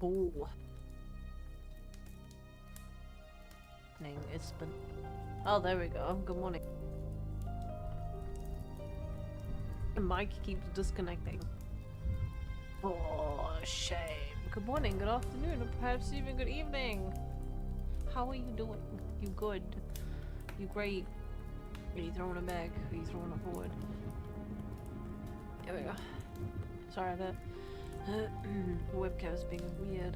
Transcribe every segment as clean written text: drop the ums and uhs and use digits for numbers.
Oh. Name is been. Oh, there we go. Good morning. The mic keeps disconnecting. Oh, shame. Good morning, good afternoon, or perhaps even good evening. How are you doing? You good? You great? Are you throwing it back? Are you throwing it forward? There we go. Sorry, that webcam's being weird.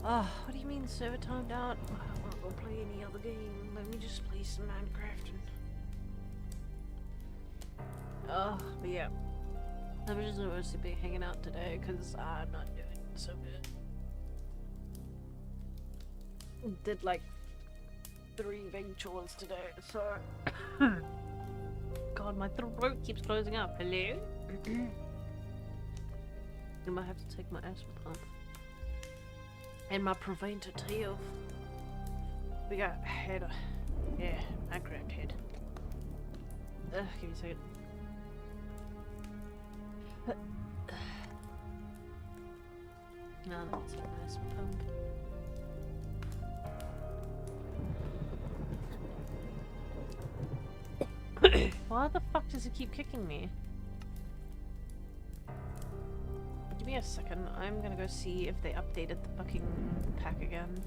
Ah, what do you mean server timed out? I wanna go play any other game. Let me just play some Minecraft and... Oh, but yeah. I'm just mostly be hanging out today because I'm not doing so good. Did like 3 big chores today, so... God, my throat keeps closing up. Hello? I might have to take my asthma pump. And my preventative. We got head. Yeah, Minecraft head. Give me a second. No, that's a nice pump. Why the fuck does it keep kicking me? Give me a second. I'm gonna go see if they updated the fucking pack again.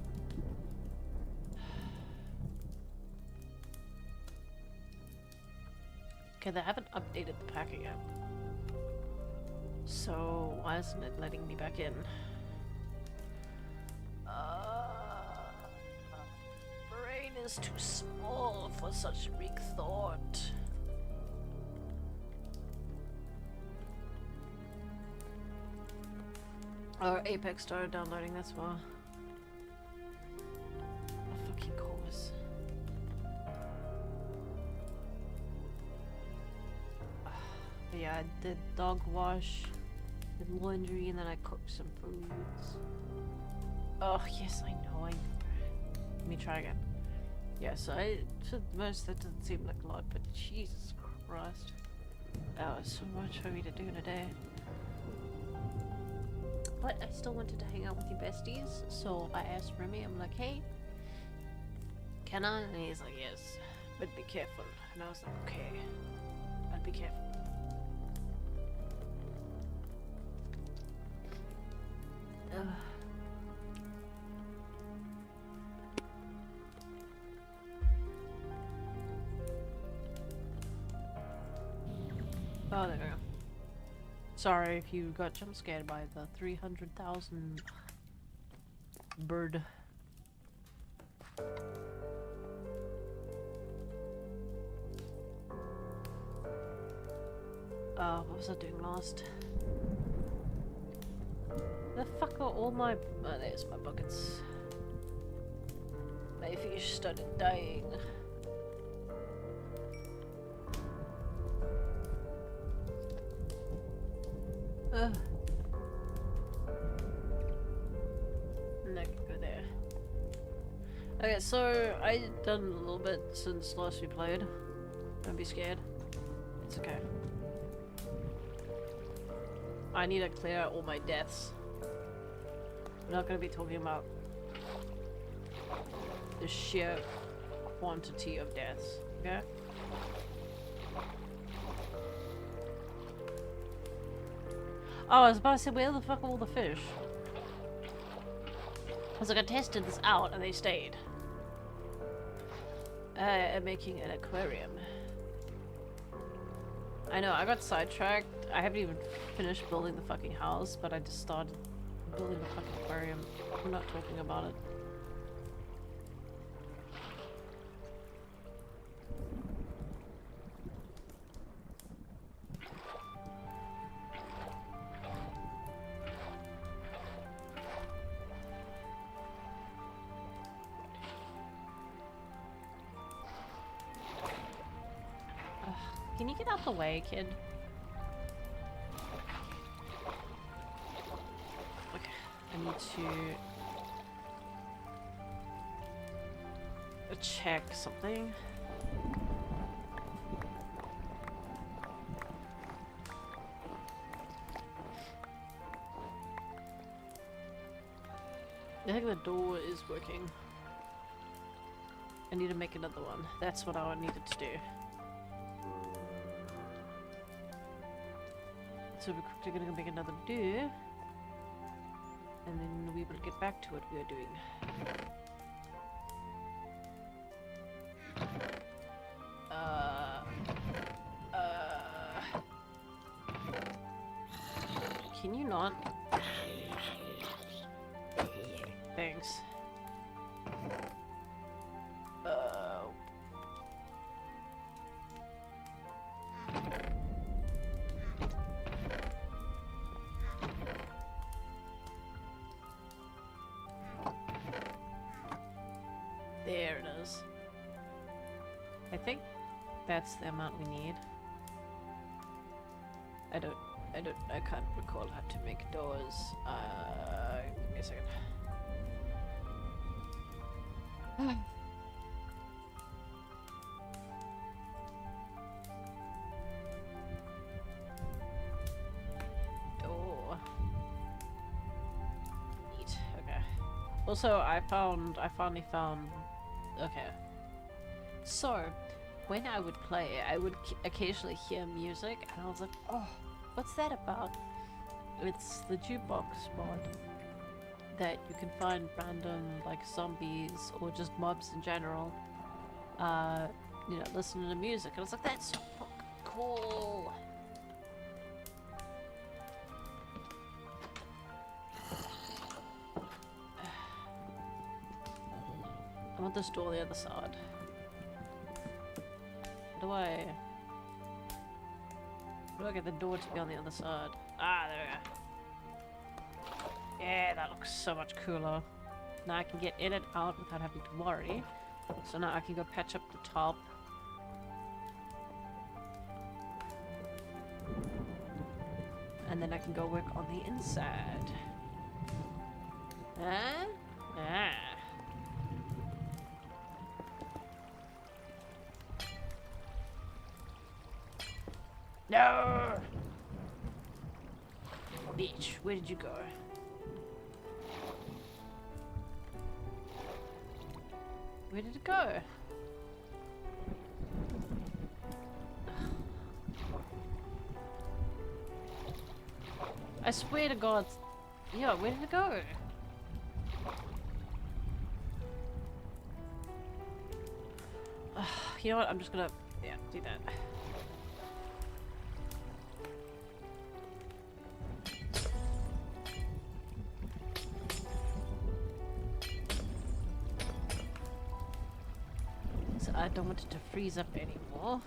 Okay, they haven't updated the pack again. So why isn't it letting me back in? Brain is too small for such big thought. Oh, Apex started downloading, that's why. Of fucking course. But yeah, I did dog wash, did laundry, and then I cooked some foods. Oh, yes, I know. Let me try again. Yeah, so for most that doesn't seem like a lot, but Jesus Christ. That was so much for me to do in a day. But I still wanted to hang out with you besties, so I asked Remy, I'm like, hey, can I? And he's like, yes, but be careful. And I was like, okay, I'll be careful. Oh, there we go. Sorry if you got jump scared by the 300,000 bird. What was I doing last? The fuck are all my... Oh, there's my buckets. My fish started dying. And I can go there. Okay, so I've done a little bit since last we played. Don't be scared. It's okay. I need to clear out all my deaths. I'm not going to be talking about the sheer quantity of deaths, okay? Oh, I was about to say, where the fuck are all the fish? I was like, I tested this out and they stayed. I'm making an aquarium. I know, I got sidetracked. I haven't even finished building the fucking house, but I just started building the fucking aquarium. I'm not talking about it. Can you get out the way, kid? Okay, I need to check something. think the door is working. I need to make another one. That's what I needed to do. So we're quickly gonna make another door. And then we will get back to what we are doing. Can you not? Thanks. There it is. I think that's the amount we need. I can't recall how to make doors. Give me a second. Door. Neat. Okay. Also, I finally found. Okay. So, when I would play, I would occasionally hear music, and I was like, oh, what's that about? It's the jukebox mod that you can find random, like, zombies or just mobs in general, you know, listening to music. And I was like, that's so fucking cool. I want this door on the other side. How do I get the door to be on the other side? Ah, there we go. Yeah, that looks so much cooler. Now I can get in and out without having to worry. So now I can go patch up the top. And then I can go work on the inside. Huh? Ah. No! Bitch, where did you go? Where did it go? I swear to God. Yeah, where did it go? You know what? I'm just gonna, yeah, do that. I don't want it to freeze up anymore.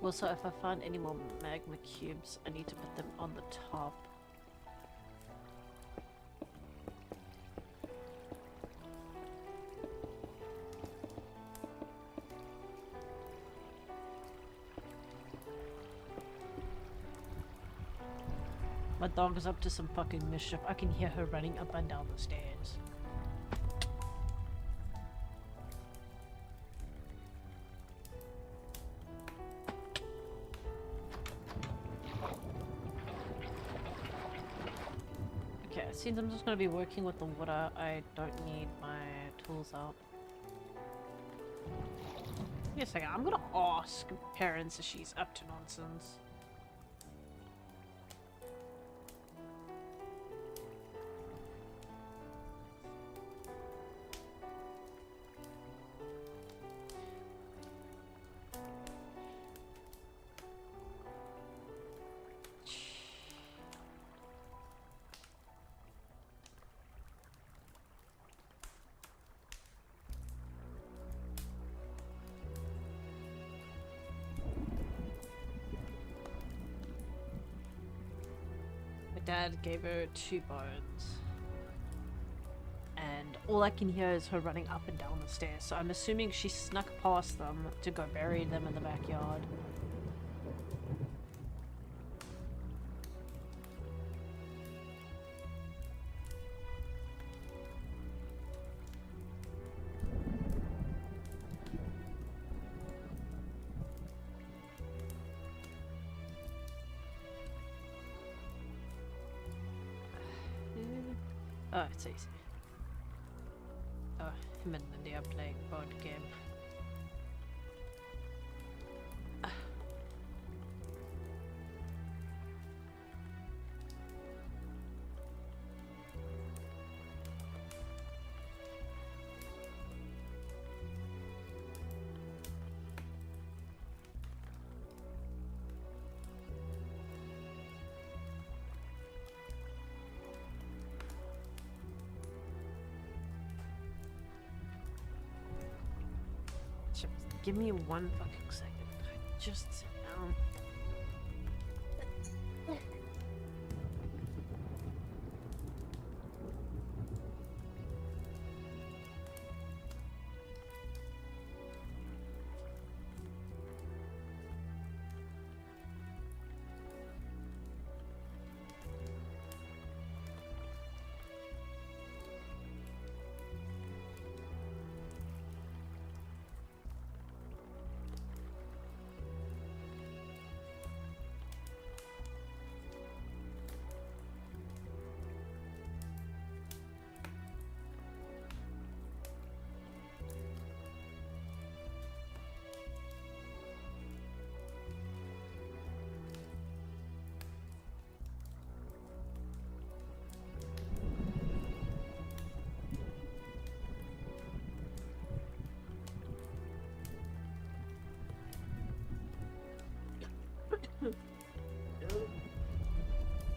Also, if I find any more magma cubes, I need to put them on the top. My dog is up to some fucking mischief. I can hear her running up and down the stairs. Okay, since I'm just gonna be working with the water, I don't need my tools out. Give me a second, I'm gonna ask parents if she's up to nonsense. Dad gave her 2 bones. And all I can hear is her running up and down the stairs, so I'm assuming she snuck past them to go bury them in the backyard. Oh, it's easy. Oh, him and Lindy are playing board game. Give me one fucking second. Just sit down.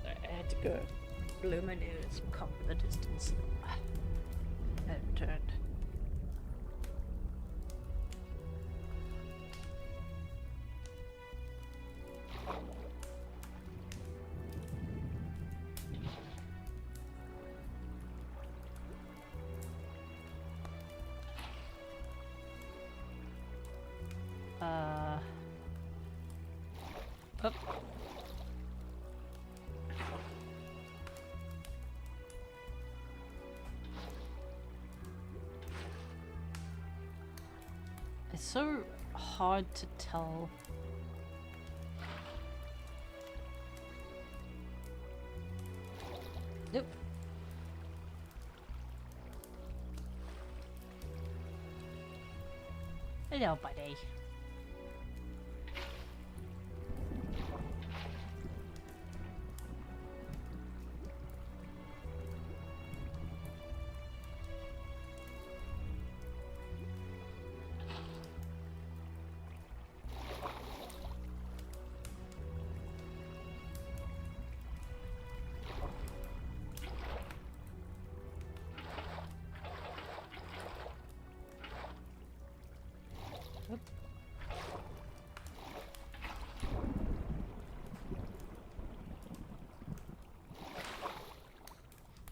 I had to go blow my nose, cover the distance. I returned. Up. It's so hard to tell. Nope. Hello, buddy.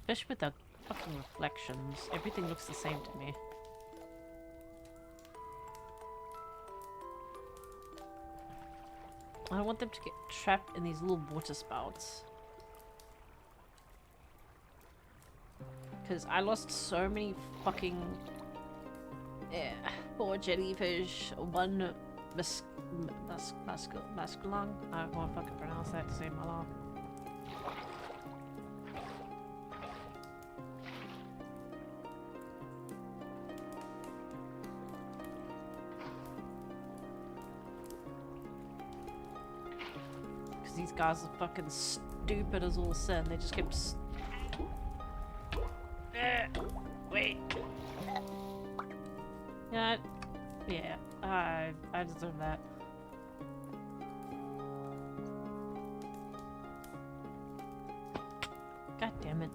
Fish with the fucking reflections. Everything looks the same to me. I don't want them to get trapped in these little water spouts. Because I lost so many fucking... Yeah, poor jellyfish. One masculon. I can't fucking pronounce that to save my life. These guys are fucking stupid as all sin. They just kept wait. Yeah, I deserve that. God damn it.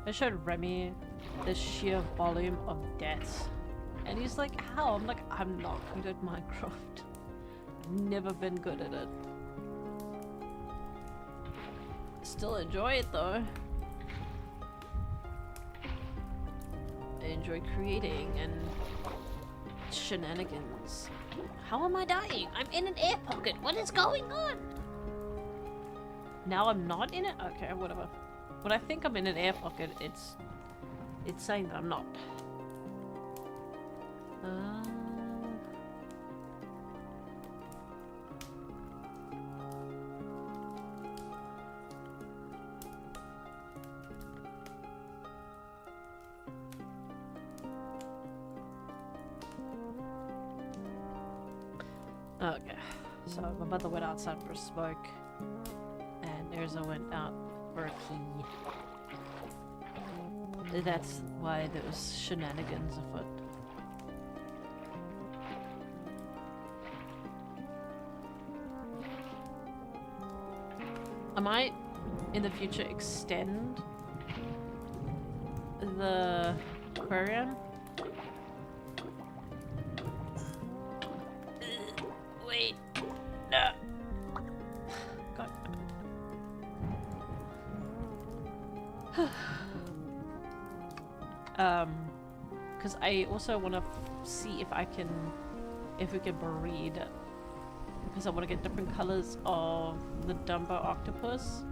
I showed Remy the sheer volume of deaths. And he's like, how? I'm like, I'm not good at Minecraft. I've never been good at it. Still enjoy it though. I enjoy creating and shenanigans. How am I dying? I'm in an air pocket. What is going on? Now I'm not in it? Okay, whatever. When I think I'm in an air pocket, it's saying that I'm not. Okay, so my mother went outside for a smoke, and Erza went out for a pee. That's why there was shenanigans afoot. I might, in the future, extend the aquarium. Wait. No. God. Because I also want to see if we can breed. Because I want to get different colors of the Dumbo octopus.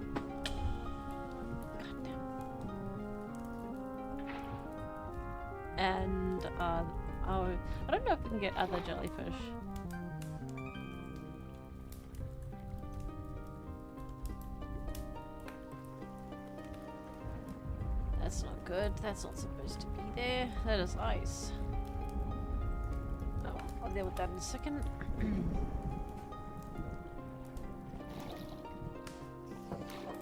God damn. And I don't know if we can get other jellyfish. That's not good. That's not supposed to be there. That is ice. Oh, I'll deal with that in a second.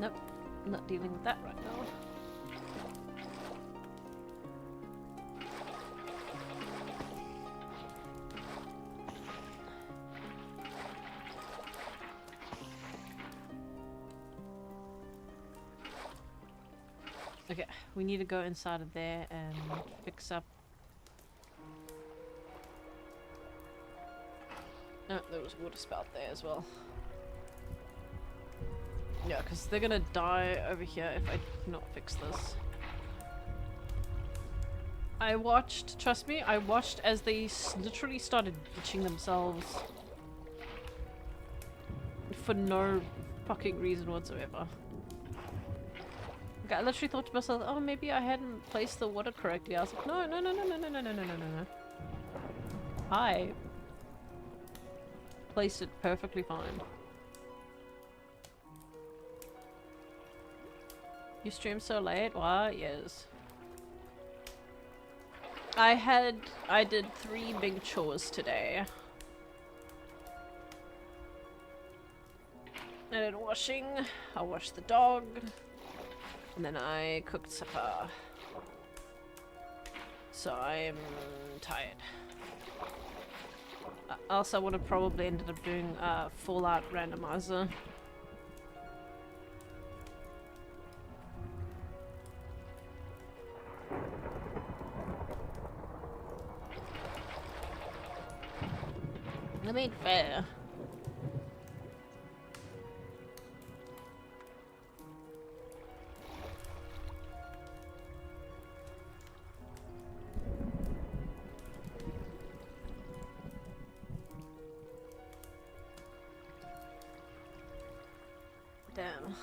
Nope, I'm not dealing with that right now. Okay, we need to go inside of there and fix up. Oh, there was a water spout there as well. Yeah, because they're gonna die over here if I do not fix this. I watched, trust me, I watched as they literally started ditching themselves for no fucking reason whatsoever. Like, I literally thought to myself, oh, maybe I hadn't placed the water correctly. I was like, no, no, no, no, no, no, no, no, no, no, no. I placed it perfectly fine. You stream so late? What? Yes. I did 3 big chores today. I did washing, I washed the dog, and then I cooked supper. So I'm tired. Also, I would have probably ended up doing Fallout randomizer. I mean, fair. Damn.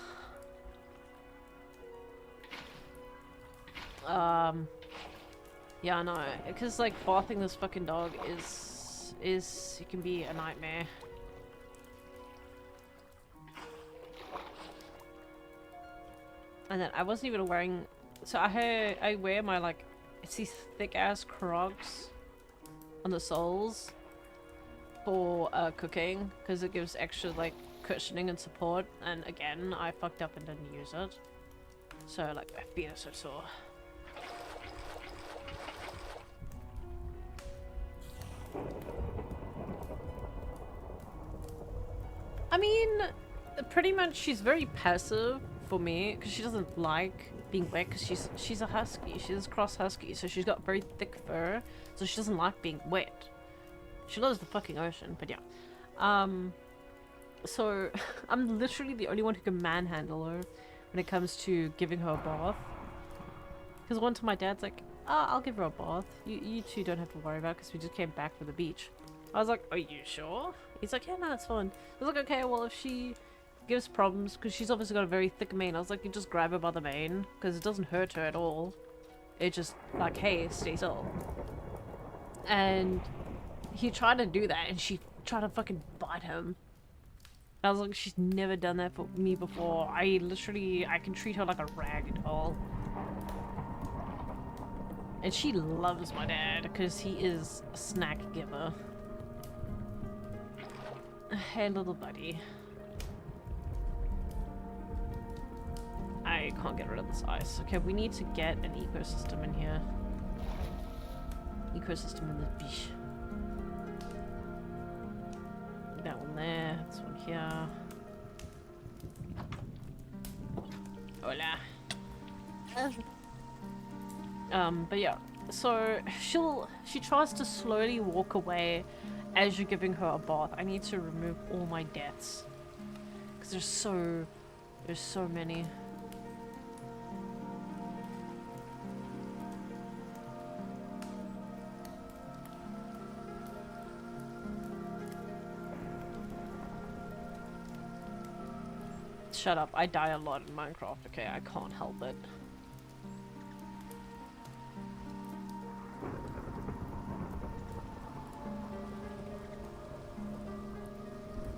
Yeah, no, because like bathing this fucking dog is it can be a nightmare. And then I wasn't even wearing, so I wear my like, it's these thick ass Crocs on the soles for cooking because it gives extra like cushioning and support, and again I fucked up and didn't use it, so like my feet are so sore. I mean, pretty much she's very passive for me because she doesn't like being wet because she's a husky. She's a cross husky, so she's got very thick fur, so she doesn't like being wet. She loves the fucking ocean, but yeah. So I'm literally the only one who can manhandle her when it comes to giving her a bath. Because one time my dad's like, I'll give her a bath. You two don't have to worry about it because we just came back from the beach. I was like, are you sure? He's like, yeah, no, it's fine. I was like, okay, well, if she gives problems, because she's obviously got a very thick mane, I was like, you just grab her by the mane, because it doesn't hurt her at all. It just, like, hey, stay still. And he tried to do that, and she tried to fucking bite him. I was like, she's never done that for me before. I can treat her like a rag doll. And she loves my dad, because he is a snack giver. Hey, little buddy. I can't get rid of this ice. Okay, we need to get an ecosystem in here. Ecosystem in this beach. That one there, this one here. Hola. But yeah, so she tries to slowly walk away as you're giving her a bath. I need to remove all my deaths because there's so many. Shut up, I die a lot in Minecraft, okay? I can't help it.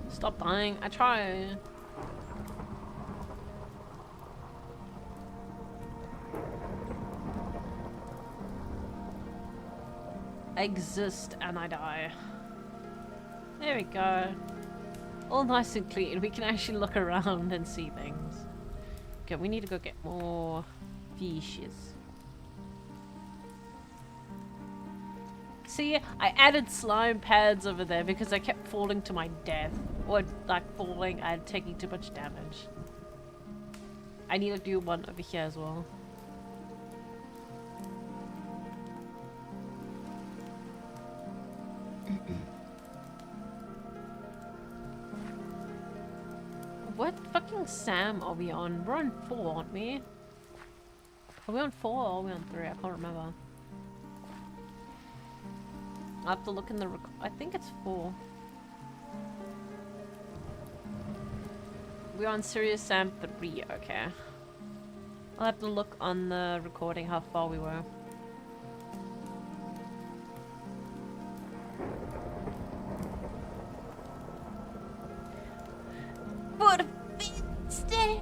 Stop dying, I try. I exist and I die. There we go. All nice and clean. We can actually look around and see things. Okay, we need to go get more fishes. See, I added slime pads over there because I kept falling to my death. Or, like, falling and taking too much damage. I need to do one over here as well. What fucking Sam are we on? We're on 4, aren't we? Are we on 4 or are we on 3? I can't remember. I'll have to look in the I think it's 4. We're on Serious Sam 3, okay. I'll have to look on the recording how far we were. But instead.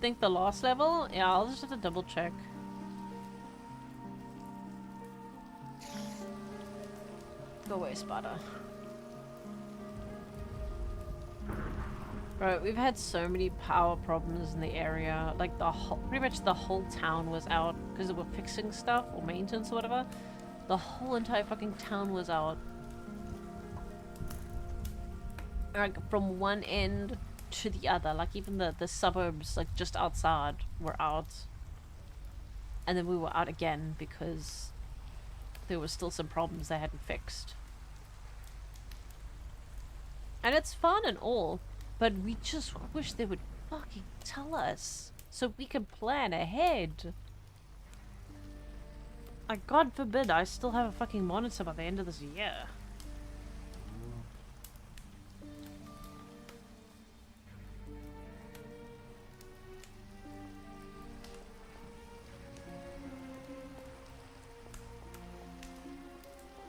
Think the last level? Yeah, I'll just have to double check. Go away, Spada. Bro, we've had so many power problems in the area. Like pretty much the whole town was out because they were fixing stuff or maintenance or whatever. The whole entire fucking town was out. Like from one end to the other, like even the suburbs like just outside were out. And then we were out again because there were still some problems they hadn't fixed. And it's fun and all, but we just wish they would fucking tell us so we can plan ahead. Like, God forbid I still have a fucking monitor by the end of this year.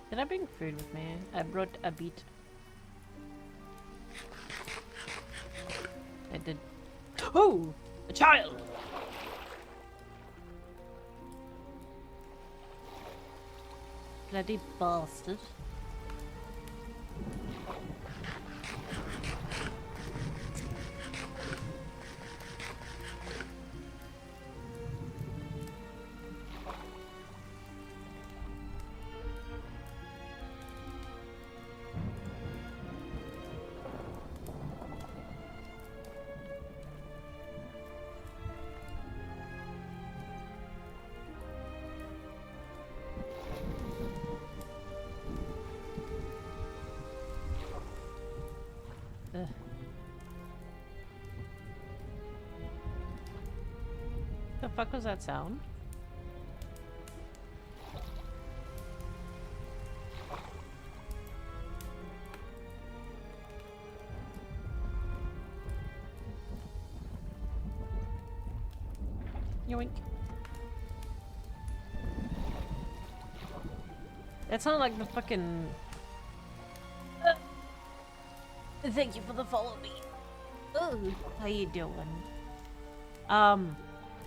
Did I bring food with me? I brought a beet. I did. Oh! A child! Bloody bastard. The fuck was that sound? Yoink. That sounded like the fucking... Thank you for the follow me. Oh, how you doing?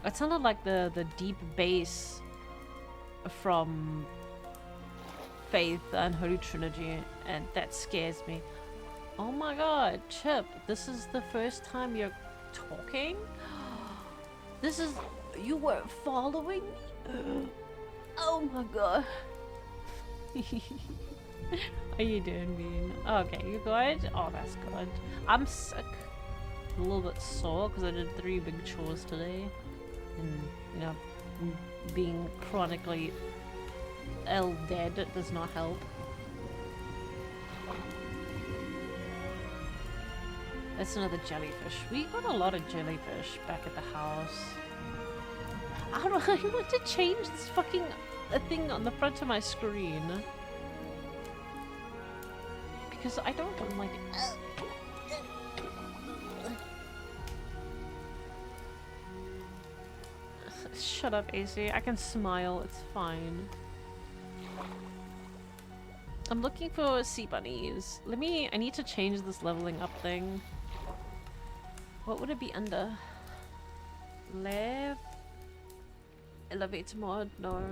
It sounded like the deep bass from faith, the unholy trinity, and that scares me. Oh my god, Chip, this is the first time you're talking? This is... You weren't following? Oh my god. Are you doing mean? Okay, you good? Oh, that's good. I'm sick. A little bit sore because I did 3 big chores today. And, you know, being chronically ill dead does not help. That's another jellyfish. We got a lot of jellyfish back at the house. How do I want to change this fucking thing on the front of my screen? Because I don't like it. Shut up, AC. I can smile. It's fine. I'm looking for sea bunnies. I need to change this leveling up thing. What would it be under? Left? Elevator mod? No.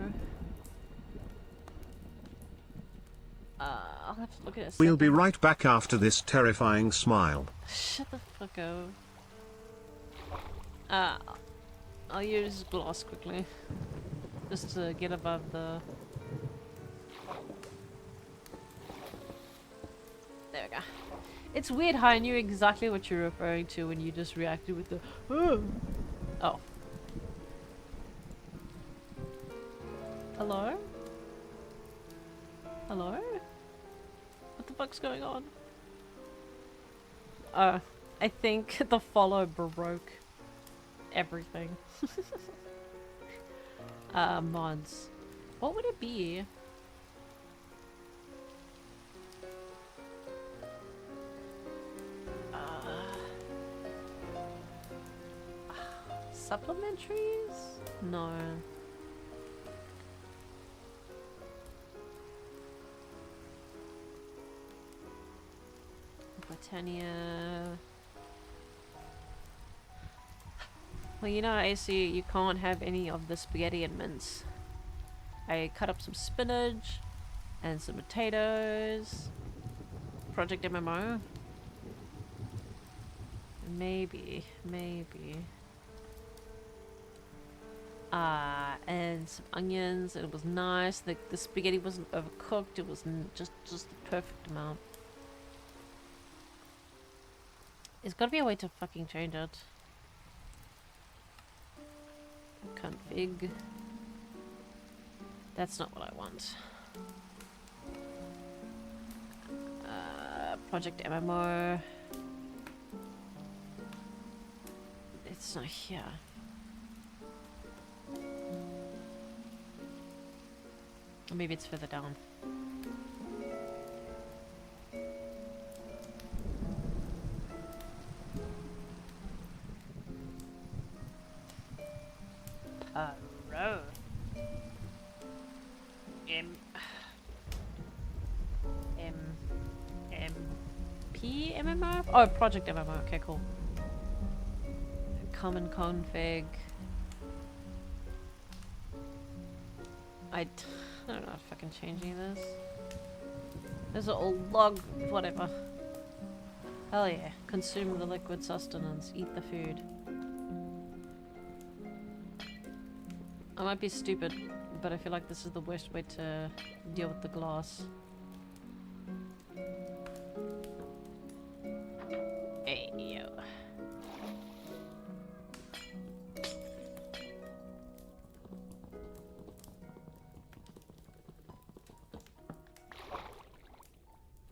I'll have to look at it. We'll be right back after this terrifying smile. Shut the fuck up. I'll use gloss quickly. Just to get above the... There we go. It's weird how I knew exactly what you're referring to when you just reacted with the... Oh. Hello? Hello? What the fuck's going on? I think the follow broke everything. Mods. What would it be? Supplementaries? No. Britannia. Well, you know, AC, you can't have any of the spaghetti and mince. I cut up some spinach and some potatoes. Project MMO. Maybe. And some onions, and it was nice. The spaghetti wasn't overcooked. It was just the perfect amount. There's gotta be a way to fucking change it. Config. That's not what I want. Project MMO. It's not here. Or maybe it's further down. Row. MP MMO? Oh, Project MMO. Okay, cool. Common config. I don't know how to fucking change any of this. There's an old log, whatever. Hell yeah. Consume the liquid sustenance. Eat the food. I might be stupid, but I feel like this is the worst way to deal with the glass. Hey, yo.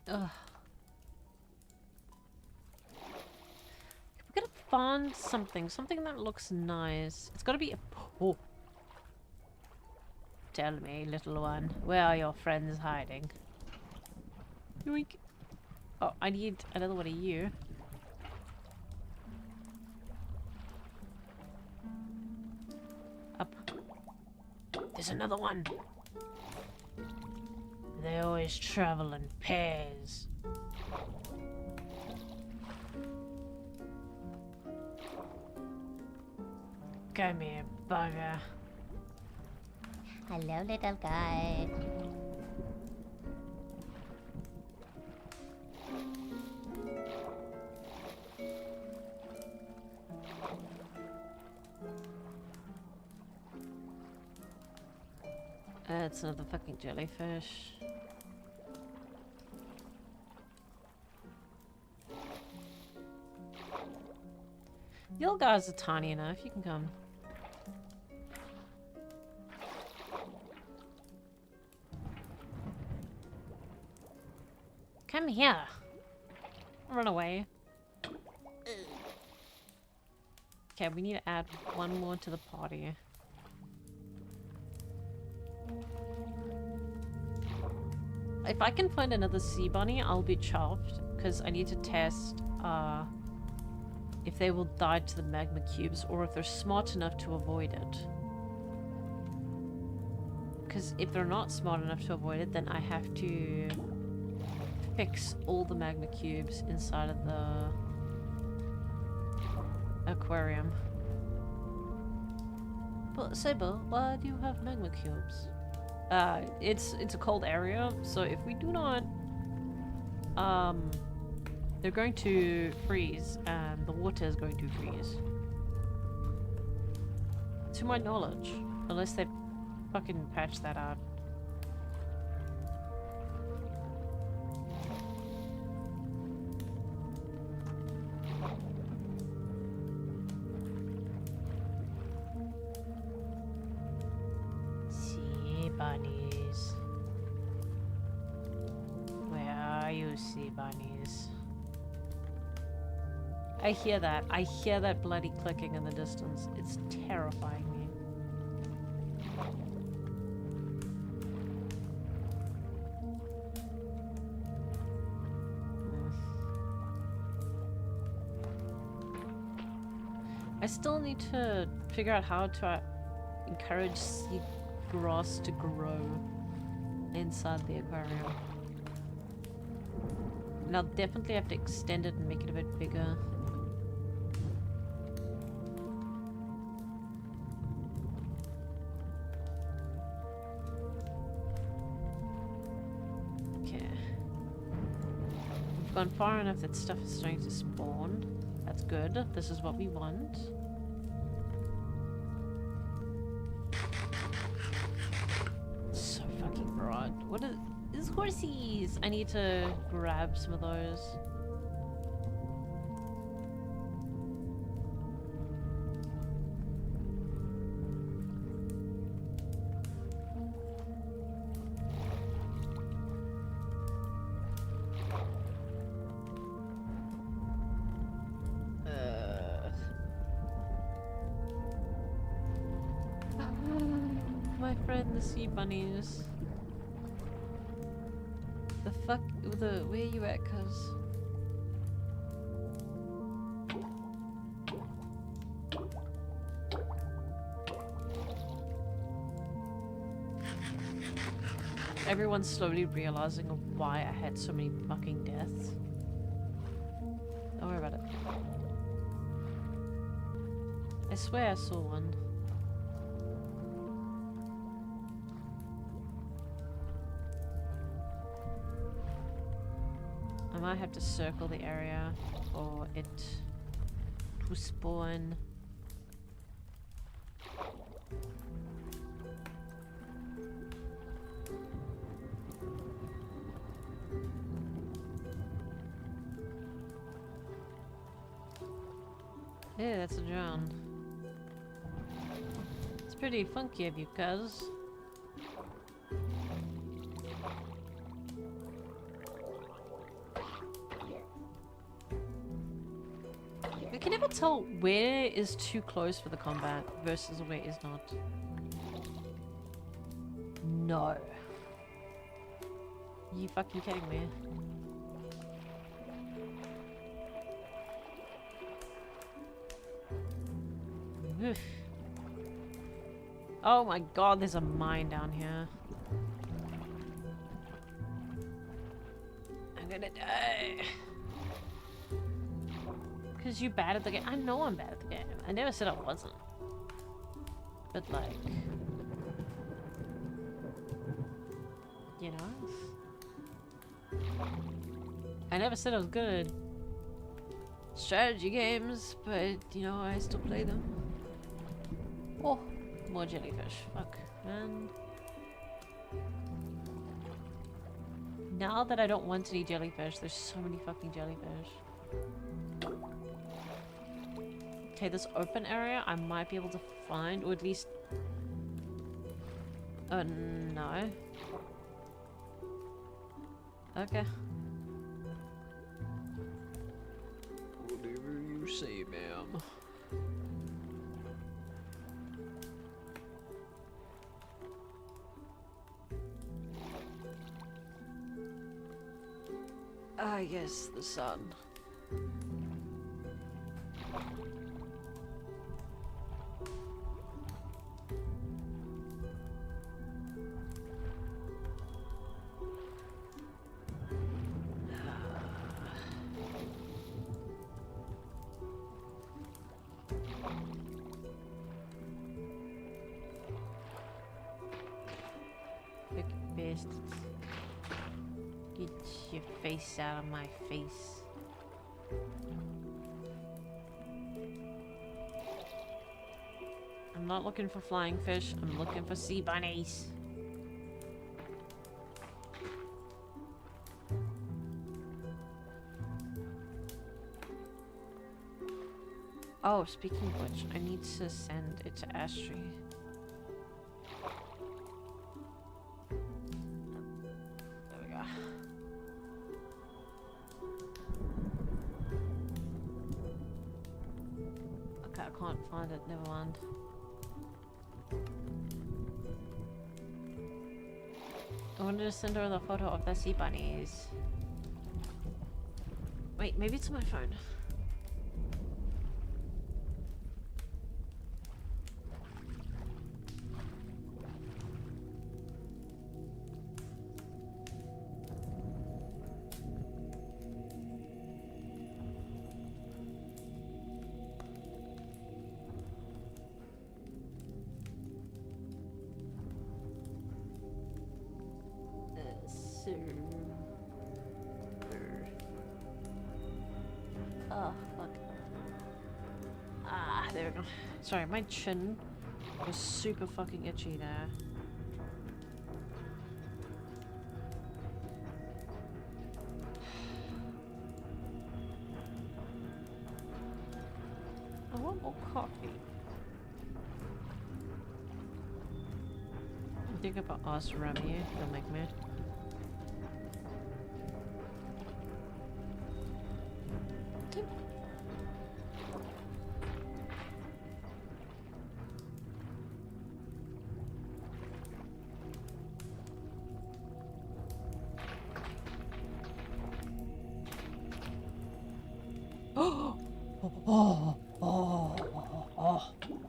Ugh. We gotta find something that looks nice. It's gotta be a... Oh. Tell me, little one, where are your friends hiding? Yoink. Oh, I need another one of you. Up. There's another one. They always travel in pairs. Come here, bugger. Hello, little guy. that's another fucking jellyfish. You guys are tiny enough, you can come. Come here. Run away. Okay, we need to add one more to the party. If I can find another sea bunny, I'll be chuffed, because I need to test if they will die to the magma cubes or if they're smart enough to avoid it. Because if they're not smart enough to avoid it, then I have to fix all the magma cubes inside of the aquarium. But Saber, why do you have magma cubes? It's a cold area, so if we do not they're going to freeze and the water is going to freeze. To my knowledge. Unless they fucking patch that out. Sea bunnies. Where are you, sea bunnies? I hear that. I hear that bloody clicking in the distance. It's terrifying me. I still need to figure out how to encourage sea grass to grow inside the aquarium. And I'll definitely have to extend it and make it a bit bigger. Okay. We've gone far enough that stuff is starting to spawn. That's good. This is what we want. So fucking broad. What is horsies? I need to grab some of those. My friend, the sea bunnies. The fuck? Where you at, cuz? Everyone's slowly realizing why I had so many fucking deaths. Don't worry about it. I swear I saw one. I might have to circle the area for it to spawn. Yeah, that's a drone. It's pretty funky of you, cuz. I can never tell where is too close for the combat versus where is not. No. You fucking kidding me? Oof. Oh my god, there's a mine down here. I'm gonna die. Because you're bad at the game. I know I'm bad at the game. I never said I wasn't. But like... You know? I never said I was good at strategy games, but you know, I still play them. Oh, more jellyfish. Fuck, man. Now that I don't want any jellyfish, there's so many fucking jellyfish. Okay, this open area I might be able to find, or at least... Oh, no. Okay. Whatever you say, ma'am. Ah, yes, the sun. Quick bastards. Get your face out of my face. I'm not looking for flying fish, I'm looking for sea bunnies. Oh, speaking of which, I need to send it to Astri. There we go. Okay, I can't find it, never mind. I wanted to send her the photo of the sea bunnies. Wait, maybe it's on my phone. Oh, fuck. Ah, there we go. Sorry, my chin was super fucking itchy there. I want more coffee. I think about us Remy, don't make me.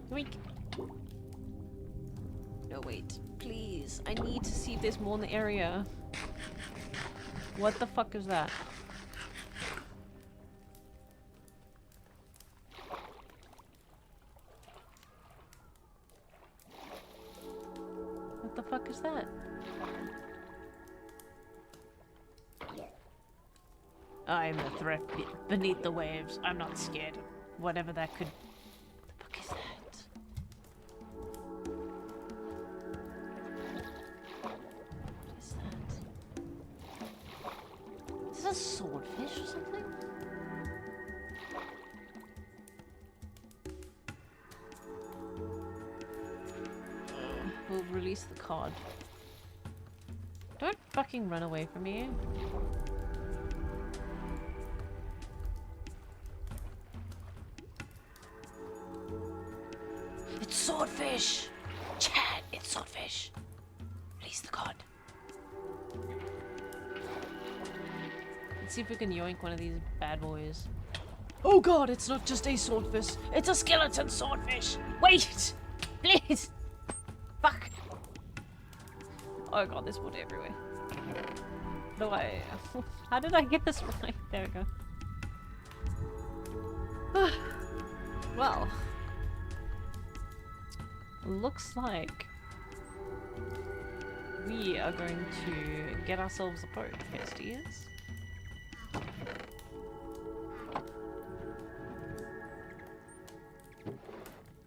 Wink. No, wait. Please. I need to see if there's more in the area. What the fuck is that? What the fuck is that? I'm a threat beneath the waves. I'm not scared. Whatever that could... What the fuck is that? What is that? Is this a swordfish or something? We'll release the cod. Don't fucking run away from me. It's swordfish! Chad, it's swordfish. Release the cod. Let's see if we can yoink one of these bad boys. Oh god, it's not just a swordfish. It's a skeleton swordfish. Wait! Please! Fuck! Oh god, there's wood everywhere. How do I... How did I get this right? There we go. Well... Looks like... we are going to get ourselves a boat, besties.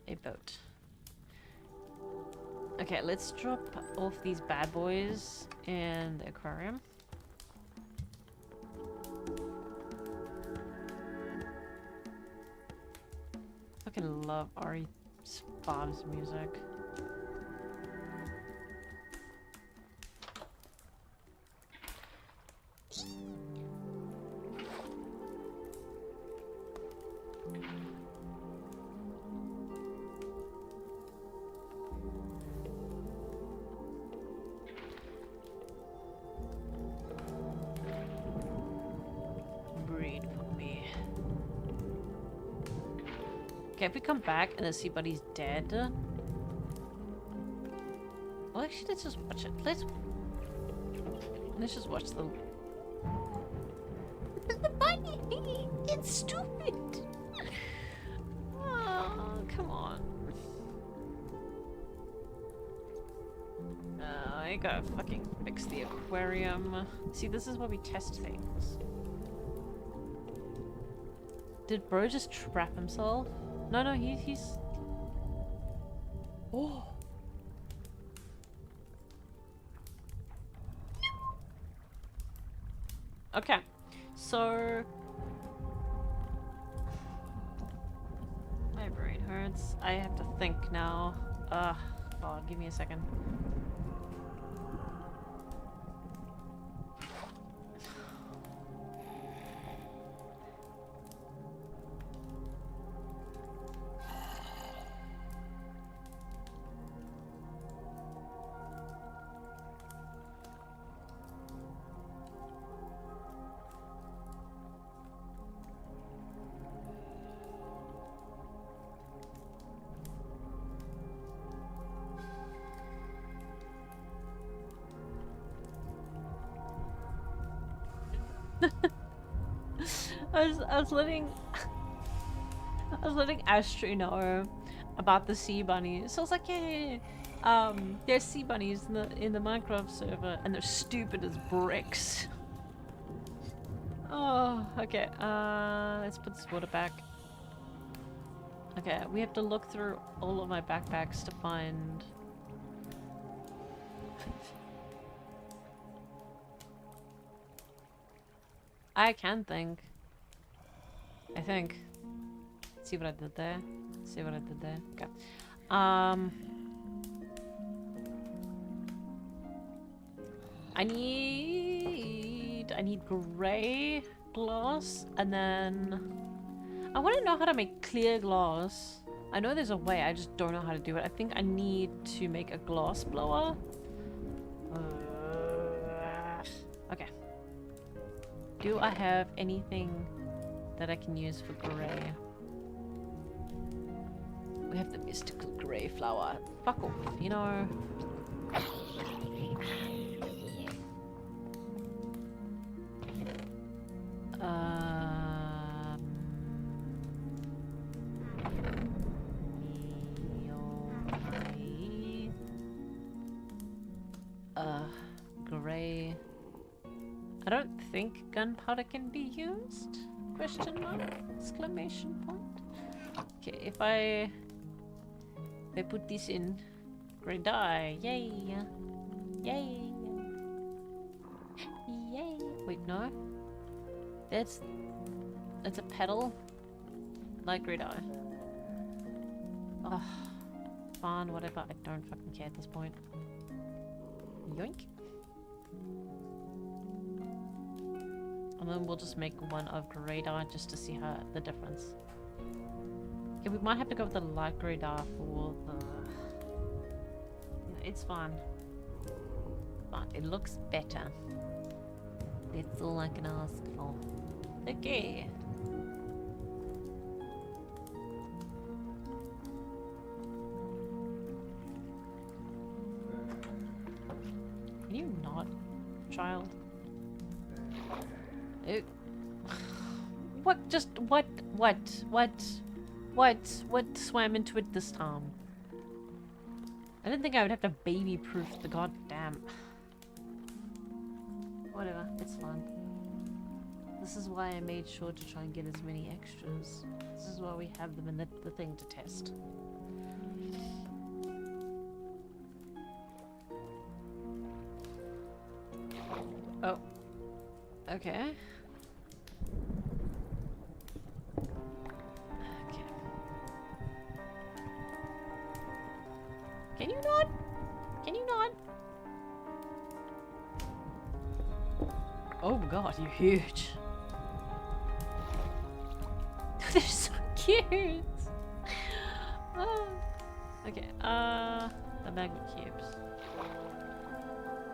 A boat. Okay, let's drop off these bad boys in the aquarium. fucking love Ari Bob's music. Breed puppy. Okay, if we come back and the sea buddy's dead. Well, actually, let's just watch it. Let's just watch the. The bunny! It's stupid! Oh, come on. I gotta fucking fix the aquarium. See, this is where we test things. Did bro just trap himself? No, he's... Oh! Okay, so... My brain hurts. I have to think now. God, give me a second. I was letting Astro know about the sea bunnies. So I was like, yeah. There's sea bunnies in the Minecraft server, and they're stupid as bricks. Oh, okay. Let's put this water back. Okay, we have to look through all of my backpacks to find. I can think. I think. See what I did there? See what I did there? Okay. I need gray glass, and then I want to know how to make clear glass. I know there's a way, I just don't know how to do it. I think I need to make a glass blower. Okay. Do I have anything that I can use for gray? We have the mystical gray flower. Fuck off, you know. Gray. I don't think gunpowder can be used? Question mark? Exclamation point? Okay, if I put this in gray dye, yay! Yay! Yay! Wait, no. That's a petal. Light gray dye. Oh, fine, whatever. I don't fucking care at this point. Yoink. And then we'll just make one of grey dye just to see how the difference. Okay, we might have to go with the light grey dye for the... It's fine. Fine, it looks better. That's all I can ask for. Okay. Can you not, child? What? Just what? What swam into it this time? I didn't think I would have to baby-proof the goddamn. Whatever, it's fine. This is why I made sure to try and get as many extras. This is why we have them in the thing to test. Oh. Okay. Okay. Oh my god, you're huge. They're so cute. Ah. Okay, the magnet cubes.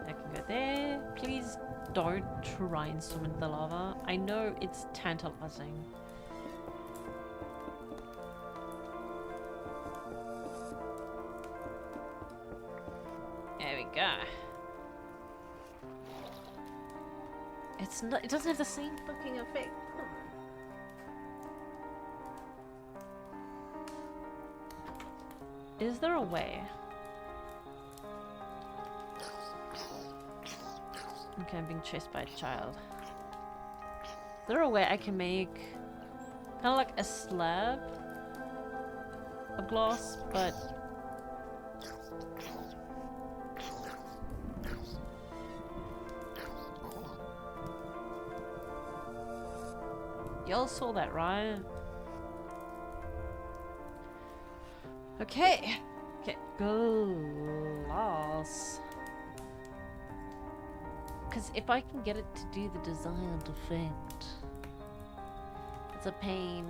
That can go there. Please don't try and swim into the lava. I know it's tantalizing. There we go. It's not. It doesn't have the same fucking effect. Is there a way? Okay, I'm being chased by a child. Is there a way I can make kind of like a slab of glass, but y'all saw that, right? Okay. Okay, glass. Because if I can get it to do the desired effect, it's a pain.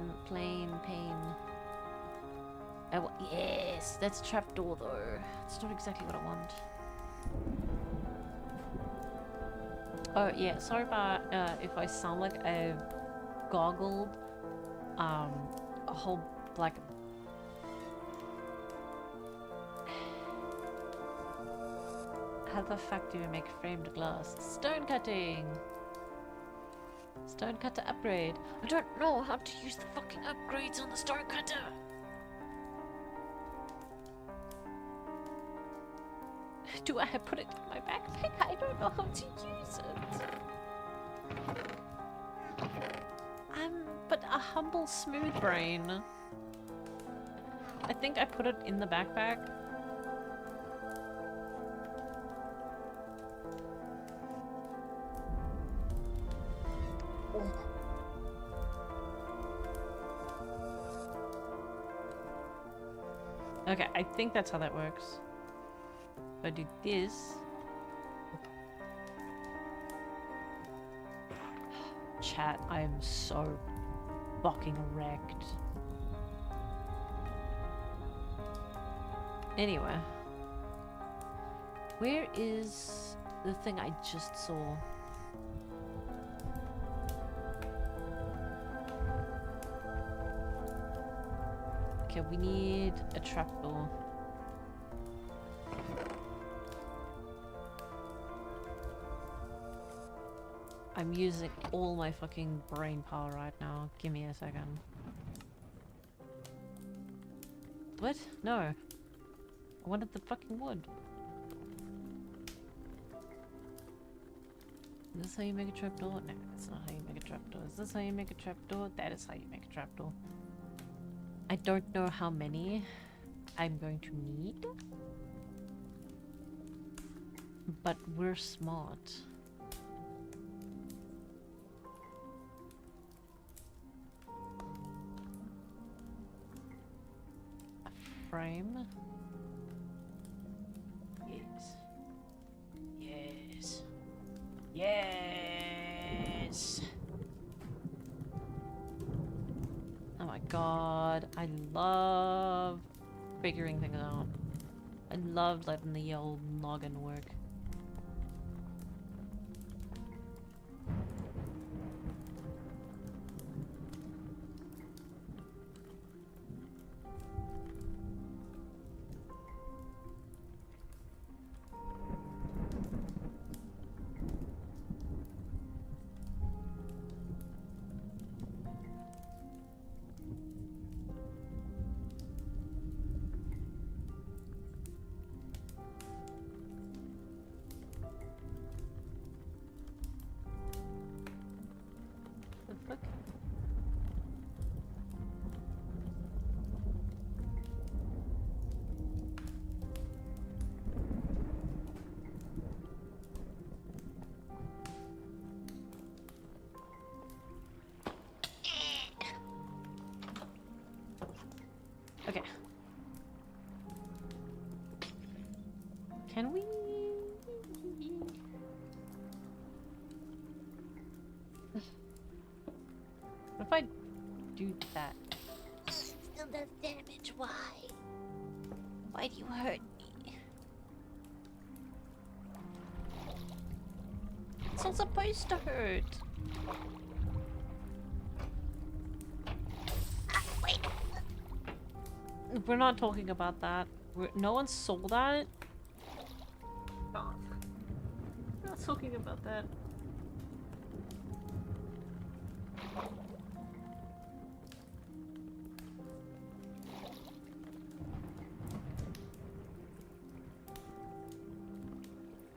Yes, that's trapdoor though. It's not exactly what I want. Oh yeah, sorry about if I sound like I've goggled a whole like. How the fuck do we make framed glass? Stone cutting! Stone cutter upgrade. I don't know how to use the fucking upgrades on the stone cutter! Do I put it in my backpack? I don't know how to use it. I'm but a humble smooth brain. I think I put it in the backpack. Okay, I think that's how that works. If I do this... Chat, I am so fucking wrecked. Anyway. Where is the thing I just saw? Okay, we need a trapdoor. I'm using all my fucking brain power right now. Give me a second. What? No. I wanted the fucking wood. Is this how you make a trapdoor? No, that's not how you make a trapdoor. Is this how you make a trapdoor? That is how you make a trapdoor. I don't know how many I'm going to need, but we're smart. A frame? Yes. Yes. Yes! Oh my god, I love figuring things out. I love letting the old noggin work. The fuck? Okay. Can we? What if I do that? Still does damage. Why? Why do you hurt me? It's not supposed to hurt. Wait. We're not talking about that. No one saw that. We're not talking about that.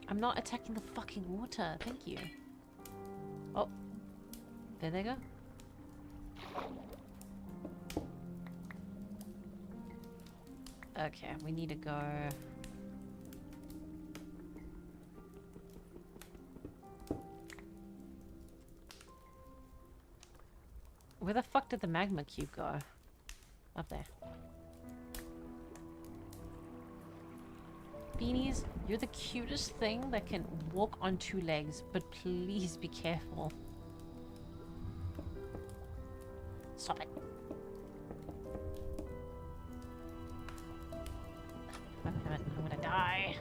I'm not attacking the fucking water. Thank you. Oh. There they go. Okay, we need to go. Where the fuck did the magma cube go? Up there. Beanies, you're the cutest thing that can walk on two legs, but please be careful. Stop it. God damn it, I'm gonna die.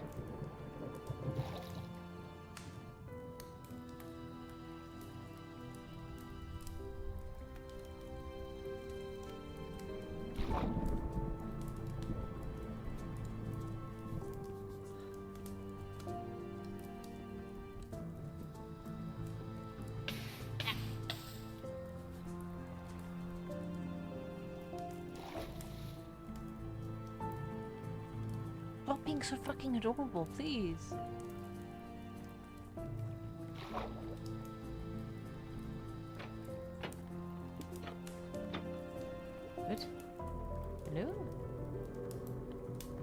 Stop being so fucking adorable, please. What? Hello?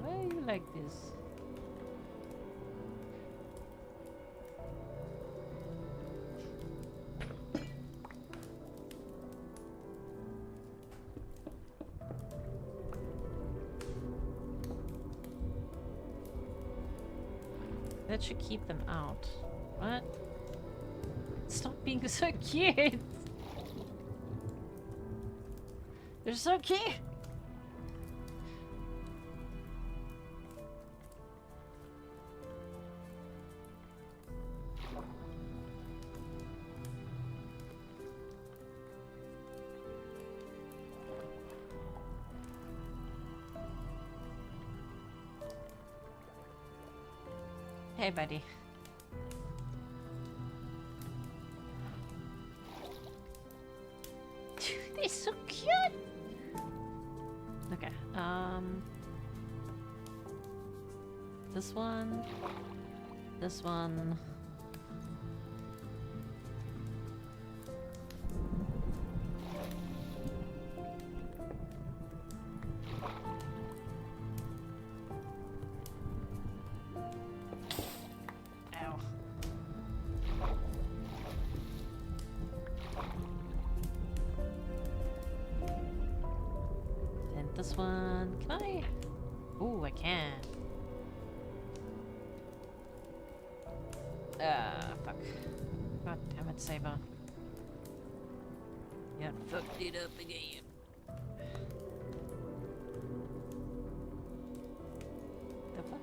Why are you like this? That should keep them out. What? Stop being so cute! They're so cute! Hey, buddy. Dude, they're so cute! Okay, this one. This one. This one. Can I? Ooh, I can. Fuck. God damn it, Saber. Yeah, fucked it up again. The fuck?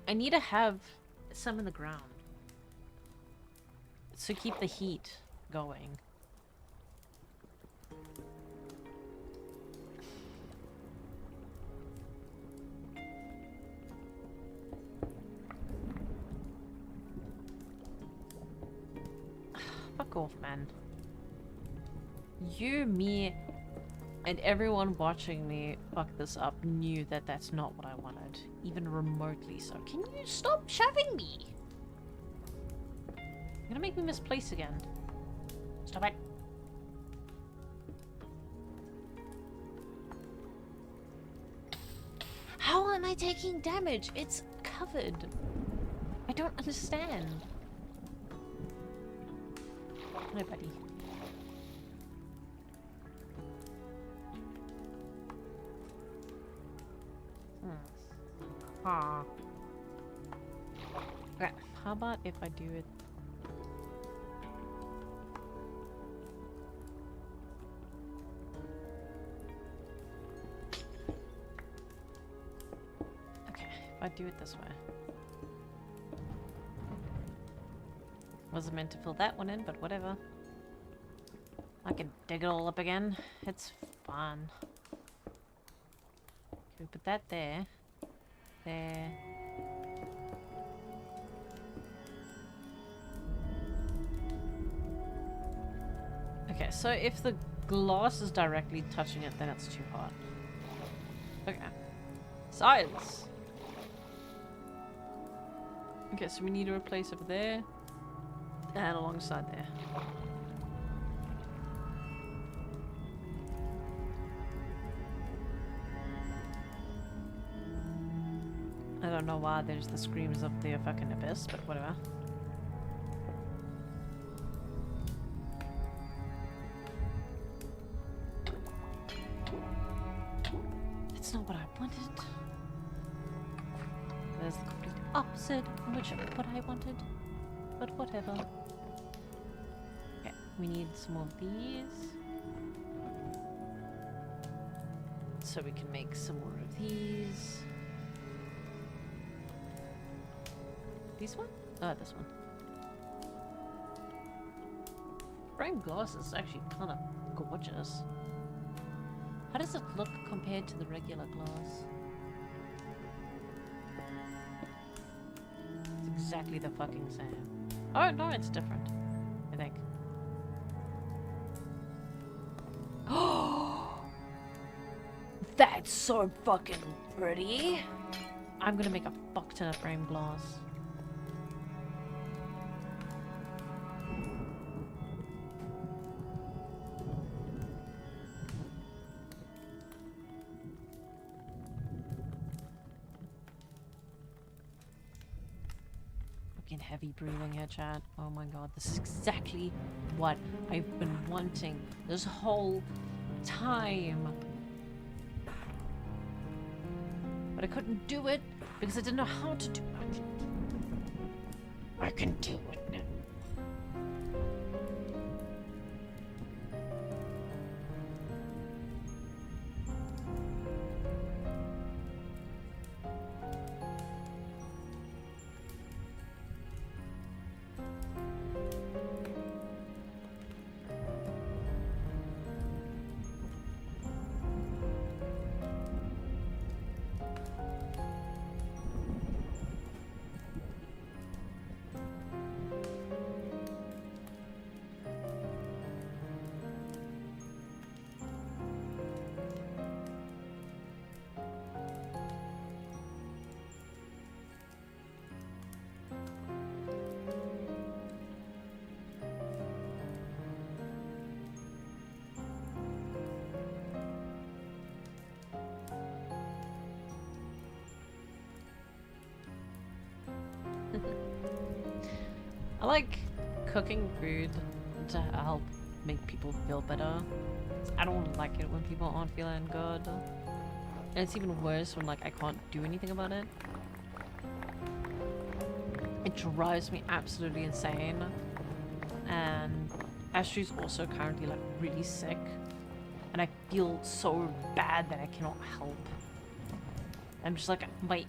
I need to have some in the ground to keep the heat going. Fuck off, man. You, me, and everyone watching me fuck this up knew that that's not what I wanted, even remotely so. Can you stop shoving me? You're gonna make me misplace again. Stop it. How am I taking damage? It's covered. I don't understand. Hi, buddy. Ah. Okay, how about if I do it? Okay, if I do it this way. Wasn't meant to fill that one in, but whatever. I can dig it all up again. It's fun. Okay, put that there. There. Okay, so if the glass is directly touching it, then it's too hot. Okay. Silence! Okay, so we need to replace over there. And alongside there. I don't know why there's the screams of the fucking abyss, but whatever. That's not what I wanted. There's the complete opposite of what I wanted. But whatever. Okay, we need some more of these. So we can make some more of these. This one? Oh, this one. Framed glass is actually kind of gorgeous. How does it look compared to the regular glass? It's exactly the fucking same. Oh, no, it's different. I think. Oh! That's so fucking pretty! I'm gonna make a fuck ton of framed glass. Heavy breathing here, chat. Oh my god, this is exactly what I've been wanting this whole time. But I couldn't do it because I didn't know how to do it. I can do it now. I like cooking food to help make people feel better. I don't like it when people aren't feeling good. And it's even worse when like I can't do anything about it. It drives me absolutely insane. And Astrid's also currently like really sick. And I feel so bad that I cannot help. I'm just like, my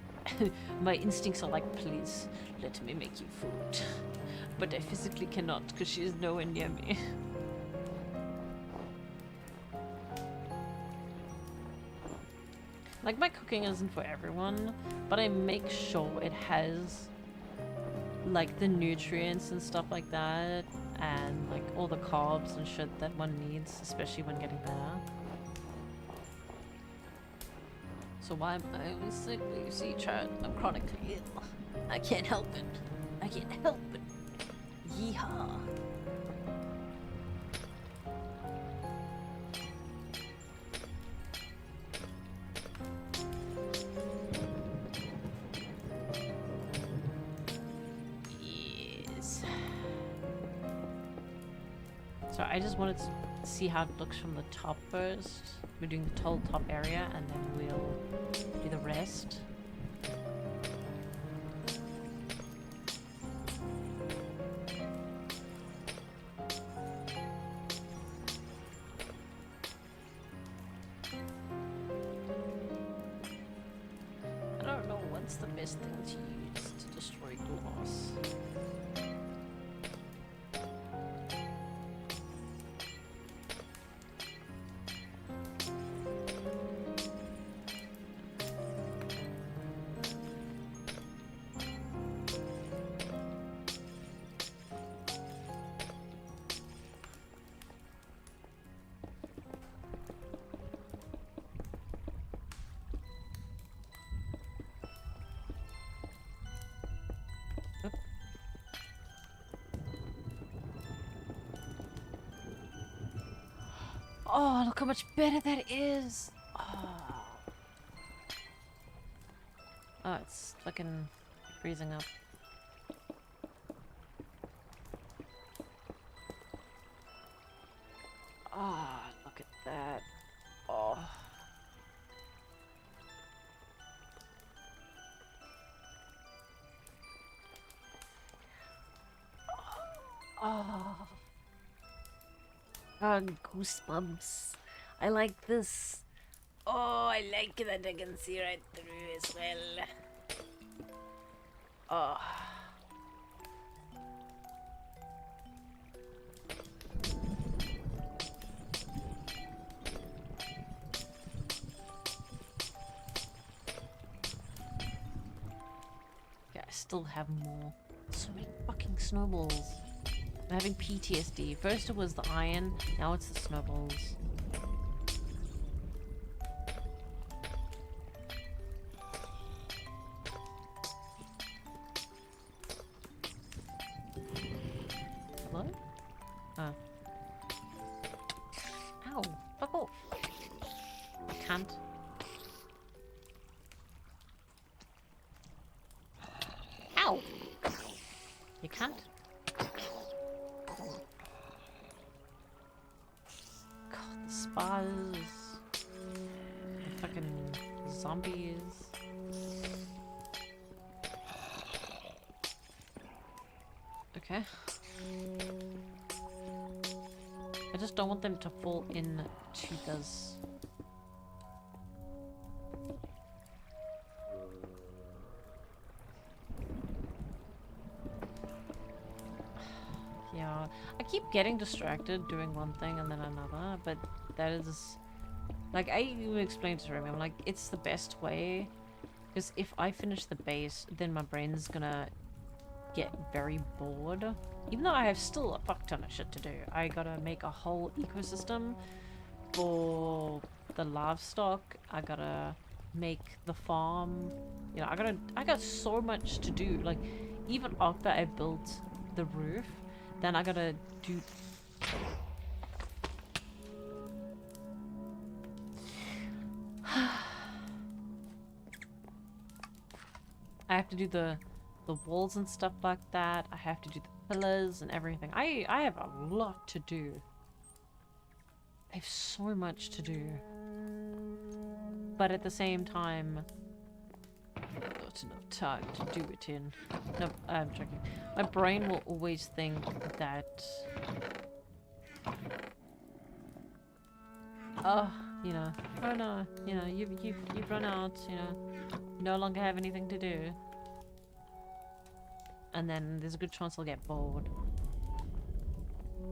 instincts are like, please let me make you food. But I physically cannot because she is nowhere near me. Like, my cooking isn't for everyone, but I make sure it has like the nutrients and stuff like that, and like all the carbs and shit that one needs, especially when getting better. So why am I always sick? You see, chat, I'm chronically ill. I can't help it. I can't help it. Yeehaw. Yes. So I just wanted to see how it looks from the top first. We're doing the whole top area and then we'll do the rest. I don't know what's the best thing to use to destroy glass. Oh, look how much better that is! Oh, oh it's fucking freezing up. Oh, look at that. Oh. Oh. Oh, goosebumps. I like this. Oh, I like that I can see right through as well. Oh. Yeah, I still have more. So many fucking snowballs. I'm having PTSD. First it was the iron, now it's the snowballs. Hello? Oh. Ow! Fuck off! I can't. Ow! You can't? God, the spiders. The fucking zombies. Okay. I just don't want them to fall into this. Yeah, I keep getting distracted doing one thing and then another, but that is... Like, I even explained to Remy, I'm like, it's the best way, because if I finish the base, then my brain's gonna get very bored. Even though I have still a fuck ton of shit to do. I gotta make a whole ecosystem for the livestock. I gotta make the farm. You know, I got so much to do. Like, even after I built the roof, then I gotta do... I have to do the walls and stuff like that. I have to do the pillars and everything. I have a lot to do. I have so much to do. But at the same time, not enough time to do it in. No, I'm joking. My brain will always think that... Oh, you know, oh no, you know, you've run out, you know, you no longer have anything to do. And then there's a good chance I'll get bored.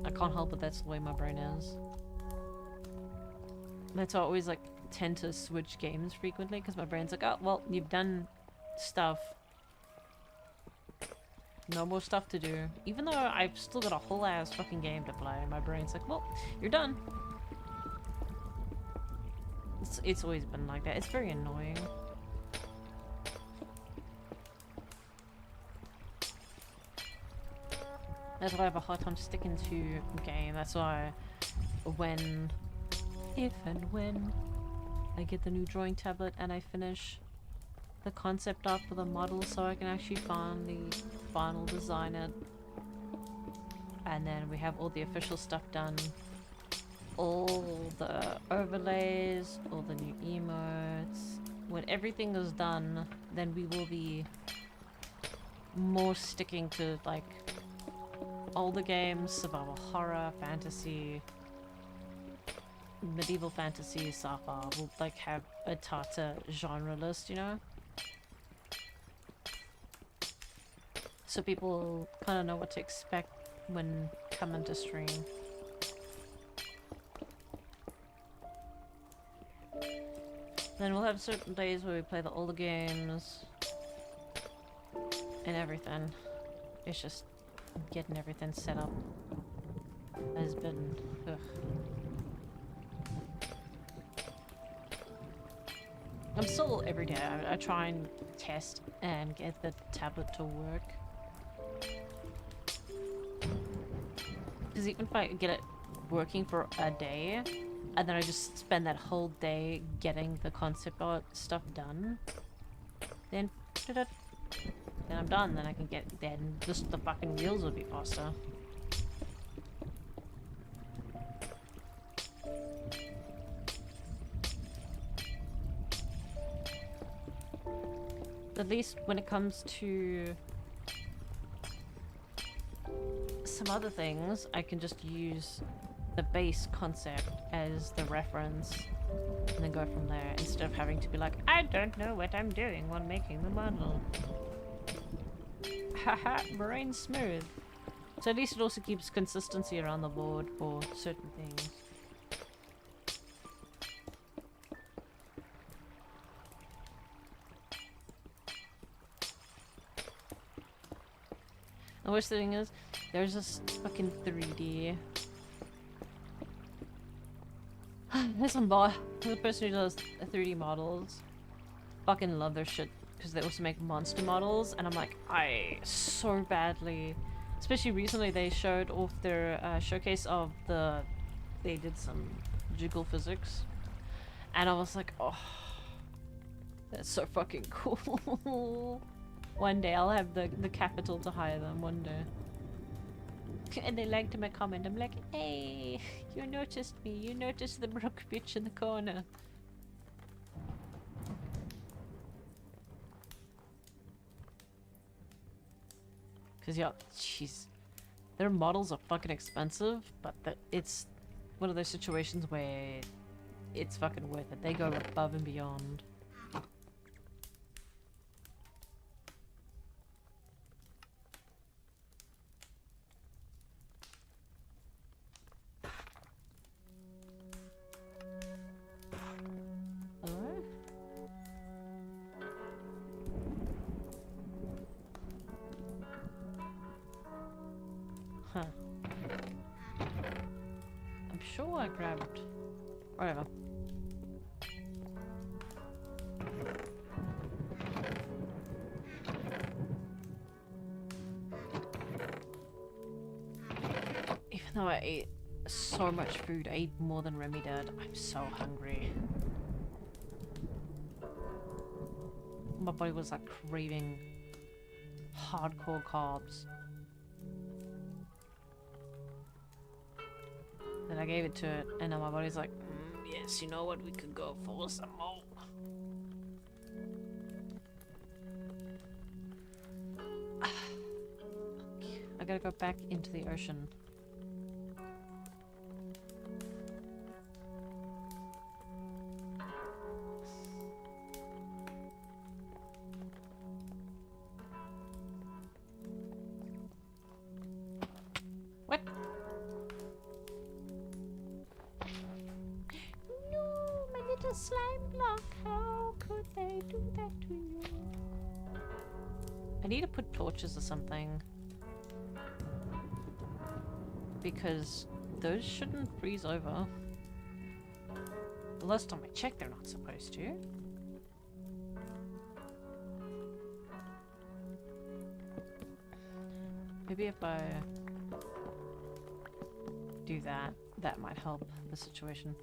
I can't help it, that's the way my brain is. That's why I always like tend to switch games frequently, because my brain's like, oh, well, you've done stuff. No more stuff to do. Even though I've still got a whole ass fucking game to play, my brain's like, well, you're done. It's always been like that. It's very annoying. That's why I have a hard time sticking to a game. That's why if and when I get the new drawing tablet and I finish the concept art for the model so I can actually finally final design it, and then we have all the official stuff done. All the overlays, all the new emotes. When everything is done, then we will be more sticking to like older games, survival horror, fantasy, medieval fantasy, sci-fi. We'll like have a tighter genre list, you know? So people kind of know what to expect when coming to stream. Then we'll have certain days where we play the older games and everything. It's just getting everything set up has been ugh. I'm still every day. I try and test and get the tablet to work. Because even if I get it working for a day, and then I just spend that whole day getting the concept art stuff done, then I'm done. Then I can get then just the fucking wheels will be faster. At least when it comes to some other things, I can just use the base concept as the reference and then go from there instead of having to be like, I don't know what I'm doing while making the model. Haha, brain smooth. So at least it also keeps consistency around the board for certain things. The worst thing is, there's this fucking 3D. There's some the person who does 3D models. Fucking love their shit because they also make monster models, and I'm like, I so badly. Especially recently, they showed off their showcase of they did some jiggle physics, and I was like, oh, that's so fucking cool. One day I'll have the capital to hire them, one day. And they like to make comment. I'm like, hey, you noticed me. You noticed the broke bitch in the corner. Cause yeah, jeez, their models are fucking expensive, but it's one of those situations where it's fucking worth it. They go above and beyond. Huh. I'm sure I grabbed... whatever. Even though I ate so much food, I ate more than Remy did. I'm so hungry. My body was like craving hardcore carbs. Then I gave it to it, and now my body's like, yes, you know what, we could go for some more. I gotta go back into the ocean. What? No, my little slime block. How could they do that to you? I need to put torches or something. Because those shouldn't freeze over. The last time I checked, they're not supposed to. Maybe if I do that, that might help the situation.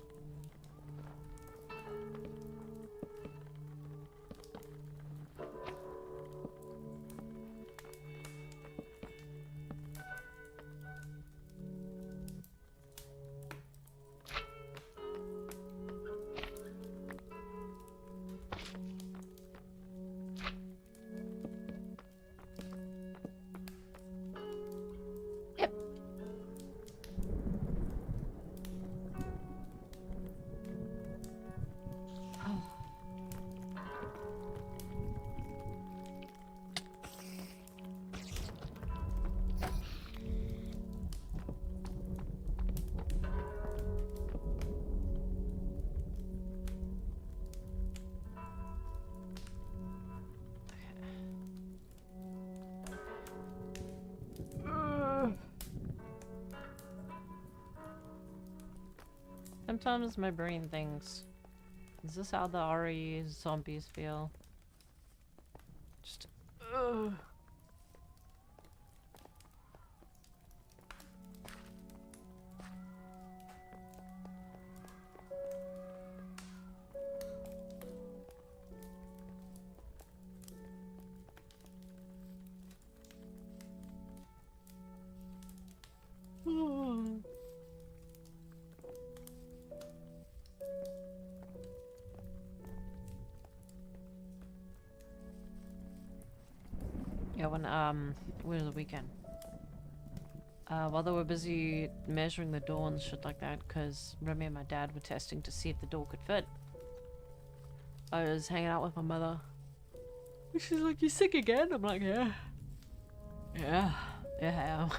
Sometimes my brain thinks, is this how the RE zombies feel? Just, ugh. Yeah, when was the weekend? While they were busy measuring the door and shit like that, because Remy and my dad were testing to see if the door could fit. I was hanging out with my mother. She's like, "You sick again?" I'm like, "Yeah. Yeah, I am."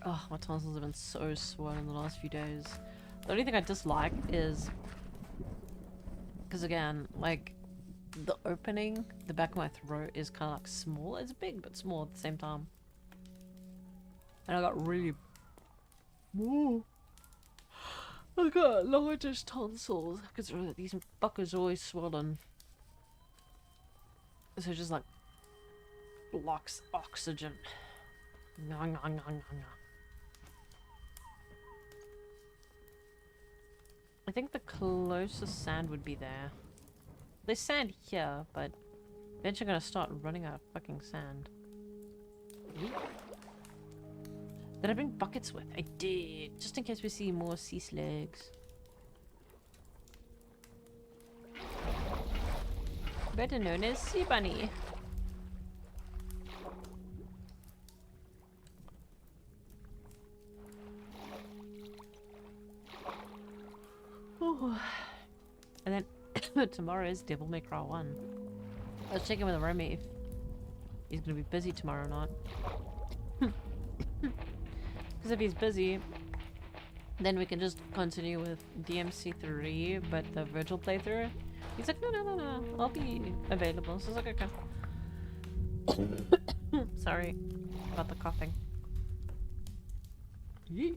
Oh, my tonsils have been so swollen the last few days. The only thing I dislike is, because again, like, the opening, the back of my throat is kind of like small. It's big but small at the same time. And I got really... Whoa. I got largest tonsils because these fuckers are always swollen. So it just like blocks oxygen. Nah, nah, nah, nah, nah. I think the closest sand would be there. There's sand here, but eventually gonna start running out of fucking sand. Did I bring buckets with? I did, just in case we see more sea slugs. Better known as Sea Bunny. Ooh. And then tomorrow is Devil May Cry 1. I was checking with Remy if he's gonna be busy tomorrow or not. Because if he's busy, then we can just continue with DMC3, but the Virgil playthrough. He's like, no, I'll be available. So I was like, okay. Sorry about the coughing. Yeet.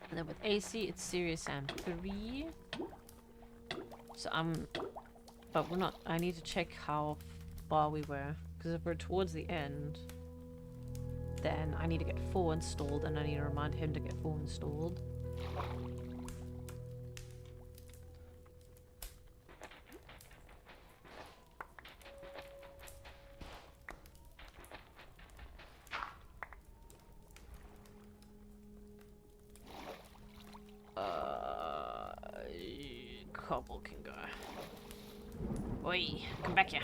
And then with AC, it's Serious Sam 3. So but we're not, I need to check how far we were. Because if we're towards the end, then I need to get 4 installed and I need to remind him to get 4 installed. Cobble can go. Oi, come back here.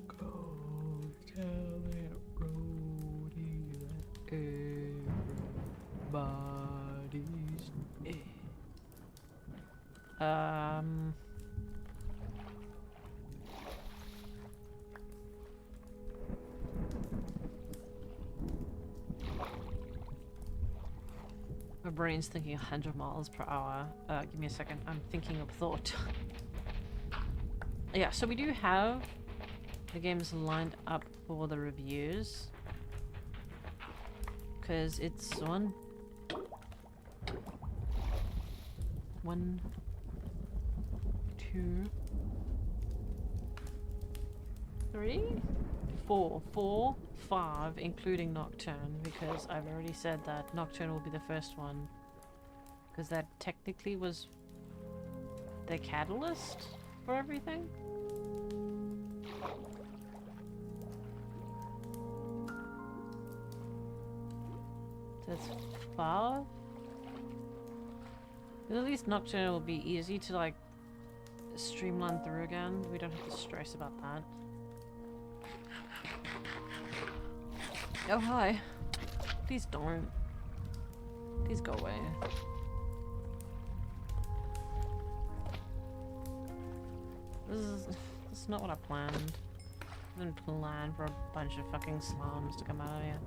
Go tell it, Brody, that everybody's dead. My brain's thinking 100 miles per hour. Give me a second. I'm thinking of thought. Yeah, so we do have the games lined up for the reviews. Because it's 1, 2, 3, 4, 5, including Nocturne, because I've already said that Nocturne will be the first one, because that technically was the catalyst for everything. So that's 5. But at least Nocturne will be easy to like streamline through again. We don't have to stress about that. Oh, hi. Please don't. Please go away. This is not what I planned. I didn't plan for a bunch of fucking slums to come out of here.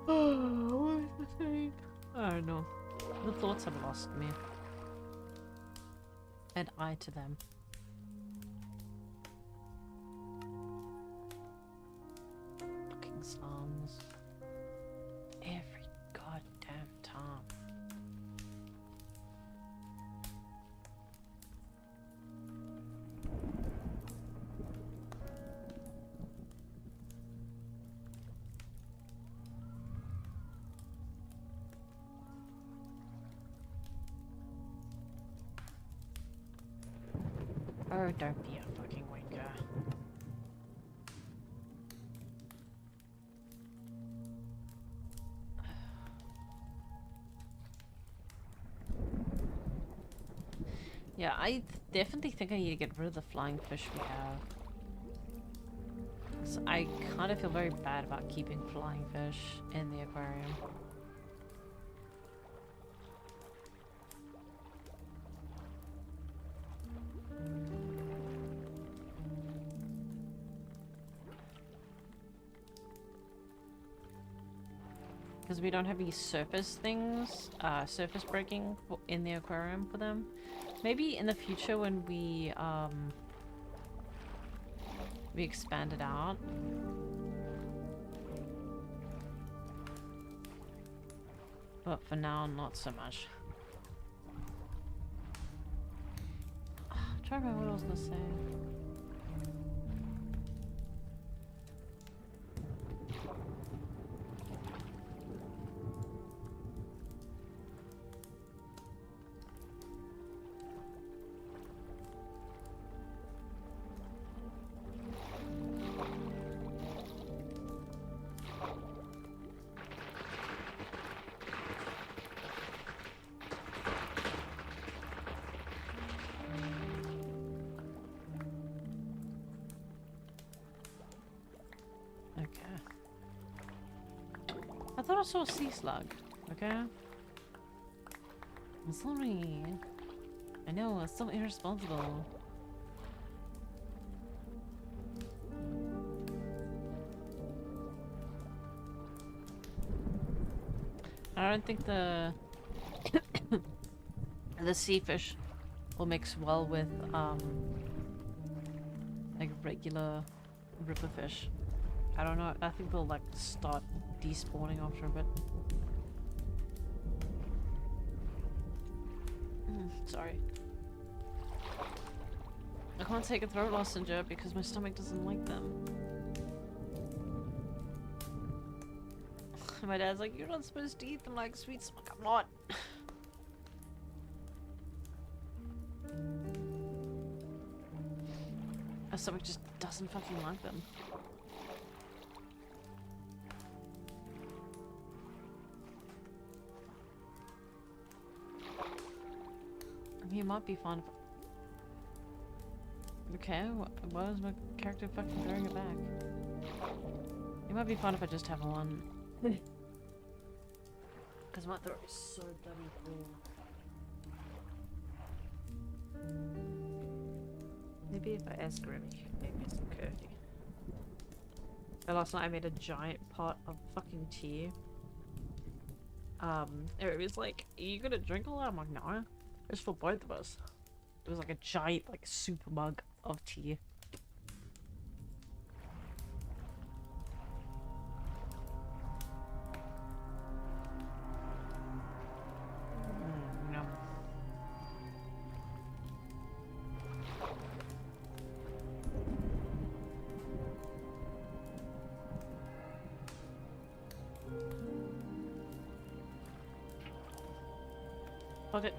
Oh, what was the thing? I don't know. The thoughts have lost me. And I to them. Fucking slums. Every goddamn time. Oh, don't be a fucking wanker. Yeah, I definitely think I need to get rid of the flying fish we have. So I kind of feel very bad about keeping flying fish in the aquarium. Because we don't have any surface things, surface breaking in the aquarium for them. Maybe in the future when we expand it out. But for now, not so much. I'm trying to remember what I was gonna say. I thought I saw a sea slug, okay? I'm sorry. I know, it's so irresponsible. I don't think the the sea fish will mix well with like regular ripper fish. I don't know. I think they'll like start despawning after a bit. Sorry. I can't take a throat lozenge because my stomach doesn't like them. My dad's like, you're not supposed to eat them like sweet smoke. I'm not. My stomach just doesn't fucking like them. I mean, it might be fun if... Okay, why is my character fucking throwing it back? It might be fun if I just have one. Because my throat is so bloody full. Maybe if I ask Grim, he can make me some curry. But last night I made a giant pot of fucking tea. It was like, are you gonna drink all that? I'm like, no. It's for both of us. It was like a giant, like, super mug of tea. Yum. Fuck it.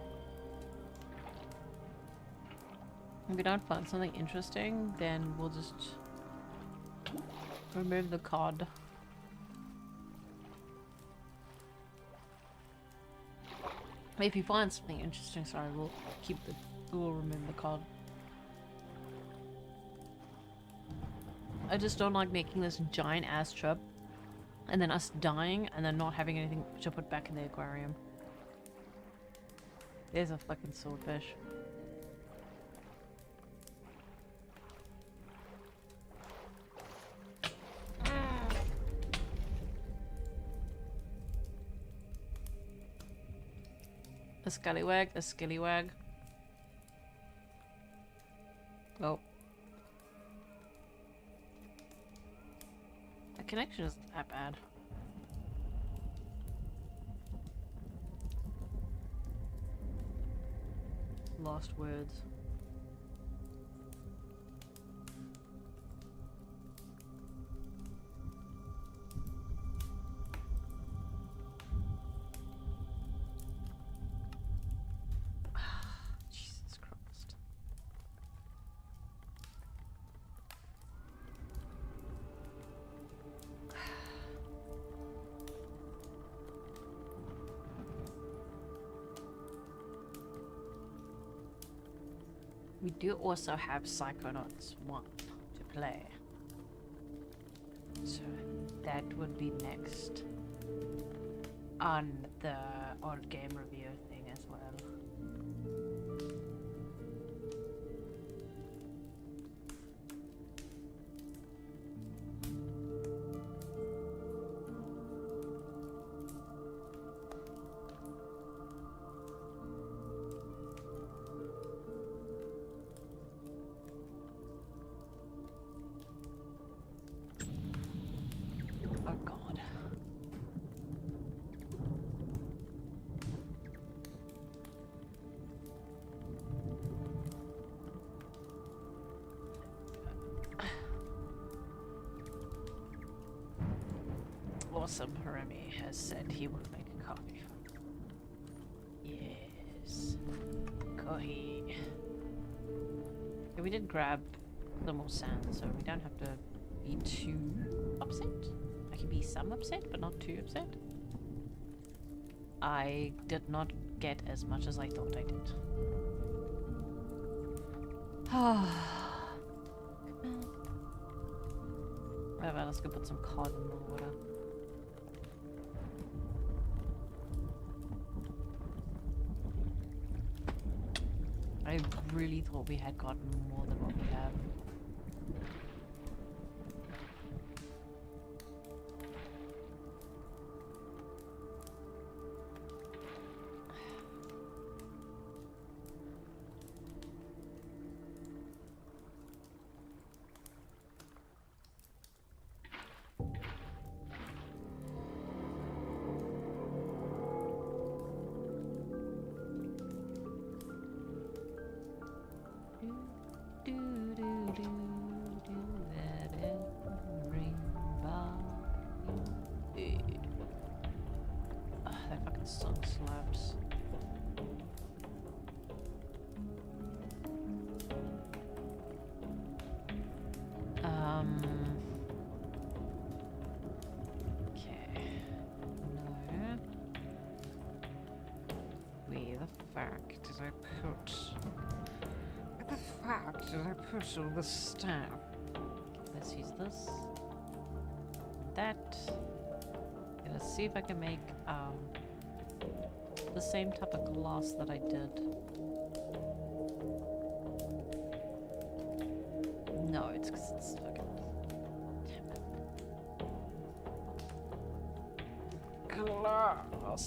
If we don't find something interesting, then we'll just remove the cod. If you find something interesting, sorry, we'll remember the card. I just don't like making this giant ass trip and then us dying and then not having anything to put back in the aquarium. There's a fucking swordfish. A scallywag, a skillywag. Oh. The connection isn't that bad. Lost words. Jesus Christ. We do also have Psychonauts 1 to play. So that would be next on the old game review thing as well. Oh god. Awesome, Remy has said he will make a coffee. Yes. Coffee. Yeah, we did grab the more sand, so we don't have to be too upset. I can be some upset, but not too upset. I did not get as much as I thought I did. Whatever, let's go put some cod in the water. I really thought we had gotten more than what we have. That fucking song slaps. Okay. No. Where the fuck did I put... Where the fuck did I put all this stuff? Let's use this. That. Okay, let's see if I can make the same type of glass that I did. No, it's because it's fucking... Damn it. Glass.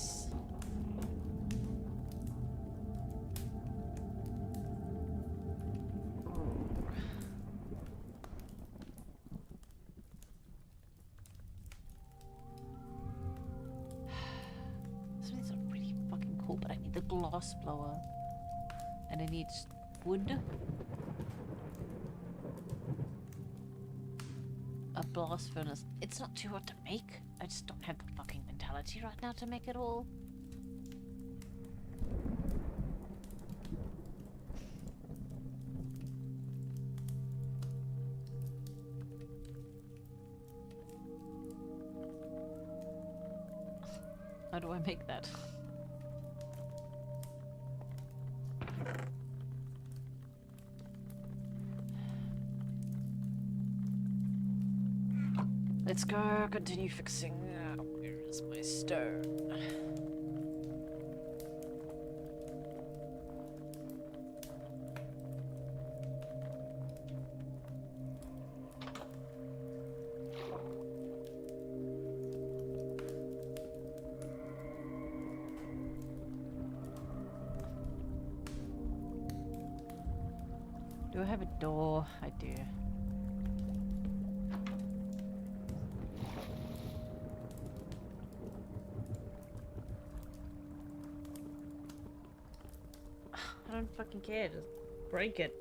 The glass blower, and it needs wood, a blast furnace. It's not too hard to make. I just don't have the fucking mentality right now to make it all. How do I make that? let's go continue fixing. Where is my stone? Do I have a door? I do. I don't fucking care, just break it.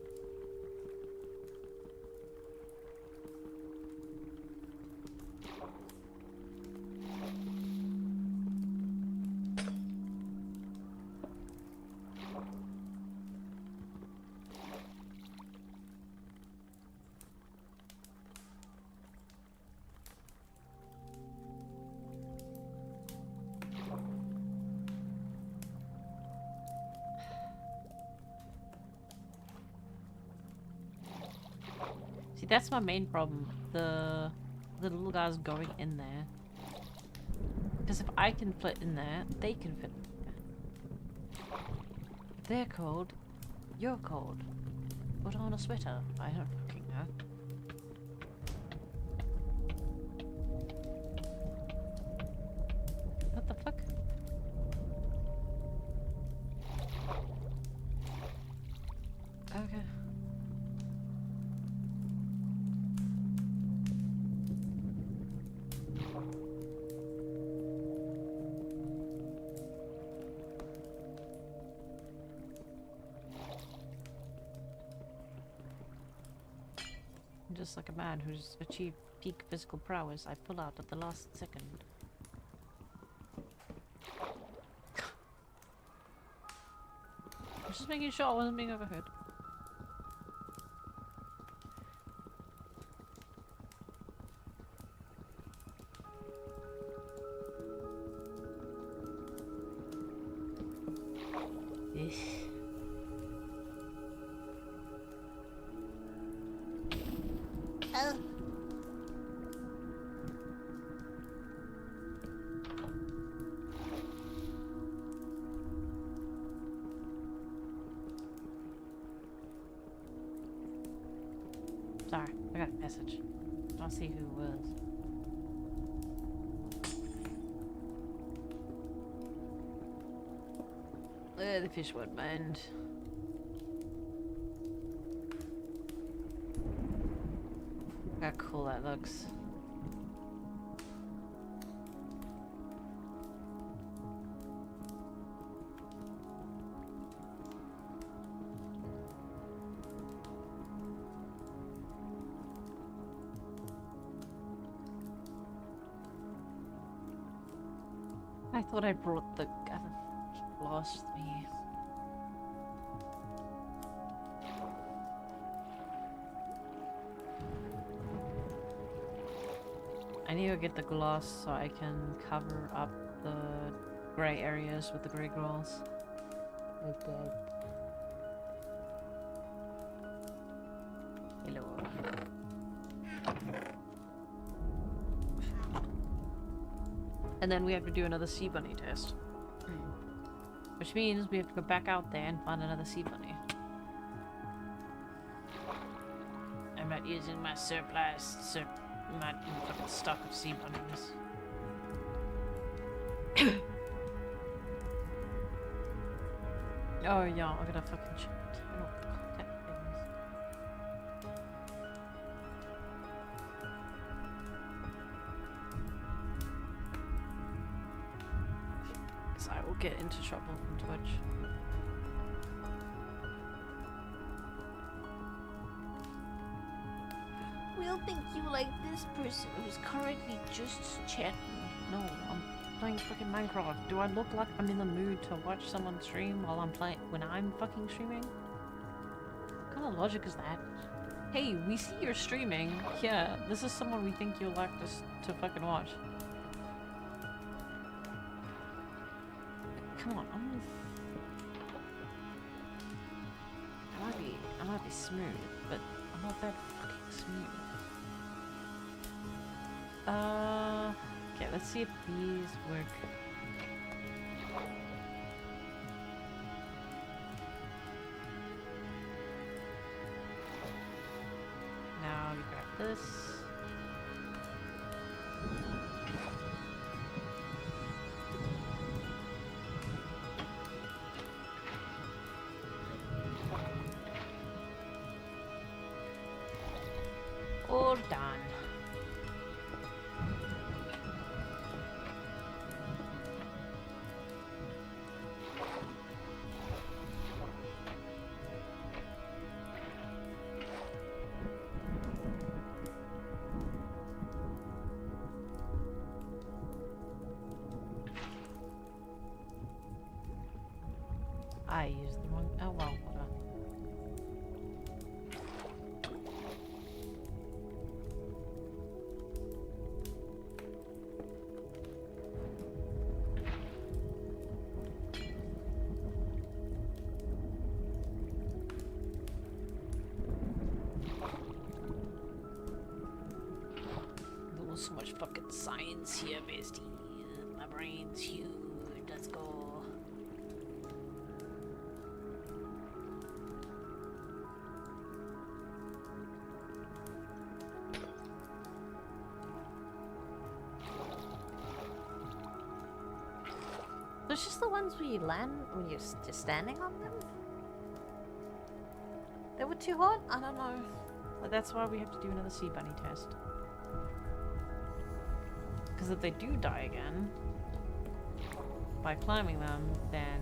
See, that's my main problem. The little guys going in there. Because if I can fit in there, they can fit in there. If they're cold, you're cold. Put on a sweater. I don't fucking know. What the fuck? Okay. Just like a man who's achieved peak physical prowess, I pull out at the last second. I'm just making sure I wasn't being overheard. Oh, Sorry, I got a message. I'll see who it was. The fish won't mind. Look how cool that looks. I thought I brought the gun. Lost me. I need to get the gloss so I can cover up the gray areas with the gray gloss. Okay. Hello. And then we have to do another sea bunny test. Which means we have to go back out there and find another sea bunny. I'm not using my surplus, my fucking stock of sea bunnies. Oh yeah, I gotta fucking turn off the contact things. Cause I will get into trouble from Twitch. we'll think you like this person who's currently just chatting. No, I'm playing fucking Minecraft. Do I look like I'm in the mood to watch someone stream while I'm playing when I'm fucking streaming? What kind of logic is that? Hey, we see you're streaming. Yeah, this is someone we think you'll like to fucking watch. Come on, I might be smooth, but I'm not that fucking smooth. Okay, let's see if these work. Now we grab this. All done. I used the wrong. Oh well, whatever. There was so much fucking science here, bestie. My brain's huge. Let's go. Those just the ones where you land when you're just standing on them? They were too hot? I don't know. But that's why we have to do another sea bunny test. Because if they do die again by climbing them, then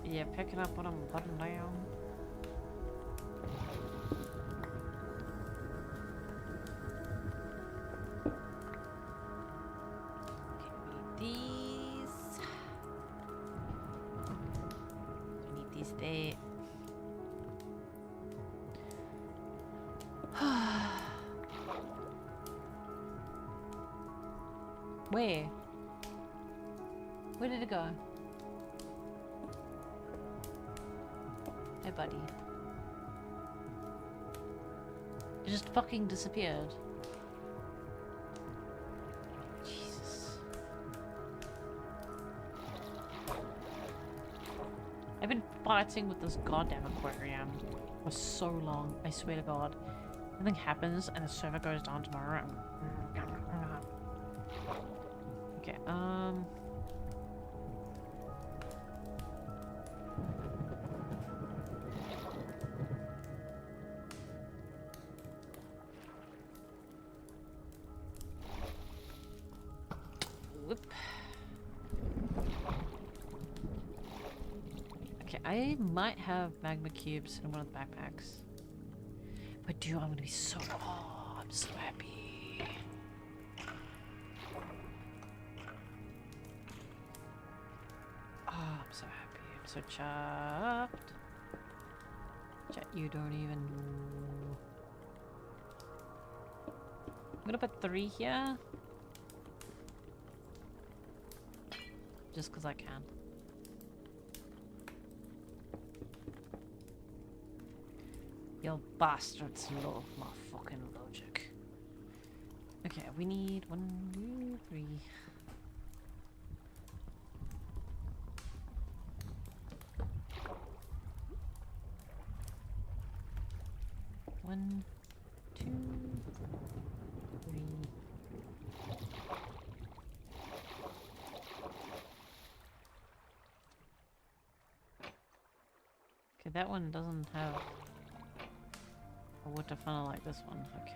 yeah, picking up what I'm putting down. There. Where? Where did it go? Hey, buddy. It just fucking disappeared. Jesus. I've been fighting with this goddamn aquarium for so long, I swear to God. Something happens and the server goes down tomorrow. Okay, whoop. Okay, I might have magma cubes in one of the backpacks. If I do, I'm gonna be so... Oh, I'm so happy. Oh, I'm so happy. I'm so chuffed. Chat, you don't even know. I'm gonna put 3 here. Just because I can. You bastards love my fucking logic. Okay, we need 1, 2, 3. One, 2, 3. Okay, that one doesn't have a water funnel like this one. Okay.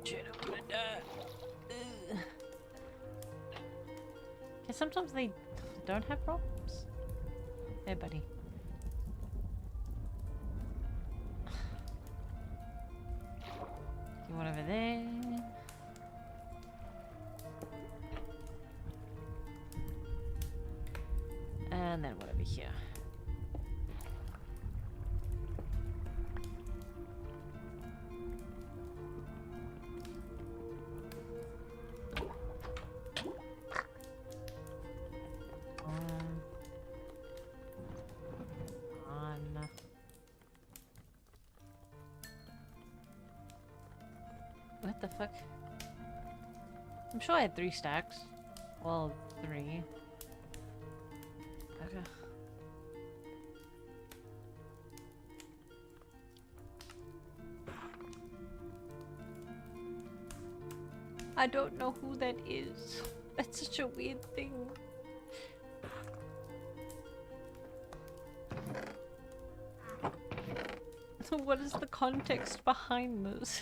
Shit, I'm gonna die. Ugh. Okay, sometimes they don't have problems. Hey, buddy. One over there. And then one over here. fuck? I'm sure I had 3 stacks. Well, 3. Okay. I don't know who that is. That's such a weird thing. What is the context behind this?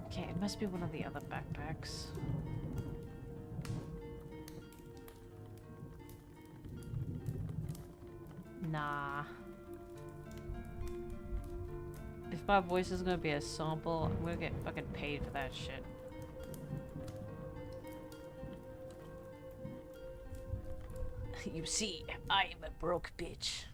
Okay, it must be one of the other backpacks. Nah. If my voice is gonna be a sample, I'm gonna get fucking paid for that shit. You see, I am a broke bitch.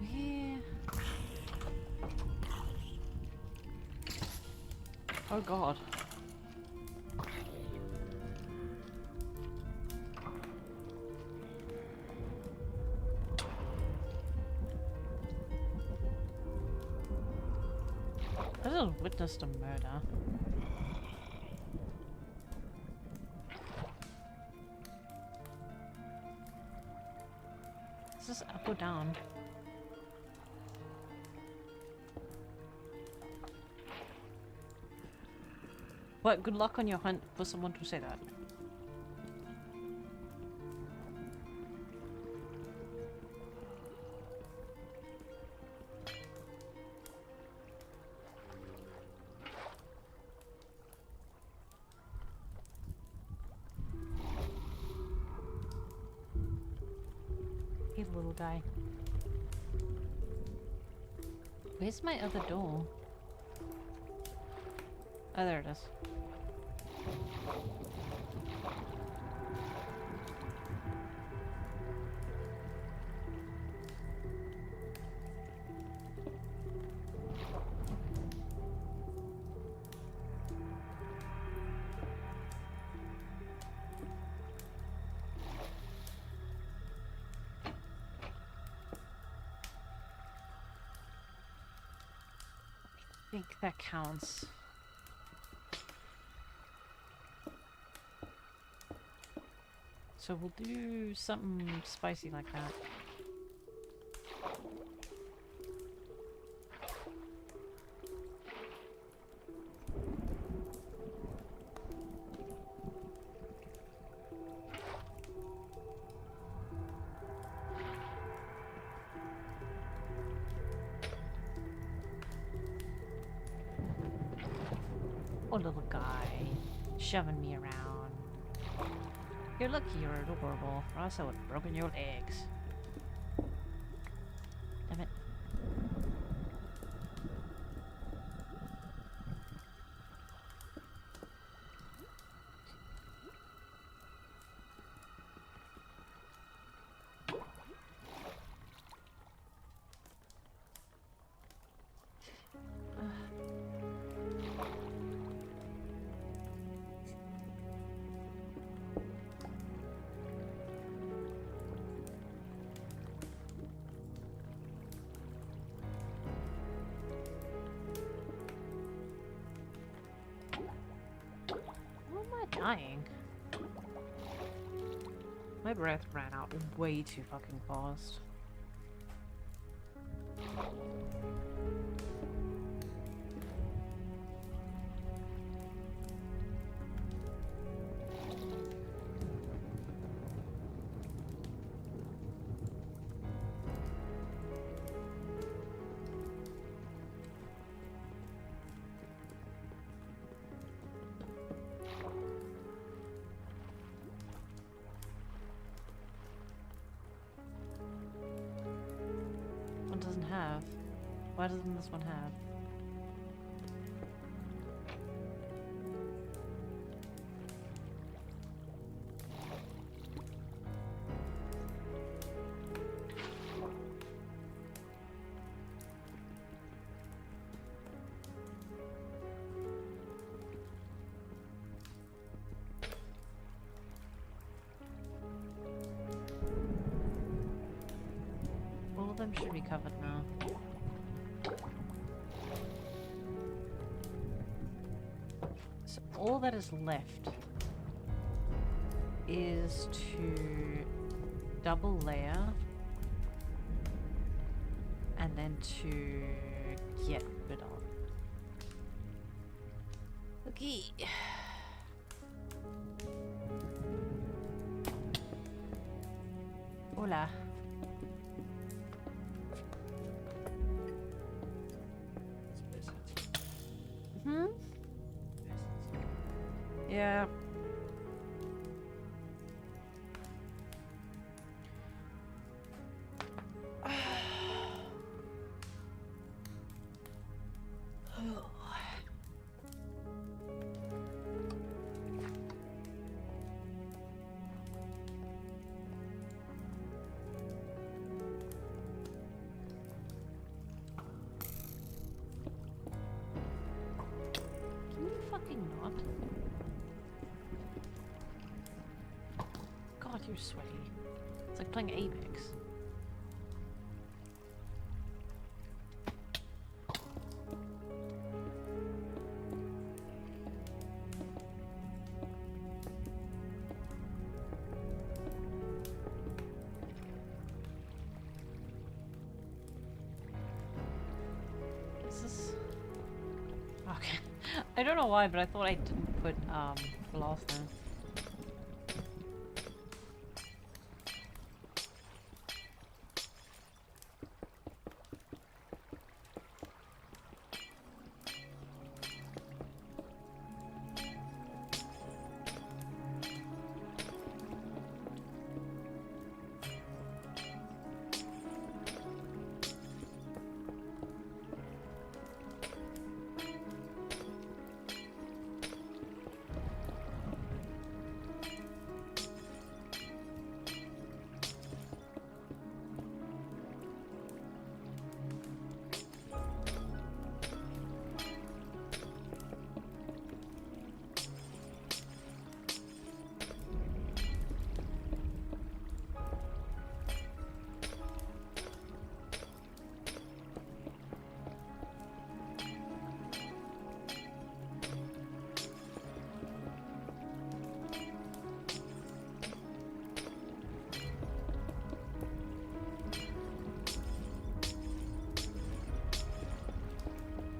Yeah. Oh god. I just witnessed a murder. Is this up or down? What? Good luck on your hunt for someone to say that. Hey, little guy. Where's my other door? Oh, there it is. I think that counts. So we'll do something spicy like that. Oh, little guy, shoving me around. You're lucky you're adorable, or else I would have broken your legs. Damn it. Dying. My breath ran out way too fucking fast. One doesn't have. Why doesn't this one have? them should be covered now. So all that is left is to double layer and then to get rid of. Okay. Hola. Hmm? Yeah. Not. God, you're sweaty. It's like playing Apex. Is this... Okay. I don't know why, but I thought I didn't put glass there.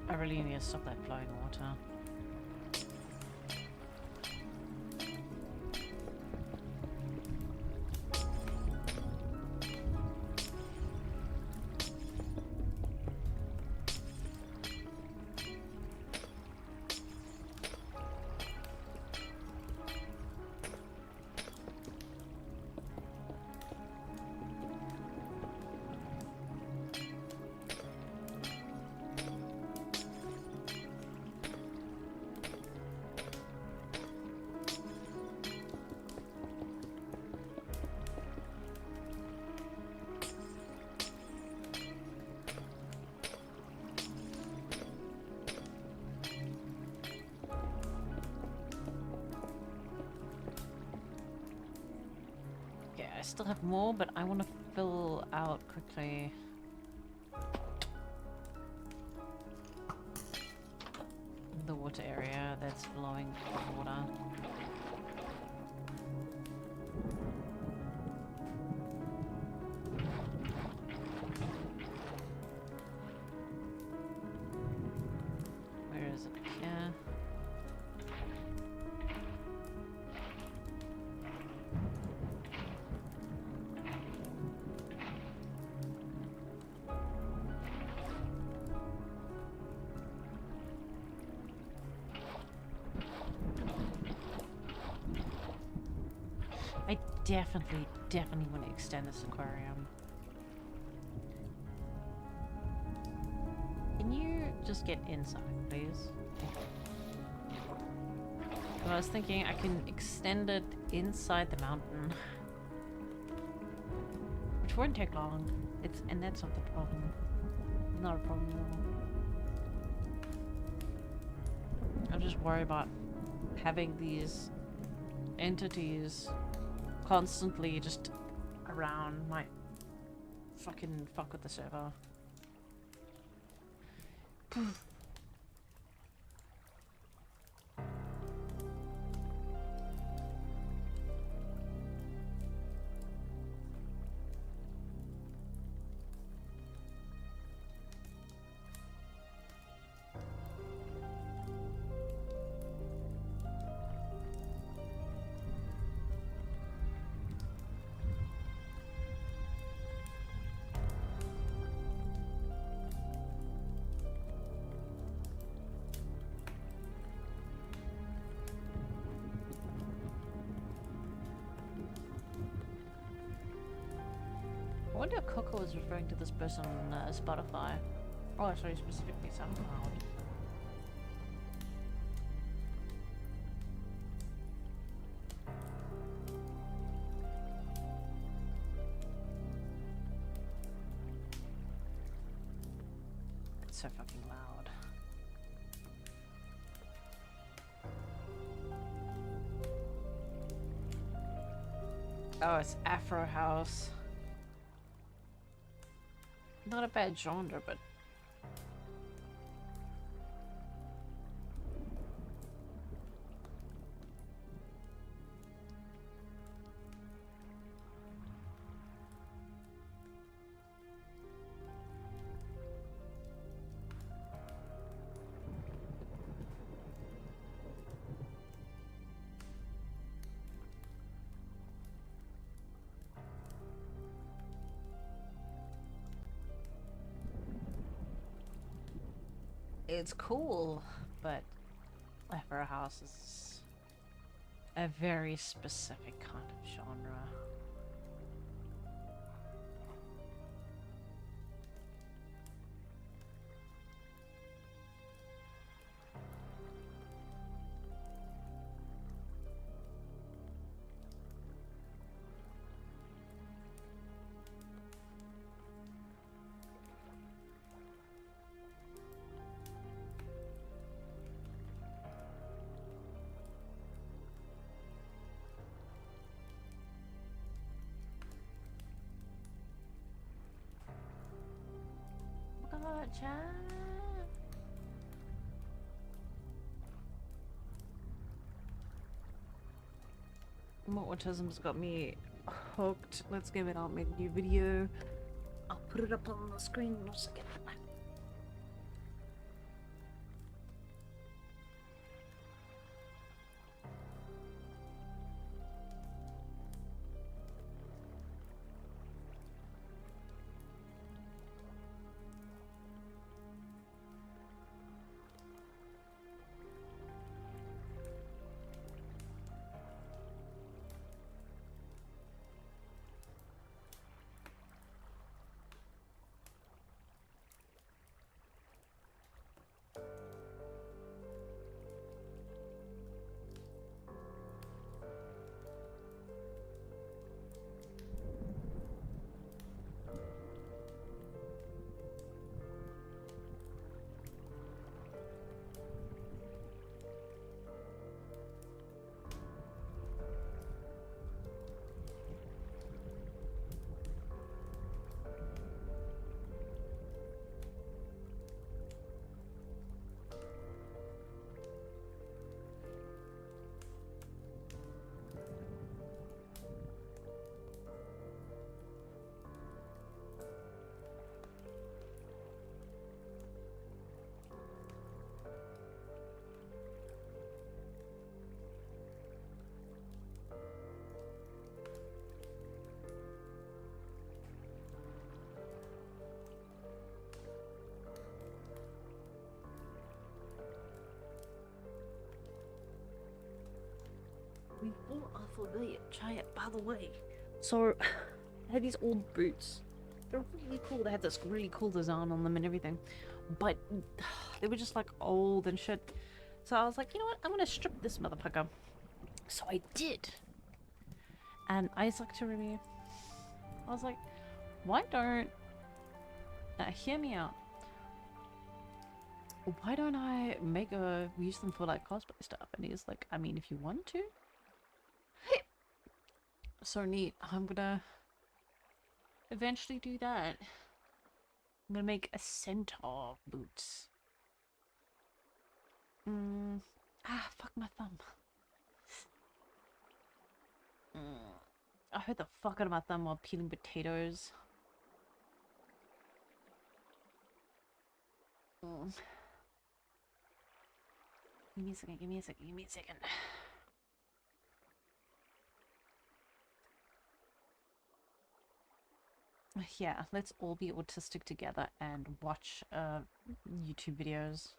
I really need to stop that flowing water. I still have more, but I want to fill out quickly. The water area that's flowing water. Where is it? Here. I definitely want to extend this aquarium. Can you just get inside, please? Well, I was thinking I can extend it inside the mountain. Which won't take long. And that's not the problem. Not a problem at all. I'm just worried about having these entities constantly just around my fucking fuck with the server. I wonder if Coco was referring to this person on Spotify. Oh, sorry, specifically SoundCloud. It's so fucking loud. Oh, it's Afro House. Not a bad genre, but it's cool, but Afro House is a very specific kind of genre. Gotcha. My autism's got me hooked. Let's give it out, make a new video. I'll put it up on the screen in a second. We bought our familiar giant, by the way. So, I had these old boots. They're really cool. They had this really cool design on them and everything. But they were just like old and shit. So I was like, you know what? I'm gonna strip this motherfucker. So I did. And Isaac to review. I was like, why don't... hear me out. Why don't I use them for like cosplay stuff? And he's like, I mean, if you want to. So neat. I'm gonna eventually do that. I'm gonna make a centaur boots. Fuck my thumb. I hurt the fuck out of my thumb while peeling potatoes. Give me a second, give me a second, give me a second. Yeah, let's all be autistic together and watch YouTube videos.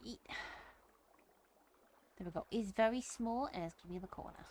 Yeet. There we go. It's very small and it's gonna be in the corner.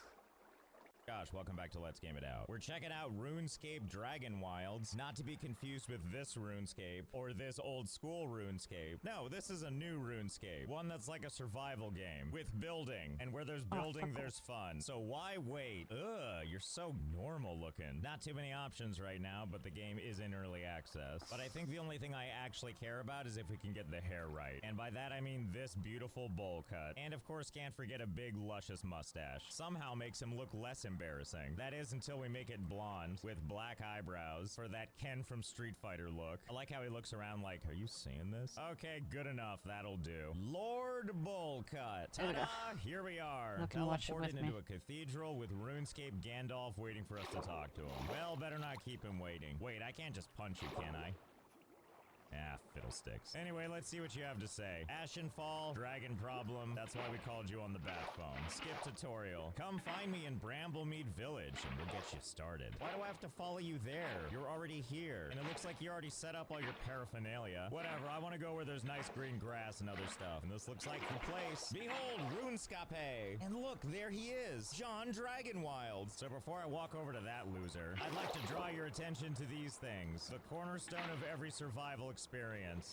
Gosh, welcome back to Let's Game It Out. We're checking out RuneScape Dragon Wilds, not to be confused with this RuneScape or this old school RuneScape. No, this is a new RuneScape, one that's like a survival game with building, and where there's building, there's fun. So why wait? Ugh, you're so normal looking. Not too many options right now, but the game is in early access. But I think the only thing I actually care about is if we can get the hair right. And by that I mean this beautiful bowl cut. And of course can't forget a big luscious mustache. Somehow makes him look less embarrassing. That is until we make it blonde with black eyebrows for that Ken from Street Fighter look. I like how he looks around like, are you seeing this? Okay, good enough. That'll do. Lord Bullcut. Ta-da! Here we are. Teleported into a cathedral with RuneScape Gandalf waiting for us to talk to him. Well, better not keep him waiting. Wait, I can't just punch you, can I? Ah, fiddlesticks. Anyway, let's see what you have to say. Ashenfall, dragon problem. That's why we called you on the bat phone. Skip tutorial. Come find me in Bramblemead Village and we'll get you started. Why do I have to follow you there? You're already here. And it looks like you already set up all your paraphernalia. Whatever, I want to go where there's nice green grass and other stuff. And this looks like the place. Behold, RuneScape. And look, there he is. John Dragonwild. So before I walk over to that loser, I'd like to draw your attention to these things. The cornerstone of every survival experience.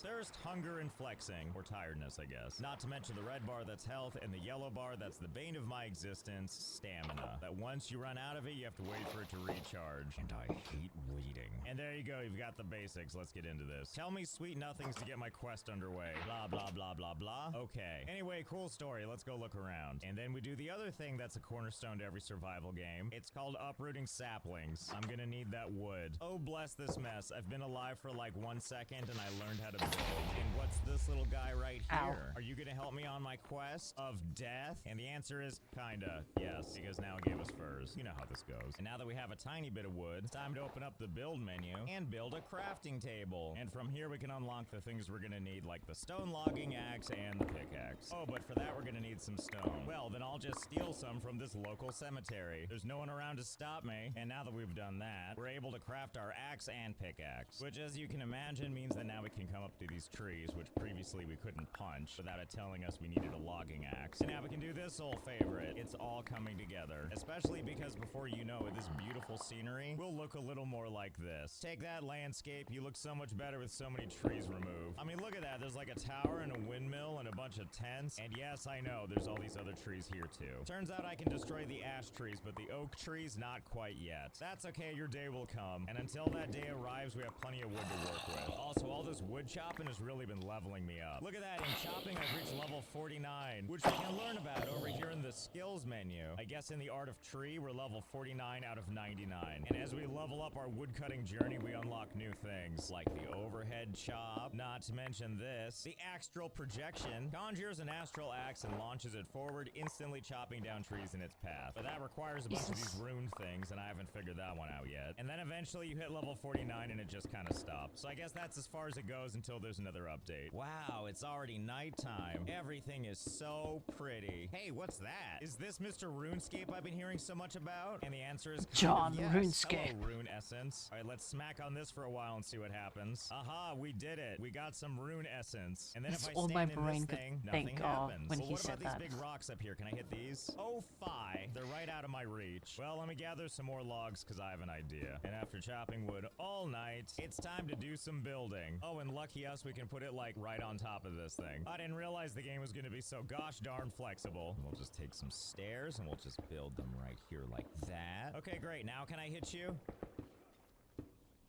Thirst, hunger, and flexing. Or tiredness, I guess. Not to mention the red bar that's health, and the yellow bar that's the bane of my existence, stamina. That once you run out of it, you have to wait for it to recharge. And I hate waiting. And there you go, you've got the basics. Let's get into this. Tell me sweet nothings to get my quest underway. Blah, blah, blah, blah, blah. Okay. Anyway, cool story. Let's go look around. And then we do the other thing that's a cornerstone to every survival game. It's called uprooting saplings. I'm gonna need that wood. Oh, bless this mess. I've been alive for like 1 second, and I learned how to build. And what's this little guy right here? Ow. Are you gonna help me on my quest of death? And the answer is kinda, yes, because now it gave us furs. You know how this goes. And now that we have a tiny bit of wood, it's time to open up the build menu and build a crafting table. And from here we can unlock the things we're gonna need, like the stone logging axe and the pickaxe. Oh, but for that we're gonna need some stone. Well, then I'll just steal some from this local cemetery. There's no one around to stop me. And now that we've done that, we're able to craft our axe and pickaxe, which, as you can imagine, means that now we can come up to these trees, which previously we couldn't punch without it telling us we needed a logging axe. And now we can do this old favorite. It's all coming together, especially because before you know it, this beautiful scenery will look a little more like this. Take that landscape. You look so much better with so many trees removed. I mean, look at that. There's like a tower and a windmill and a bunch of tents. And yes, I know there's all these other trees here too. Turns out I can destroy the ash trees, but the oak trees, not quite yet. That's okay. Your day will come. And until that day arrives, we have plenty of wood to work with. Also, all this wood chopping has really been leveling me up. Look at that, in chopping I've reached level 49, which we can learn about over here in the skills menu. I guess in the art of tree, we're level 49 out of 99. And as we level up our woodcutting journey, we unlock new things, like the overhead chop, not to mention this, the astral projection, conjures an astral axe and launches it forward, instantly chopping down trees in its path. But that requires a bunch of these rune things, and I haven't figured that one out yet. And then eventually you hit level 49 and it just kind of stops. So I guess that's as far as it goes until there's another update. Wow, it's already nighttime. Everything is so pretty. Hey, what's that? Is this Mr. RuneScape I've been hearing so much about? And the answer is John yes. RuneScape. Hello, Rune Essence. All right, let's smack on this for a while and see what happens. Aha, we did it. We got some Rune Essence. And then That's if I all stand my in brain this could thing, think nothing of happens. when Well, he what said about that. these big rocks up here? Can I hit these? Oh, fie. They're right out of my reach. Well, let me gather some more logs because I have an idea. And after chopping wood all night, it's time to do some building. Oh, and lucky us, we can put it like right on top of this thing. I didn't realize the game was going to be so gosh darn flexible. We'll just take some stairs and we'll just build them right here like that. Okay, great. Now can I hit you?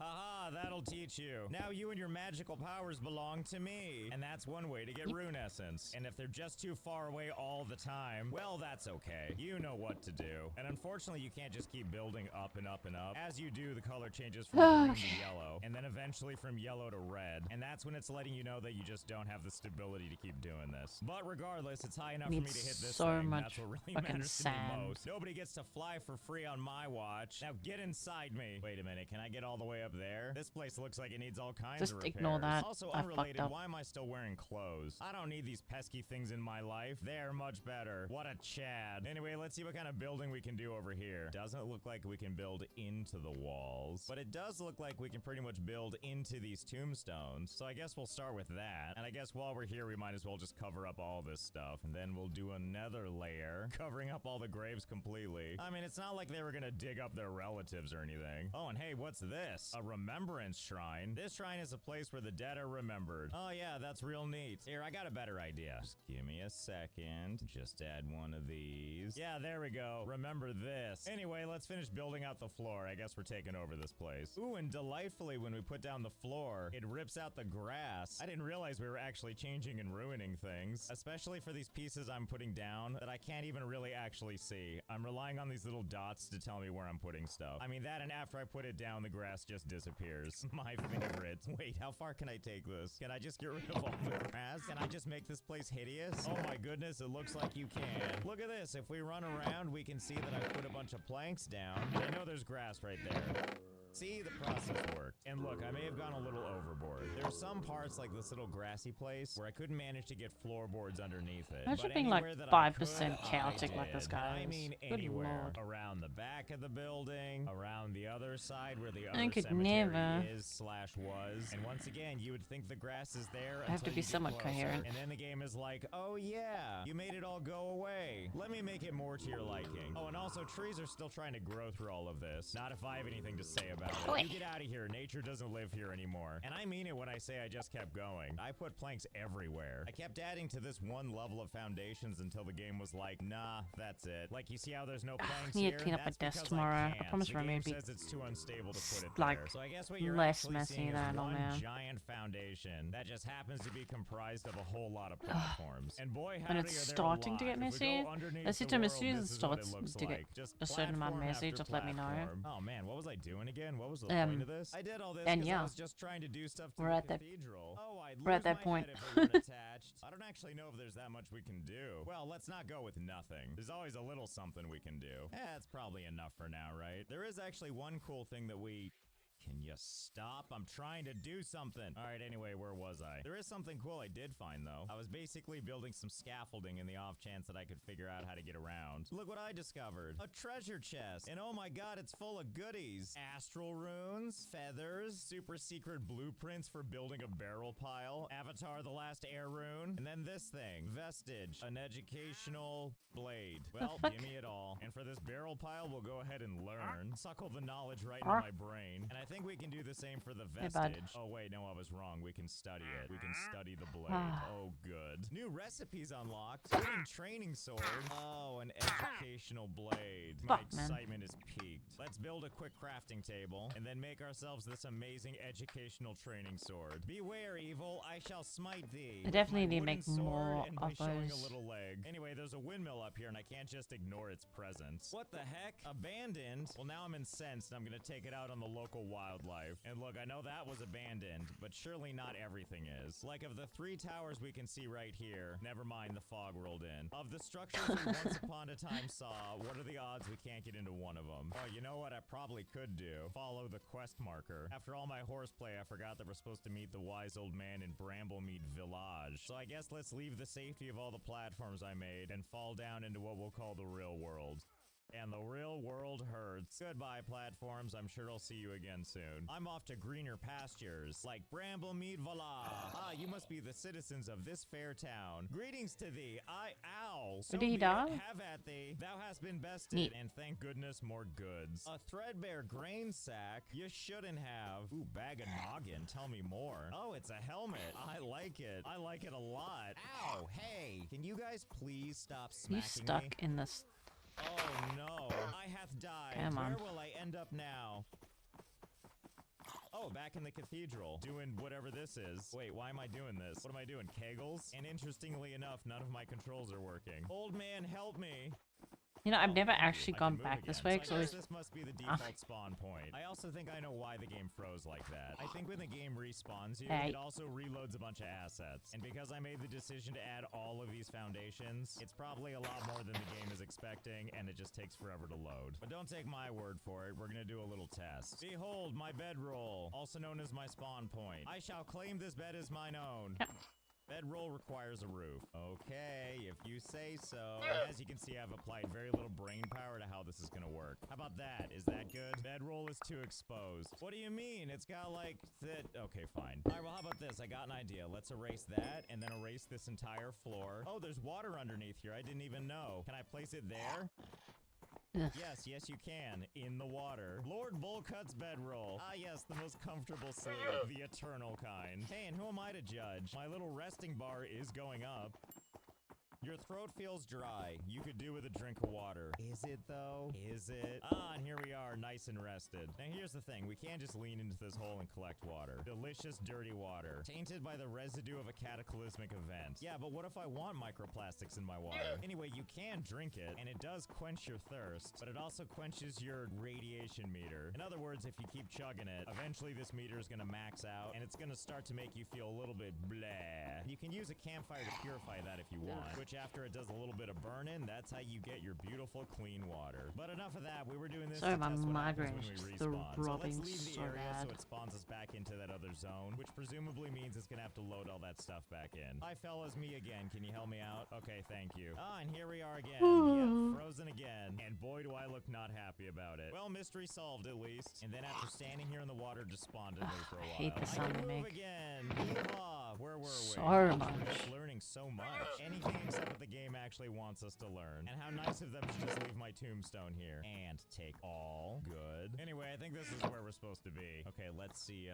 Haha, that'll teach you. Now you and your magical powers belong to me. And that's one way to get rune essence. And if they're just too far away all the time, well, that's okay. You know what to do. And unfortunately, you can't just keep building up and up and up. As you do, the color changes from green to yellow, and then eventually from yellow to red. And that's when it's letting you know that you just don't have the stability to keep doing this. But regardless, it's high enough for me to hit this so thing. much That's what really fucking matters to me sand. most. Nobody gets to fly for free on my watch. Now get inside me. Wait a minute, can I get all the way up there? This place looks like it needs all kinds Just of repairs. ignore that. Also I fucked unrelated, up. why am I still wearing clothes? I don't need these pesky things in my life. They're much better. What a Chad. Anyway, let's see what kind of building we can do over here. Doesn't look like we can build into the walls, but it does look like we can pretty much build into these tombstones. So I guess we'll start with that. And I guess while we're here, we might as well just cover up all this stuff. And then we'll do another layer, covering up all the graves completely. I mean, it's not like they were gonna dig up their relatives or anything. Oh, and hey, what's this? A remembrance shrine. This shrine is a place where the dead are remembered. Oh yeah, that's real neat. Here, I got a better idea. Just give me a second. Just add one of these. Yeah, there we go. Remember this. Anyway, let's finish building out the floor. I guess we're taking over this place. Ooh, and delightfully, when we put down the floor, it rips out the grass. I didn't realize we were actually changing and ruining things, especially for these pieces I'm putting down that I can't even really actually see. I'm relying on these little dots to tell me where I'm putting stuff. I mean, that and after I put it down, the grass just disappears. My favorite. Wait, how far can I take this? Can I just get rid of all the grass? Can I just make this place hideous? Oh my goodness, it looks like you can. Look at this. If we run around, we can see that I put a bunch of planks down. And I know there's grass right there. See, the process worked. And look, I may have gone a little overboard. There are some parts, like this little grassy place, where I couldn't manage to get floorboards underneath it. Imagine But being like anywhere that I 5% could, chaotic I like this did. guy I is. mean Good anywhere. lord. Around the back of the building, around the other side where the I other could cemetery never. is/was. And once again, you would think the grass is there I have to until be you get somewhat closer. coherent. And then the game is like, oh yeah, you made it all go away. Let me make it more to your liking. Oh, and also trees are still trying to grow through all of this. Not if I have anything to say about it. Oi. You get out of here. Nature doesn't live here anymore. And I mean it when I say I just kept going. I put planks everywhere. I kept adding to this one level of foundations until the game was like, nah, that's it. Like, you see how there's no planks need to here? clean up my That's desk because tomorrow. I can't. promise the Remy game it'd be says it's too unstable to put it like there. So I guess what you're less actually messy seeing is than on one there. giant foundation that just happens to be comprised of a whole lot of platforms. And boy, When howdy, it's are there starting a to lot. get If we messy, go underneath that's the it, Tim, as world, soon as this it is what starts looks to get like. Just a certain amount of platform messy, after just let me know. platform. Oh man, what was I doing again? What was the Um, point of this? I did all this and because yeah. I was just trying to do stuff to We're the at that- cathedral. Oh, I'd we're at lose that my point. head if it weren't attached. I don't actually know if there's that much we can do. Well, let's not go with nothing. There's always a little something we can do. That's probably enough for now, right? There is actually one cool thing that we... Can you stop? I'm trying to do something. All right, anyway, where was I? There is something cool I did find, though. I was basically building some scaffolding in the off chance that I could figure out how to get around. Look what I discovered. A treasure chest. And oh my god, it's full of goodies. Astral runes, feathers, super secret blueprints for building a barrel pile, Avatar the Last Air rune, and then this thing, Vestige, an educational blade. Well, fuck? give me it all. And for this barrel pile, we'll go ahead and learn. Suckle the knowledge right into Ah. my brain. And I think we can do the same for the Hey, bud. vestige. Oh wait, no, I was wrong. We can study it. We can study the blade. Ah. Oh, good. New recipes unlocked. Wooden training sword. Oh, an educational blade. My Fuck, man. excitement is peaked. Let's build a quick crafting table and then make ourselves this amazing educational training sword. Beware, evil. I shall smite thee. I definitely with need to my make wooden sword more and by of showing those. a little leg. Anyway, there's a windmill up here and I can't just ignore its presence. What the heck? Abandoned? Well, now I'm incensed and I'm gonna take it out on the local wildlife. And look, I know that was abandoned, but surely not everything is. Like, of the 3 towers we can see right here, never mind the fog rolled in. Of the structures we once upon a time saw, what are the odds we can't get into one of them? Oh, you know what I probably could do? Follow the quest marker. After all my horseplay, I forgot that we're supposed to meet the wise old man in Bramblemead Village. So I guess let's leave the safety of all the platforms I made and fall down into what we'll call the real world. And the real world hurts. Goodbye, platforms. I'm sure I'll see you again soon. I'm off to greener pastures, like Bramblemead Village. Ah, you must be the citizens of this fair town. Greetings to thee. Ow. So Did he be it. die? Have at thee. Thou hast been bested. Neat. And thank goodness more goods. A threadbare grain sack. You shouldn't have. Ooh, bag of noggin. Tell me more. Oh, it's a helmet. I like it. I like it a lot. Ow. Hey, can you guys please stop smacking He's stuck me? in this. Oh no, I hath died. Come on. Where will I end up now? Oh, back in the cathedral, doing whatever this is. Wait, why am I doing this? What am I doing, kegels? And interestingly enough, none of my controls are working. Old man, help me. You know, I've never Thank you. actually I gone can move back this again. way, So I because guess always... this must be the default spawn point. I also think I know why the game froze like that. I think when the game respawns you, Hey. it also reloads a bunch of assets. And because I made the decision to add all of these foundations, it's probably a lot more than the game is expecting, and it just takes forever to load. But don't take my word for it. We're gonna do a little test. Behold, my bedroll, also known as my spawn point. I shall claim this bed as mine own. Bedroll requires a roof. Okay, if you say so. As you can see, I've applied very little brain power to how this is gonna work. How about that? Is that good? Bedroll is too exposed. What do you mean? It's got like that. Okay, fine. All right, well, how about this? I got an idea. Let's erase that and then erase this entire floor. Oh, there's water underneath here. I didn't even know. Can I place it there? Ugh. Yes, you can. In the water. Lord Volcut's bedroll. Ah, yes, the most comfortable sleep. The eternal kind. Hey, and who am I to judge? My little resting bar is going up. Your throat feels dry. You could do with a drink of water. Is it, though? Is it? Ah, and here we are, nice and rested. Now, here's the thing. We can't just lean into this hole and collect water. Delicious, dirty water. Tainted by the residue of a cataclysmic event. Yeah, but what if I want microplastics in my water? Anyway, you can drink it, and it does quench your thirst, but it also quenches your radiation meter. In other words, if you keep chugging it, eventually this meter is gonna max out, and it's gonna start to make you feel a little bit blah. You can use a campfire to purify that if you want, which after it does a little bit of burning, that's how you get your beautiful clean water. But enough of that. We were doing this Sorry, to my test what happens migraine when is we just respawn. So throbbing let's leave the so area so bad. it spawns us back into that other zone, which presumably means it's gonna have to load all that stuff back in. Hi, fellas, me again. Can you help me out? Okay, thank you. Ah, and here we are again. Yep, frozen again. And boy, do I look not happy about it. Well, mystery solved at least. And then after standing here in the water despondently for a I while, hate the sound I they can move make. again. Yeehaw. Where were we? So We're much. just learning so much. Anything except what the game actually wants us to learn. And how nice of them to just leave my tombstone here. And take all. Good. Anyway, I think this is where we're supposed to be. Okay, let's see,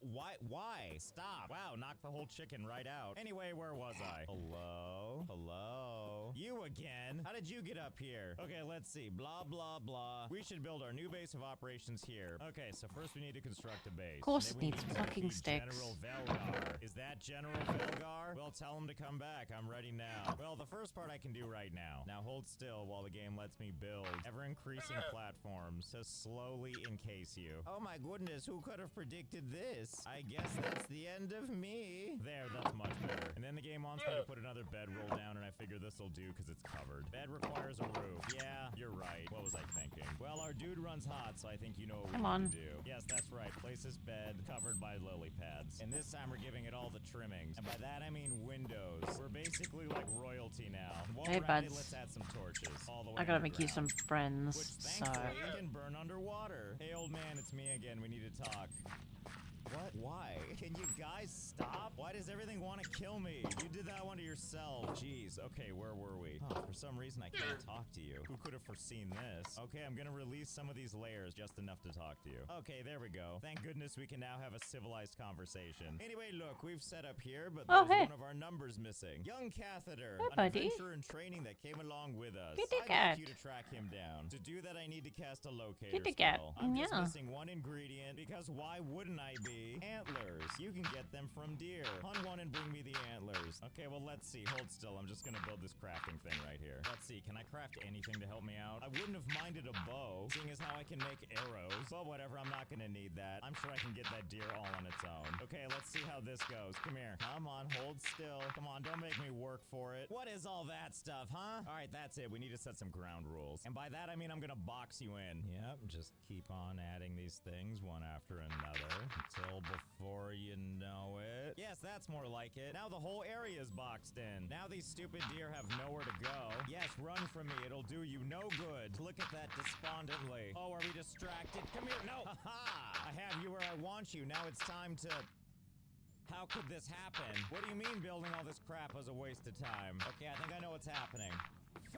Why? Stop. Wow, knocked the whole chicken right out. Anyway, where was I? Hello? Hello? You again? How did you get up here? Okay, let's see. Blah, blah, blah. We should build our new base of operations here. Okay, so first we need to construct a base. Of course Then it we needs need to fucking defeat sticks. General Velgar. Is that General Velgar? Well, tell him to come back. I'm ready now. Well, the first part I can do right now. Now hold still while the game lets me build ever-increasing platforms to slowly encase you. Oh my goodness, who could have predicted this? I guess that's the end of me. There, that's much better. And then the game wants me to put another bed roll down, and I figure this'll do because it's covered. Bed requires a roof. Yeah, you're right. What was I thinking? Well, our dude runs hot, so I think you know what we Come need on. to do. Yes, that's right. Place this bed covered by lily pads. And this time we're giving it all the trimmings. And by that I mean windows. We're basically like royalty now. And while Hey, we're at it, buds. let's add some torches all the way I gotta make you some underground. friends, Which so... thankfully can burn underwater. Hey, old man, it's me again. We need to talk. What? Why? Can you guys stop? Why does everything want to kill me? You did that one to yourself. Jeez. Okay, where were we? Oh, for some reason I can't talk to you. Who could have foreseen this? Okay, I'm gonna release some of these layers just enough to talk to you. Okay, there we go. Thank goodness we can now have a civilized conversation. Anyway, look, we've set up here, but Oh, there's hey. one of our numbers missing. Young Catheter, Hey, an buddy. adventurer in training that came along with us. Kitty I'd cat. like you to track him down. To do that, I need to cast a locator Kitty cat. spell. I'm just Yeah. missing one ingredient because why wouldn't I be? Antlers. You can get them from deer. Hunt one and bring me the antlers. Okay, well, let's see. Hold still. I'm just gonna build this crafting thing right here. Let's see. Can I craft anything to help me out? I wouldn't have minded a bow, seeing as how I can make arrows. But whatever, I'm not gonna need that. I'm sure I can get that deer all on its own. Okay, let's see how this goes. Come here. Come on, hold still. Come on, don't make me work for it. What is all that stuff, huh? All right, that's it. We need to set some ground rules. And by that, I mean I'm gonna box you in. Yep, just keep on adding these things one after another until before you know it. Yes, that's more like it. Now the whole area is boxed in. Now these stupid deer have nowhere to go. Yes, run from me. It'll do you no good. Look at that despondently. Oh, are we distracted? Come here. No. Ha-ha. I have you where I want you. Now it's time to... How could this happen? What do you mean building all this crap was a waste of time? Okay, I think I know what's happening.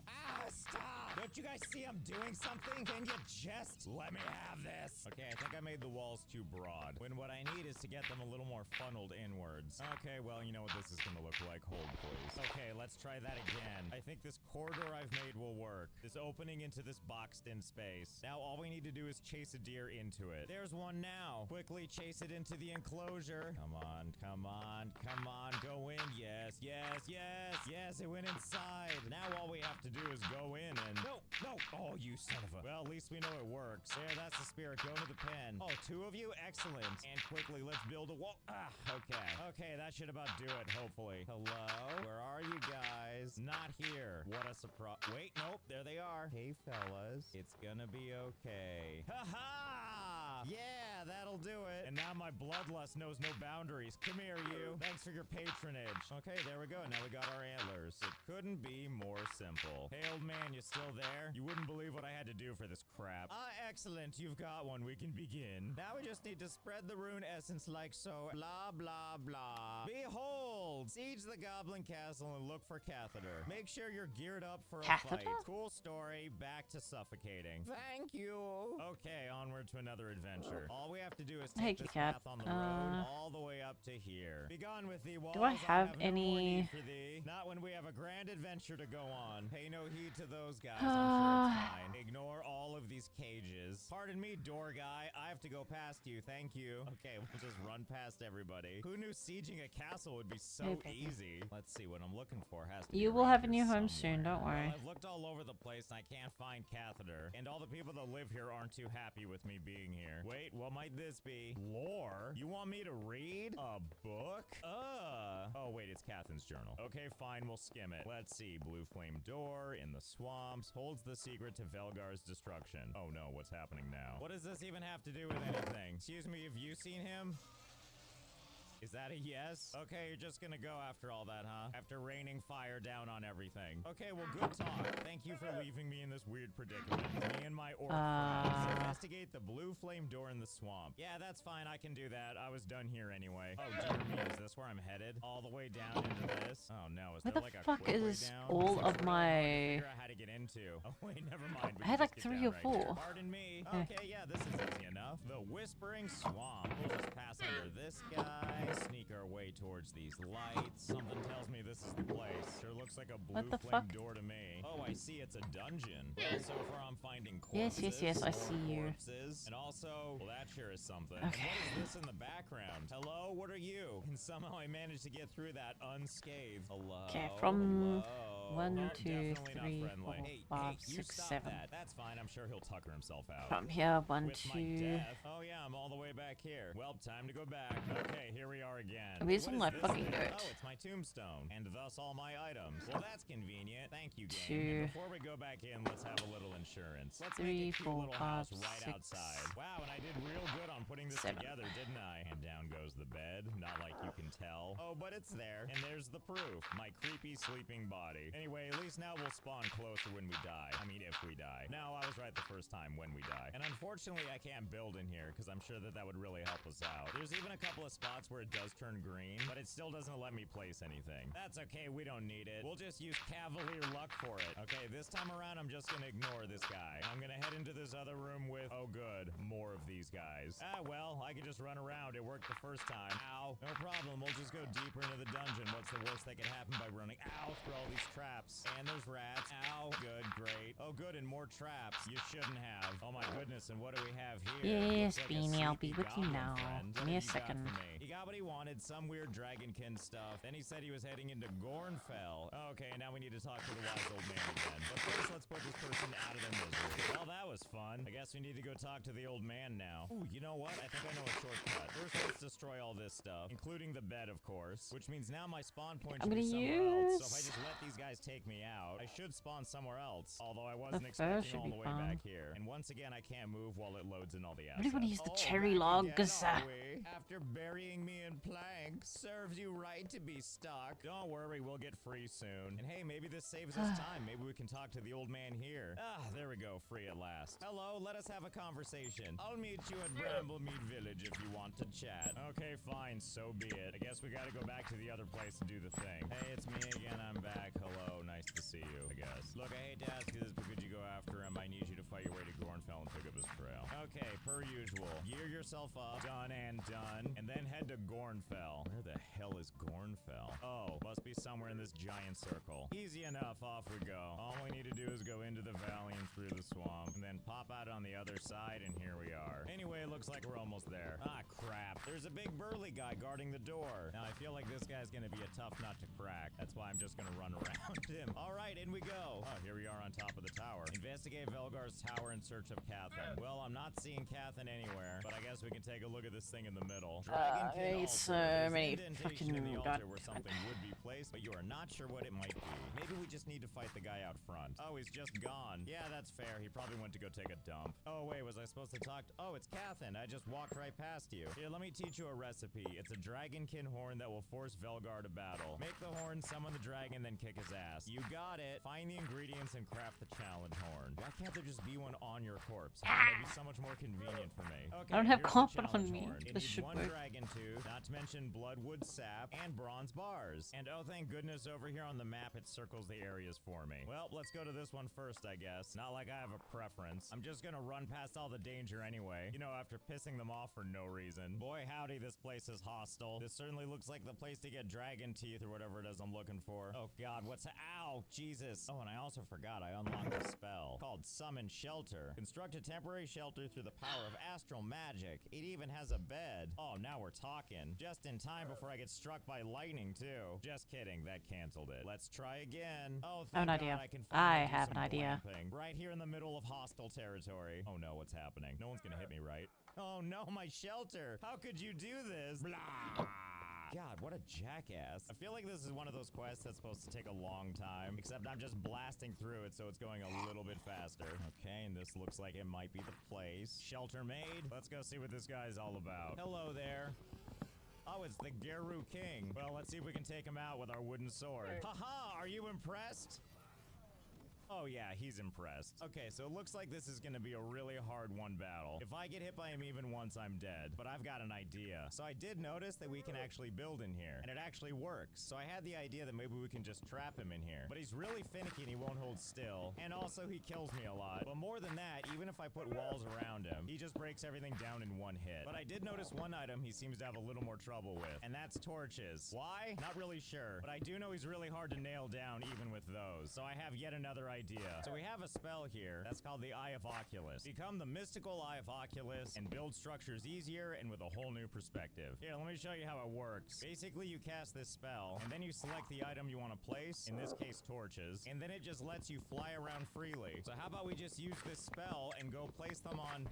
Ah, stop! Don't you guys see I'm doing something? Can you just let me have this? Okay, I think I made the walls too broad. When what I need is to get them a little more funneled inwards. Okay, well, you know what this is gonna look like. Hold, please. Okay, let's try that again. I think this corridor I've made will work. This opening into this boxed-in space. Now, all we need to do is chase a deer into it. There's one now. Quickly chase it into the enclosure. Come on, come on, come on. Go in. Yes, yes, yes. Yes, it went inside. Now all we have to do is go in and... No, no. Oh, you son of a... Well, at least we know it works. There, that's the spirit. Go into the pen. Oh, 2 of you? Excellent. And quickly, let's build a wall. Ah, okay. Okay, that should about do it, hopefully. Hello? Where are you guys? Not here. What a surprise. Wait, nope. There they are. Hey, fellas. It's gonna be okay. Ha-ha! Yeah, that'll do it. And now my bloodlust knows no boundaries. Come here, you. Thanks for your patronage. Okay, there we go. Now we got our antlers. It couldn't be more simple. Hey, old man, you still there? You wouldn't believe what I had to do for this crap. Ah, excellent. You've got one. We can begin. Now we just need to spread the rune essence like so. Blah, blah, blah. Behold! Siege the Goblin Castle and look for Catheter. Make sure you're geared up for a Catheter? fight. Cool story. Back to suffocating. Thank you. Okay, onward to another adventure. All we have to do is Hey, take this Cat. path on the road all the way up to here. Begone with thee, walls. Do I have no more any- need for thee. Not when we have a grand adventure to go on. Pay no heed to those guys. I'm sure it's fine. Ignore all of these cages. Pardon me, door guy. I have to go past you. Thank you. Okay, we'll just run past everybody. Who knew sieging a castle would be so Okay. easy? Let's see, what I'm looking for has to be You will around have a here new home soon, somewhere. don't worry. Well, I've looked all over the place and I can't find Catheter. And all the people that live here aren't too happy with me being here. Wait, what might this be? Lore? You want me to read? A book? Oh wait, it's Catherine's journal. Okay, fine, we'll skim it. Let's see. Blue flame door in the swamps holds the secret to Velgar's destruction. Oh no, what's happening now? What does this even have to do with anything? Excuse me, have you seen him? Is that a yes? Okay, you're just gonna go after all that, huh? After raining fire down on everything. Okay, well, good talk. Thank you for leaving me in this weird predicament. Me and my orc friends. Investigate the blue flame door in the swamp. Yeah, that's fine. I can do that. I was done here anyway. Oh, dear me. Is this where I'm headed? All the way down into this? Oh, no. Is Where there the like a fuck quick way is down? all It's of really hard to my- figure out how to get into. Oh, wait, never mind. We I had can like just get 3 down or right 4. here. Pardon me. Okay, yeah, this is easy enough. The Whispering Swamp. We'll just pass under this guy, sneak our way towards these lights. Something tells me this is the place. Sure looks like a blue What the flame fuck? door to me. Oh, I see. It's a dungeon. Well, so far I'm finding Yes, corpses. yes, I more see you. corpses, and also, well, that sure is something. Okay. And what is this in the background? Hello, what are you? And somehow I managed to get through that unscathed. Hello. Okay, from Hello. 1, Oh, 2, definitely not 3, friendly. 4, Hey, 5, hey, you 6, stop 7. that. That's fine. I'm sure he'll tucker himself out. From here, 1, With my 2. death. Oh yeah, I'm all the way back here. Well, time to go back. Okay, here we are again. Are these What in is my this fucking thing? dirt? Oh, it's my tombstone, and thus all my items. Well, that's convenient. Thank you, game. 2, And before we go back in, let's have a little insurance. Let's 3, make a cute 4, little 5, house right 6, outside. Wow, and I did real good on putting this 7. together, didn't I? And down goes the bed. Not like you can tell. Oh, but it's there. And there's the proof. My creepy sleeping body. Anyway, at least now we'll spawn closer when we die. I mean, if we die. No, I was right the first time, when we die. And unfortunately, I can't build in here because I'm sure that that would really help us out. There's even a couple of spots where it does turn green, but it still doesn't let me place anything. That's okay, we don't need it. We'll just use Cavalier luck for it. Okay, this time around, I'm just gonna ignore this guy. I'm gonna head into this other room with, oh good, more of these guys. Ah, well, I could just run around. It worked the first time. Ow. No problem, we'll just go deeper into the dungeon. What's the worst that could happen by running? Ow, through all these traps. And there's rats. Ow, good, great. Oh good, and more traps. You shouldn't have. Oh my goodness, and what do we have here? Yes, Looks like a Beanie, I'll be sleepy with you goblin now. friend. Give What me a have you got second. for me? He got what he wanted, some weird dragonkin stuff. Then he said he was heading into Gornfell. Okay, now we need to talk to the wise old man again. But first, let's put this person out of their misery. Well, that was fun. I guess we need to go talk to the old man now. Ooh, you know what? I think I know a shortcut. First, let's destroy all this stuff, including the bed, of course. Which means now my spawn point I'm gonna be somewhere else. So if I use just let these guys take me out, I should spawn somewhere else. Although I wasn't fur expecting should all be the way fun. back here. And once again, I can't move while it loads in all the I assets. really want to use the Oh, cherry back logs. again, are we? After burying me in planks, serves you right to be stuck. Don't worry, we'll get free soon. And hey, maybe this saves us time. Maybe we can talk to the old man here. Ah, there we go, free at last. Hello, let us have a conversation. I'll meet you at Bramblemead Village if you want to chat. Okay, fine, so be it. I guess we gotta go back to the other place to do the thing. Hey, it's me again, I'm back. Hello, nice to see you, I guess. Look, I hate to ask you this, but could you go after him? I need you to fight your way to Gornfell and pick up his trail. Okay, per usual. Gear yourself up, done and done, and then head to Gornfell. Where the hell is Gornfell? Oh, must be somewhere in this giant circle. Easy enough, off we go. All we need to do is go into the valley and through the swamp, and then pop out on the other side, and here we are. Anyway, it looks like we're almost there. Ah, crap. There's a big burly guy guarding the door. Now, I feel like this guy's gonna be a tough nut to crack. That's why I'm just gonna run around him. All right, in we go. Oh, here we are on top of the tower. Investigate Velgar's tower in search of Cathan. Well, I'm not seeing Cathan anywhere, but I guess we can take a look at this thing in the middle. Dragonkin altar. so There's many indentation in the fucking altar where something would be placed, but you are not sure what it might be. Maybe we just need to fight the guy out front. Oh, he's just gone. Yeah, that's fair. He probably went to go take a dump. Oh, wait, was I supposed to talk to... Oh, it's Cathan. I just walked right past you. Here, let me teach you a recipe. It's a dragonkin horn that will force Velgar to battle. Make the horn, summon the dragon, then kick his ass. You got it. Find the ingredients and craft the challenge horn. Why can't there just be one on your corpse? That'd be so much more convenient for me. Okay, I don't have here's the copper on challenge me. horn. It This needs should one work. dragon tooth, not to mention bloodwood sap and bronze bars. And oh, thank goodness over here on the map it circles the areas for me. Well, let's go to this one first, I guess. Not like I have a preference. I'm just gonna run past all the danger anyway. You know, after pissing them off for no reason. Boy, howdy, this place is hostile. This certainly looks like the place to get dragon teeth or whatever it is I'm looking for. Oh god, what's... Ow, Jesus. Oh, and I also forgot I unlocked a spell called Summon Shelter. Construct a temporary shelter through the power of astral magic. It even has a bed. Oh, now we're talking. Just in time before I get struck by lightning, too. Just kidding, that canceled it. Let's try again. Oh, I have thank an God idea. I can I finally do have some an idea. glamping. Right here in the middle of hostile territory. Oh no, what's happening? No one's gonna hit me, right? Oh no, my shelter! How could you do this? Blah! God, what a jackass. I feel like this is one of those quests that's supposed to take a long time, except I'm just blasting through it so it's going a little bit faster. Okay, and this looks like it might be the place. Shelter made. Let's go see what this guy's all about. Hello there. Oh, it's the Geru King. Well, let's see if we can take him out with our wooden sword. Haha, are you impressed? Oh yeah, he's impressed. Okay, so it looks like this is gonna be a really hard one battle. If I get hit by him even once, I'm dead. But I've got an idea. So I did notice that we can actually build in here, and it actually works. So I had the idea that maybe we can just trap him in here. But he's really finicky and he won't hold still. And also he kills me a lot. But more than that, even if I put walls around him, he just breaks everything down in one hit. But I did notice one item he seems to have a little more trouble with, and that's torches. Why? Not really sure. But I do know he's really hard to nail down even with those. So I have yet another idea. So we have a spell here that's called the Eye of Oculus. Become the mystical Eye of Oculus and build structures easier and with a whole new perspective. Here, let me show you how it works. Basically, you cast this spell, and then you select the item you want to place, in this case, torches, and then it just lets you fly around freely. So how about we just use this spell and go place them on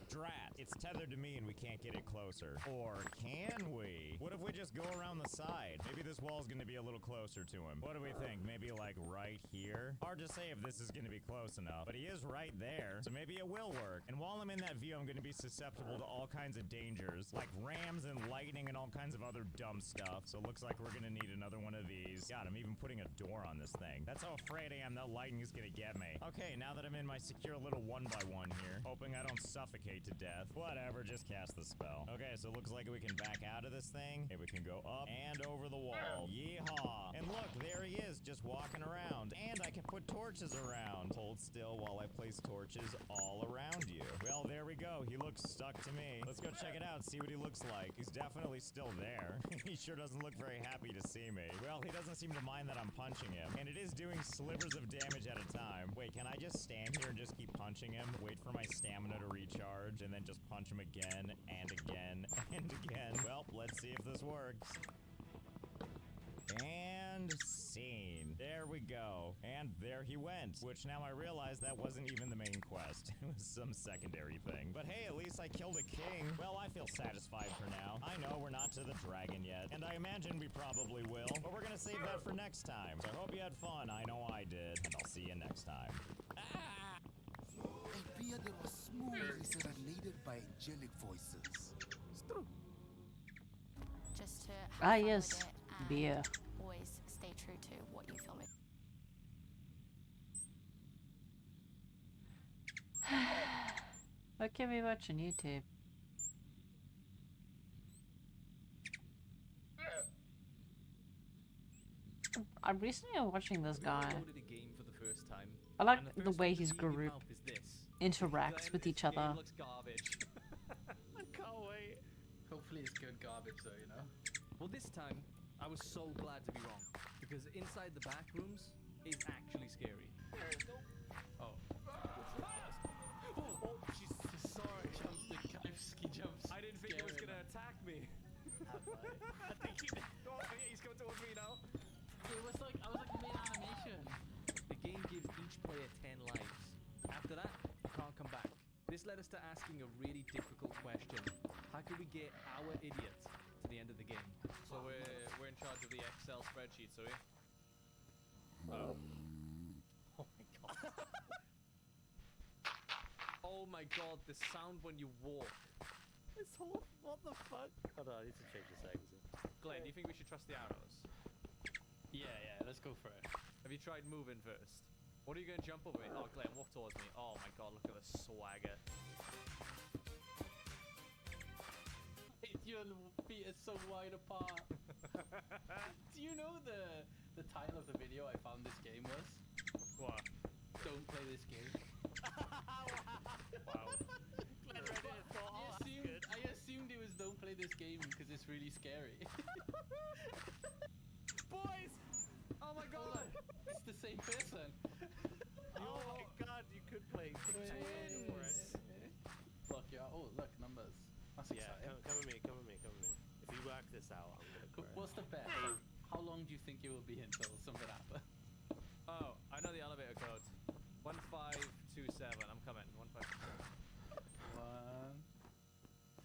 Drat? It's tethered to me and we can't get it closer. Or can we? What if we just go around the side? Maybe this wall's gonna be a little closer to him. What do we think? Maybe like right here? Hard to say if this is gonna be close enough, but he is right there, so maybe it will work. And while I'm in that view, I'm gonna be susceptible to all kinds of dangers, like rams and lightning and all kinds of other dumb stuff. So it looks like we're gonna need another one of these. God, I'm even putting a door on this thing. That's how afraid I am that lightning is gonna get me. Okay, now that I'm in my secure little 1x1 here, hoping I don't suffocate to death. Whatever, just cast the spell. Okay, so it looks like we can back out of this thing. Okay, we can go up and over the wall. Yeehaw! And look, there he is, just walking around. And I can put torches around. Hold still while I place torches all around you. Well, there we go. He looks stuck to me. Let's go check it out, see what he looks like. He's definitely still there. He sure doesn't look very happy to see me. Well, he doesn't seem to mind that I'm punching him. And it is doing slivers of damage at a time. Wait, can I just stand here and just keep punching him? Wait for my stamina to recharge, and then just punch him again, and again, and again. Well, let's see if this works. And scene. There we go. And there he went. Which now I realize that wasn't even the main quest. It was some secondary thing. But hey, at least I killed a king. Well, I feel satisfied for now. I know we're not to the dragon yet. And I imagine we probably will. But we're gonna save that for next time. So I hope you had fun. I know I did. And I'll see you next time. And beer that was smoothly serenaded by angelic voices. It's true. Just to have Ah, fun with yes. it and Beer. always stay true to what you feel like. What can we watch on YouTube? I'm recently watching this guy. Loaded a game for the first time, I like and the first way thing his to leave your group mouth is this. interacts with Glenn, each this game other. looks garbage. I can't wait. Hopefully it's good garbage though, you know? Well, this time I was so glad to be wrong because inside the back rooms is actually scary. Oh. Oh, Jesus, sorry. He jumps. I didn't think it was gonna attack me. I think he did. Oh, yeah, he's coming towards me now. It was like, I was like mid-animation. The game gives each player 10 lives. After that, you can't come back. This led us to asking a really difficult question. How can we get our idiot to the end of the game? So we're in charge of the Excel spreadsheets, are we? Oh. Oh my god. Oh my god, the sound when you walk. It's all, what the fuck? Hold on, I need to change the settings. Glenn, do you think we should trust the arrows? Yeah, let's go for it. Have you tried moving first? What are you going to jump over me? Oh, Glenn, walk towards me. Oh my god, look at the swagger. Your feet are so wide apart. Do you know the title of the video I found this game was? What? Don't play this game. Wow. Glenn read it and thought, I assumed it was don't play this game because it's really scary. Boys! Oh my god! It's the same person. Oh my god, you could play Wait. Look, yeah. Oh, look, numbers. That's Yeah, exciting. come with me, come with me, come with me. If you work this out, I'm gonna cry. What's the bet? How long do you think it will be until something happens? Oh, I know the elevator code. 1527. I'm coming. 1527. One.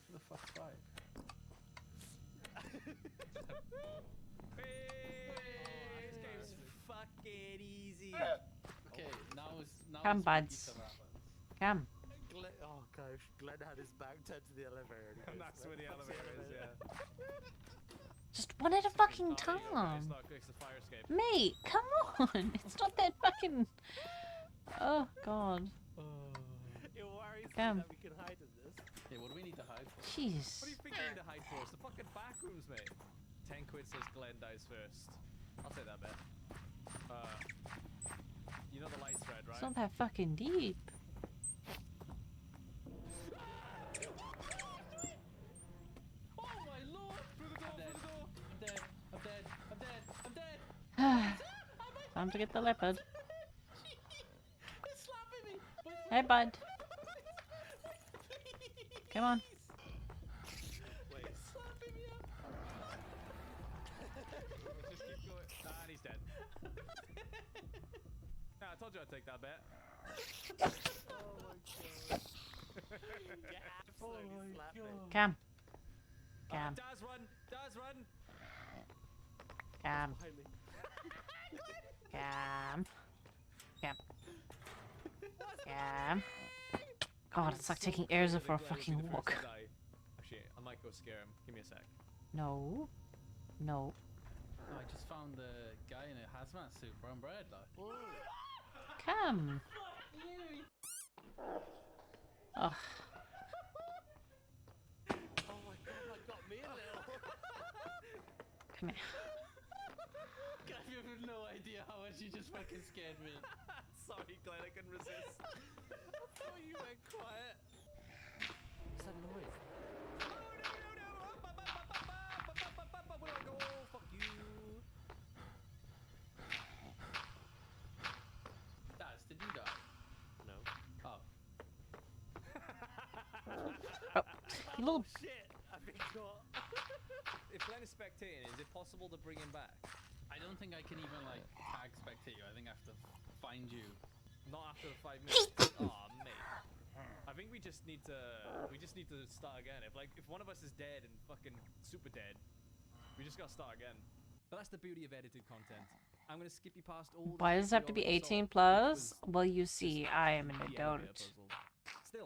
Who the fuck's five? This game's fucking easy. Okay, now it's Come, it's buds. stuff happens. Come. Glenn, oh gosh, Glenn had his back turned to the elevator. And that's where the elevator is, yeah. Just one at a fucking Oh, yeah, okay, time. it's not quick, it's the fire escape. Mate, come on. It's not that fucking... Oh, God. It worries me Come. that we can hide in this. Yeah, what do we need to hide for? Jeez. What do you think you need to hide for? It's the fucking back rooms, mate. 10 quid says Glenn dies first. I'll take that bet. You know the light's red, right? It's not that fucking deep. Oh my lord! Through the door, I'm dead. through the door! I'm dead. I'm dead. I'm dead. I'm dead. Time to get the leopard. It's slapping me. Hey, bud. Come on. Wait. It's slapping me up. Let's just keep going. Ah, and he's dead. Nah, I told you I'd take that bet. Get absolutely slapped me. Come. Come. Daz, run! Daz, run! Come. Behind me. Come. Come. Come. God, it's like taking Erza for a fucking walk. Actually, I might go scare him. Give me a sec. No. No. Oh, I just found the guy in a hazmat suit, brown bread, like. Come. Ugh. Oh my god, that got me a little. Come here. You have no idea how much you just fucking scared me. Sorry, Glenn, I couldn't resist. Oh, you went quiet. What's that noise? Where do I go? Fuck you. Daz, did you die? No. Oh. Oh, you little... Shit, I forgot. If Glenn is spectating, is it possible to bring him back? I don't think I can even like tag spectate you. I think I have to find you. Not after the 5 minutes. Aw, mate. I think we just need to start again. If one of us is dead and fucking super dead, we just gotta start again. But that's the beauty of edited content. I'm gonna skip you past all. Why does it have to be 18 plus? Well, you see, I am an adult.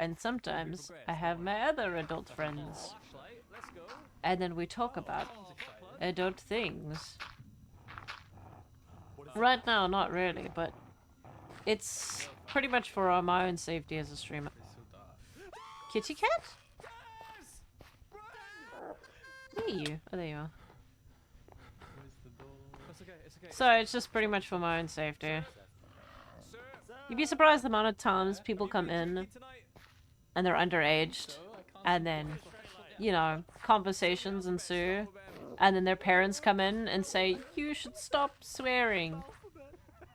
And sometimes I have my other adult friends. And then we talk about adult things. Right now, not really, but it's pretty much for my own safety as a streamer. Kitty cat? Where are you? Oh, there you are. So it's just pretty much for my own safety. You'd be surprised the amount of times people come in and they're underaged, and then, you know, conversations ensue, and then their parents come in and say, "You should stop swearing.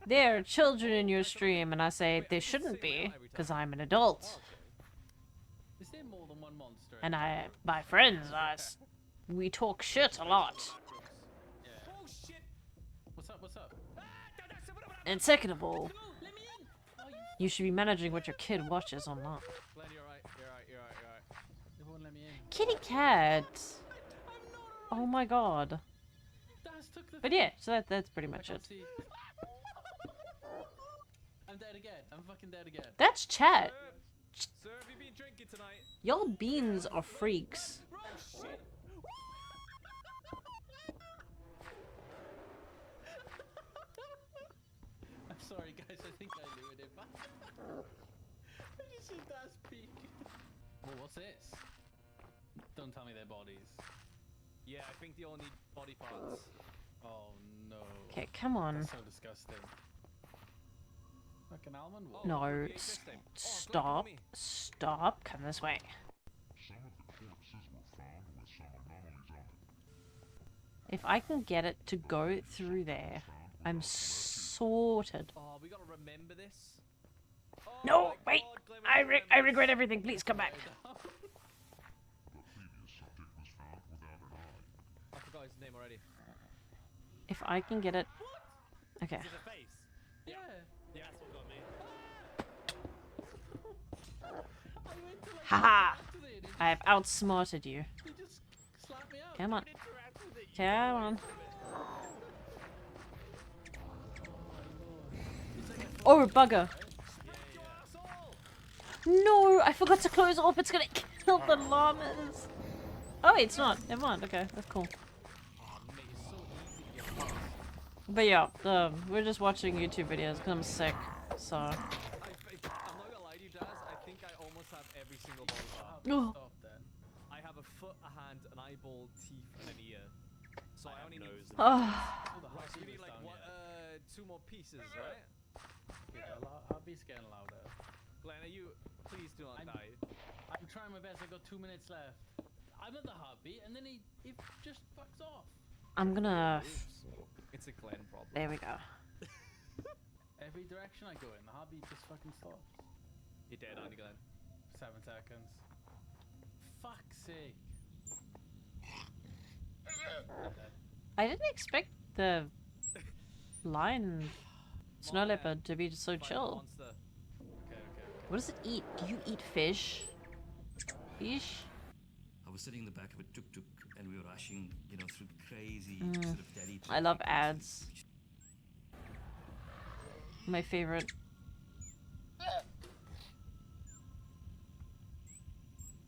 There are children in your stream," and I say, "There shouldn't be, because I'm an adult." Is there more than one monster? And my friends, we talk shit a lot. What's up? And second of all, you should be managing what your kid watches online. Glenn, you're right. They won't let me in. Kitty cat. Oh my god. Daz took the But yeah, so that's pretty much it. see. I'm dead again. I'm fucking dead again. That's chat. Sir, have you been drinking tonight? Y'all beans are freaks. I'm sorry, guys. I think I lured him. I just see Daz peek. Well, what's this? Don't tell me they're bodies. Yeah, I think they all need body parts. Oh no. Okay, come on. That's so disgusting. Like an almond? What? No, yeah, interesting. stop. Stop. Come this way. If I can get it to go through there, I'm sorted. Oh, we gotta remember this. Oh No, my wait. God, Glenn, we I gotta remember regret everything. Please come back. I forgot his name already. If I can get it. Okay. Is it a face? Yeah. Yeah, that's what got me. I went to like Haha! interact with it, and I have outsmarted you. he just slapped me out. Come on. Interact with it, you Come on. Oh, bugger. No, I forgot to close off. It's gonna kill the llamas. Oh, wait, it's not. Never mind. Okay, that's cool. But yeah, we're just watching YouTube videos because I'm sick. So. I'm not gonna lie to you, Daz. I think I almost have every single body part. Oh. Stop then. I have a foot, a hand, an eyeball, teeth, and an ear. So I only need. Oh. Oh, the Right, so you heartbeat need was like down what? yet. 2 more pieces, right? Yeah, the heartbeat's getting louder. Glenn, are you? Please do not I'm- die. I'm trying my best. I got 2 minutes left. I'm at the heartbeat, and then he just fucks off. I'm gonna. It's a Glenn problem. There we go. Every direction I go in, the heartbeat just fucking stops. You're dead, aren't you, Glenn? 7 seconds. Fuck's sake. I'm dead. I didn't expect the lion snow leopard to be so Find the chill. monster. Okay. What does it eat? Do you eat fish? Fish? I was sitting in the back of a tuk-tuk and we were rushing, you know, through crazy sort of Delhi. I love ads. My favorite.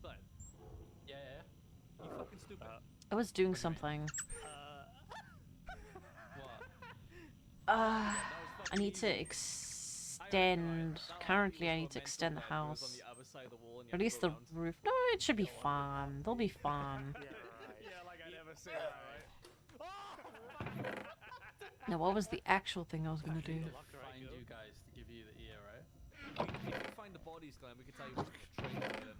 Glenn, Yeah. you fucking stupid. I was doing something. What? I need to extend. Currently, I need to extend the house. Or at least the roof. No, it should be fun. They'll be fun. Yeah, like I never say that, right? Now, what was the actual thing I was gonna do? Find you guys to give you the ear, right? If you find the bodies, Glenn, we can tell you which train to get in.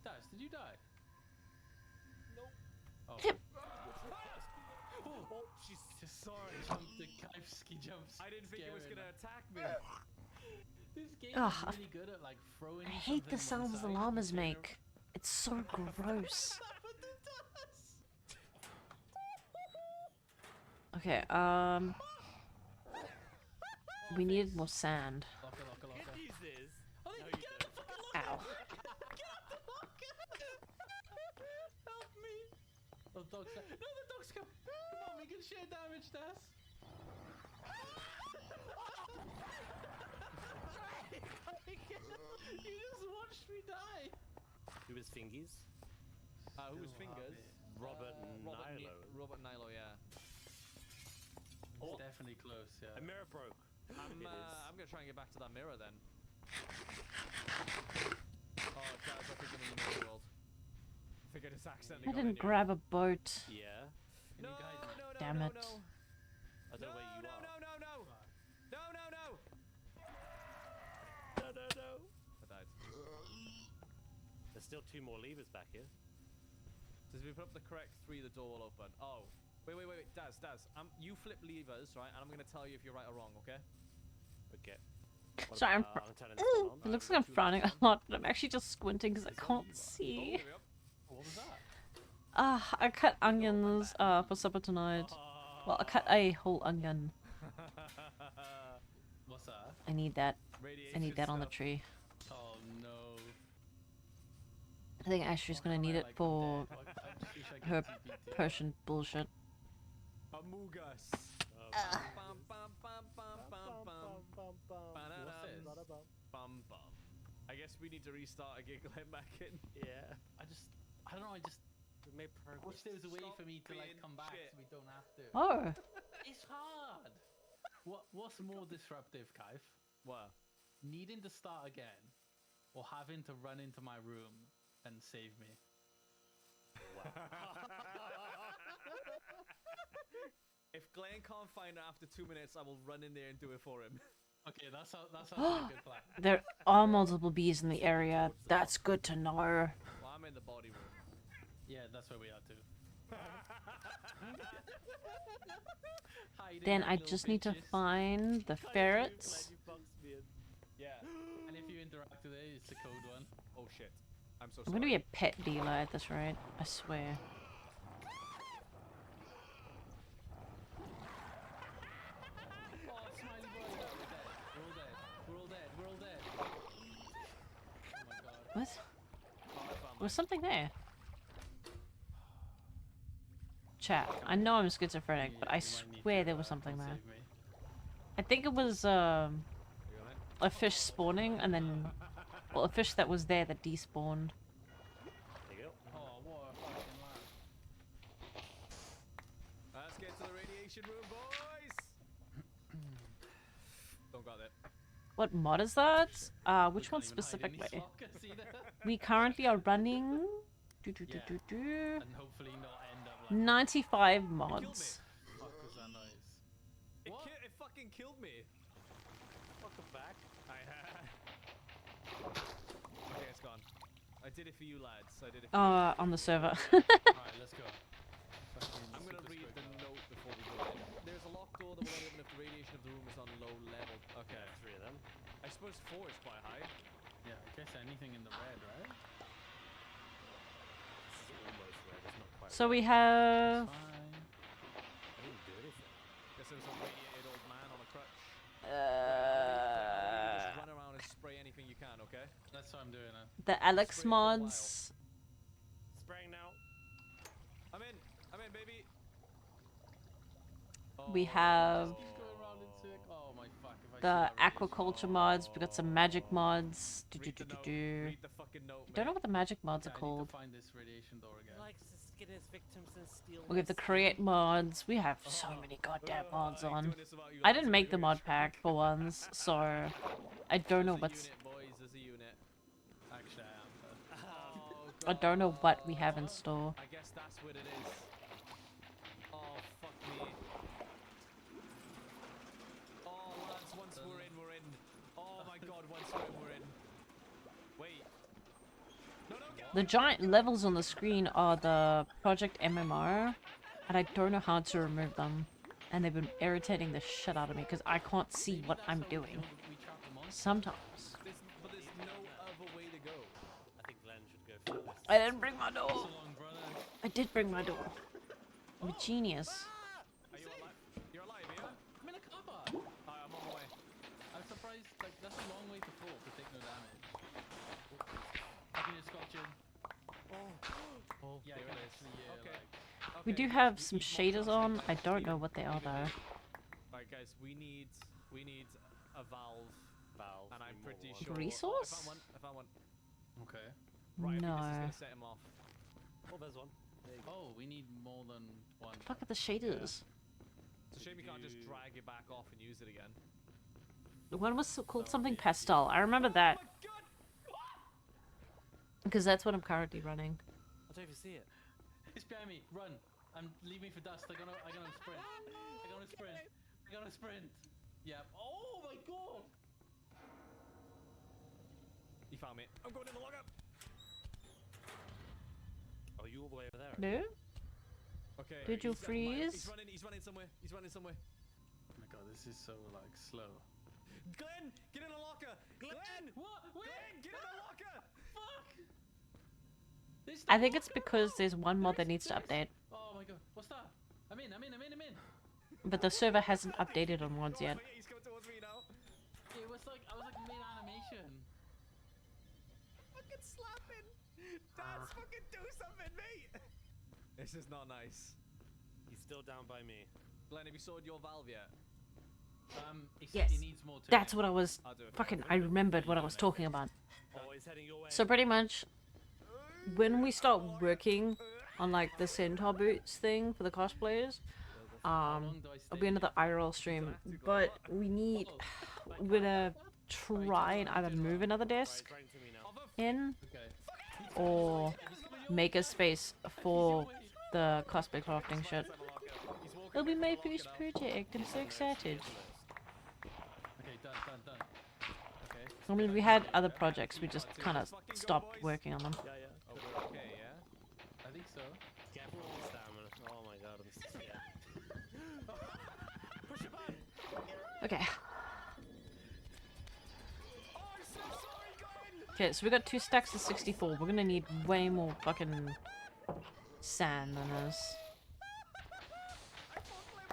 Daz, did you die? Nope. Oh. Hip. Oh, she's sorry. The Kaivsky jumps. I didn't think it was scaring gonna her. attack me. This game Ugh, is really good at like throwing. I hate the something sounds the one side. llamas make. It's so gross. Okay, we needed more sand. Locker, locker, locker. Use this. Oh, no, get out the fucking locker! Ow. Get out the locker! Help me! Oh, the dog's there. No, the dog's come! Come on, we can share damage, Tess! You just watched me die! Who was Fingies? Who was Fingers? Robert Nilo. Robert Nilo, yeah. It's definitely close, yeah. A mirror broke. I'm gonna try and get back to that mirror then. Oh, guys, I think I'm in the mirror world. I think I just accidentally I got in didn't here. grab a boat. Yeah. No, you guys- no, no, Damn no, it. no. I don't know where you no, are. no, no, no, no, no, no. No, no, no. I died. There's still 2 more levers back here. Does if we put up the correct 3, the door will open. Oh, wait, Daz, you flip levers, right? And I'm gonna tell you if you're right or wrong, okay? Okay. Sorry, I'm turning this one on. It looks like I'm frowning a lot, but I'm actually just squinting because I can't see. What was that? I cut onions for supper tonight. Well, I cut a whole onion. What's that? I need that. I Radiation need that on the stuff. tree. Oh no. I think Ashley's gonna need it for her Persian bullshit. Amogus. Bum, bum, bum, bum, bum, bum. Ba-da-dum. Bum, bum. I guess we need to restart a giggle him back in. Yeah. I don't know, I just We made progress. wish there was a way Stop for me to like being come back shit. so we don't have to. Oh, It's hard! What's more disruptive, Kaif? What? Needing to start again or having to run into my room and save me? If Glenn can't find it after 2 minutes, I will run in there and do it for him. Okay, that sounds like a good plan. there are multiple bees in the area. That's good to know. Well, I'm in the body room. Yeah, that's where we are too. Hiding Then like I little just need to bitches. find the ferrets. Yeah. And if you interact with it, it's the code one. Oh shit. I'm so I'm sorry. gonna be a pet dealer at this rate. I swear. Oh, smiley boy, we're dead. We're all dead. We're all dead. We're all dead. Oh my god. What? Oh, I found Was something there? Chat. I know I'm schizophrenic, but I swear there was something there. Save me. I think it was You got it? a fish spawning and then, well, a fish that was there that despawned. There you go. Oh, what a fucking lag. Let's get to the radiation room, boys. Don't got it. What mod is that? Which We one can't even hide in specifically? these lockers either. We currently are running And hopefully not end up like 95 mods. fuck was that noise? It, What? it fucking killed me. Welcome back. Okay, it's gone. I did it for you lads. I did it for On the server. Alright, let's go. Fucking I'm gonna super read squirt the now. note before we go in. There's a locked door that will only open if the radiation of the room is on low level. Okay. 3 of them. I suppose 4 is quite high. Yeah, I guess anything in the red, right? This is almost red. It's not quite So red. we have Fine. I didn't do anything. Guess there was a radiated old man on a crutch. uh, Just run around and spray anything you can, okay? That's what I'm doing now. the Alex Spray for a while. mods. Spraying now. I'm in, baby. We have Keeps going round in circle. Oh my fuck! If I see the that radiation- aquaculture mods. We got some magic mods. Read the note. Read the fucking note. Don't know mate. what the magic mods are Okay, I need called. to find this radiation door again. Likes to skin his victims and steal We have the their create mods. We have so many goddamn mods I ain't on. doing this without you I lads didn't make the anyway. mod pack for once, so I don't know As a what's. unit, boys, as a unit. Actually, I am. But... Oh, I don't know what we have in store. I guess that's what it is. Oh, fuck me. Oh, lads, once we're in, we're in. Oh my god, once we're in, we're in. Wait. No, no, get The giant levels on the screen are the Project MMR, and I don't know how to remove them. And they've been irritating the shit out of me because I can't see what I'm doing. Sometimes. But there's no other way to go. I think Glenn should go first. I didn't bring my door. So long, brother. I did bring my door. I'm a genius. Are you alive? guys, like that's a long way to fall to take no damage. I can just scotch in. Oh, Yeah, there I can it is. actually, Okay. We Okay. do have some shaders on. I don't know what they are though. Alright, guys, we need a valve, Valve. and I'm more pretty than one. sure. Resource? Oh, I found one. Okay. Right, I think this is No. gonna set him off. Oh, there's one. There you go. Oh, we need more than one. Look at the shaders. It's a shame you can't just drag it back off and use it again. The one was called something pastel. I remember that. Because that's what I'm currently running. I don't even see it. It's behind me. Run. I'm leaving for dust. I'm gonna sprint. I'm gonna sprint. I'm gonna sprint. Yeah. Oh my god. You found me. I'm going in the lockup. Oh, you all the way over there? No? Okay. Did you he's got freeze? He's running somewhere. He's running somewhere. Oh my god, this is so like slow. Glenn, get in the locker. Glenn, What? Where? Glenn, get in the locker. Fuck. There's I no think it's locker? because there's one mod that needs to update. Oh my god. What's that? I'm in. But the server hasn't updated on mods yet. Yeah, he's coming towards me now. It was like I was like mid animation. Fucking slapping. Dance, fucking do something, mate. This is not nice. He's still down by me. Glenn, have you sorted your valve yet? He said Yes. he needs more to That's it. what I was I'll do it. fucking I remembered what I was talking about. Oh, he's heading your way. So pretty much when we start working on like the centaur boots thing for the cosplayers, it'll be another IRL stream. But we're gonna try and either move another desk Right to me now. in Okay. or make a space for the cosplay crafting shit. It'll be my first project. I'm so excited. Okay, done. Okay. I mean, we had other projects. We just kind of stopped working on them. Yeah, yeah. Oh, we're okay, yeah? I think so. Careful with the stamina. Oh my god, I'm scared. Push it back. Okay. Oh, I'm so sorry, Glenn. Okay, so we got 2 stacks of 64. We're gonna need way more fucking sand than this. I thought Glenn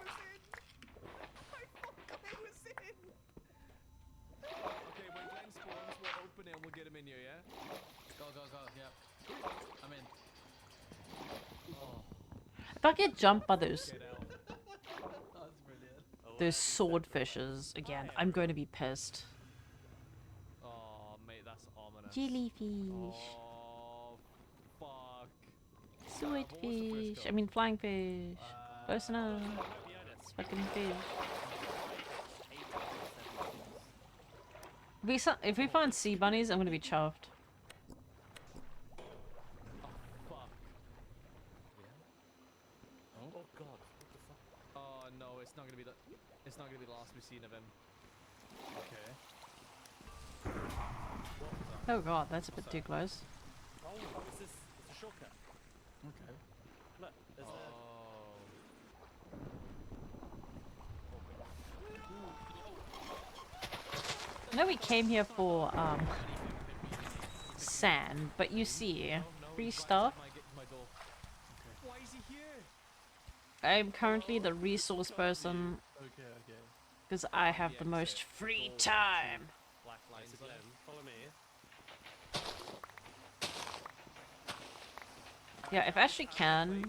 was in. Okay, when Glenn spawns, we'll open it and we'll get him in here, yeah? Go. Yeah. I'm in. If I get jumped by those Get out. That's brilliant. those swordfishes again, I'm going to be pissed. Oh, mate, that's ominous. Jellyfish, Oh, fuck. swordfish. I mean, flying fish. Close enough. It's fucking fish. If we find sea bunnies, I'm gonna be chuffed. Fuck. Oh god, what the fuck? Oh no, it's not gonna be the last we've seen of him. Okay. Oh god, that's a bit too close. Oh, it's this. It's a shortcut. Okay. Look, there's I know we came here for sand, but you see, free stuff. Why is he here? I'm currently the resource person Okay. because I have the most free time. Black lines. Glenn. Follow me. Yeah, if Ashley can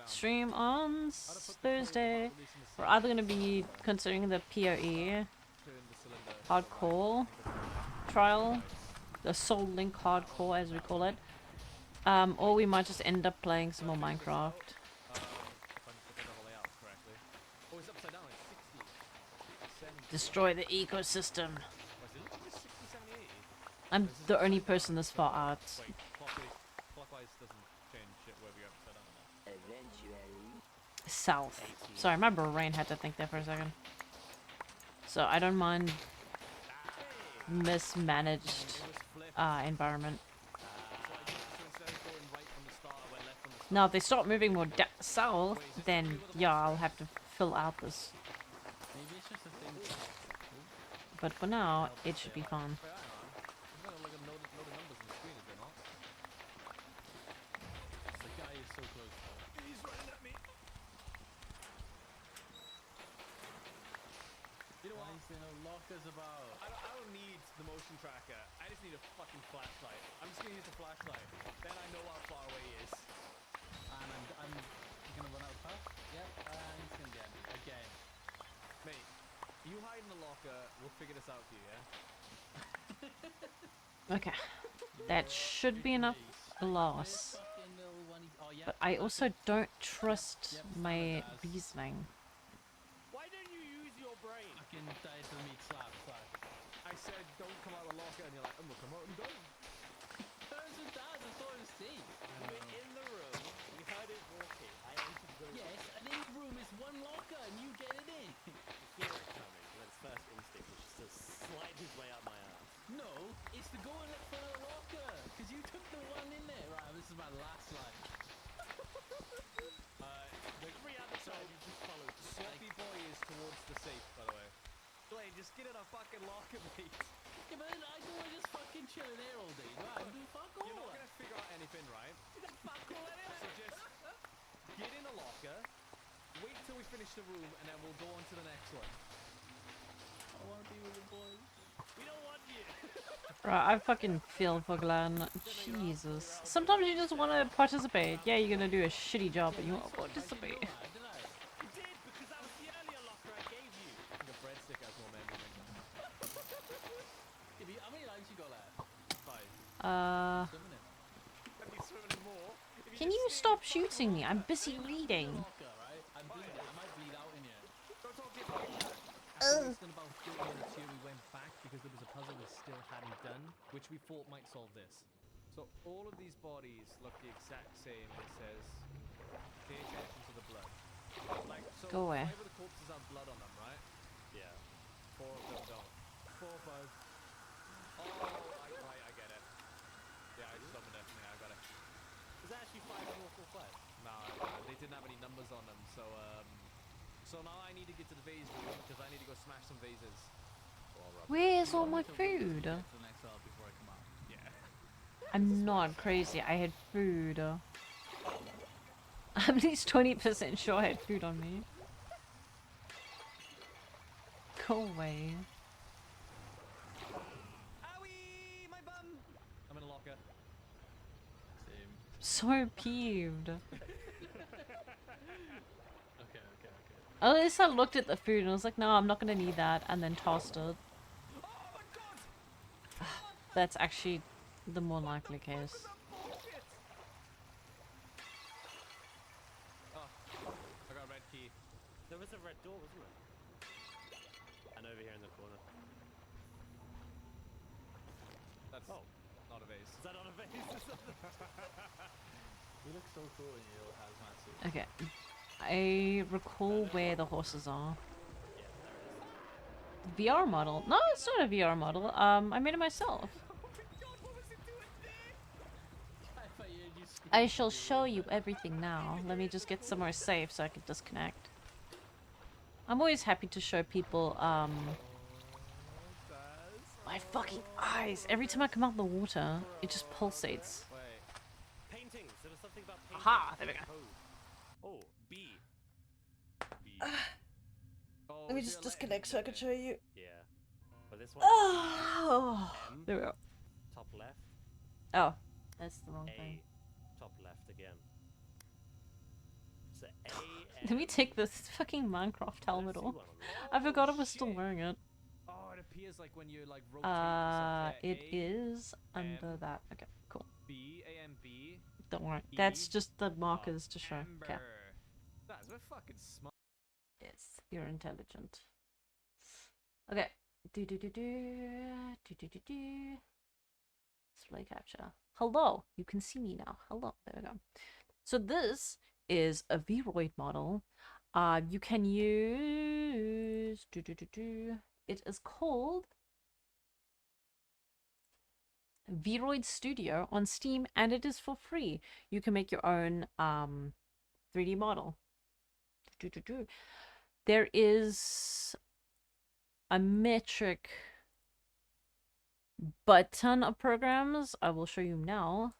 stream on Thursday, we're either going to be considering the PoE hardcore trial, the Soul Link hardcore as we call it, or we might just end up playing some more Minecraft. Destroy the ecosystem. I'm the only person this far out. Clockwise doesn't change shit where we go upside down. South. Sorry, my brain had to think there for a second. So I don't mind mismanaged environment. Now, if they start moving more south, then yeah, I'll have to fill out this. Maybe it's just a thing. But for now, it should be fun. Wait, hang on. There's not a load of numbers on the screen, is there not? The guy is so close. He's running at me. You know Why what? is there no lockers about? I don't need the motion tracker. I just need a fucking flashlight. I'm just gonna use the flashlight. Then I know how far away he is. And I'm gonna run out of path. Yep, and he's gonna get me again. Mate, you hide in the locker. We'll figure this out for you, yeah? Okay. That should be enough glass. Fucking little one. Oh yeah. But I also don't trust Yep, my Sam does. reasoning. Why don't you use your brain? Fucking die to meat slap. I said don't come out of the locker, and you're like, I'm gonna come out and go. Turns and does. That's all I see. You were in the room. We heard it walking. I entered the room. Yes, and in the room is one locker, and you get it in. You hear it coming. But his first instinct was just to slide his way up my ass. No, it's to go and look for the locker, because you took the one in there. Right, this is my last slide. The Three other times you just followed. sloppy boy is towards the safe, by the way. Blaine, just get in a fucking locker, mate. Yeah, but then I don't want to just fucking chill in there all day. Do I do fuck all? You're not gonna figure out anything, right? Fuck all So just get in the locker, wait till we finish the room, and then we'll go on to the next one. I want to be with the boys. We don't want you. Right, I fucking feel for Glenn. Jesus. Sometimes you just want to participate. Yeah, you're gonna do a shitty job, but you want to participate. You did because that was the earlier locker I gave you. The breadstick has more memory than How many lives you got left? 5. Swimming in. Let me swim in more. If Can you just stop shooting me? I'm busy reading. Locker, right? I'm bleeding. I might bleed out in here. Don't talk to your After less than about 30 minutes here, we went back because there was a puzzle we still hadn't done, which we thought might solve this. So all of these bodies look the exact same. It says, pay attention to the blood. Like, so Go away. 5 of the corpses have blood on them, right? Yeah. 4 of them don't. 4 or 5. Oh, right, I get it. Yeah, I just opened it. Yeah, I got it. Is that actually 5 or 4 or 5? No, they didn't have any numbers on them, so now I need to get to the vase room because I need to go smash some vases. Where's all my food? The next hour before I come out. Yeah. I'm not crazy. I had food. I'm at least 20% sure I had food on me. Go away. Owie! My bum! I'm in a locker. Same. So peeved. Okay. At least I looked at the food and I was like, no, I'm not gonna need that, and then tossed it. Oh my god! That's actually the more likely case. Bullshit! Oh, I got a red key. There was a red door, wasn't there? And over here in the corner. That's not a vase. Is that not a vase? You look so cool in your hazmat suit. Okay. I recall where the horses are. VR model? No, it's not a VR model. I made it myself. I shall show you everything now. Let me just get somewhere safe so I can disconnect. I'm always happy to show people, my fucking eyes. Every time I come out of the water, it just pulsates. Wait. Paintings. There was something about paintings. Aha, there we go. Oh, B. B. Oh, Let me is just there a letter disconnect so I can show you. Yeah. But this one. Oh, M. there we go. Top left. Oh, that's the wrong A. thing. Top left again. So A. Let me take this fucking Minecraft helmet off. I forgot I was still wearing it. Oh, it appears like when you like rotate yourself. It A, is under M. that. Okay, cool. B, A, M, B. Don't worry. E, That's just the markers to show. Okay. Amber. Guys, we're fucking smart. Yes, you're intelligent. Okay. Do. Display capture. Hello. You can see me now. Hello. There we go. So this is a Vroid model. You can use It is called Vroid Studio on Steam, and it is for free. You can make your own 3D model. There is a metric button of programs. I will show you now.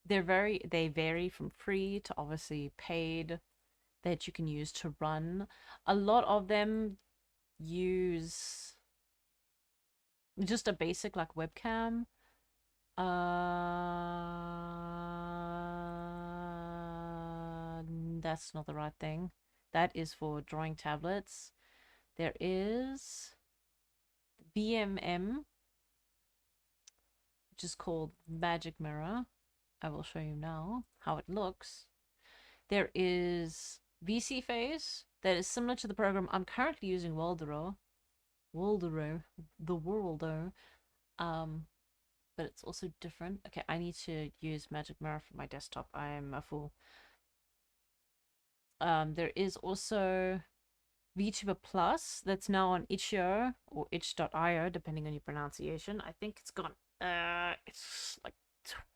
They vary from free to obviously paid that you can use to run. A lot of them use just a basic like webcam. That's not the right thing. That is for drawing tablets. There is BMM, which is called Magic Mirror. I will show you now how it looks. There is VC Phase that is similar to the program I'm currently using, Woldero, but it's also different. Okay, I need to use Magic Mirror for my desktop. I am a fool. There is also VTuber Plus that's now on itch.io or itch.io, depending on your pronunciation. I think it's gone. It's like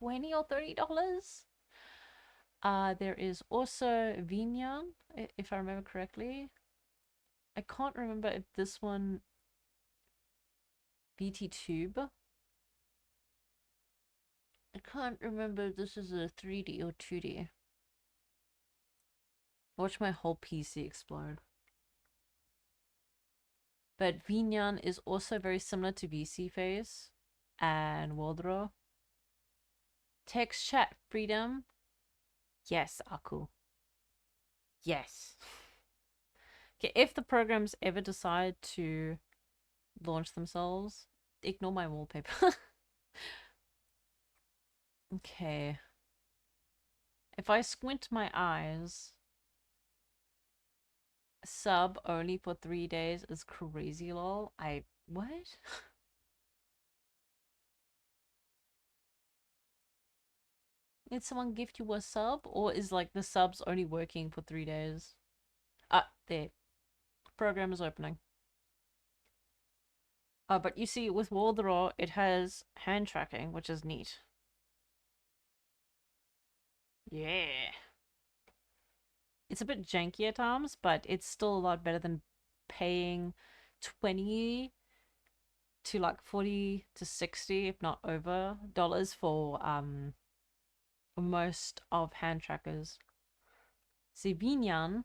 $20 or $30. There is also Vinyan, if I remember correctly. I can't remember if this one VTube. I can't remember if this is a 3D or 2D. Watch my whole PC explode. But Vinyan is also very similar to VC Phase and Woldero. Text chat freedom. Yes, Aku. Yes. Okay, if the programs ever decide to launch themselves, ignore my wallpaper. Okay. If I squint my eyes, sub only for 3 days is crazy, lol. What? Did someone gift you a sub? Or is like the subs only working for 3 days? Ah, there. Program is opening. But you see, with Woldero, it has hand tracking, which is neat. Yeah. It's a bit janky at times, but it's still a lot better than paying $20 to like $40 to $60, if not over, dollars for most of hand trackers. See, Vinyan.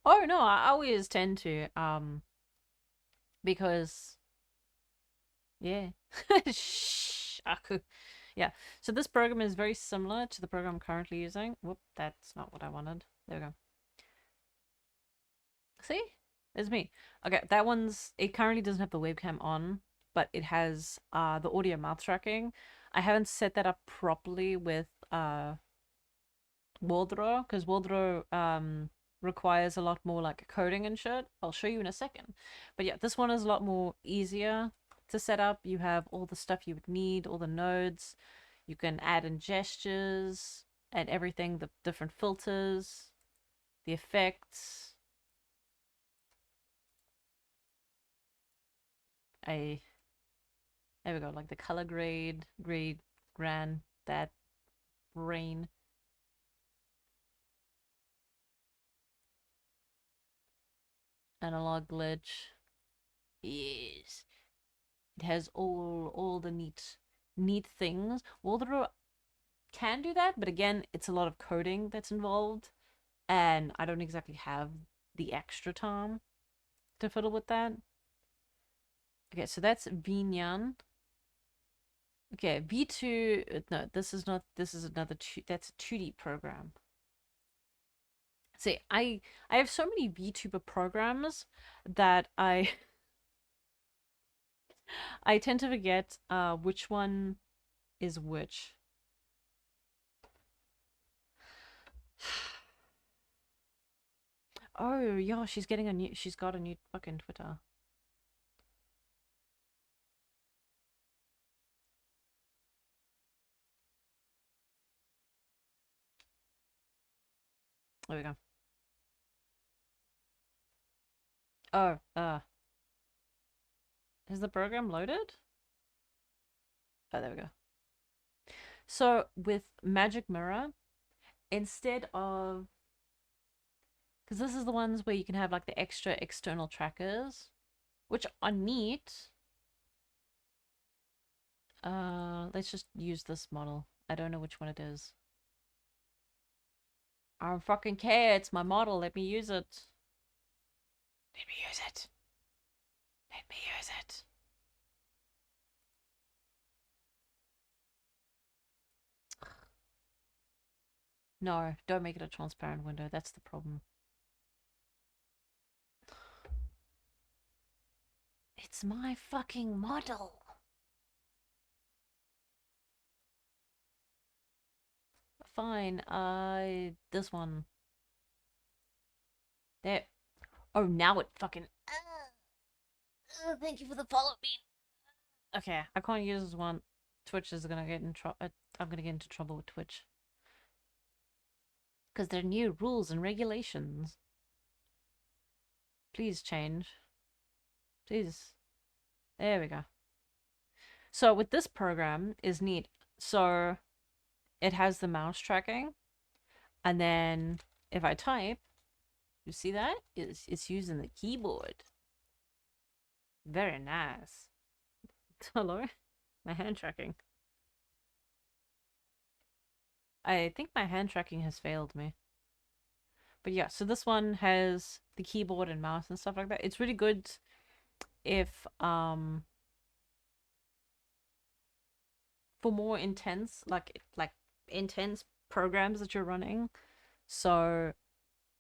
Oh no, I always tend to because yeah. Shh, Aku. Yeah, so this program is very similar to the program I'm currently using. Whoop, that's not what I wanted. There we go. See? There's me. Okay, that one's, it currently doesn't have the webcam on, but it has the audio mouth tracking. I haven't set that up properly with Woldero, because Woldero requires a lot more like coding and shit. I'll show you in a second. But yeah, this one is a lot more easier to set up. You have all the stuff you would need, all the nodes. You can add in gestures and everything, the different filters, the effects. There we go, like the color grade, gran, that, brain. Analog glitch. Yes. It has all the neat things. Woldero can do that, but again, it's a lot of coding that's involved, and I don't exactly have the extra time to fiddle with that. Okay, so that's Vinyan. Okay, V2, no, this is not, this is another, that's a 2D program. See, I have so many VTuber programs that I tend to forget which one is which. Oh, yeah, she's got a new fucking Twitter. There we go. Oh, is the program loaded? Oh, there we go. So with Magic Mirror, instead of, because this is the ones where you can have like the extra external trackers, which are neat. Let's just use this model. I don't know which one it is. I don't fucking care. It's my model. Let me use it. Let me use it. Let me use it. No, don't make it a transparent window. That's the problem. It's my fucking model. Fine. This one. There. Oh, now it fucking. Thank you for the follow beat. Okay, I can't use this one. Twitch is gonna get in trouble. I'm gonna get into trouble with Twitch. Because there are new rules and regulations. Please change. Please. There we go. So with this program is neat. So it has the mouse tracking. And then if I type, you see that? It's using the keyboard. Very nice. Hello? My hand tracking. I think my hand tracking has failed me. But yeah, so this one has the keyboard and mouse and stuff like that. It's really good if for more intense like intense programs that you're running. So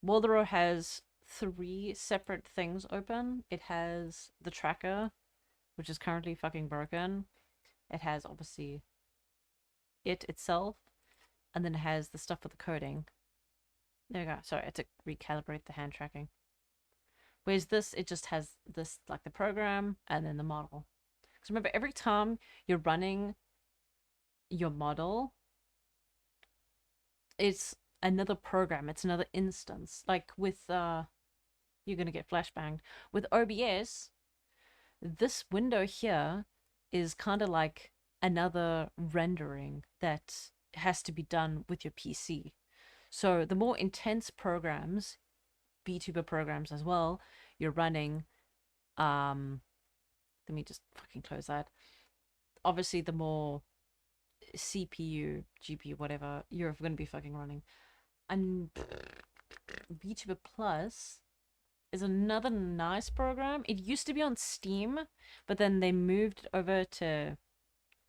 Waldero has 3 separate things open. It has the tracker, which is currently fucking broken. It has obviously it itself, and then it has the stuff with the coding. There we go. Sorry, I had to recalibrate the hand tracking. Whereas this, it just has this, like the program and then the model. Because remember, every time you're running your model, it's another program. It's another instance. Like with, you're going to get flashbanged. With OBS, this window here is kind of like another rendering that has to be done with your PC. So the more intense programs, VTuber programs as well, you're running, let me just fucking close that. Obviously, the more CPU, GPU, whatever, you're going to be fucking running. And VTuber Plus is another nice program. It used to be on Steam, but then they moved it over to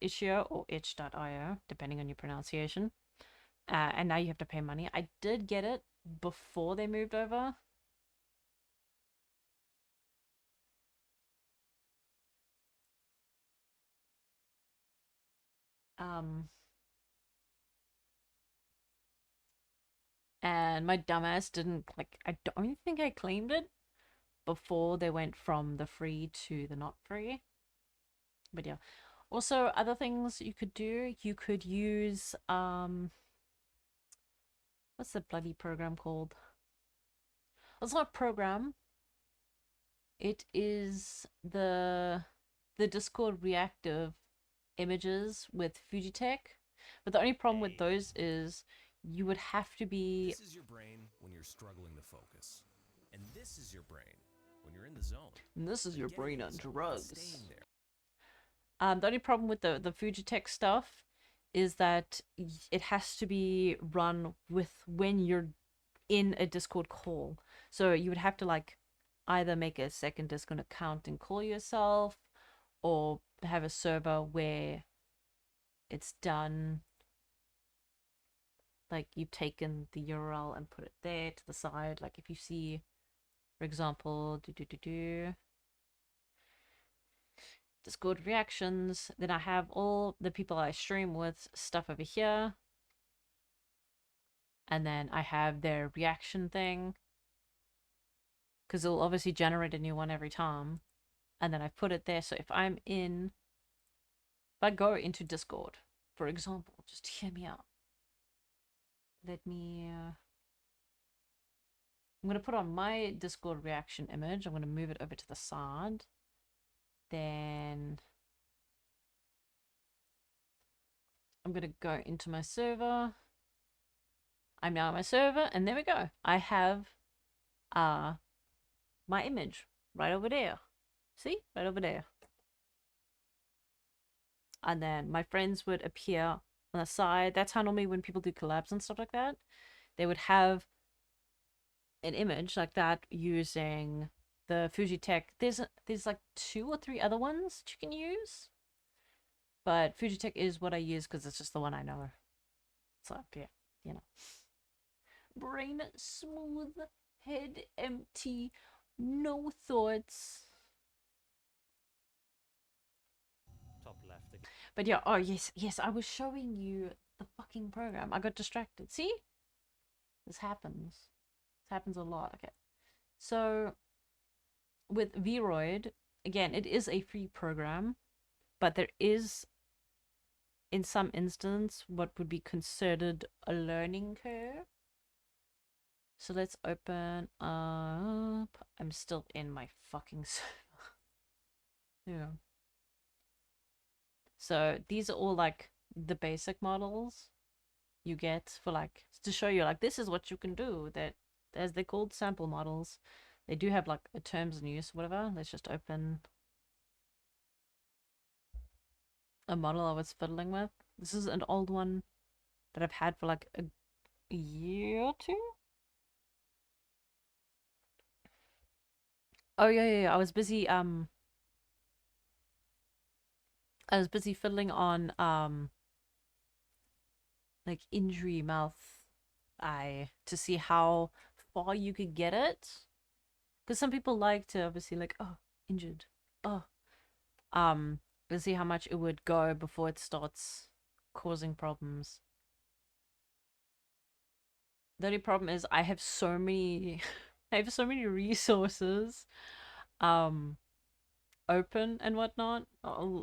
Itch.io or itch.io, depending on your pronunciation. And now you have to pay money. I did get it before they moved over. And my dumbass didn't, like, I don't think I claimed it before they went from the free to the not free. But yeah. Also, other things you could do, you could use, what's the bloody program called? It's not a program. It is the Discord reactive images with Fujitech. But the only problem with those is you would have to be... This is your brain when you're struggling to focus. And this is your brain when you're in the zone. And this is your brain on drugs. The only problem with the Fujitech stuff is that it has to be run with when you're in a Discord call. So you would have to like either make a second Discord account and call yourself, or have a server where it's done, like you've taken the URL and put it there to the side. Like if you see, for example, Discord reactions, then I have all the people I stream with stuff over here, and then I have their reaction thing, because it'll obviously generate a new one every time, and then I put it there. So if I'm in, if I go into Discord, for example, just hear me out. Let me, I'm going to put on my Discord reaction image. I'm going to move it over to the side. Then I'm going to go into my server. I'm now on my server, and there we go. I have my image right over there. See? Right over there. And then my friends would appear on the side. That's how normally when people do collabs and stuff like that, they would have an image like that using the Fujitech. There's like 2 or 3 other ones that you can use, but Fujitech is what I use because it's just the one I know. So yeah, you know. Brain smooth, head empty, no thoughts. Top left again. But yeah, oh yes, I was showing you the fucking program. I got distracted. See? This happens. This happens a lot. Okay. So with Vroid, again, it is a free program, but there is in some instance what would be considered a learning curve. So let's open up. I'm still in my fucking server. Yeah. So these are all like the basic models you get for like to show you like this is what you can do. That as they're called sample models. They do have like a terms and use, whatever. Let's just open a model I was fiddling with. This is an old one that I've had for like a year or 2. Oh yeah. I was busy fiddling on like injury mouth eye to see how far you could get it, because some people like to obviously like, oh, injured, oh, to see how much it would go before it starts causing problems. The only problem is I have so many I have so many resources open and whatnot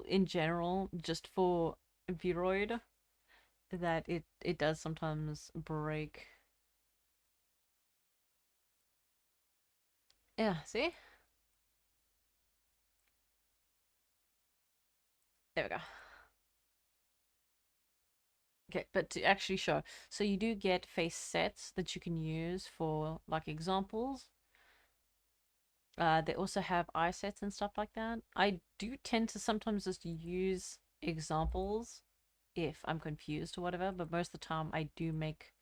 in general just for Vroid that it does sometimes break. Yeah, see? There we go. Okay, but to actually show, so you do get face sets that you can use for like examples. They also have eye sets and stuff like that. I do tend to sometimes just use examples if I'm confused or whatever, but most of the time I do make...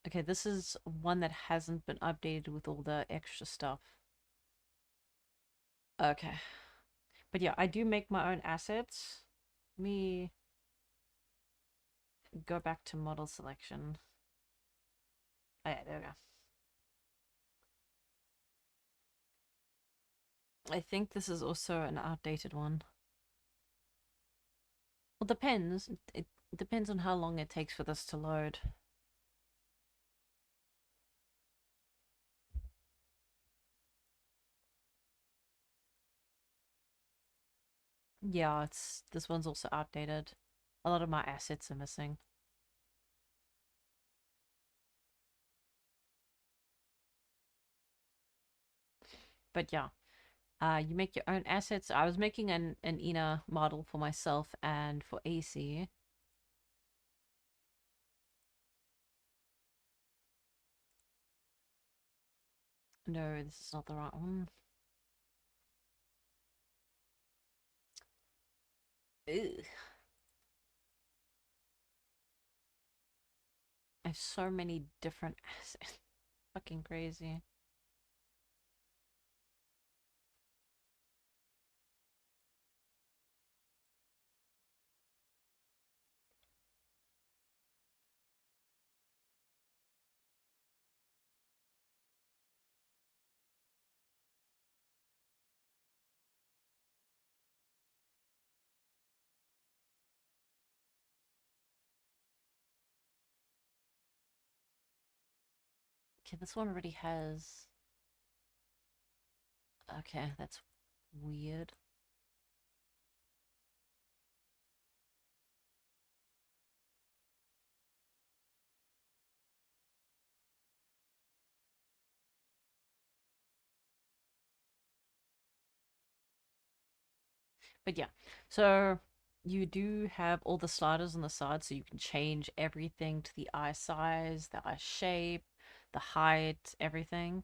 Okay, this is one that hasn't been updated with all the extra stuff. Okay. But yeah, I do make my own assets. Let me go back to model selection. Oh yeah, there we go. I think this is also an outdated one. Well, depends. It depends on how long it takes for this to load. Yeah, this one's also outdated. A lot of my assets are missing. But yeah, you make your own assets. I was making an Ina model for myself and for AC. No, this is not the right one. Ugh. I have so many different assets. Fucking crazy. Okay, this one already has... Okay, that's weird. But yeah, so you do have all the sliders on the side, so you can change everything to the eye size, the eye shape, the height, everything.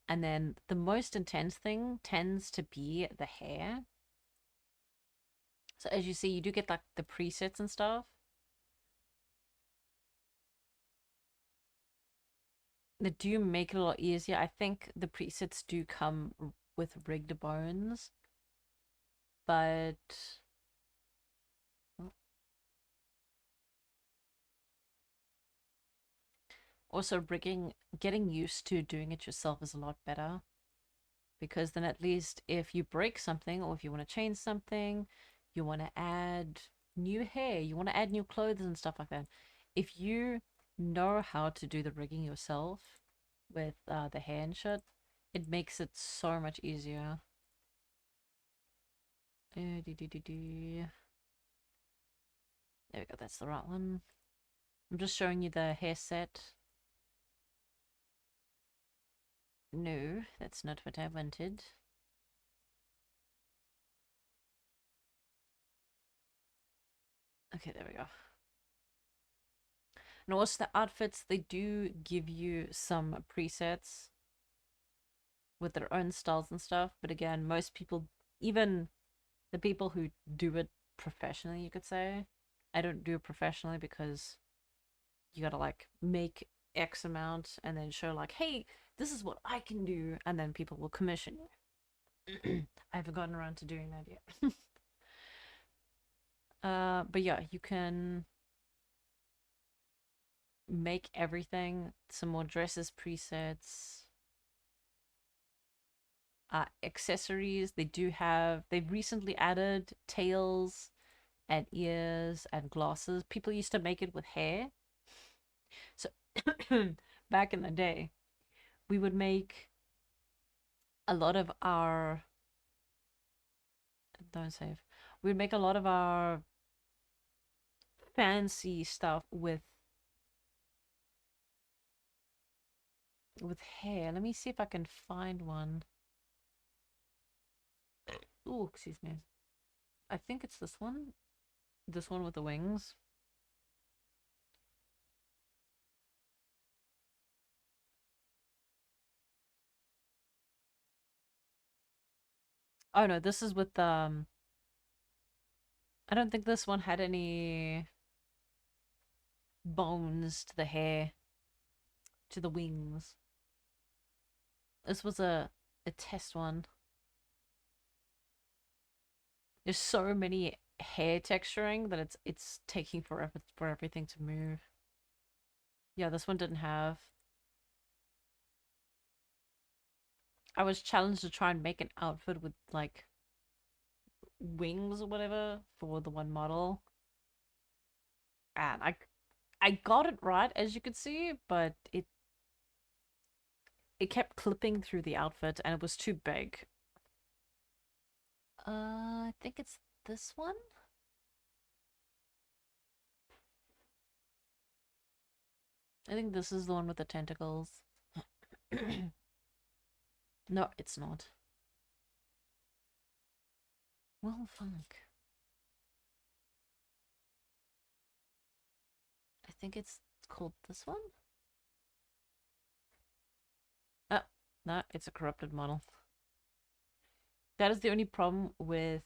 And then the most intense thing tends to be the hair. So as you see, you do get like the presets and stuff. They do make it a lot easier. I think the presets do come with rigged bones, but also getting used to doing it yourself is a lot better, because then at least if you break something or if you want to change something, you want to add new hair, you want to add new clothes and stuff like that. If you know how to do the rigging yourself with the hair and shit, it makes it so much easier. There we go, that's the right one. I'm just showing you the hair set. No, that's not what I wanted. Okay, there we go. And also the outfits, they do give you some presets with their own styles and stuff, but again, most people, even the people who do it professionally, you could say, I don't do it professionally because you gotta like make X amount and then show like, hey, this is what I can do, and then people will commission you. I haven't gotten around to doing that yet. But yeah, you can make everything. Some more dresses presets. Accessories, they've recently added tails and ears and glasses. People used to make it with hair. So back in the day, we would make a lot of our we'd make a lot of our fancy stuff with hair. Let me see if I can find one. Oh, excuse me. I think it's this one. This one with the wings. Oh no, this is with I don't think this one had any bones to the hair, to the wings. This was a test one. There's so many hair texturing that it's taking forever for everything to move. Yeah, this one didn't have. I was challenged to try and make an outfit with like wings or whatever for the one model, and I got it right, as you could see, but it kept clipping through the outfit and it was too big. I think it's this one. I think this is the one with the tentacles. No, it's not. Well, fuck. I think it's called this one? Oh, no, it's a corrupted model. That is the only problem with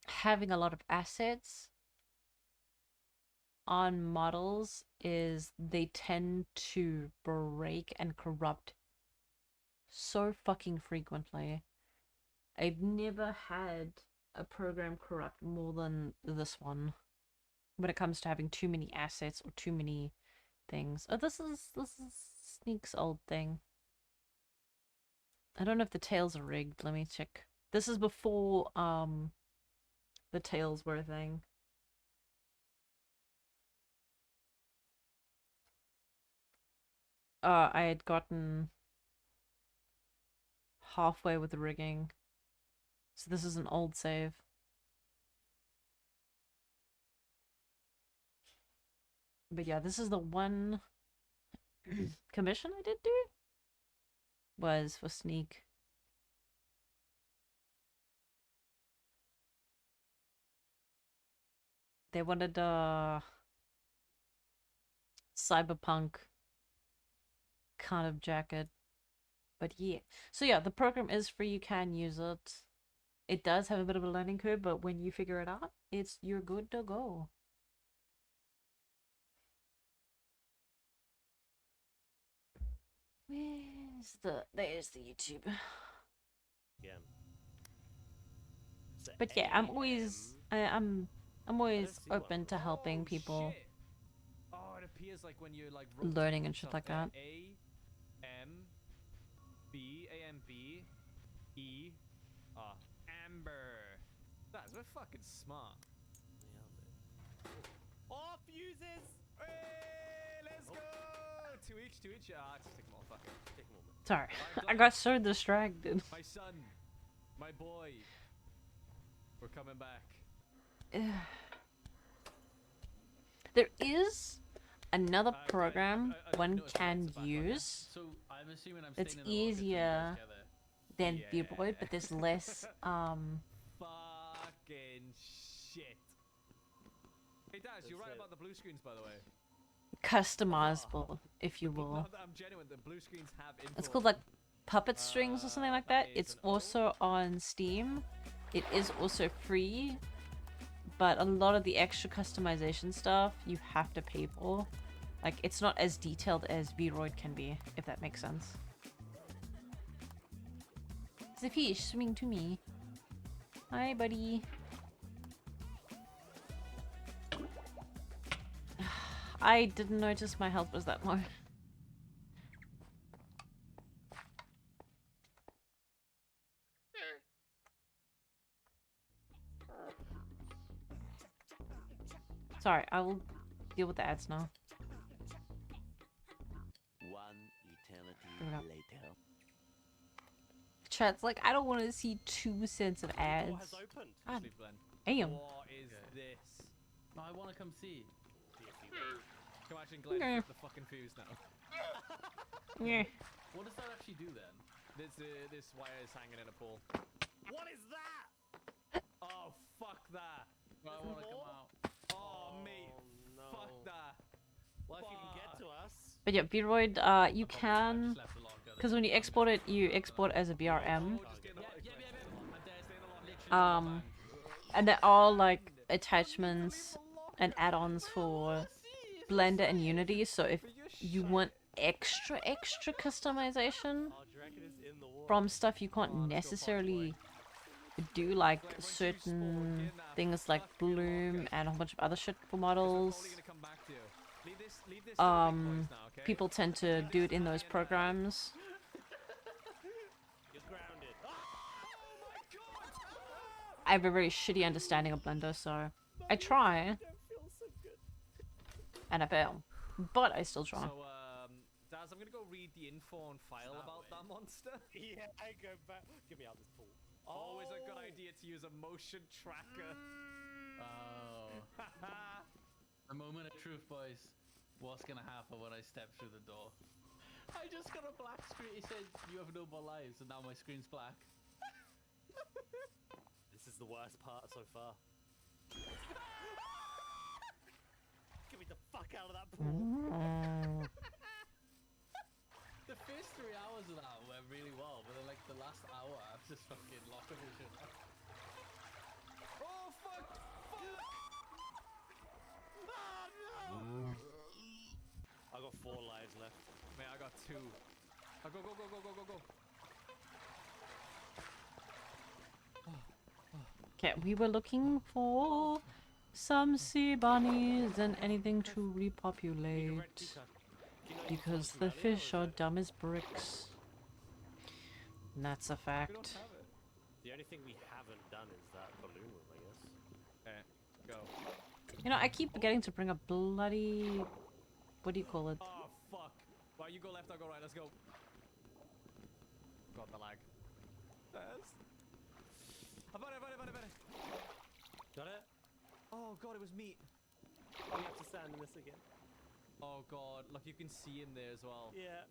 having a lot of assets on models, is they tend to break and corrupt so fucking frequently. I've never had a program corrupt more than this one when it comes to having too many assets or too many things. Oh, this is Sneak's old thing. I don't know if the tails are rigged. Let me check. This is before the tails were a thing. I had gotten halfway with the rigging. So this is an old save. But yeah, this is the one commission I did do. Was for Sneak. They wanted a cyberpunk kind of jacket. But yeah. So yeah, the program is free, you can use it. It does have a bit of a learning curve, but when you figure it out, you're good to go. There's the YouTube. Again. So But yeah, I'm always I'm always see what- open to helping people Shit. Oh, it appears like when you're like learning and rotating shit stuff like there. that. A M B A M B E Amber. That's we're fucking smart. Off uses. Hey, let's go. Two each. Ah, just take them all. Fuck it. Take them all. Man. Sorry, I've I got got so distracted. My son, my boy. We're coming back. There is another I- program I one noticed can that's a bad one. use So I'm assuming I'm It's staying in a locker till you guys easier get there. than Yeah. Vibroid, but there's less Fucking shit. Hey Daz, you're right about the blue screens, by the way. customizable, if you will. No, I'm genuine. The blue screens have info. It's called like Puppet Strings or something like that. It's also on Steam. It is also free, but a lot of the extra customization stuff you have to pay for. Like, it's not as detailed as Vroid can be, if that makes sense. There's a fish swimming to me. Hi, buddy. I didn't notice my health was that low. Sorry, I will deal with the ads now. One eternity Bring it up. later. Chat's like, I don't want to see 2 cents of The door has ads. opened. God Sleep, Glenn. damn. What is this? No, I want to come see. Come on, Glenn. Okay. Flip the fucking fuse now. Yeah. What does that actually do then? This wire is hanging in a pole. What is that? Oh fuck that! No, I want to come out. Oh mate, no. fuck that! Well, if you can get to us. But yeah, Vroid, you I can, just left the locker. because when you export it, you export as a BRM. Oh, just get Yeah, the yeah, yeah, yeah. I'm there, staying along. Literally Um, and there are like attachments and add-ons for Blender and Unity, so if you want extra customization Oh, do you reckon it's in the water? from stuff you can't necessarily do, like certain things like Bloom and a whole bunch of other shit for models, people tend to do it in those programs. You're grounded. I have a very shitty understanding of Blender, so I try and I fail, but I still try. So, Daz, I'm gonna go read the info and file about that monster. Yeah, I go back. Get me out of this pool. Always a good idea to use a motion tracker. Oh. The moment of truth, boys. What's gonna happen when I step through the door? I just got a black screen. It said you have no more lives, and now my screen's black. This is the worst part so far. Get me the fuck out of that pool. The first 3 hours of that went really well, but then like the last hour, I've just fucking lost everything. Oh fuck! Fuck! Oh no! I got 4 lives left. Man, I got 2. Oh, go! Okay, we were looking for some sea bunnies and anything to repopulate. Because the fish are dumb as bricks. And that's a We don't fact. have it. The only thing we haven't done is that balloon room, I guess. Okay, go. You know, I keep forgetting to bring a bloody... What do you call it? Oh fuck! Well, you go left, I'll go right. Let's go. God, the lag. Yes. I found it. Got it? Oh god, it was meat. We have to stand in this again. Oh god, look, you can see him there as well. Yeah.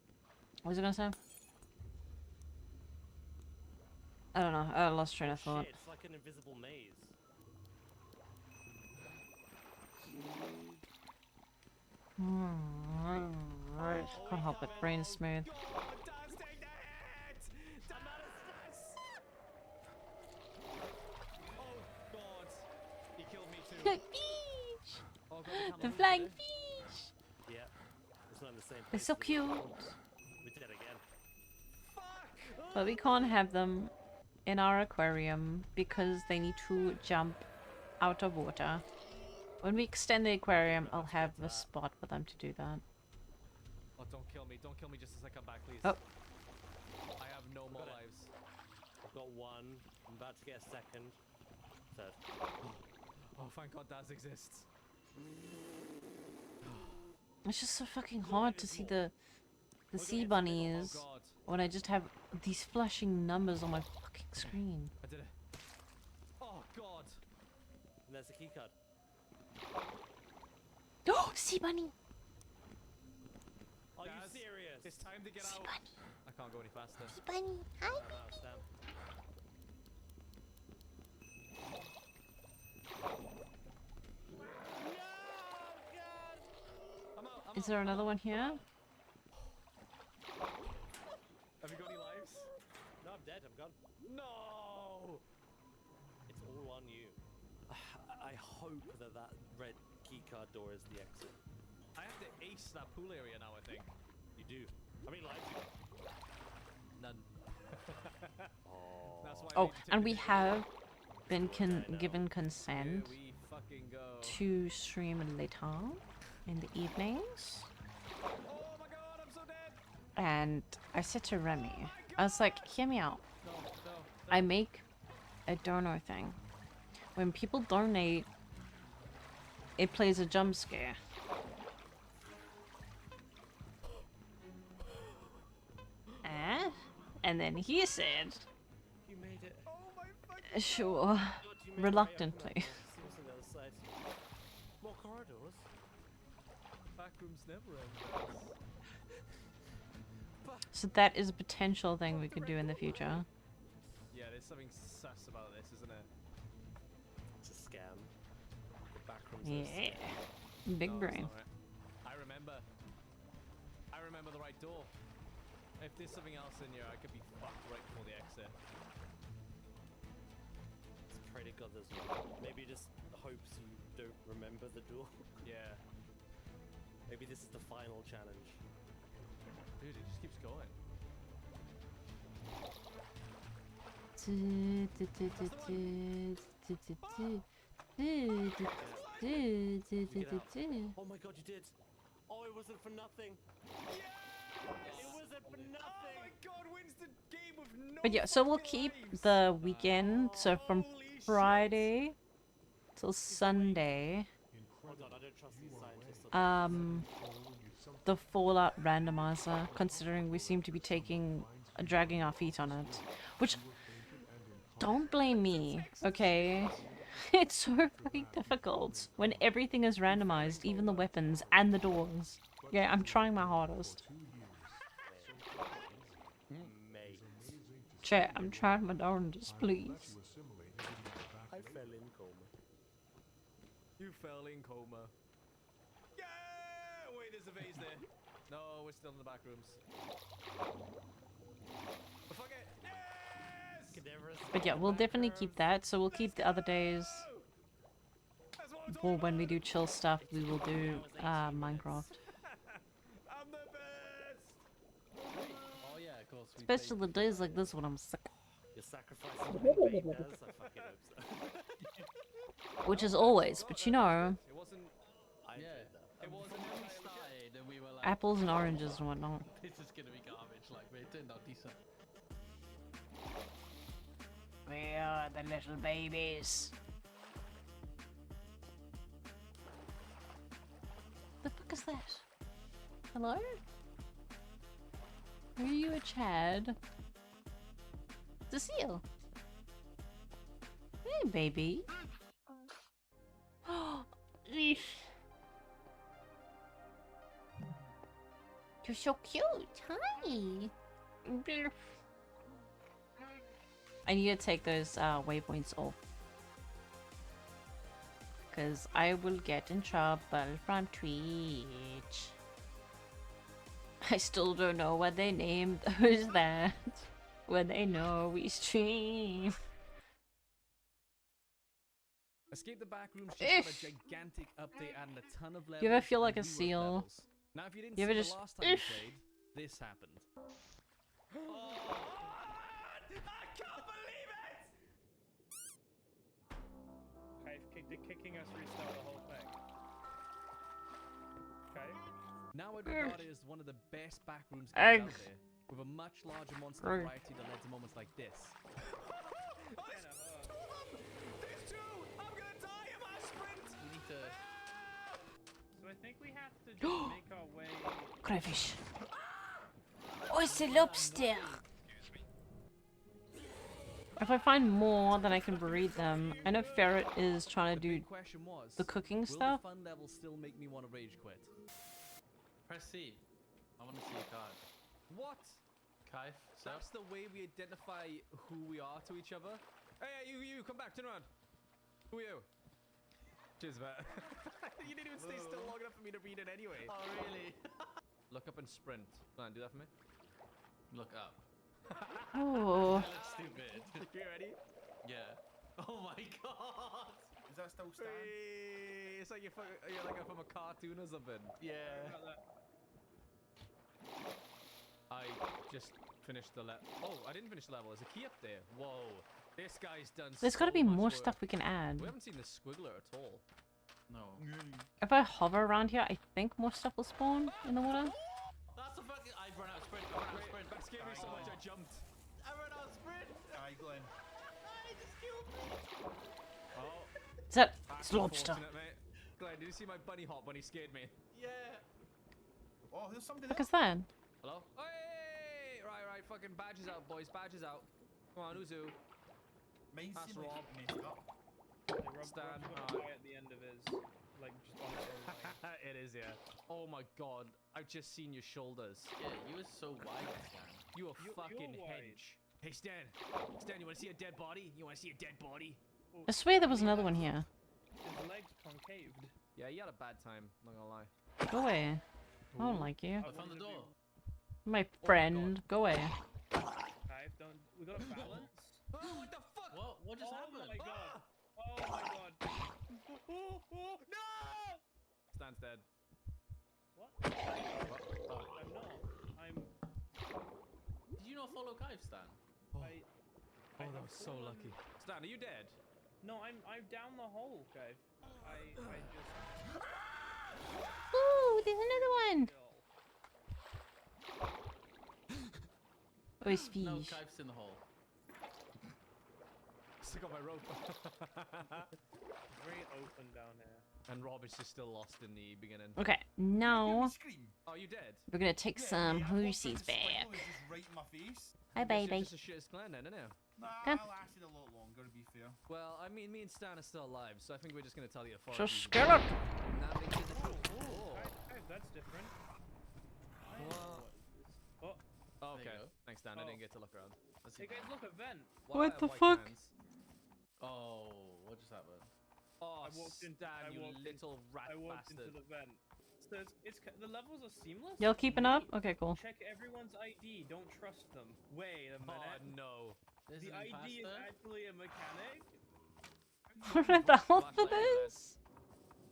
What was I gonna say? I don't know. I lost train of thought. Shit, it's like an invisible maze. Right. Can't help it. Brain is smooth. God, Daz, take the hit! Daz! Oh god, he killed me too. Look, fish! Oh god, The flying fish! Yeah. It's not in the same place. They're so as the- cute. We did it again. But we can't have them in our aquarium because they need to jump out of water. When we extend the aquarium, I'll have a spot for them to do that. Oh, don't kill me. Don't kill me just as I come back, please. Oh. I have no more lives. I've got one. I'm about to get a second. Third. Oh, thank God Daz exists. It's just so fucking hard to see the sea bunnies Oh, God. when I just have these flashing numbers on my fucking screen. I did it. Oh, God. And there's a keycard. Oh, sea bunny! Are you Daz, serious? It's time to get Sea out. bunny! I can't go any faster. Sea bunny, hi. I'm out of stamp. Is there another one here? Have you got any lives? No, I'm dead. I'm gone. No! It's all on you. I hope that that red keycard door is the exit. I have to ace that pool area now, I think. You do. How many lives you got? None. Oh. That's why I Oh, need to take and the we key. have been given Here consent we fucking go. to stream later in the evenings. Oh my God, I'm so dead. And I said to Remy, I was like, hear me out. No, no. I make a donor thing. When people donate, it plays a jump scare. And then he said, You made it. Oh my fucking sure, God, you made it. reluctantly. See what's on the other side. More corridors. backrooms never end. So that is a potential thing we could do in the future. Yeah, there's something sus about this, isn't it? It's a scam. The backrooms are a Yeah. scam. Big No, brain. it's not right. I remember the right door. If there's something else in here, I could be fucked right before the exit. Just pray to God there's one. Maybe just hopes you don't remember the door. Yeah. Maybe this is the final challenge. Dude, it just keeps going. Oh my God, you did! Oh, it wasn't for nothing. It wasn't for nothing. Oh my God, wins the game with no. But yeah, so we'll fucking keep lives. the weekend, so from Holy shit. Friday till Sunday, Hold on, I don't trust these scientists. the Fallout randomizer, considering we seem to be dragging our feet on it. Which, don't blame me, okay? It's so fucking difficult when everything is randomized, even the weapons and the doors. Yeah, I'm trying my hardest. Mate, Chat, I'm trying my darndest, please. I fell in coma. You fell in coma. Yeah! Wait, there's a vase there. No, we're still in the back rooms. But fuck it! Yes! But yeah, we'll definitely keep that, so we'll keep the other days. That's what I'm For talking when we about. do chill stuff, we will do Minecraft. I'm the best! Oh yeah, of course. We Especially the days like this when I'm sick. You're sacrificing your babe, Daz? I fucking hope so. Which is always, but you know, It wasn't. I Yeah. enjoyed that. It was when we started and we were like, apples and oranges and whatnot. this is gonna be garbage. Like, but it turned out decent. We are the little babies. The fuck is that? Hello? Are you a Chad? It's a seal. Hey, baby. Oh, you're so cute. Hi. I need to take those waypoints off. Because I will get in trouble from Twitch. I still don't know what they named those that when they know we stream. Escape the back rooms just got a gigantic update and a ton of levels. You ever feel like and a reworked seal? levels. Now, if you didn't You see ever the just- last time you played, this happened. I can't believe it! Okay, did kicking us restart the whole thing? Okay. Now I'd regard it as one of the best backrooms games Egg. out there, with a much larger monster Egg. variety that led to moments like this. There's two! I'm gonna die in my sprint! We need to. So I think we have to just make our way. Crayfish. Oh, it's a lobster. If I find more, then I can breed them. I know Ferret is trying to do Big question was, the cooking will stuff. the fun level still make me want to rage quit? Press C. I want to see a card. What? Kaif, That's the way we identify who we are to each other? Hey, you, come back, turn around. Who are you? Cheers, Matt. You didn't even stay still long enough for me to read it anyway. Oh, really? Look up and sprint. Come on, do that for me. Look up. Oh. That looks stupid. You ready? Yeah. Oh my god. Is that still Stan? Hey, it's like you're like from a cartoon or something. Yeah. I just finished the level. Oh, I didn't finish the level. There's a key up there. Whoa. This guy's done There's got got to be more stuff we can add. We haven't seen the squiggler at all. No. If I hover around here, I think more stuff will spawn in the water. That's a fucking. I run out of sprint. I run out of sprint. That scared me so much I jumped. I run out of sprint. Aye, Glenn. I just killed me. Oh. Is that That's it's lobster? unfortunate, mate. Glenn, did you see my bunny hop when he scared me? Yeah. Oh, there's something What is that? Hello? Hey! Right, fucking badges out, boys. Badges out. Come on, Uzu. That's Rob. Stan. At the end of his, like, just on his own line. It is, yeah. Oh my god. I've just seen your shoulders. Yeah, you were so wide, Stan. You are You're fucking wide. hench. Hey, Stan. Stan, you want to see a dead body? You want to see a dead body? I swear there was another one here. His legs concaved. Yeah, you had a bad time. Not gonna lie. Go away. I don't like you. I found the door. My friend, go away. Okay, don't. We got a balance. Oh, what the fuck? What just happened? Oh my god. Oh my god. No! Stan's dead. What? What? Oh. I'm not. I'm. Did you not follow Kaif, Stan? I Oh, that was so fallen- lucky. Stan, are you dead? No, I'm down the hole, okay. I just. Ooh, there's another one. Oh, it's fish. No, Kaif's in the hole. Stick on my rope. Very open down here. And Rob is just still lost in the beginning. Okay, now Oh, you dead? we're gonna take some Hoosies back. Right in my face. Hi, baby. Just a shit Glenn then, isn't it? Nah, Okay. I lasted a lot longer, to be fair. Well, I mean, me and Stan are still alive, so I think we're just gonna tell the So authorities. scared. That makes it the truth. Oh. Okay, that's different. Well, Oh, oh, There you okay. go. Thanks, Stan. I Oh. didn't get to look around. Let's hey see. guys, look, a vent. Why What I have the white fuck? hands? Oh, what just happened? Oh, I walked in- Stan, I you walked in- little rat I walked bastard. into the vent. So the levels are seamless. Y'all keeping up? Wait, Okay, cool. Check everyone's ID. Don't trust them. Wait a Oh, minute. no. There's The an ID is imposter? actually a mechanic. What the hell for Flashlight this?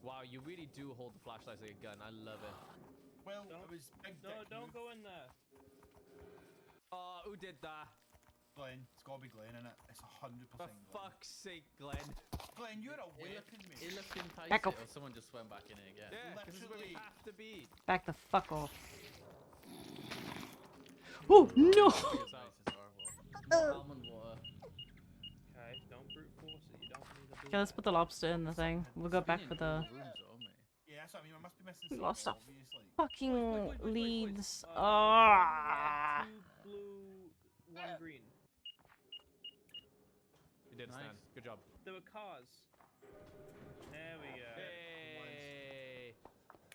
Wow, you really do hold the flashlight like a gun. I love it. Well, Don't- it was big No, dick don't move. go in there. Oh, who did that? Glenn, it's gotta be Glenn, innit? It's 100% For Glenn. fuck's sake, Glenn. Glenn, you're away from me. It looked enticing. Back up. Or someone just went back in it again. Yeah, 'cause this is where we Literally. have to be. Back the fuck off. Oh no! This is horrible. Almond water. Okay, don't brute force it. You don't need to do Okay, let's put the lobster in the thing. We'll go back for the Rooms though, mate. Yeah, that's what I mean. I must be missing We something, lost our obviously. fucking leads. Red, Ah! 2 blue, 1 green. You did, Stan. Nice. Good job. There were cars. There we go. Hey.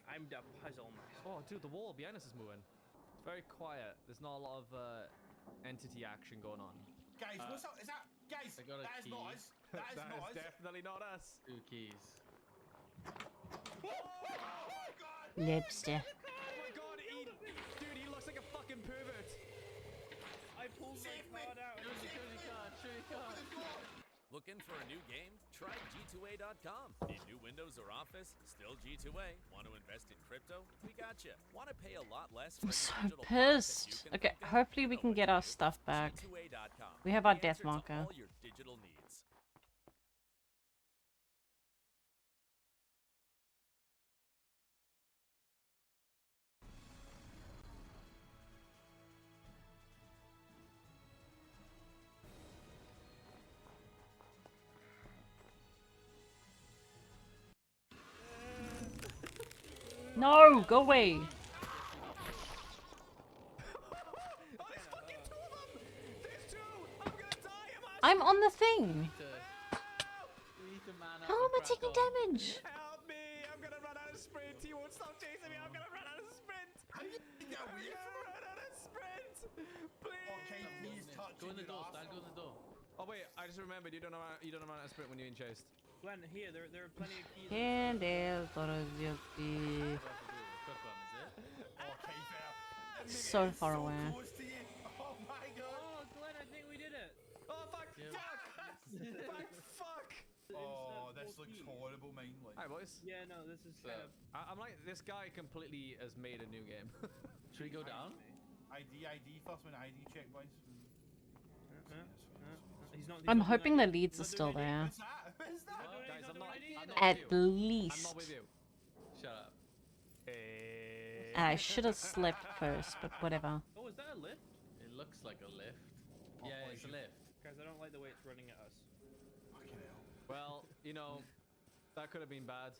I'm the puzzle master. Oh, dude, the wall behind us is moving. It's very quiet. There's not a lot of entity action going on. Guys, what's up? Is that... Guys, I got a that is key. not us. That is That not is us. definitely not us. 2 keys. Oh my god! Lobster. Oh my god, dude, he looks like a fucking pervert. I pulled my Save me. card out. Show your card. Show your card. Looking for a new game? Try G2A.com. Need new Windows or Office? Still G2A. Want to invest in crypto? We got you. Want to pay a lot less for I'm so digital product that you pissed. can Okay, think of? hopefully we can get our stuff back. G2A.com. We have our The death answer to marker. all your digital needs. No, go away. I'm on the thing. How am I taking damage? Help me! I'm gonna run out of sprint. He won't stop chasing me. I'm gonna run out of sprint. How you get away from run out of sprint. Please. Okay, please touch Go in the door, Stan, go in the door. Oh wait, I just remembered you don't run out of sprint when you're in chased. Glenn, here, there are plenty of keys. Candle for a guilty. Okay, fair. So far away. Close to you. Oh my god. Oh, Glenn, I think we did it. Oh fuck! Fuck! Fuck! Fuck! Oh, this looks horrible, mine. Like. Hi boys. Yeah, no, this is kind of. I'm like, this guy completely has made a new game. Should we go down? ID first, when ID check, boys. He's not. I'm hoping the leads are still there. What's that? What's that? Guys, I'm not At with you. I'm least. not with you. Shut up. I should have slept first, but whatever. Oh, is that a lift? It looks like a lift. Yeah, it's a lift. Guys, I don't like the way it's running at us. Fucking hell. Well, you know, that could have been bad.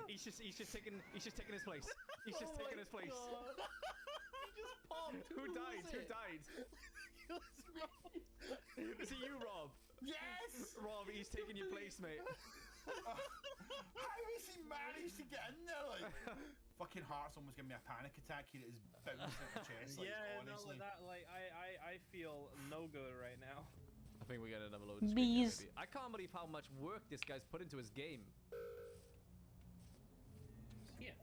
He's just taking his place. He's just taking his place. Who died? Who died? Is it you, Rob? Yes! Rob, he's taking your place, mate. How has he managed to get in there? Like, fucking Heart's almost giving me a panic attack here. It is bouncing at the chest. Like, Yeah, no, honestly. that like I feel no good right now. I think we got another load of Bees. I can't believe how much work this guy's put into his game. Yeah.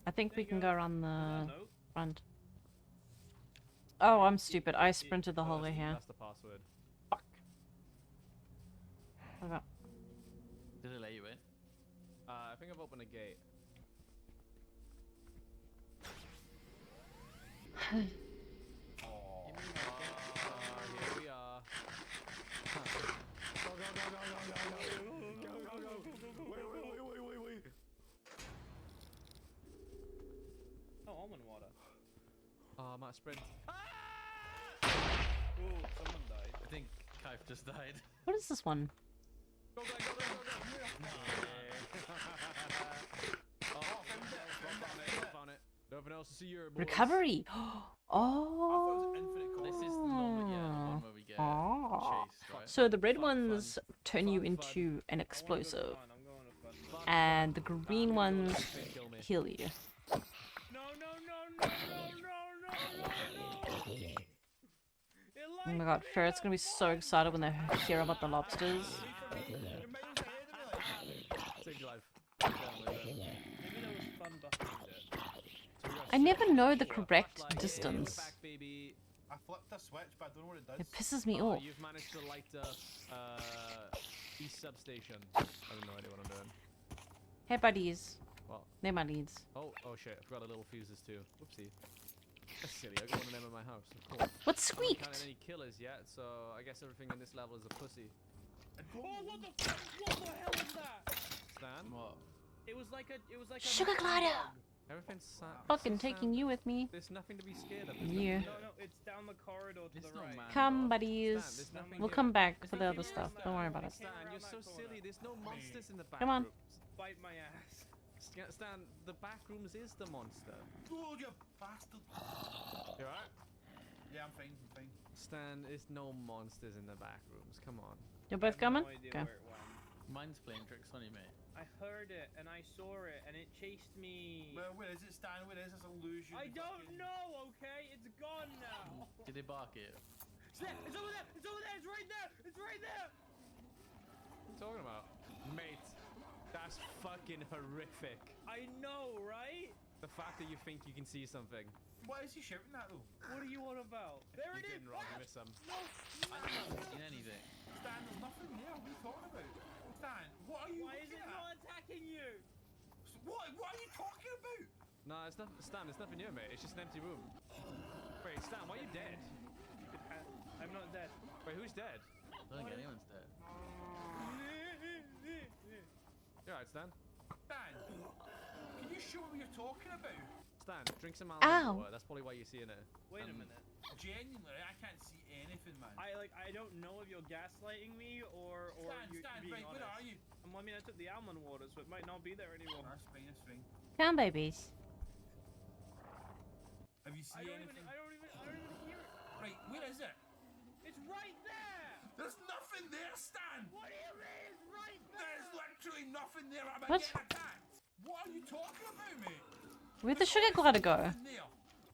I think we can go around the No. front. Oh, I'm stupid. I sprinted the whole way here. That's the password. Fuck. Okay. Did it let you in? I think I've opened a gate. Here we are. Go, go, go, go, go, go, go, go, go, go. Wait. Oh, almond water. Oh, I'm at sprint. Oh, someone died. I think Kaif just died. What is this one? Go, go, go, go, go. Oh, found it. Nothing else to see here, boys. Recovery. Oh. This is the moment, yeah, the one where we get Ah. chased, right? So the red ones turn you into an explosive, I'm going to fun. and the green ones heal you. No, no, no, no, no, no, no, no, no. Oh my god, Ferret's gonna be so excited when they hear about the lobsters. Save your life. Maybe that was fun behind it. I never know the correct distance. Back, baby. I flipped a switch, but I don't know what it does. It pisses me off. You've managed to light the east substation. I have no idea what I'm doing. Hey buddies. What? They're my leads. Oh shit! I forgot the little fuses too. Whoopsie. That's silly. I got one of them in my house. Of course. What I haven't squeaked? counted any killers yet, so I guess everything in this level is a pussy. Oh, what the hell is that? Stan? What? It was like a Sugar glider. Everything's Fucking taking you with me. There's nothing to be scared of. Yeah. No, it's down the corridor to the right. Come buddies. There's nothing We'll here. come back for the other stuff. Don't worry about it. Stan, you're so silly. There's no monsters in the back Come on. rooms. Bite my ass. Stan, the back rooms is the monster. Oh, you bastard. You alright? Yeah, I'm fine. Stan, there's no monsters in the back rooms. Come on. You're both coming? No idea Okay. where it went. Mine's playing tricks on you, mate. I heard it and I saw it and it chased me. Well, where is it, Stan? Where is this illusion? I don't know, okay? It's gone now. Did they bark it? It's over there! It's over there! It's right there! It's right there! What are you talking about? Mate, that's fucking horrific. I know, right? The fact that you think you can see something. What is he shouting at though? What are you on about? There You it is! didn't, Rob. You missed some. I haven't seen anything. Stan, there's nothing there. What are you talking about? Stan, what are you Why is looking it at? not attacking you? What are you talking about? No, it's not, Stan, it's nothing new, mate. It's just an empty room. Wait, Stan, why are you dead? I'm not dead. Wait, who's dead? I don't think anyone's dead. You alright, Stan? Stan, can you show me what you're talking about? Stan, drink some Ow. almond water. That's probably why you're seeing it. Wait a minute. Genuinely, I can't see anything, man. I don't know if you're gaslighting me or you're Stan, being right, honest. where are you? I mean, I took the almond water, so it might not be there anymore. That's fine, that's fine. Town babies. Have you seen anything? I don't even hear it. Right, where is it? It's right there! There's nothing there, Stan! What do you mean it's right there? There's literally nothing there. I'm What? getting attacked. What are you talking about, mate? Where'd the sugar glider go? Nothing there.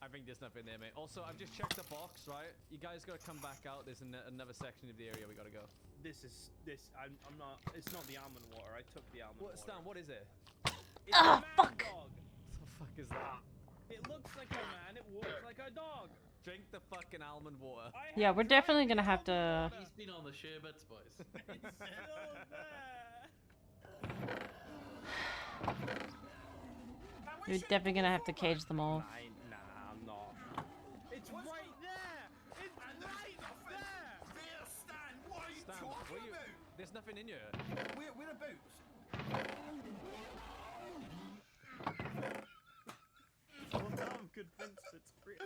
I think there's nothing there, mate. Also, I've just checked the box, right? You guys gotta come back out. There's another section of the area we gotta go. I'm not. It's not the almond water. I took the almond water. Stan, what is it? It's a mad fuck. dog. What the fuck is that? It looks like a man. It walks like a dog. Drink the fucking almond water. Yeah, we're definitely gonna have to. He's been on the sherbets, boys. It's still there. We're definitely gonna have to cage them all. Nah, I'm not. It's right there. It's right there. There, Stan. What are you Stan, talking about? There's nothing in here. Whereabouts? I'm convinced it's great.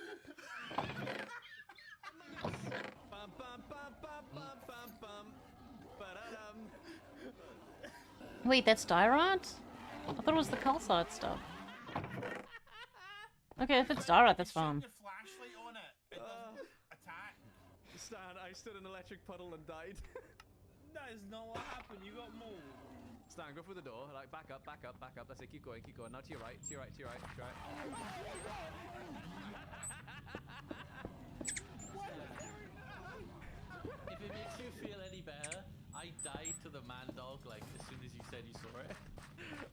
Bum bum bum bum bum bum bum. Ba-da-dum. Wait, that's Dyrant? I thought it was the Calcite stuff. Okay, if it's Dyrant, that's fine. Your flashlight on it. It doesn't attack. Stan, I stood in an electric puddle and died. That is not what happened. You got mauled. Stan, go through the door. Like, back up, back up, back up. That's it. Keep going, keep going. Now to your right, to your right, to your right, to your right. If it makes you feel any better, I died to the man dog like as soon as you said you saw it.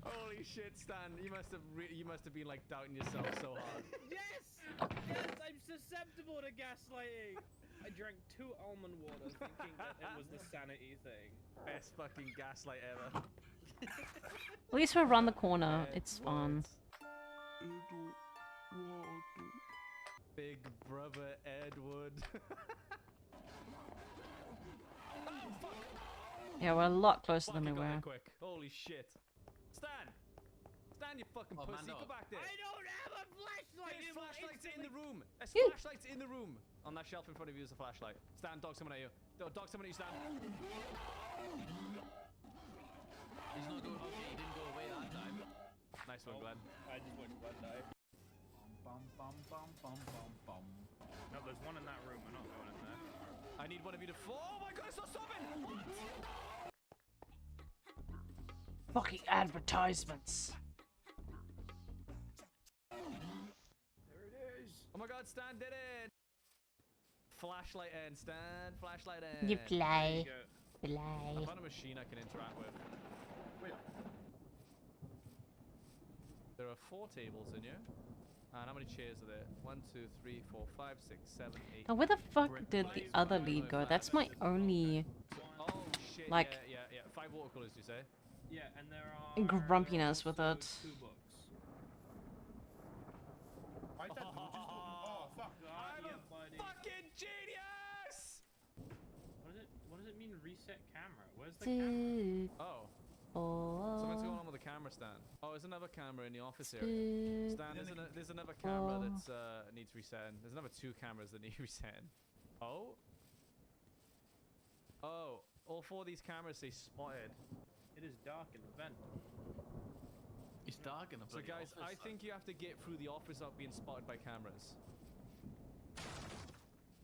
Holy shit, Stan! You must have been like doubting yourself so hard. Yes! Yes, I'm susceptible to gaslighting. I drank 2 almond water thinking that it was the sanity thing. Best fucking gaslight ever. At least we're around the corner. It's fun. Big brother Edward. Oh, fuck. Yeah, we're a lot closer than we Fucking got were. there quick. Holy shit. Stan! Stan, you fucking Oh, pussy. man, Go back there. I don't have a flashlight. There's flashlights in the room. There's Ew. flashlights in the room. On that shelf in front of you is a flashlight. Stan, dog someone at you. Dog someone at you, Stan. He's not going. Okay, he didn't go away that time. Nice one, Glenn. I just watched Glenn die. Bum bum bum bum bum bum. No, there's one in that room. We're not going in there. I need one of you to fall. Oh my god, it's not stopping! Fucking advertisements. There it is. Oh my god, Stan did it! Flashlight end, Stan. Flashlight end. You play. There you go. I Play. found a machine I can interact with. Wait. There are 4 tables in here. And how many chairs are there? 1, 2, 3, 4, 5, 6, 7, 8. Now, where the fuck did the other lead go? That's my only Oh shit! Like- yeah. 5 water coolers, you say? Yeah, and there are grumpiness with also it. 2 books. Why did that door just open? Oh fuck. I'm yeah, a buddy. fucking genius! What does it mean reset camera? Where's the camera? Oh, Oh. something's going on with the camera stand. Oh, there's another camera in the office area. Stan, there's another camera that's needs resetting. There's another 2 cameras that need resetting. Oh, all 4 of these cameras say spotted. It is dark in the vent. It's dark in the So bloody guys, office, I think you have to get through the office without being spotted by cameras.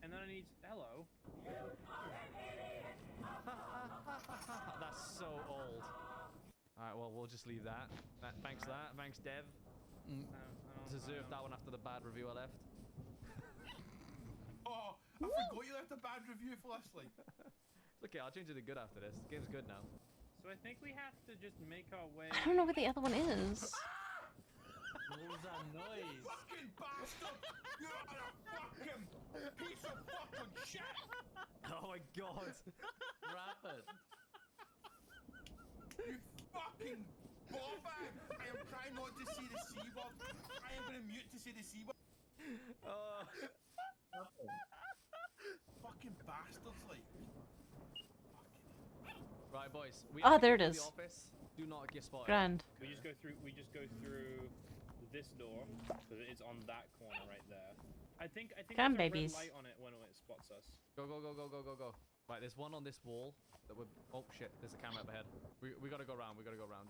And then I need hello. That's so old. Alright, well, we'll just leave that. Thanks for that. Thanks, Dev. Deserved that one after the bad review I left. Oh, I forgot you left a bad review for Leslie. Okay, I'll change it to good after this. The game's good now. So I think we have to just make our way. I don't know where the other one is. What was that noise? Fucking bastard! You are a fucking piece of fucking shit! Oh my god. Rapid. You fucking ballbag! I am trying not to say the C word. I am going to mute to say the C word. Oh. Fucking bastards, like. Right, boys. We Oh, have to there get it through is. The office. Do not get spotted. Grand. We just go through this door because it's on that corner right there. I think Come, there's a babies. red light on it when it spots us. Go, go, go, go, go, go, go. Right, there's one on this wall that we're. Oh shit! There's a camera up ahead. We gotta go round. We gotta go round.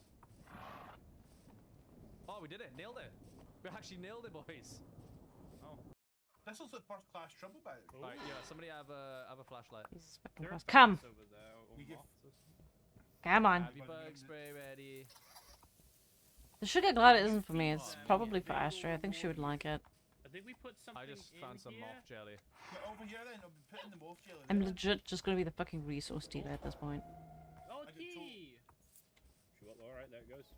Oh, we did it! Nailed it! We actually nailed it, boys. Oh. This looks like first class trouble, by the way. Right, yeah. Somebody have a flashlight. Jesus fucking There are Christ. Come. bats over there, or You get- moths. Come on. Have your bug spray ready. The sugar glider isn't for me. It's probably for Astrid. I think she would like it. I think we put something I just found some here. moth jelly. Get over here then, I'll be putting the moth jelly I'm there. legit just gonna be the fucking resource dealer at this point. Oh, I get key! Sure, alright, there it goes.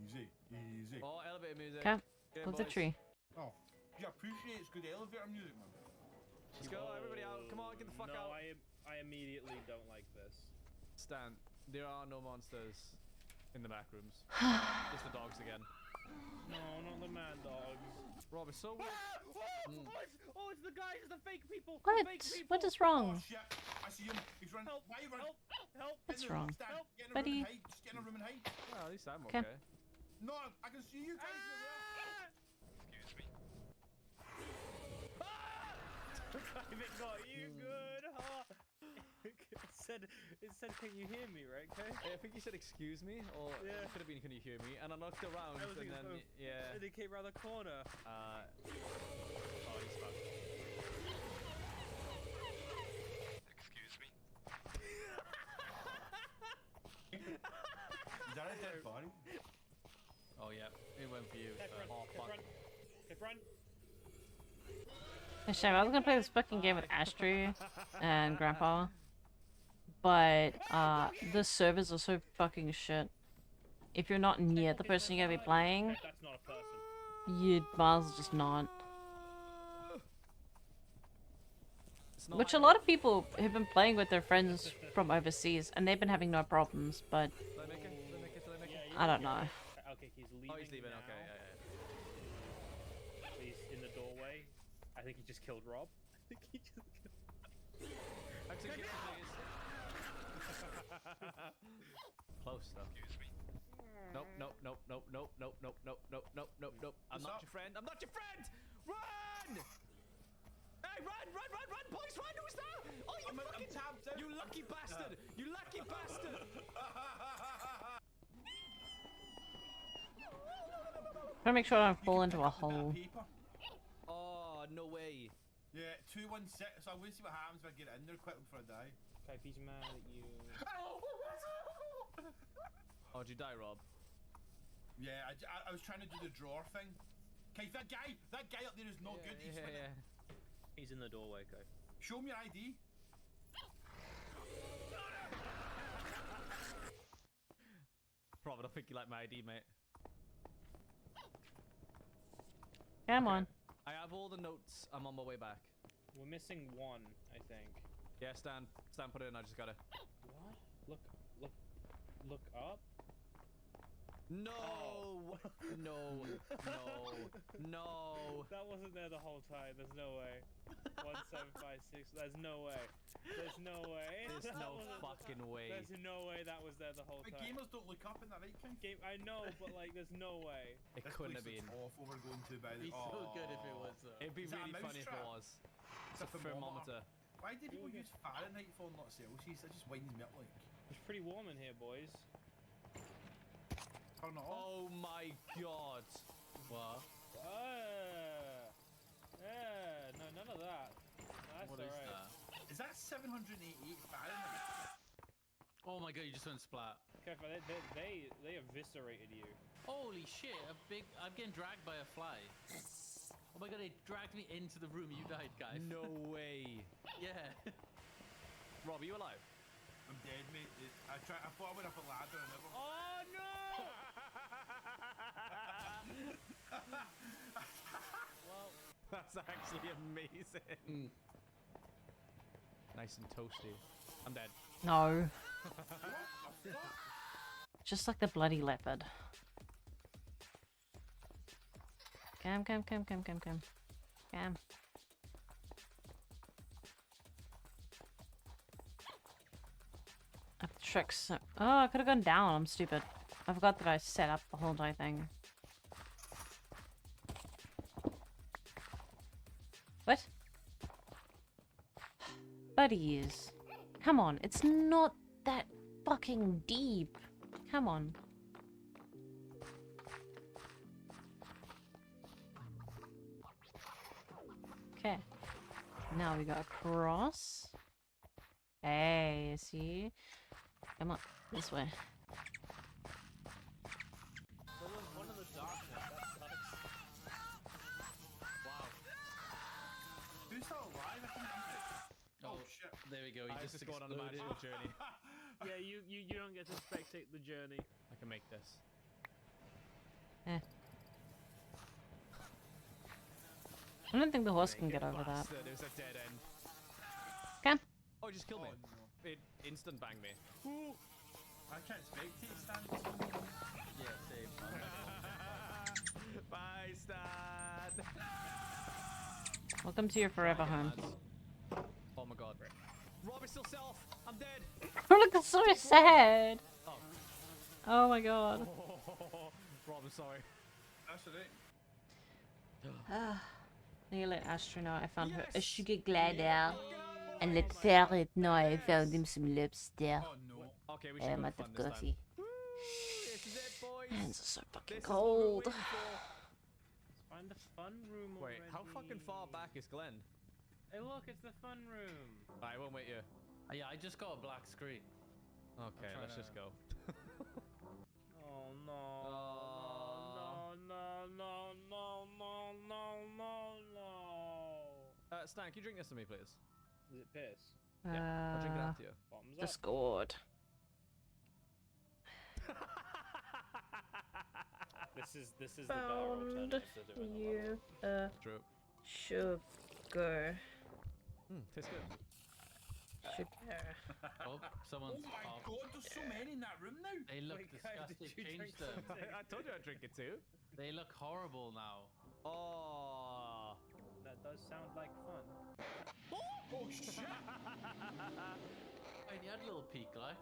Easy, easy. Oh, elevator music. Okay. Get in, Go to the boys. tree. Oh, you appreciate it's good elevator music, man. Let's go, everybody out. Come on, get the fuck no, out. I immediately don't like this. Stan, there are no monsters in the back rooms. Just the dogs again. No, not the man dogs. Rob, it's so weird. Oh, it's the guys, the fake people! What? The fake people. What is Oh wrong? shit, I see him. He's running. Help! Why are you running? Help! Get What's in the room, wrong? Stan. Help. Get in a room Buddy. and hide. Just get in a room and hide. Well, at least I'm Okay. okay. No, I can see you guys. I think got you good, huh? It said, can you hear me, right, Kay? I think you said excuse me, or Yeah. it could have been can you hear me, and I looked around I was and thinking then both. yeah. And they came around the corner. Oh, he's fucked. Excuse me. Is that a dead body? Oh yeah, it went for you. Kev, run, Oh, Kev, fuck. run. Kev, run. Hey, Shaq, I was gonna play this fucking game with Astrid and Grandpa, but the servers are so fucking shit. If you're not near the person you're gonna be playing, Kev, that's not a person. you might as well just not. It's not Which a like- lot of people have been playing with their friends from overseas, and they've been having no problems. But Did I make it? Did I make it? Did I make it? Yeah, I don't know. Okay, he's leaving. Oh, he's leaving. now. Okay, yeah. He's in the doorway. I think he just killed Rob. I think he just killed. Execution, please. Close though. Excuse me. Nope, nope, nope, nope, nope, nope, nope, nope, nope, nope, nope, nope. I'm What's not up? your friend. I'm not your friend. Run! Hey, run, run, run, run, boys, run! Who's that? Oh, you I'm fucking tapped out. You lucky bastard! You lucky bastard! Trying to make sure I don't You fall can into pick a up the bit of hole. paper. Oh, no way. Yeah, 216. So I want to see what happens if I get in there quick before I die. Okay, if he's mad at you. Oh, did you die, Rob? Yeah, I was trying to do the drawer thing. Okay, that guy up there is no good. He's Yeah, yeah. He's in the doorway, okay. Show me your ID. Rob, I don't think you like my ID, mate. Come on. I have all the notes. I'm on my way back. We're missing one, I think. Yeah, Stan, put it in. I just gotta. What? Look up. No, Oh. no, no. That wasn't there the whole time. There's no way. 1756. There's no way. There's no way. There's That no wasn't- fucking way. There's no way that was there the whole But time. gamers don't look up in that right kind. Game, I know, but like, there's no way. It This couldn't place have been. looks awful. We're going to by the. Be so good if it was though. It'd be Is that a really funny if it mousetrap? was. It's a It's a thermometer. thermometer. Why do people use Fahrenheit for not Celsius? That just winds me up like. It's pretty warm in here, boys. Turn it off. Oh my god. What? No, none of that. That's What is alright. that? Is that 788 Fahrenheit? Oh my god, you just went splat. Kev, they eviscerated you. Holy shit, I'm getting dragged by a fly. Oh my god, it dragged me into the room. You died, guys. No way. Yeah. Rob, are you alive? I'm dead, mate. I thought I went up a ladder and never. Oh no! Well, that's actually amazing. Nice and toasty. I'm dead. No. Just like the bloody leopard. Come. Come. I have tricks. Oh, I could have gone down. I'm stupid. I forgot that I set up the whole entire thing. What? Buddies. Come on, it's not that fucking deep. Come on. Okay. Now we go across. Hey, see? Come on, this way. There was one in the darkness. That sucks. Wow. Who's still alive? I think oh shit. There we go. I just go on a magical journey. Yeah, you don't get to spectate the journey. I can make this. Eh. I don't think the horse can get over that. There's a dead end. Come. Oh, it just killed me. no. It instant banged me. I can't spectate Stan. Yeah, same. Bye, Stan. Welcome to your forever home. Oh my god. Rob is still self. I'm dead. Look, that's so sad. Oh. Oh my god. Rob, I'm sorry. That's alright. Now you let Astro know I found her a sugar glider. And let Ferret know I found him some lobster. Oh no. Okay, we should I'm go at the fun this time. coffee. This is it, boys. Hands are so fucking This is what we're cold. waiting for. Find the fun room Wait, already. how fucking far back is Glenn? Hey, look, it's the fun room. I won't wait you. Yeah, I just got a black screen. Okay, let's just go. Oh no. Oh. No. Stan, can you drink this to me, please? Is it piss? Yeah, I'll drink it after you. Bottoms up. Discord. This is the better alternative to doing a level. True. Sugar. Tastes good. Sugar. Oh, someone's Oh my god, there's so many in that room now. They look Wait, guys, disgusting. did you drink Change them. something? I told you I'd drink it too. They look horrible now. Oh. That does sound like fun. Oh shit. I had a little peek, like.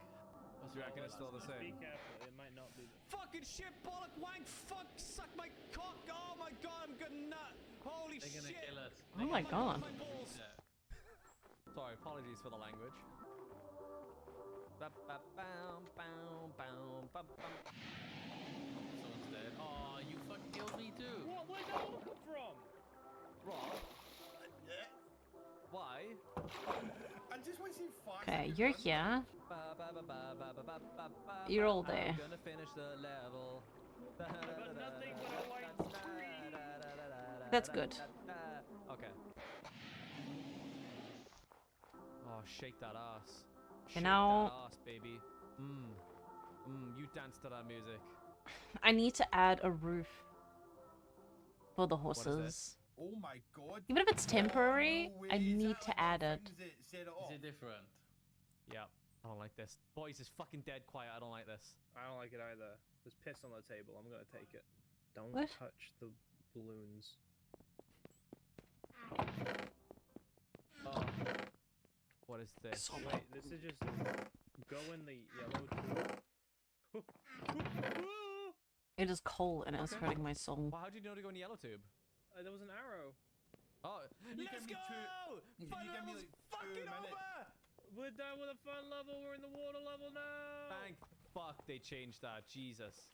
Do you reckon it's still the Be same? careful, it might not be the... Fucking shit, bollock, wank, fuck, suck my cock. Oh my god, I'm gonna nut. Holy They're gonna shit. kill us. Oh my god. My balls. Yeah. Sorry, apologies for the language. Someone's dead. Oh, you fucking killed me too. What? Where'd that all come from? Rob, why? I just want to see fire. Okay, you're here. You're all there. I'm gonna finish the level. I've got nothing but a white screen. That's good. Okay. Oh, shake that ass. Okay, Shake now- that ass, baby. You dance to that music. I need to add a roof for the is horses. Oh my god. Even if it's temporary, No way, I is need that to like add the it. things that set it Is off? it different? Yeah, I don't like this. Boys, it's fucking dead quiet. I don't like this. I don't like it either. There's piss on the table. I'm gonna take it. Don't What? touch the balloons. Oh. What is this? Wait, this is just go in the yellow tube. It is cold and it's Okay. hurting my soul. Well, how do you know to go in the yellow tube? There was an arrow. Oh, you let's give me go! Can Fun you give me level's like 2 fucking minutes? over! We're done with the fun level. We're in the water level now. Thank fuck they changed that. Jesus.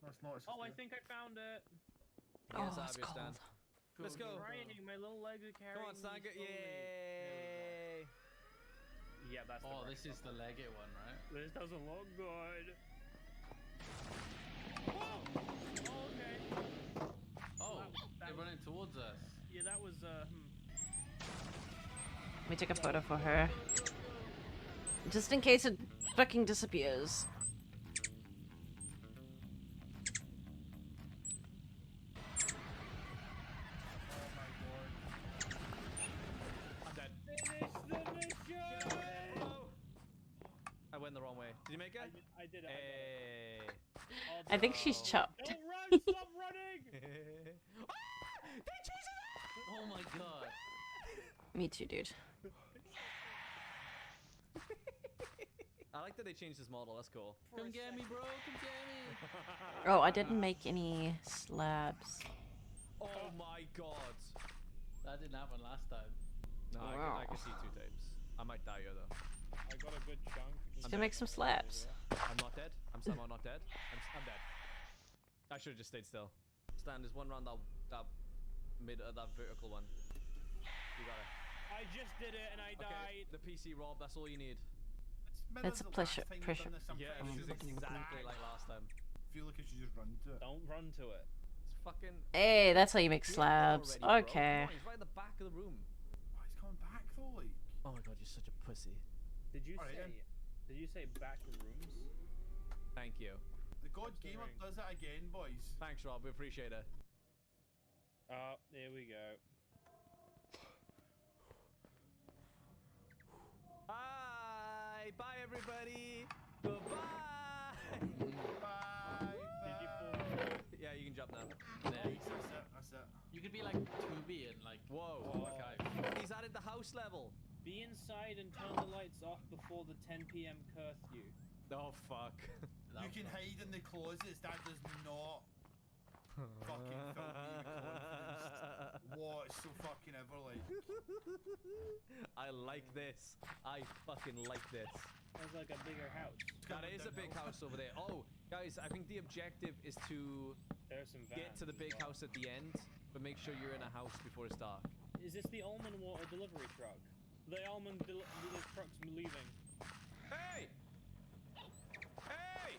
That's not. Oh, I think I found it. Oh, Yes, it's obvious, Stan. cold. Let's go. Raining. My little legs are carrying Come on, Stan. me Go. slowly. Yay! Yeah, that's. Oh, the this is the Leggett one, right? This doesn't look good. Whoa! Oh, okay. Oh, That they're was- running towards us. Yeah, that was Let me take a photo for her. Just in case it fucking disappears. wrong way. Did you make it? I did it. Hey. I think she's chopped. Don't run! Stop running! Oh my god. Me too, dude. I like that they changed this model. That's cool. Come get me, bro. Come get me. Oh, I didn't make any slabs. Oh my god. That didn't happen last time. No, I Wow. can see 2 times. I might die here though. I got a good chunk. Still make some slabs. I'm not dead. I'm somehow not dead. I'm dead. I should have just stayed still. Stan, there's one round that vertical one. You got it. I just did it and I died. The PC, Rob. That's all you need. That's a pressure. Pressure. Yeah, this is exactly like last time. I feel like I should just run to it. Don't run to it. It's fucking. Hey, that's how you make You're dead slabs. already, bro. Okay. Come on, he's right at the back of the room. Oh, he's coming back though, like. Oh my god, you're such a pussy. Did you Alright, say? Did you say back rooms? Thank you. The God That's the Gamer ring. does it again, boys. Thanks, Rob. We appreciate it. Oh, here we go. Bye. Bye, everybody. Goodbye. Bye. Did you fall? Yeah, you can jump now. Nice, that's it. You could be like 2B and like. Whoa. Okay. He's added the house level. Be inside and turn the lights off before the 10 p.m. curfew. Oh fuck. You can hide in the closets. That does not fucking fill me with confidence. What so fucking ever like? I like this. I fucking like this. Sounds like a bigger house. That is a big house over there. Oh, guys, I think the objective is to There's some vans. get to the big house at the end, but make sure you're in a house before it's dark. Is this the almond water delivery truck? The almond truck's leaving. Hey! Hey!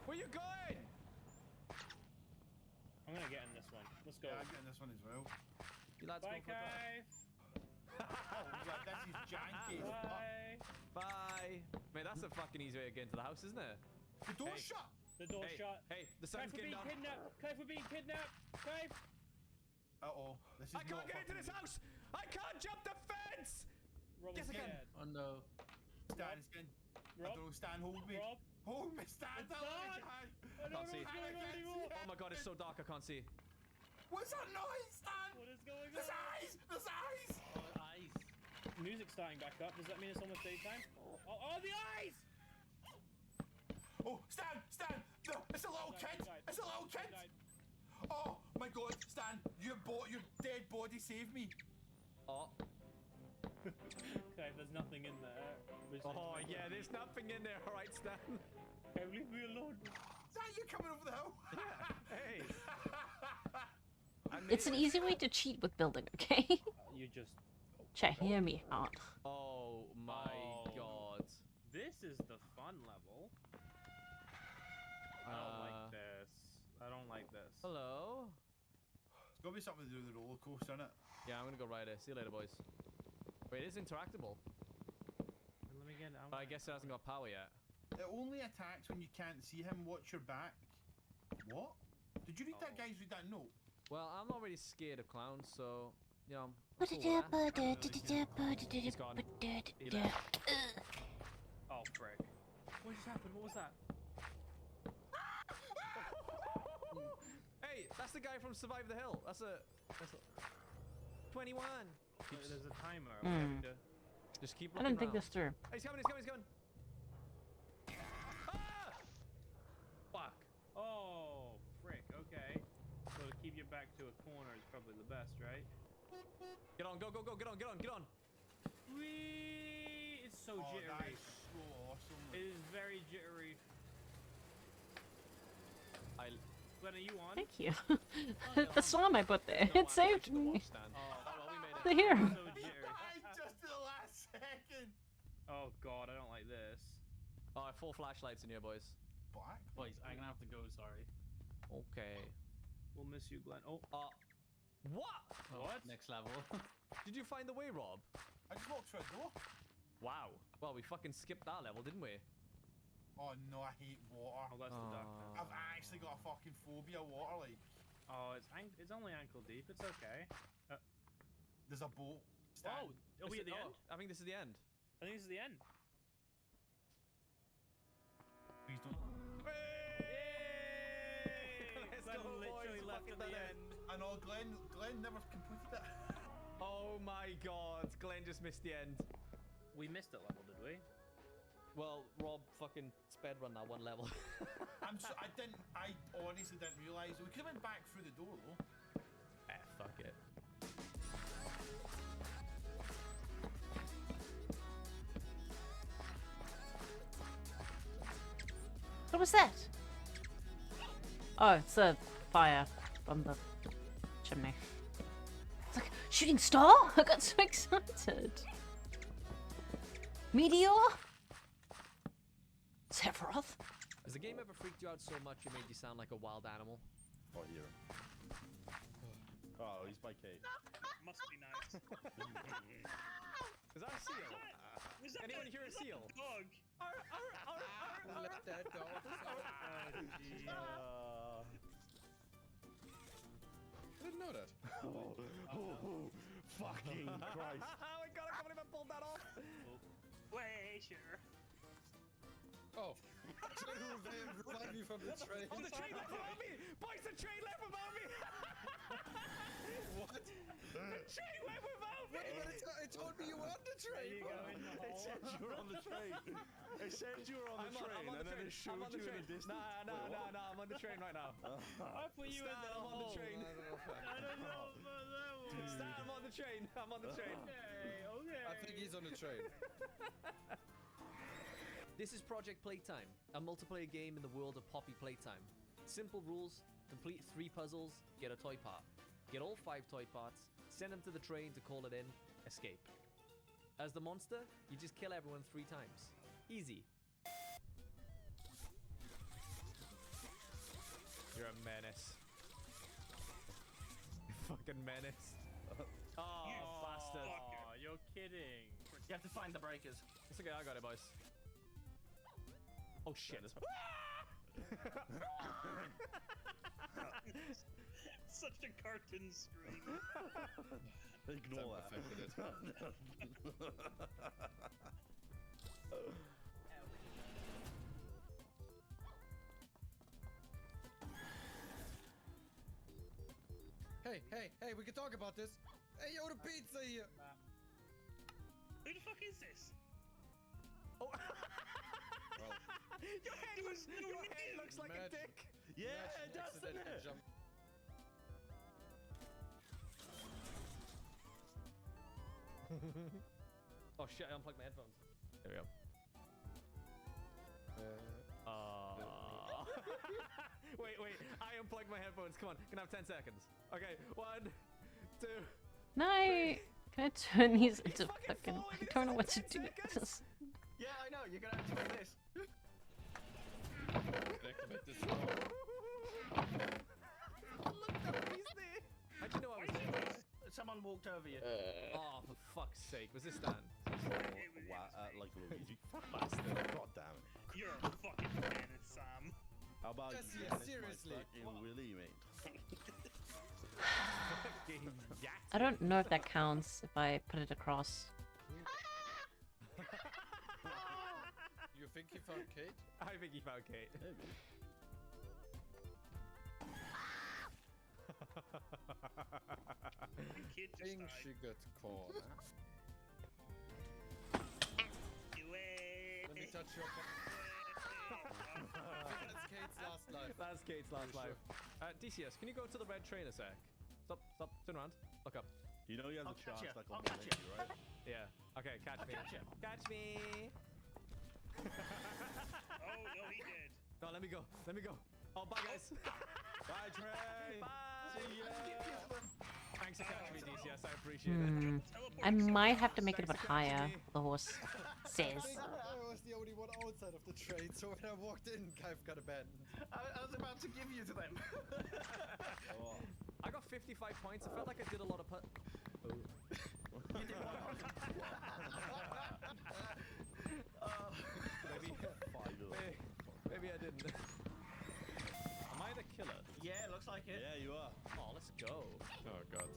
Where you going? I'm gonna get in this one. Let's go. Yeah, I'm getting this one as well. You lads Bye, go for a drive. Kyle. Oh, yeah, this is janky. as fuck. Bye. Bye. Man, that's a fucking easy way of getting to the house, isn't it? The door's Hey. shut. The door's Hey, shut. hey, the Kai sun's for getting being down. kidnapped. Kai for being kidnapped. Kai. Uh-oh. This is I can't not get into fucking this house! I can't jump the fence! Robin's Yes, I can. dead. Oh no. Stan, Stan. I Rob. don't know, Stan, hold me. Rob. Hold me, Stan. It's Don't let me Stan. die. I don't know see. what's going on anymore. Oh my god, it's so dark, I can't see. What's that noise, Stan? What is going on? There's eyes! There's eyes! Oh, eyes. Music's starting back up. Does that mean it's almost daytime? Oh, the eyes! Oh, Stan! Stan! No, it's a little kid! It's a little kid! Oh my god, Stan! Your dead body saved me! Oh. Okay, there's nothing in there. Oh yeah, there's nothing in there, alright, Stan. Hey, leave me alone. Stan, you coming over the hill? Hey. It's an easy way to cheat with building, okay? You just... Chat, hear me out. Oh my god. This is the fun level. I don't like this. I don't like this. Hello? It's gotta be something to do with the roller coaster, innit? Yeah, I'm gonna go ride it. See you later, boys. Wait, it is interactable. Let me get it. But I guess it hasn't got power yet. It only attacks when you can't see him. Watch your back. What? Did you read that, guys? Read that note? Well, I'm not really scared of clowns, so, you know. He's gone. He left. Oh, frick. What just happened? What was that? Hey, that's the guy from Survive the Hill. That's a 21. There's a timer. Just keep I looking didn't think round. this through. Hey, he's coming, he's coming, he's coming. Ah! Fuck. Oh, frick. Okay. So to keep your back to a corner is probably the best, right? Get on, go, go, go, get on, get on, get on. Whee! It's so Oh, that jittery. is so awesome. It is very jittery. Glenn, are you on? Thank you. The slam I put there, it saved me. Oh, The hero. so jittery. Just to the last second. Oh god, I don't like this. Oh, I have 4 flashlights in here, boys. Black? Boys, I'm gonna have to go, sorry. Okay. We'll miss you, Glenn. Oh. What? What? Next level. Did you find the way, Rob? I just walked through a door. Wow. Well, we fucking skipped that level, didn't we? Oh no, I hate water. Oh, that's the darkness. I've actually got a fucking phobia of water, like. Oh, it's only ankle deep. It's okay. There's a boat. Oh, are we at the end? I think this is the end. I think this is the end. Please don't. Glenn literally left at the end. I know Glenn never completed it. Oh my god, Glenn just missed the end. We missed that level, did we? Well, Rob fucking sped run that one level. I honestly didn't realise. We could have went back through the door though. Fuck it. What was that? Oh, it's a fire from the chimney. It's like shooting star. I got so excited. Meteor. Sephiroth. Has the game ever freaked you out so much it made you sound like a wild animal? Oh, here. Oh, he's by Kate. Must be nice. Is that a seal? Was that Anyone hear a seal? Dog. Let that go. I didn't know that. Fucking Christ. Oh my god, I can't believe I pulled that off. Way sure. Oh. Revive me from the train. Oh, the train left above me! Boys, the train left above me! What? The train left above me! Wait, but it told me you were on the train. There you go in the It said you were on the train. It said you were on the train, and then it showed you in the distance. No, I'm on the train right now. I put you in the I'm on the hole. train. I don't know about that one. Stan, I'm on the train. I'm on the train. Okay. I think he's on the train. This is Project Playtime, a multiplayer game in the world of Poppy Playtime. Simple rules, complete 3 puzzles, get a toy part. Get all 5 toy parts, send them to the train to call it in, escape. As the monster, you just kill everyone 3 times. Easy. You're a menace. You fucking menace. Oh, You bastard. fucker. You're kidding. You have to find the breakers. It's okay, I got it, boys. Oh shit. Such a cartoon scream. Ignore that. Affected it. Hey, we can talk about this. Hey, yo, the pizza here. Who the fuck is this? Oh. Well, Your head looks like a dick. yeah, doesn't it? Oh shit, I unplugged my headphones. There we go. Wait, I unplugged my headphones. Come on, can I have 10 seconds? Okay, 1, 2. No, can I turn these into fucking? I don't know what to do with this. Yeah, I know. You're gonna have to do this. Activate this door. Look, he's there. How'd you know I was there? Someone walked over you. Oh, for fuck's sake, was this Stan? Like Luigi. Bastard. God damn it. You're a fucking menace, Sam. How about Yes, you? yes, seriously. In Willy, mate. I don't know if that counts if I put it across. You think he found Kate? I think he found Kate. Maybe. Kid just Think died. she got caught. Let me touch your. That's Kate's last life. That's Kate's last life. DCS, can you go to the red train a sec? Stop, turn around. Look up. You know you have I'll the catch charge you. like I'll on catch Luigi, you. right? Yeah. Okay, catch me. Catch you. Catch me. Oh no, he did. No, let me go. Let me go. Oh, bye guys. Bye, Trey. Bye. See ya. Thanks for catching me, DCS. I appreciate it. I might have to make it a bit higher. The horse says. I was the only one outside of the train, so when I walked in, Kev got abandoned. I was about to give you to them. Oh. I got 55 points. I felt like I did a lot of You did what? Maybe I didn't. Am I the killer? Yeah, looks like it. Yeah, you are. Oh, let's go. Oh god.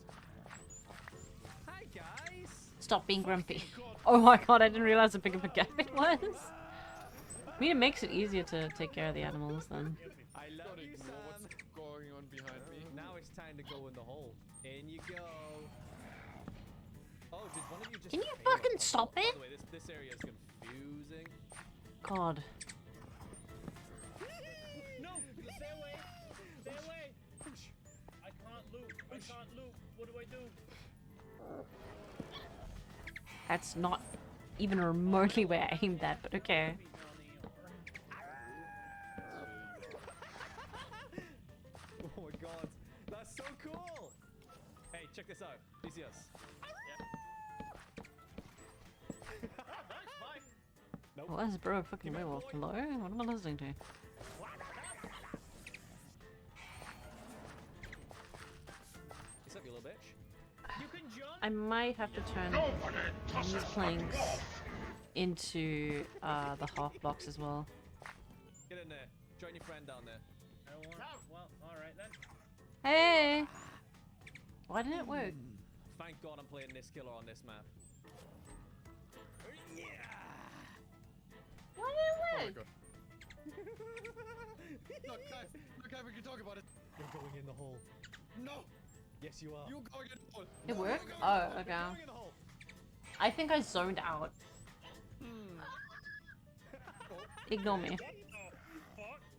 Hi guys. Stop being grumpy. Oh my god, I didn't realize how big of a gap it was. I mean, it makes it easier to take care of the animals then. I love you, Sam. What's going on behind me? Now it's time to go in the hole. In you go. Oh, did one of you just? Can you fail? fucking Oh, stop by it? the way, this area is confusing. God. No! Stay away! Stay away! I can't loot. I can't loot. What do I do? That's not even remotely where I aimed at, but okay. Oh my god, that's so cool! Hey, check this out. DCS. Nope. What is bro a fucking werewolf? Hello? What am I listening to? What's up, you little bitch? You can jump. I might have to turn these planks into the half blocks as well. Get in there. Join your friend down there. I don't want. Well, all right then. Hey! Why didn't it work? Thank God I'm playing this killer on this map. Why did Oh my it work? god. Look, guys, we can talk about it. You're going in the hole. No! Yes, you are. You going in the hole. It No, worked? you're Oh, going in the okay. hole. You're going in the hole. I think I zoned out. Ignore me.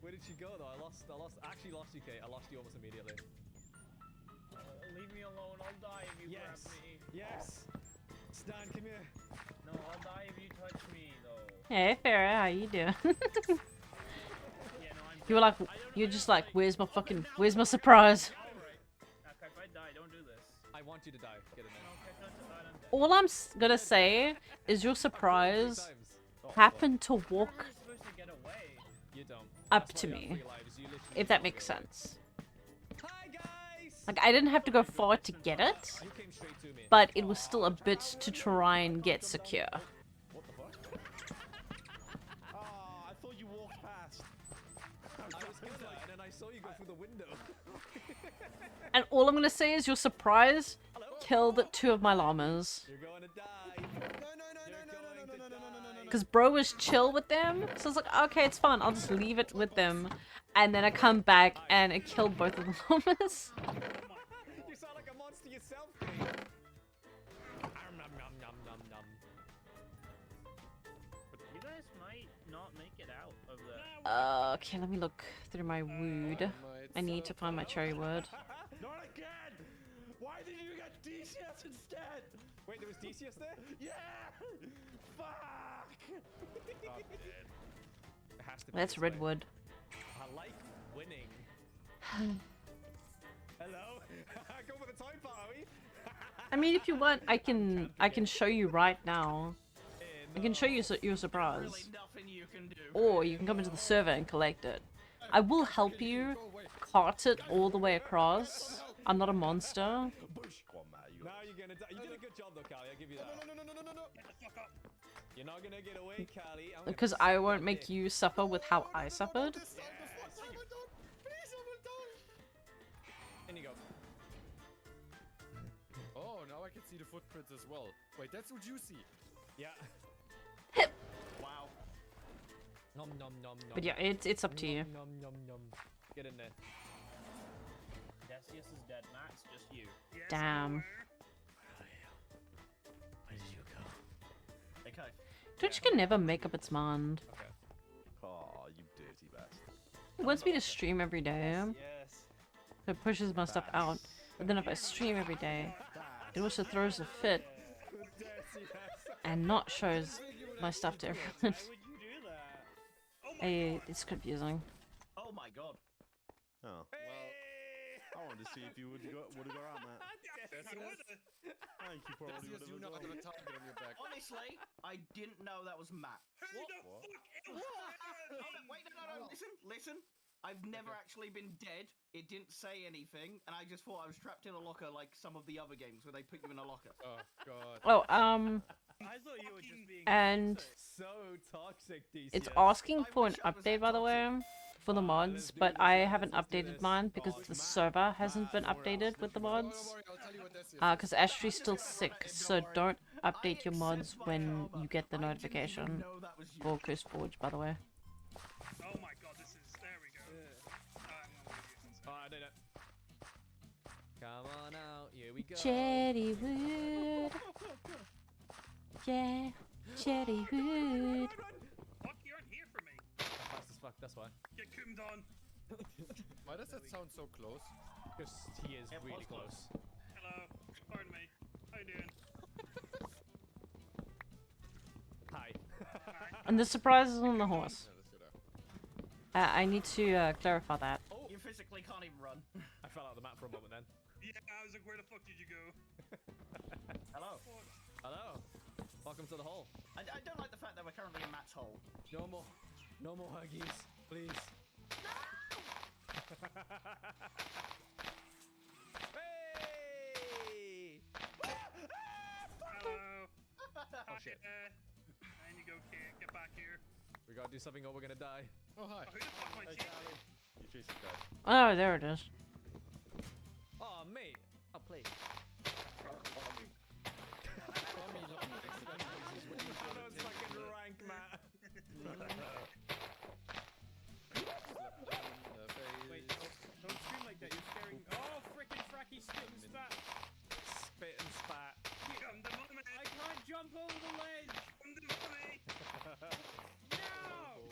Where did she go though? I actually lost you, Kate. I lost you almost immediately. Leave me alone. I'll die if you grab me. Yes. Stan, come here. No, I'll die if you touch me, though. Hey, Farrah, how you doing? Yeah, no, I'm. You were like, you're just like, where's my surprise? Alright. Okay, if I die, don't do this. I want you to die. Get in there. Okay, not to die, I'm dead. All I'm gonna say is your surprise happened to walk You're supposed to get away. You don't. up That's to why you have me, 3 lives. You literally if that can't makes do it. sense. Hi guys. Like, I didn't have to go far to get it, You came straight to me. but it was still a bit to try and get secure. What the fuck? Ah, I thought you walked past. I was gonna, and then I saw you go through the window. And all I'm gonna say is your surprise killed 2 of my llamas. You're going to die. Because bro was chill with them, so I was like, okay, it's fine, I'll just leave it with them. And then I come back and it killed both of the llamas. You sound like a monster yourself, Kate. Nom, nom, nom, nom, nom. You guys might not make it out of the. Okay, let me look through my wood. I need to find my cherry wood. Not again! Why did you get DCS instead? Wait, there was DCS there? Yeah! Fuck! It has to be That's this way. redwood. I like winning. Hello? Go for the time part, are we? I mean, if you want, I can show you right now. I can show you your surprise. Nothing you can do. Or you can come into the server and collect it. I will help you cart it all the way across. I'm not a monster. Now you're gonna die. You did a good job though, Callie. I'll give you that. No. You're not gonna get away, Callie. I'm gonna Because I won't make you suffer with how I suffered. In you go. Oh, now I can see the footprints as well. Wait, that's what you see. Yeah. Wow. Nom nom nom nom. But yeah, it's up to you. Nom nom nom. Get in there. Decius is dead, Max. Just you. Damn. Where did you go? Okay. Twitch can never make up its mind. Okay. Oh, you dirty bastard. It wants me to stream every day. Yes. So it pushes my stuff out. But then if I stream every day, it also throws a fit and not shows my stuff to everyone. Why would you do that? Oh my god. It's confusing. Oh my god. Oh, well, I wanted to see if you would have got out, Matt. I think you probably would have as well. A target on your back. Honestly, I didn't know that was Matt. Who the fuck is that? Wait, no. Listen. I've never actually been dead. It didn't say anything, and I just thought I was trapped in a locker like some of the other games where they put you in a locker. Oh god. Oh, I thought you were just being and So toxic, DCS. it's asking for an update, by the way, for the mods, but I haven't updated mine because the server hasn't been updated with the mods. Because Ashtree's still sick, so don't update your mods when you get the notification for Curse Forge, by the way. Oh my god, this is. There we go. I'm gonna leave you. Oh, I did it. Come on out, here we go. Cherrywood. Yeah, Cherrywood. Fuck, you aren't here for me. I'm fast as fuck, that's why. Get coomed on. Why does that sound so close? Because he is really close. Hello. Pardon me. How you doing? Hi. And the surprise is on the horse. Yeah, let's do that. I need to clarify that. Oh, you physically can't even run. I fell out of the map for a moment then. Yeah, I was like, where the fuck did you go? Hello. Hello. Welcome to the hole. I don't like the fact that we're currently in Matt's hole. No more huggies, please. Hey! Hello. Oh shit. And you go, kid. Get back here. We gotta do something or we're gonna die. Oh, hi. Oh, who the fuck am I chasing? You chased the guy. Oh, there it is. Oh, mate. Oh, please. Oh, no, it's fucking rank, Matt. Wait, don't scream like that. You're scaring. Oh, frickin' fracky spit and spat. Spit and spat. Come to mommy. I can't jump over the ledge. Come to mommy. No!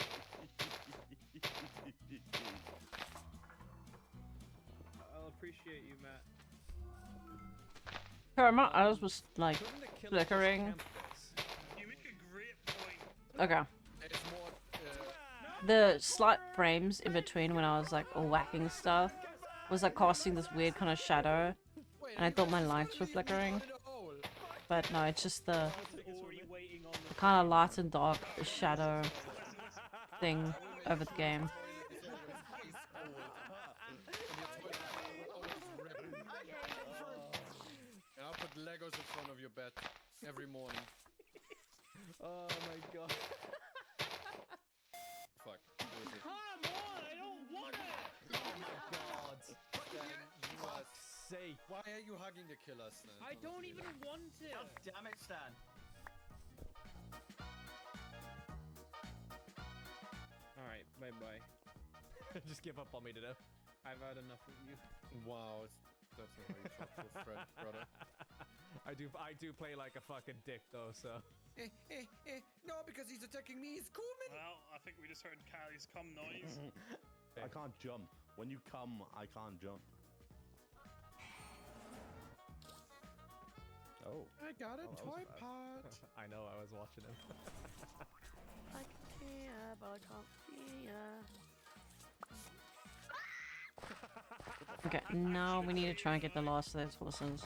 I'll appreciate you, Matt. Sorry, my eyes was like Couldn't the killer flickering. just camp this? You make a great point. Okay. It's more. The slight frames in between when I was like all whacking stuff was like casting this weird kind of shadow, and I thought my lights were flickering. But no, it's just the kind of light and dark shadow thing over the game. And I'll put Legos in front of your bed every morning. Oh my god. Fuck. Who is it? Come on, I don't want it. Oh my god. Stan, you are... Sake. Why are you hugging the killer, Stan? I don't even want it. God damn it, Stan. Alright, bye bye. Just give up on me today. I've had enough of you. Wow, that's not how you talk to a friend, brother. I do play like a fucking dick though, so. No, because he's attacking me, he's coming! Well, I think we just heard Callie's cum noise. I can't jump. When you come, I can't jump. Oh. I got a Oh, that was toy bad. pot! I know, I was watching him. I can hear, but I can't see ya. Okay, now we need to try and get the last of those horses.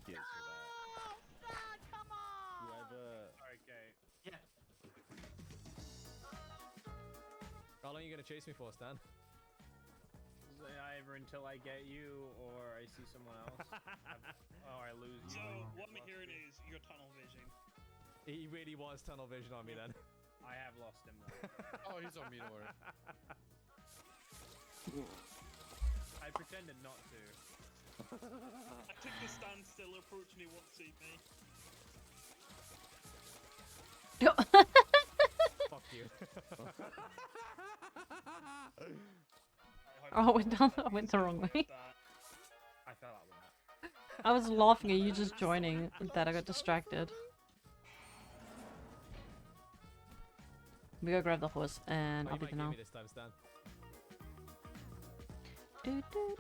Yes, Come on! whoever. Okay. Yeah. How long are you gonna chase me for, Stan? Either until I get you or I see someone else. Or I lose you. So, what I'm hearing is your tunnel vision. He really was tunnel vision on me then. I have lost him though. Oh, he's on me, don't worry. I pretended not to. I took the standstill approach and he won't see me. Fuck you. Oh, I went the wrong way. I fell out with that. I was laughing at you just joining, that I got distracted. We go grab the horse and I'll you be might the get now. me this time, Stan. He finally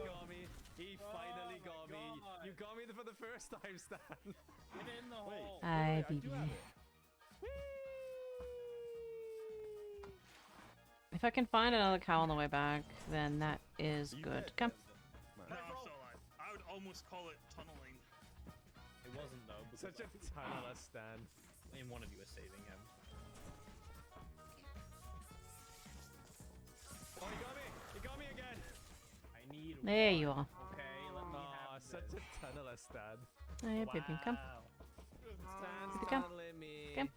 got me. He finally got me. You got me for the first time, Stan. Get in the hole. Hi, I do baby. have it. If I can find another cow on the way back, then that is good. Come. No, I'm still alive. I would almost call it tunneling. It wasn't though. Such a tunnel, Stan. And one of you is saving him. Oh, you got me! You got me again! I need There one. you are. Okay, let me Oh, have such this. a tunnel, Stan. Hey, baby, come. Stan's Baby, come. tunneling me. Come.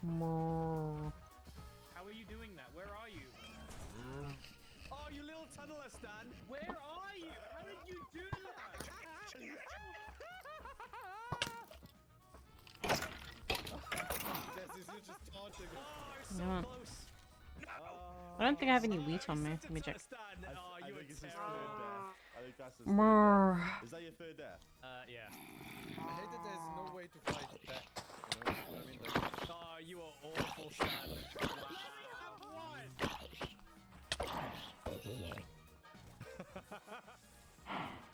More. How are you doing that? Where are you? Oh, you little tunneler, Stan! Where are you? How did you do that? just taunting. You know what? I don't think I have any wheat on me. Let me check. I think it's his third death. I think that's his Brr. third death. Is that your third death? Yeah. I hate that there's no way to fight back. You know? I mean, like, Oh, you are awful, Stan.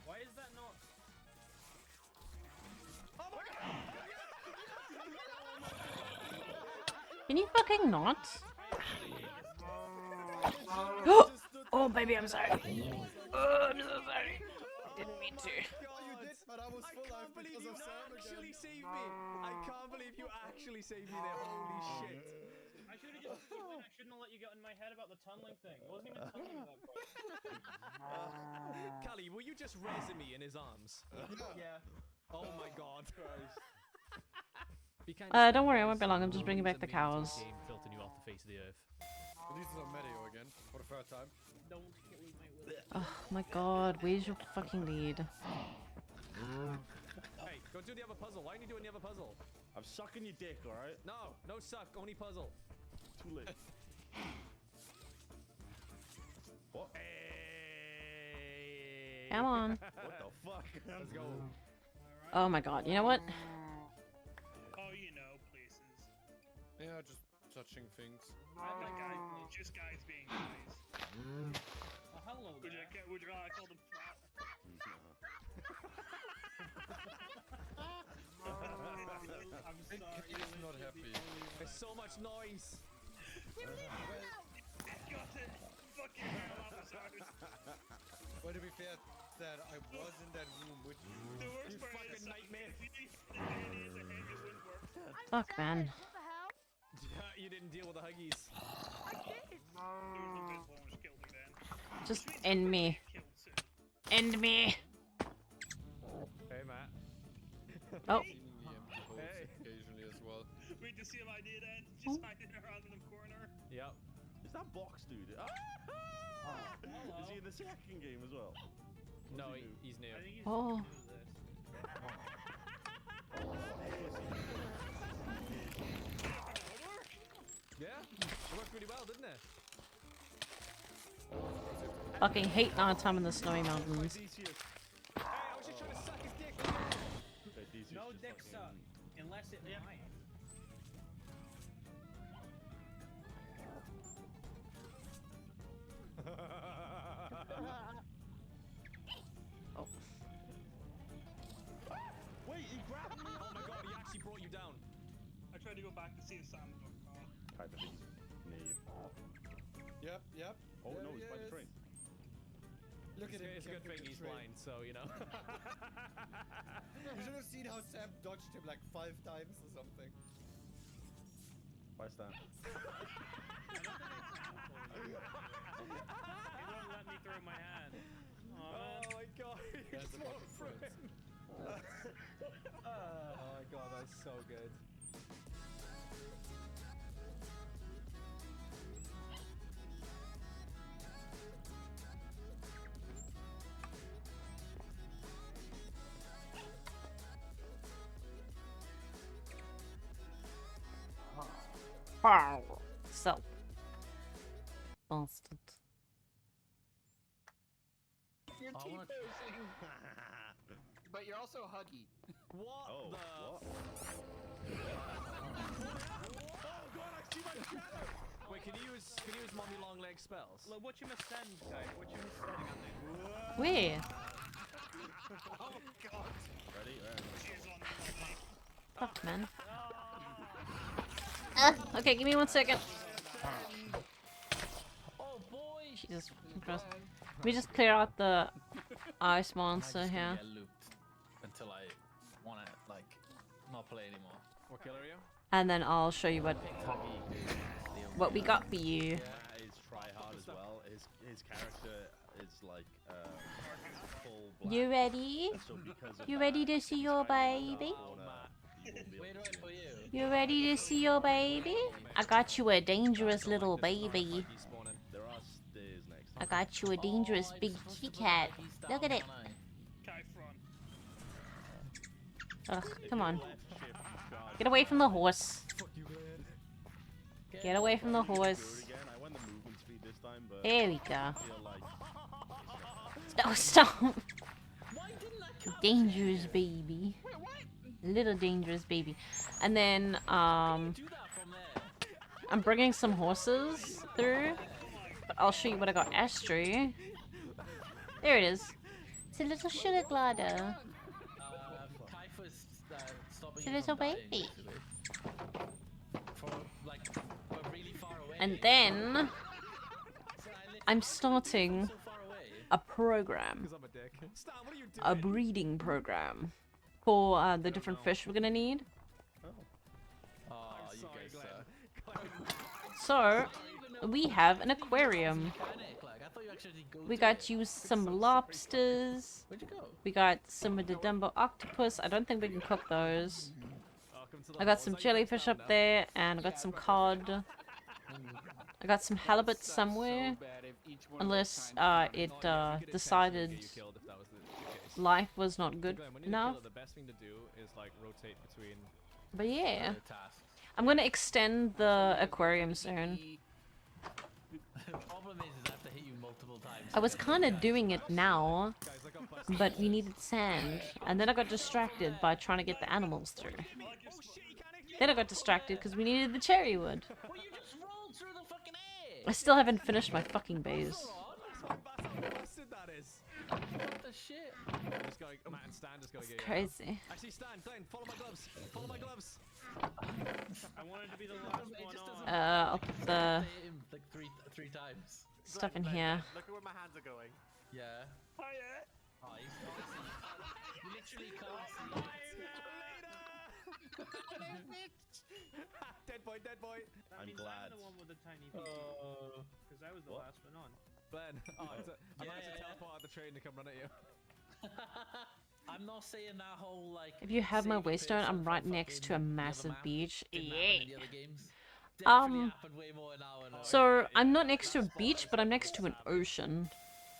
Why is that not? Can you fucking not? Oh, baby, I'm sorry. Oh, I'm so sorry. Didn't mean to. you did, but I was full life because of Sam Actually again. saved me. I can't believe you actually saved me there. Holy shit. I should have just. I shouldn't have let you get in my head about the tunneling thing. It wasn't even tunneling at that point. Callie, were you just raising me in his arms? Yeah. Oh my god. Don't worry, I won't be long. I'm just bringing back the cows. Game filtered you off the face of the earth. This is on Medio again for the third time. Don't kill me, Will. Oh my god, where's your fucking lead? Hey, go do the other puzzle. Why are you doing the other puzzle? I'm sucking your dick, alright? No, no suck, only puzzle. Too late. What? Come on. What the fuck? Let's go. Oh my god, you know what? Oh, you know, places. Yeah, just touching things. I'm the guy, just guys being guys. Oh, hello Would there. you rather call them flat? I'm sorry. He's not happy. There's so much noise. Got it! Fuck you, I'm sorry. But to be fair, that I was in that room with you. The worst part fucking is nightmare. If you the aliens ahead, it wouldn't work. Fuck, man. You didn't deal with the huggies. There was no visible one which killed me then. Just end me. End me. Hey, Matt. Oh. Seeing the empty holes Hey. occasionally as well. Wait to see my idea then. Just hiding around in the corner. Yep. Is that box dude? Ah! Is he in the second game as well? No, What's he do? he's new. I think he's Oh. new to this. Yeah, it worked really well, didn't it? Fucking hate our time in the snowy mountains. Hey, I was just trying to suck his dick. No dick suck. Unless it might. Oh. Wait, he grabbed me! Oh my god, he actually brought you down. I tried to go back to see if Sam got caught. I think he's naive. Yep, yep. Oh Yeah, no, he's by the yes. train. Look at him. It's a good thing he's blind, so you know. You should have seen how Sam dodged him like 5 times or something. Bye, Stan. He won't let me throw my hand. Oh my god, you That's a drove fucking through friend. him. Oh my god, that's so good. So. Bastard. You're I wanna- T-posing. But you're also huggy. What Oh, the? what? Oh god, I see my shadow! Wait, can you use mommy long leg spells? Look, what you must send, guy. What you must send. Where? Oh god! Ready? She is on me. Fuck, man. Okay, give me 1 second. Oh boy! Jesus Christ. Let me just clear out the ice monster here. Get looped until I want to like not play anymore. What killer are you? And then I'll show you what we got for you. Yeah, he's try hard as well. His character is like full black. You ready? So because of You that, ready to see your baby? you won't be able to Wait see for him. you. You ready to see your baby? I got you a dangerous little baby. There are stairs next I time. got you a dangerous big kitty cat. Look at it. Kai front. Ugh, come on. Get away from the horse. Fuck you, man. Get away from the horse. Again, I went the movement speed this time, but There we go. I feel like Oh, stop. Dangerous baby. Little dangerous baby. And then, I'm bringing some horses through. But I'll show you what I got Astro. There it is. It's a little sugar glider. It's a little baby. And then I'm starting a program, a breeding program for the different fish we're gonna need. You guys suck. So we have an aquarium. We got you some lobsters. We got some of the Dumbo octopus. I don't think we can cook those. I got some jellyfish up there, and I got some cod. I got some halibut somewhere, unless it decided life was not good enough. The best thing to do is like rotate between. But yeah, I'm gonna extend the aquarium soon. Problem is I have to hit you multiple times. I was kind of doing it now, but we needed sand, and then I got distracted by trying to get the animals through. Then I got distracted because we needed the cherry wood. I still haven't finished my fucking base. What the shit? Just gotta, Matt and Stan just gotta It's get you. crazy. Actually, Stan, Glenn, follow my gloves. Follow my gloves. I wanted to be the last one on. I'll put the Like three times. stuff in here. Look at where my hands are going. Yeah. Hiya. Oh, you can't see. You literally can't see. Dead boy, dead boy. That I'm means glad. I'm the one with the tiny people. Because I was the last one on. Glenn, I managed to teleport out the train to come run at you. I'm not saying that whole like. If you have my save waystone, yourself I'm right from next to a fucking the other massive map beach. didn't Yeah. happen in the other games. Definitely Um, happened way more now and So I'm not next to a beach, but I'm next to an ocean.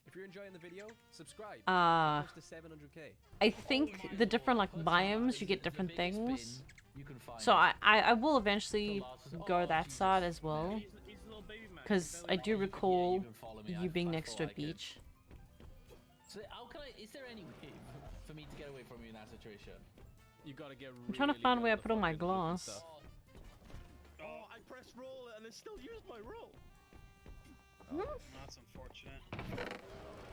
If you're enjoying the video, subscribe. Uh, Close to 700k. I think the different like biomes, you get different things. you can find. So I will eventually go that side as well, because I do recall you being next to a beach. So how can I? Is there any way for me to get away from you in that situation? You gotta get. I'm trying to find where I put all my glass. Oh, I pressed roll and it still used my roll. That's unfortunate.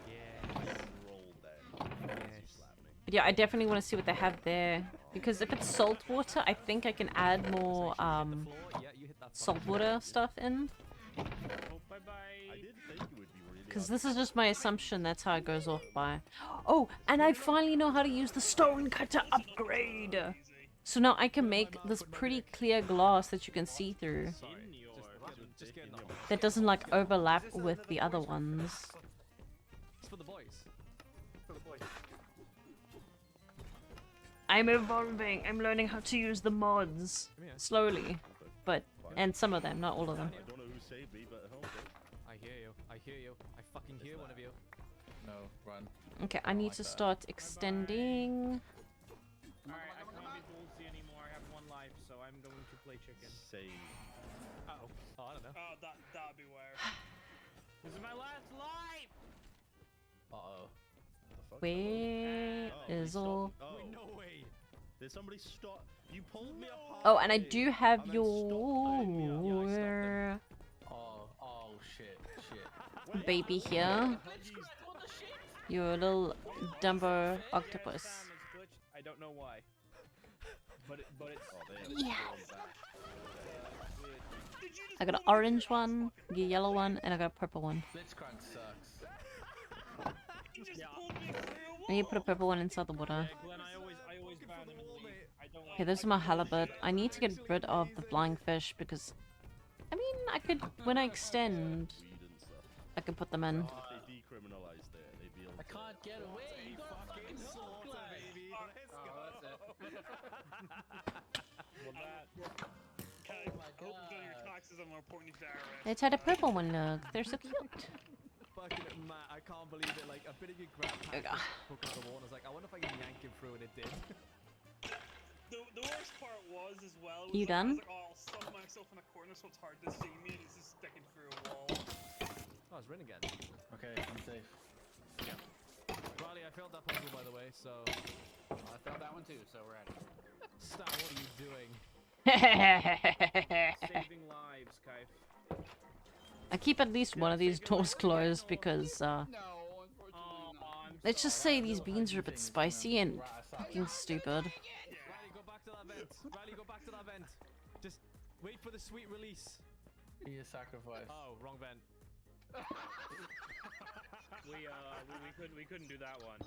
Yeah. Roll then. But yeah, I definitely want to see what they have there, because if it's salt water, I think I can add more saltwater stuff in. Oh, bye-bye. I did think it would be really. Because this is just my assumption, that's how it goes off by. Oh, and I finally know how to use the stone cutter upgrade! So now I can make this pretty clear glass that you can see through. That doesn't like overlap with the other ones. It's for the boys. For the boys. I'm evolving, I'm learning how to use the mods. Slowly. But, and some of them, not all of them. I don't know who saved me, but okay. I hear you. I hear you. I fucking hear one of you. No, run. Okay, I need to start extending. Alright, I can't be ballsy anymore. I have one life, so I'm going to play chicken. Save. Uh-oh. Oh, I don't know. Oh, that'd be weird. This is my last life! Uh-oh. Where is all... Oh. No way. Did somebody stop? You pulled me apart. Oh, and I do have your Oh shit. baby here. Your little Dumbo octopus. I don't know why. But it's... Yeah. I got an orange one, a yellow one, and I got a purple one. Blitzcrank sucks. I need to put a purple one inside the water. Glenn, I always ban them and leave. I don't like Okay, those are my halibut. I need to get rid of the flying fish because... I mean, I could... When I extend... I can put them in. If they decriminalized it, they'd be able I can't get away. You got fucking soul, baby. Okay, hope you've done your taxes and more importantly, Dara. Let's add a purple one, look. They're so cute. Fucking Matt, I can't believe it. Like, a bit of your grab There we go. hooked out of the water. I was like, I wonder if I can yank him through, and it did. The worst worst part was as well. You like, I done? was like, oh, I'll stuff myself in a corner so it's hard to see me, and he's just sticking through a wall. Oh, it's Rin again. Okay, I'm safe. Riley, I failed that puzzle by the way, so. I failed that one too, so we're at it. Stan, what are you doing? Saving lives, Kaif. I keep at least one of these doors closed because let's just say these beans are a bit spicy and fucking stupid. Riley, go back to that vent. Riley, go back to that vent. Just wait for the sweet release. Be a sacrifice. Oh, wrong vent. we couldn't do that one.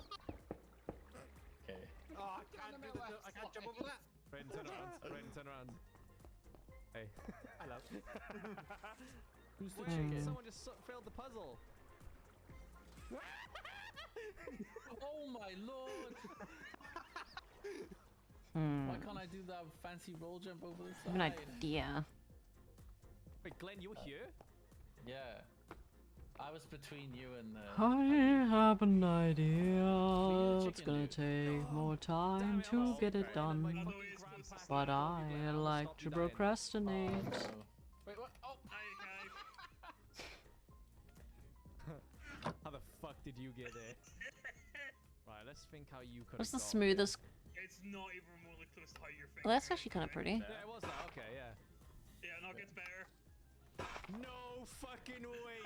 Okay. Oh, I can't jump over that. Brayden, turn around. Brayden, turn around. Hey. Hello. Who's the Wait, chicken? someone just failed the puzzle. Oh my lord! Hmm. Why can't I do that fancy roll jump over the I have an side? idea. Wait, Glenn, you were here? Yeah. I was between you and the... I have an idea. It's gonna take more time to get it done, but I like to procrastinate. Wait, what? Oh! How the fuck did you get there? Right, let's think how you could. What's the smoothest? It's not even remotely close to how you're thinking. Well, that's actually kind of pretty. Yeah, it was that. Okay, yeah. Yeah, no, it gets better. No fucking way!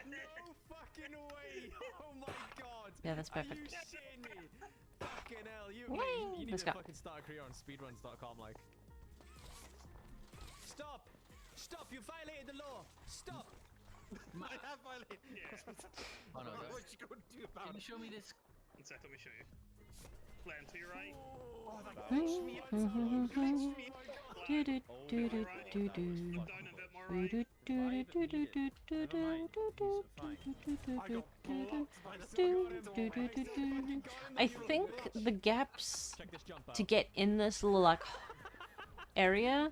No fucking way! Oh my god! Yeah, that's Are you perfect. shitting me? Fucking hell! You Whee! need Let's to go. fucking start a career on speedruns.com, like. Stop! Stop! You violated the law! Stop! I have violated. Yeah. Oh no, What you gonna do about Can you it? show me this? One sec, let me show you. Plan to your right. Oh, that Do glitched me. Glitched me. do do do do do do. Down a bit more right. Do do do do do do do do do do do. I think the gaps to get in this little like area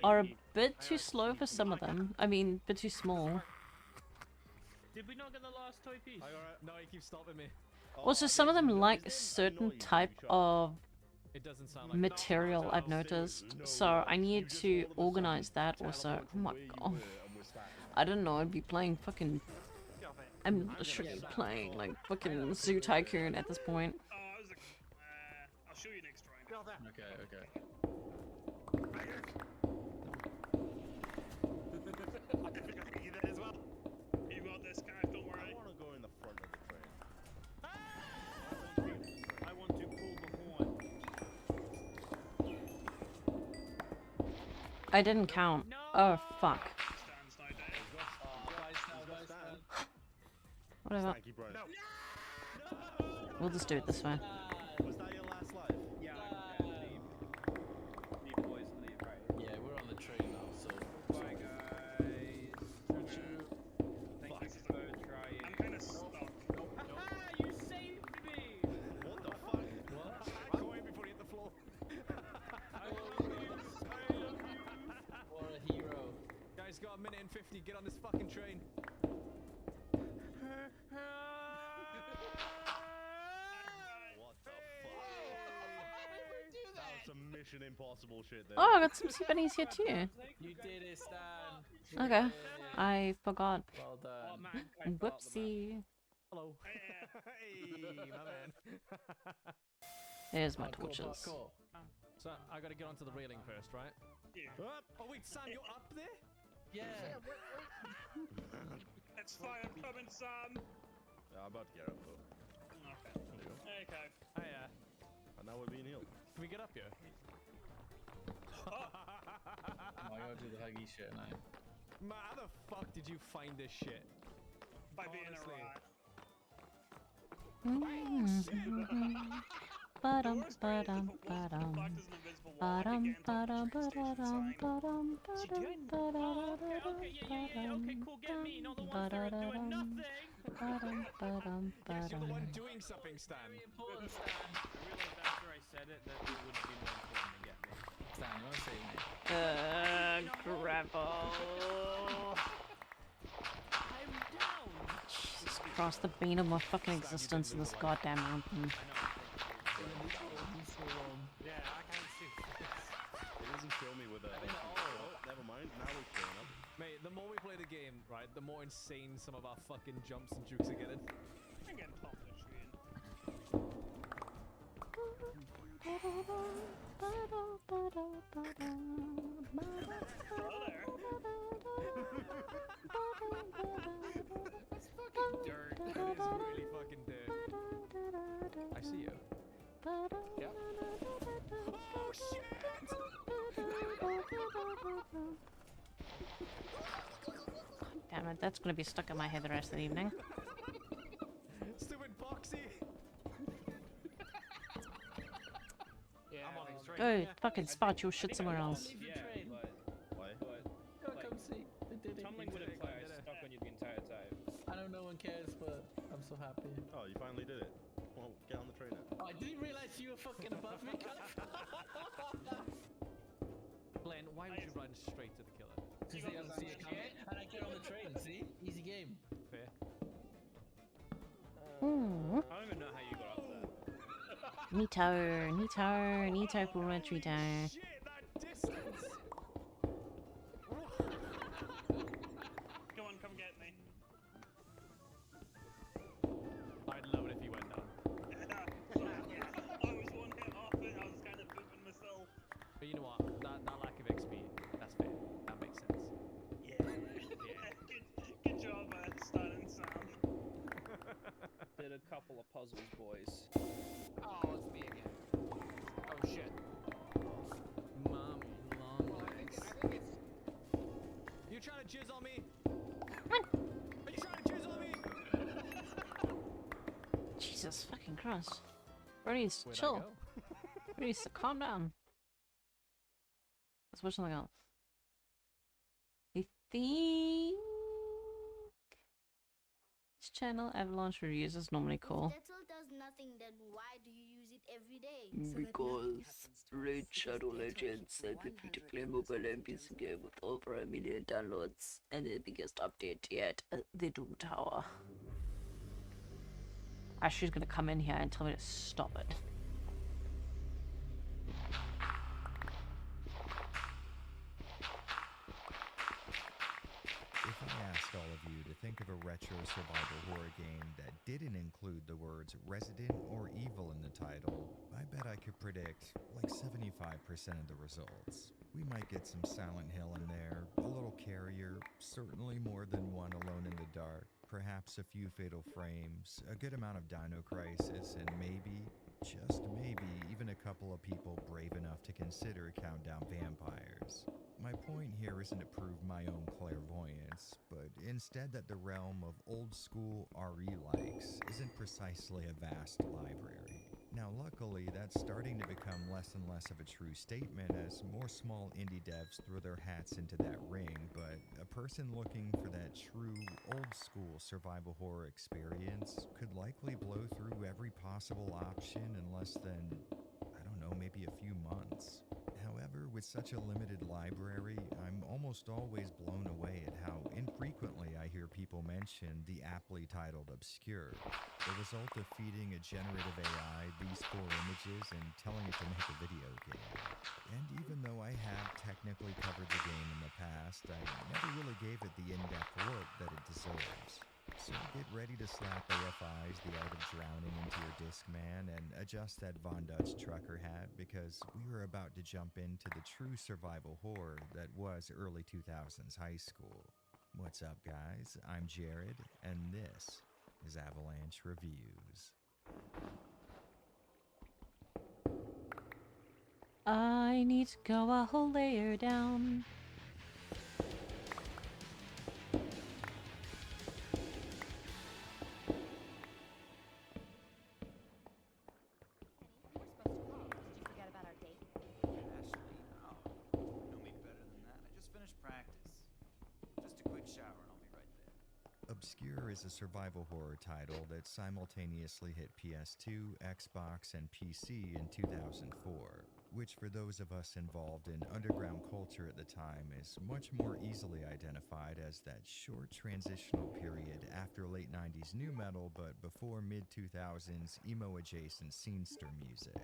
are a bit too slow for some of them. I mean, a bit too small. Did we not get the last toy piece? No, he keeps stopping me. Also, some of them like a certain type of It doesn't sound like material I've noticed, so I need to organize that also. Oh my god. I don't know, I'd be playing fucking... I'm literally playing like fucking Zoo Tycoon at this point. I'll show you next round. Okay, okay. I think I can get that as well. You got this, guy, don't worry. I want to go in the front of the train. I want to pull the horn. I didn't count. Oh fuck. Stan's now dead. Whatever. Thank you, bro. We'll just do it this way. Was that your last life? Yeah, leave boys, leave, right. Yeah, we're on the train now, so... Bye, guys. Thank you for trying. I'm kind of stuck. You saved me! What the fuck? Go away before you hit the floor. What a hero. Guys, got a minute and 50. Get on this fucking train. What the fuck? That was some Mission Impossible shit there. Oh, I got some sea bunnies here too. You did it, Stan. Okay. I forgot. Well done. Whoopsie. Hello. Hey, my man. There's my Parkour, torches. parkour. So I gotta get onto the railing first, right? Yeah. Oh wait, Sam, you're up there? Yeah. It's fine, I'm coming, Sam. Yeah, I'm about to get up though. Okay. There you go. Okay. Oh yeah. And now we're being healed. Can we get up here? Oh, I gotta do the huggy shit now. Man, how the fuck did you find this shit? By being a Honestly. rat. Ba-dum, ba-dum, ba-dum. Ba-dum, ba-dum, ba-da-dum, ba-dum, ba-dum, ba-da-da-da-dum, Okay, cool, get me, not the one doing ba-da-da-dum, nothing! ba-dum, ba-dum, Yes, you're the one ba-dum. doing something, Stan. I realized after I said it that it would be more important to get me. Stan, you wanna save me? Gravel. I'm down! Jesus Christ, the bane of my fucking existence in this goddamn mountain. Yeah, I can't see this. kill me with a. Never mind. Now we're showing up. Mate, the more we play the game, right, the more insane some of our fucking jumps and jukes are getting. I'm getting top of the screen. That's fucking dirt. It is really fucking dirt. I see you. Yep. Oh shit! Damn it, that's gonna be stuck in my head the rest of the evening. Stupid boxy. Yeah, I'm on his train. Go Yeah. fucking spot your shit somewhere else. Yeah, but Why? Come see. They did it. tunneling would have stuck on you the entire time. I know no one cares, but I'm so happy. Oh, you finally did it. Well, get on the train then. Oh, I didn't realize you were fucking above me. Glenn, why would you run straight to the killer? Because they don't see it coming, and I get on the train. See, easy game. Fair. Ooh. I don't even know how you got up there. Nito Purmatrito. Shit, that distance! Come on, come get me. I'd love it if you went down. I was one hit off it, I was kind of pooping myself. But you know what? That lack of XP, that's fair. That makes sense. Yeah. Good job, Stan and Sam. Did a couple of puzzles, boys. Oh, it's me again. Oh shit. Mommy, long legs. You trying to jizz on me? Are you trying to jizz on me? Jesus fucking Christ. Bro needs to Where'd I chill. go? Bro needs to calm down. Let's watch something else. I think this channel Avalanche reviews is normally cool. If Detzel does nothing, then why do you use it every day? Because Raid Shadow Legends said we beat a play mobile NPC game with over 1 million downloads and the biggest update yet, the Doom Tower. Ashley's gonna come in here and tell me to stop it. If I asked all of you to think of a retro survival horror game that didn't include the words Resident or Evil in the title, I bet I could predict like 75% of the results. We might get some Silent Hill in there, a little Carrier, certainly more than one Alone in the Dark, perhaps a few Fatal Frames, a good amount of Dino Crisis, and maybe, just maybe, even a couple of people brave enough to consider Countdown Vampires. My point here isn't to prove my own clairvoyance, but instead that the realm of old school RE likes isn't precisely a vast library. Now luckily that's starting to become less and less of a true statement as more small indie devs throw their hats into that ring, but a person looking for that true old school survival horror experience could likely blow through every possible option in less than, I don't know, maybe a few months. However, with such a limited library, I'm almost always blown away at how infrequently I hear people mention the aptly titled Obscure, the result of feeding a generative AI these 4 images and telling it to make a video game. And even though I have technically covered the game in the past, I never really gave it the in-depth look that it deserves. So get ready to slap AFI's The Art of Drowning into your Discman and adjust that Von Dutch trucker hat because we are about to jump into the true survival horror that was early 2000s high school. What's up, guys? I'm Jared, and this is Avalanche Reviews. I need to go a whole layer down. Obscure is a survival horror title that simultaneously hit PS2, Xbox, and PC in 2004. which for those of us involved in underground culture at the time is much more easily identified as that short transitional period after late 90s nu metal but before mid 2000s emo adjacent scenester music.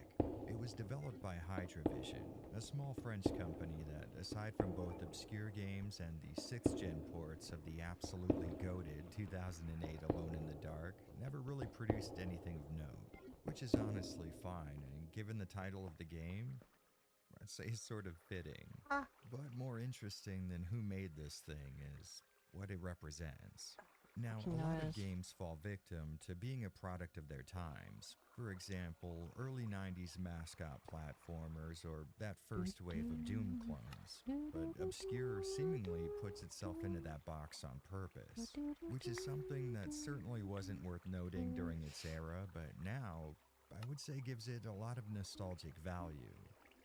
It was developed by Hydravision, a small French company that, aside from both obscure games and the 6th gen ports of the absolutely goated 2008 Alone in the Dark, never really produced anything of note, which is honestly fine, and given the title of the game, I'd say sort of fitting. But more interesting than who made this thing is what it represents. Now, a lot of games fall victim to being a product of their times. For example, early 90s mascot platformers or that first wave of Doom clones. But Obscure seemingly puts itself into that box on purpose, which is something that certainly wasn't worth noting during its era, but now, I would say gives it a lot of nostalgic value.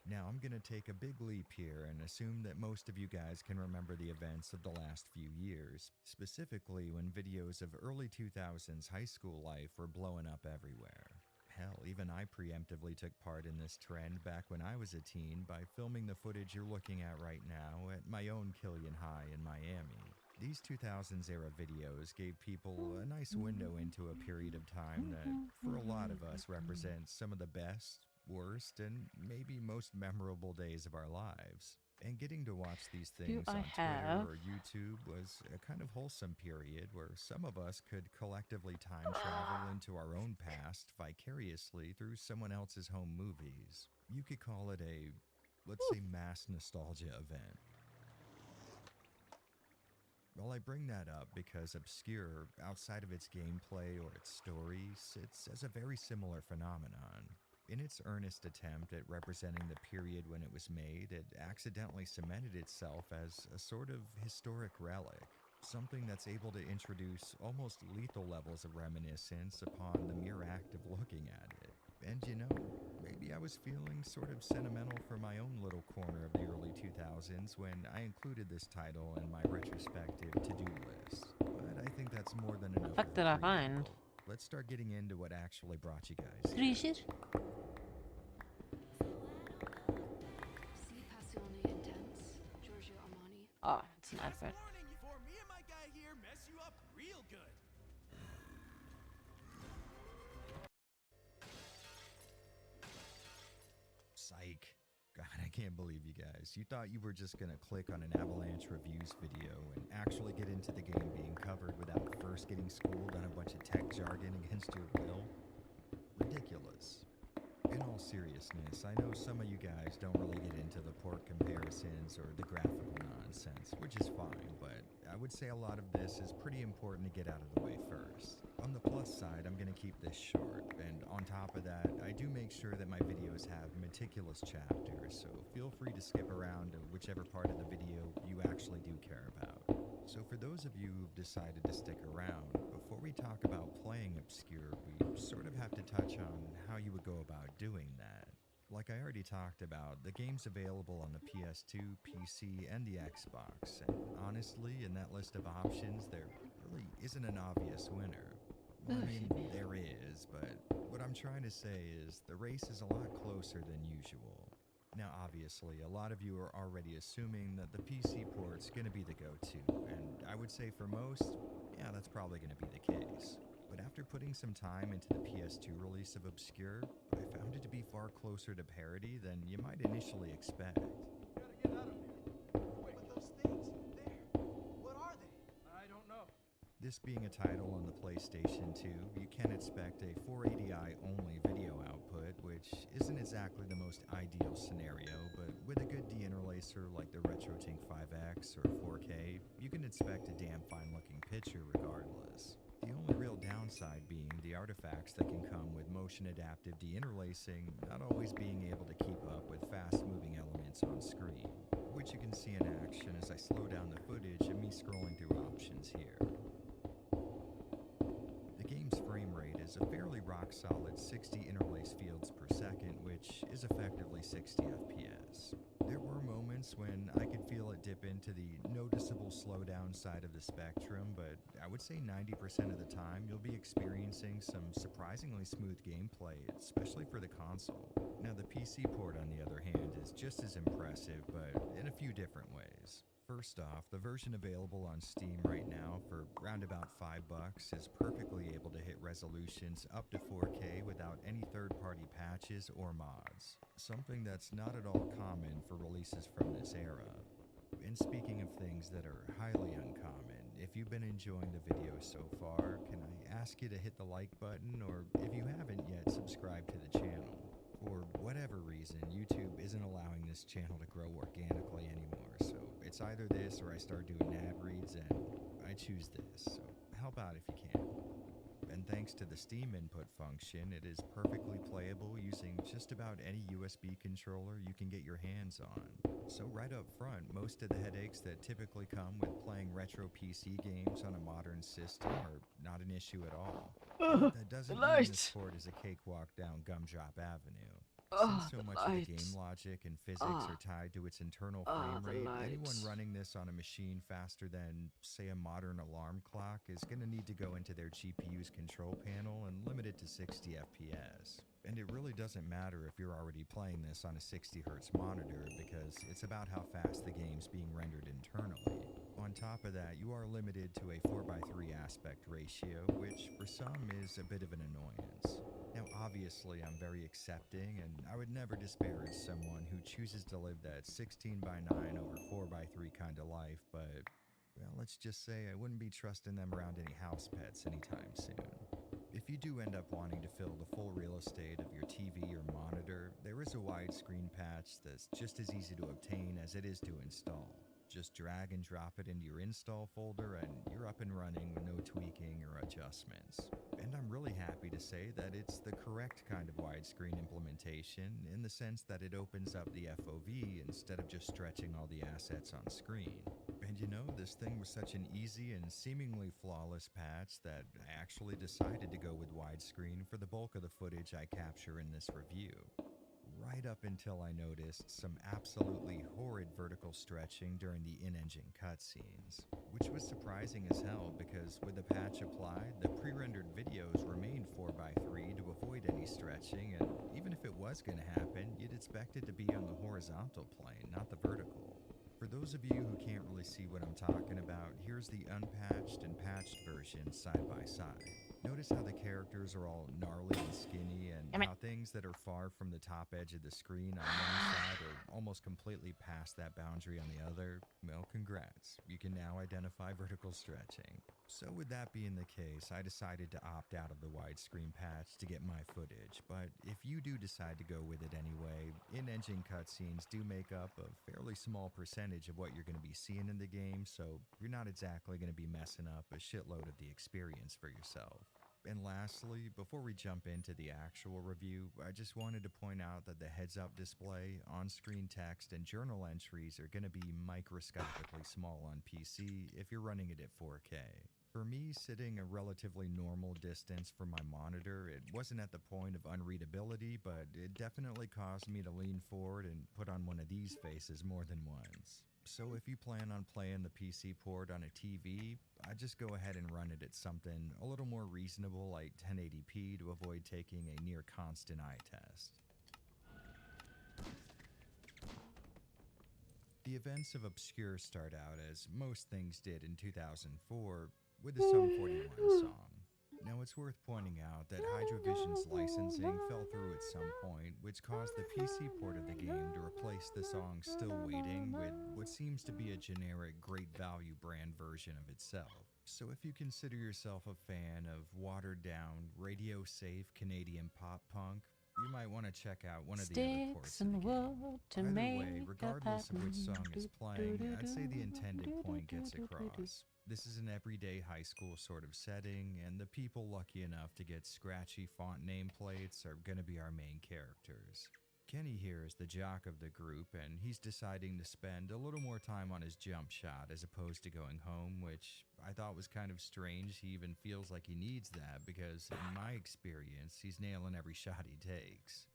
Now, I'm gonna take a big leap here and assume that most of you guys can remember the events of the last few years, specifically when videos of early 2000s high school life were blowing up everywhere. Hell, even I preemptively took part in this trend back when I was a teen by filming the footage you're looking at right now at my own Killian High in Miami. These 2000s era videos gave people a nice window into a period of time that, for a lot of us, represents some of the best, worst, and maybe most memorable days of our lives. And getting to watch these things on Twitter or YouTube was a kind of wholesome period where some of us could collectively time travel into our own past vicariously through someone else's home movies. You could call it a, let's say, mass nostalgia event. Well, I bring that up because Obscure, outside of its gameplay or its story, sits as a very similar phenomenon. In its earnest attempt at representing the period when it was made, it accidentally cemented itself as a sort of historic relic, something that's able to introduce almost lethal levels of reminiscence upon the mere act of looking at it. And you know, maybe I was feeling sort of sentimental for my own little corner of the early 2000s when I included this title in my retrospective to-do list. But I think that's more than enough. What did I find? Let's start getting into what actually brought you guys here. Richard? Oh, it's an advert. Before me and my guy here mess you up real good. Psych. God, I can't believe you guys. You thought you were just gonna click on an Avalanche Reviews video and actually get into the game being covered without first getting schooled on a bunch of tech jargon against your will? Ridiculous. In all seriousness, I know some of you guys don't really get into the port comparisons or the graphical nonsense, which is fine, but I would say a lot of this is pretty important to get out of the way first. On the plus side, I'm going to keep this short, and on top of that, I do make sure that my videos have meticulous chapters, so feel free to skip around to whichever part of the video you actually do care about. So for those of you who've decided to stick around, before we talk about playing Obscure, we sort of have to touch on how you would go about doing that. Like I already talked about, the game's available on the PS2, PC, and the Xbox, and honestly, in that list of options, there really isn't an obvious winner. Well, I mean, there is, but what I'm trying to say is the race is a lot closer than usual. Now, obviously, a lot of you are already assuming that the PC port's gonna be the go-to, and I would say for most, yeah, that's probably gonna be the case. But after putting some time into the PS2 release of Obscure, I found it to be far closer to parity than you might initially expect. Gotta get out of here. Wait, but those things, there, what are they? I don't know. This being a title on the PlayStation 2, you can expect a 480i only video output, which isn't exactly the most ideal scenario, but with a good deinterlacer like the RetroTink 5X or 4K, you can expect a damn fine looking picture regardless. The only real downside being the artifacts that can come with motion adaptive deinterlacing not always being able to keep up with fast moving elements on screen, which you can see in action as I slow down the footage of me scrolling through options here. The game's frame rate is a fairly rock-solid 60 interlace fields per second, which is effectively 60 FPS. There were moments when I could feel it dip into the noticeable slowdown side of the spectrum, but I would say 90% of the time you'll be experiencing some surprisingly smooth gameplay, especially for the console. Now the PC port, on the other hand, is just as impressive, but in a few different ways. First off, the version available on Steam right now for round about $5 is perfectly able to hit resolutions up to 4K without any third-party patches or mods, something that's not at all common for releases from this era. And speaking of things that are highly uncommon, if you've been enjoying the video so far, can I ask you to hit the like button, or if you haven't yet, subscribe to the channel. For whatever reason, YouTube isn't allowing this channel to grow organically anymore, so it's either this or I start doing ad reads, and I choose this, so help out if you can. And thanks to the Steam input function, it is perfectly playable using just about any USB controller you can get your hands on. So right up front, most of the headaches that typically come with playing retro PC games on a modern system are not an issue at all. That doesn't mean this port is a cakewalk down Gumdrop Avenue. Since so much of the game logic and physics are tied to its internal frame rate, anyone running this on a machine faster than, say, a modern alarm clock is going to need to go into their GPU's control panel and limit it to 60 FPS. And it really doesn't matter if you're already playing this on a 60Hz monitor, because it's about how fast the game's being rendered internally. On top of that, you are limited to a 4:3 aspect ratio, which for some is a bit of an annoyance. Now obviously I'm very accepting, and I would never disparage someone who chooses to live that 16:9 over 4:3 kind of life, but, well, let's just say I wouldn't be trusting them around any house pets anytime soon. If you do end up wanting to fill the full real estate of your TV or monitor, there is a widescreen patch that's just as easy to obtain as it is to install. Just drag and drop it into your install folder and you're up and running with no tweaking or adjustments. And I'm really happy to say that it's the correct kind of widescreen implementation, in the sense that it opens up the FOV instead of just stretching all the assets on screen. And you know, this thing was such an easy and seemingly flawless patch that I actually decided to go with widescreen for the bulk of the footage I capture in this review. Right up until I noticed some absolutely horrid vertical stretching during the in-engine cutscenes, which was surprising as hell because with the patch applied, the pre-rendered videos remained 4:3 to avoid any stretching, and even if it was going to happen, you'd expect it to be on the horizontal plane, not the vertical. For those of you who can't really see what I'm talking about, here's the unpatched and patched version side by side. Notice how the characters are all gnarly and skinny, and how things that are far from the top edge of the screen on one side are almost completely past that boundary on the other. Well, congrats. You can now identify vertical stretching. So with that being the case, I decided to opt out of the widescreen patch to get my footage, but if you do decide to go with it anyway, in-engine cutscenes do make up a fairly small percentage of what you're going to be seeing in the game, so you're not exactly going to be messing up a shitload of the experience for yourself. And lastly, before we jump into the actual review, I just wanted to point out that the heads-up display, on-screen text, and journal entries are going to be microscopically small on PC if you're running it at 4K. For me, sitting a relatively normal distance from my monitor, it wasn't at the point of unreadability, but it definitely caused me to lean forward and put on one of these faces more than once. So if you plan on playing the PC port on a TV, I'd just go ahead and run it at something a little more reasonable like 1080p to avoid taking a near constant eye test. The events of Obscure start out as most things did in 2004 with the Sum 41 song. Now it's worth pointing out that Hydrovision's licensing fell through at some point, which caused the PC port of the game to replace the song Still Waiting with what seems to be a generic Great Value brand version of itself. So if you consider yourself a fan of watered-down, radio-safe Canadian pop punk, you might want to check out one of the other ports of the game. Either way, regardless of which song is playing, I'd say the intended point gets across. This is an everyday high school sort of setting, and the people lucky enough to get scratchy font nameplates are going to be our main characters. Kenny here is the jock of the group, and he's deciding to spend a little more time on his jump shot as opposed to going home, which I thought was kind of strange. He even feels like he needs that because, in my experience, he's nailing every shot he takes.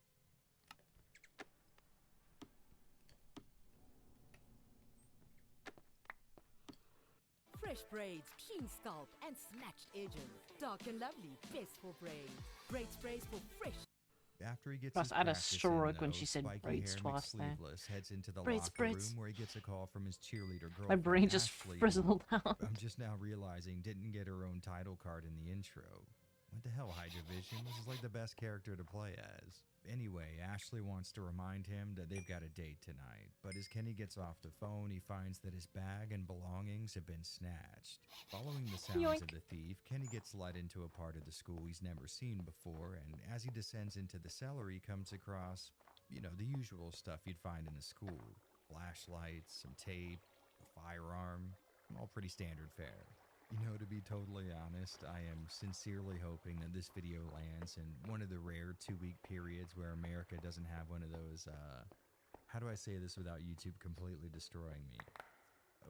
Fresh braids, clean scalp, and snatched edges. Dark and lovely, best for braids. Braid sprays for fresh. After he gets Plus, his I had a practice in, stroke when though, she said spiky braids hair twice there. McSleeveless heads into the Braids, locker braids. room where he gets a call from his cheerleader girlfriend. My brain just Ashley, who frizzled out. I'm just now realizing didn't get her own title card in the intro. What the hell, Hydra Vision? This is like the best character to play as. Anyway, Ashley wants to remind him that they've got a date tonight, but as Kenny gets off the phone, he finds that his bag and belongings have been snatched. Following the sounds Yoink. of the thief, Kenny gets led into a part of the school he's never seen before, and as he descends into the cellar, he comes across, you know, the usual stuff you'd find in a school. Flashlights, some tape, a firearm, all pretty standard fare. You know, to be totally honest, I am sincerely hoping that this video lands in one of the rare 2-week periods where America doesn't have one of those, how do I say this without YouTube completely destroying me?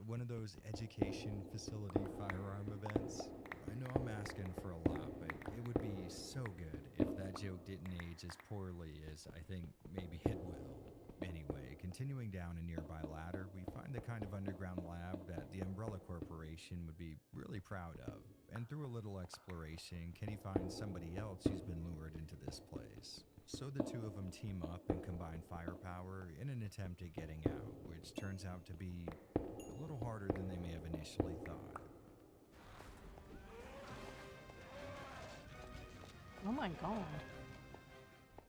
One of those education facility firearm events. I know I'm asking for a lot, but it would be so good if that joke didn't age as poorly as I think maybe it will. Anyway, continuing down a nearby ladder, we find the kind of underground lab that the Umbrella Corporation would be really proud of. And through a little exploration, Kenny finds somebody else who's been lured into this place. So the two of them team up and combine firepower in an attempt at getting out, which turns out to be a little harder than they may have initially thought. Oh my god.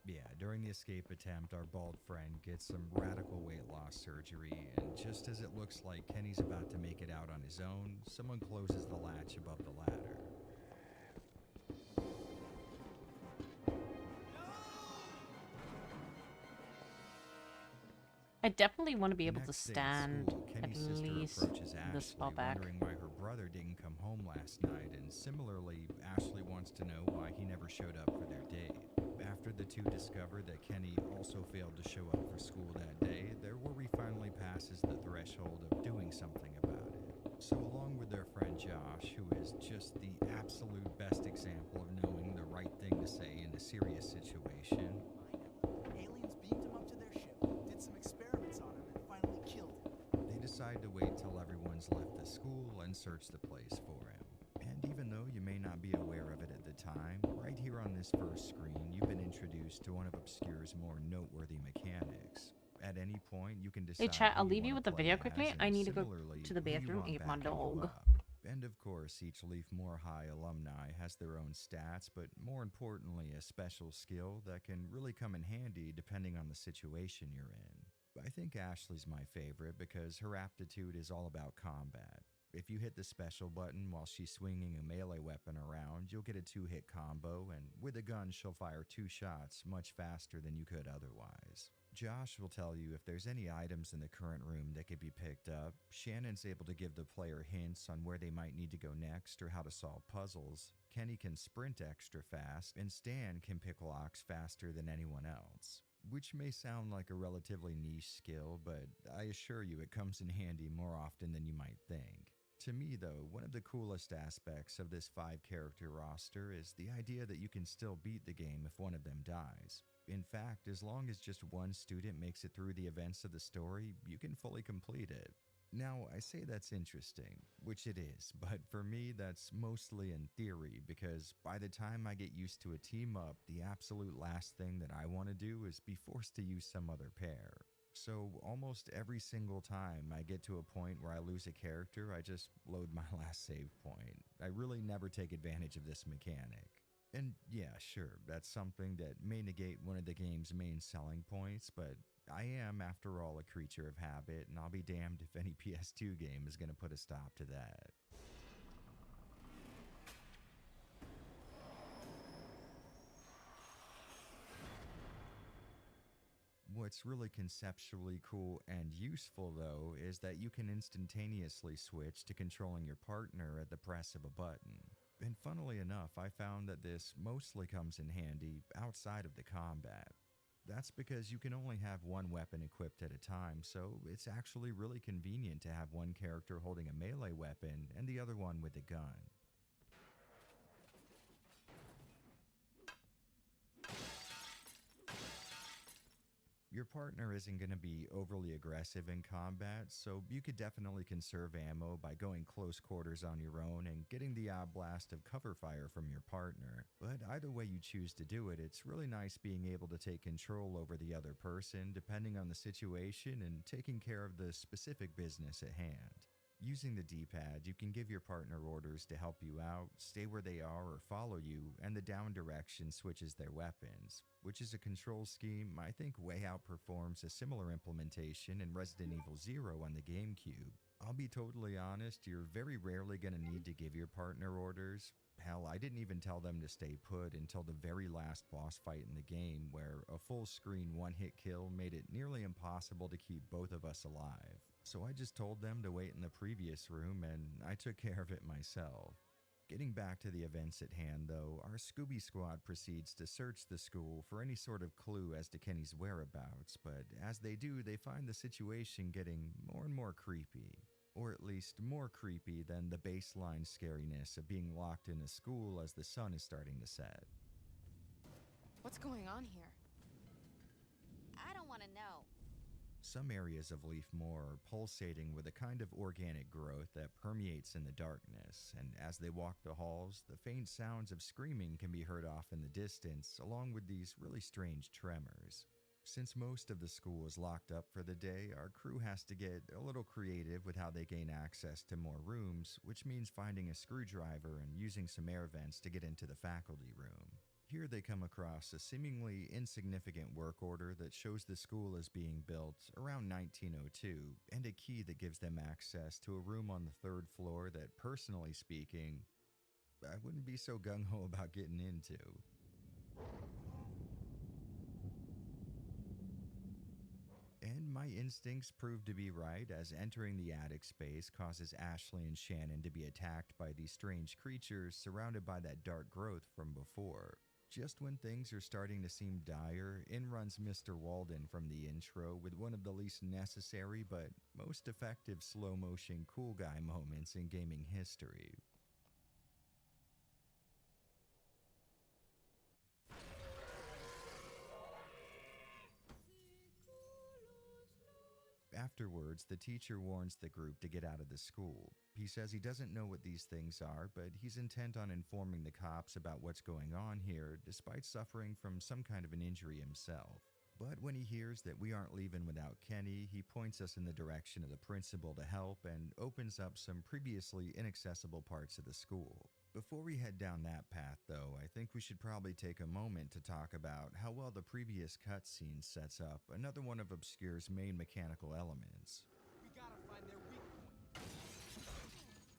Yeah, during the escape attempt, our bald friend gets some radical weight loss surgery, and just as it looks like Kenny's about to make it out on his own, someone closes the latch above the ladder. I definitely want to be able to Next day at stand school, at Kenny's sister least approaches this Ashley, far back. wondering why her brother didn't come home last night, and similarly, Ashley wants to know why he never showed up for their date. After the two discover that Kenny also failed to show up for school that day, their worry finally passes the threshold of doing something about it. So along with their friend Josh, who is just the absolute best example of knowing the right thing to say in a serious situation, Aliens beamed him up to their ship, did some experiments on him, and finally killed him. they decide to wait till everyone's left the school and search the place for him. And even though you may not be aware of it at the time, right here on this first screen, you've been introduced to one of Obscure's more noteworthy mechanics. At any point, you can decide. Hey chat, I'll who you leave you want with to the play video as, quickly. and I need to go similarly, to the who you bathroom, want eat my backing you dog. up. And of course, each Leaf More High alumni has their own stats, but more importantly, a special skill that can really come in handy depending on the situation you're in. I think Ashley's my favorite because her aptitude is all about combat. If you hit the special button while she's swinging a melee weapon around, you'll get a 2-hit combo, and with a gun, she'll fire 2 shots much faster than you could otherwise. Josh will tell you if there's any items in the current room that could be picked up. Shannon's able to give the player hints on where they might need to go next or how to solve puzzles. Kenny can sprint extra fast, and Stan can pick locks faster than anyone else. Which may sound like a relatively niche skill, but I assure you it comes in handy more often than you might think. To me, though, one of the coolest aspects of this 5-character roster is the idea that you can still beat the game if one of them dies. In fact, as long as just one student makes it through the events of the story, you can fully complete it. Now, I say that's interesting, which it is, but for me, that's mostly in theory, because by the time I get used to a team up, the absolute last thing that I want to do is be forced to use some other pair. So almost every single time I get to a point where I lose a character, I just load my last save point. I really never take advantage of this mechanic. And yeah, sure, that's something that may negate one of the game's main selling points, but I am, after all, a creature of habit, and I'll be damned if any PS2 game is going to put a stop to that. What's really conceptually cool and useful, though, is that you can instantaneously switch to controlling your partner at the press of a button. And funnily enough, I found that this mostly comes in handy outside of the combat. That's because you can only have one weapon equipped at a time, so it's actually really convenient to have one character holding a melee weapon and the other one with a gun. Your partner isn't going to be overly aggressive in combat, so you could definitely conserve ammo by going close quarters on your own and getting the odd blast of cover fire from your partner. But either way you choose to do it, it's really nice being able to take control over the other person depending on the situation and taking care of the specific business at hand. Using the D-pad, you can give your partner orders to help you out, stay where they are, or follow you, and the down direction switches their weapons, which is a control scheme I think way outperforms a similar implementation in Resident Evil 0 on the GameCube. I'll be totally honest, you're very rarely going to need to give your partner orders. Hell, I didn't even tell them to stay put until the very last boss fight in the game, where a full-screen one-hit kill made it nearly impossible to keep both of us alive. So I just told them to wait in the previous room, and I took care of it myself. Getting back to the events at hand, though, our Scooby Squad proceeds to search the school for any sort of clue as to Kenny's whereabouts, but as they do, they find the situation getting more and more creepy. Or at least more creepy than the baseline scariness of being locked in a school as the sun is starting to set. What's going on here? I don't want to know. Some areas of Leaf Moor are pulsating with a kind of organic growth that permeates in the darkness, and as they walk the halls, the faint sounds of screaming can be heard off in the distance, along with these really strange tremors. Since most of the school is locked up for the day, our crew has to get a little creative with how they gain access to more rooms, which means finding a screwdriver and using some air vents to get into the faculty room. Here they come across a seemingly insignificant work order that shows the school is being built around 1902, and a key that gives them access to a room on the 3rd floor that, personally speaking, I wouldn't be so gung-ho about getting into. And my instincts proved to be right, as entering the attic space causes Ashley and Shannon to be attacked by these strange creatures surrounded by that dark growth from before. Just when things are starting to seem dire, in runs Mr. Walden from the intro with one of the least necessary but most effective slow-motion cool guy moments in gaming history. Afterwards, the teacher warns the group to get out of the school. He says he doesn't know what these things are, but he's intent on informing the cops about what's going on here, despite suffering from some kind of an injury himself. But when he hears that we aren't leaving without Kenny, he points us in the direction of the principal to help and opens up some previously inaccessible parts of the school. Before we head down that path, though, I think we should probably take a moment to talk about how well the previous cutscene sets up another one of Obscure's main mechanical elements. We gotta find their weak point.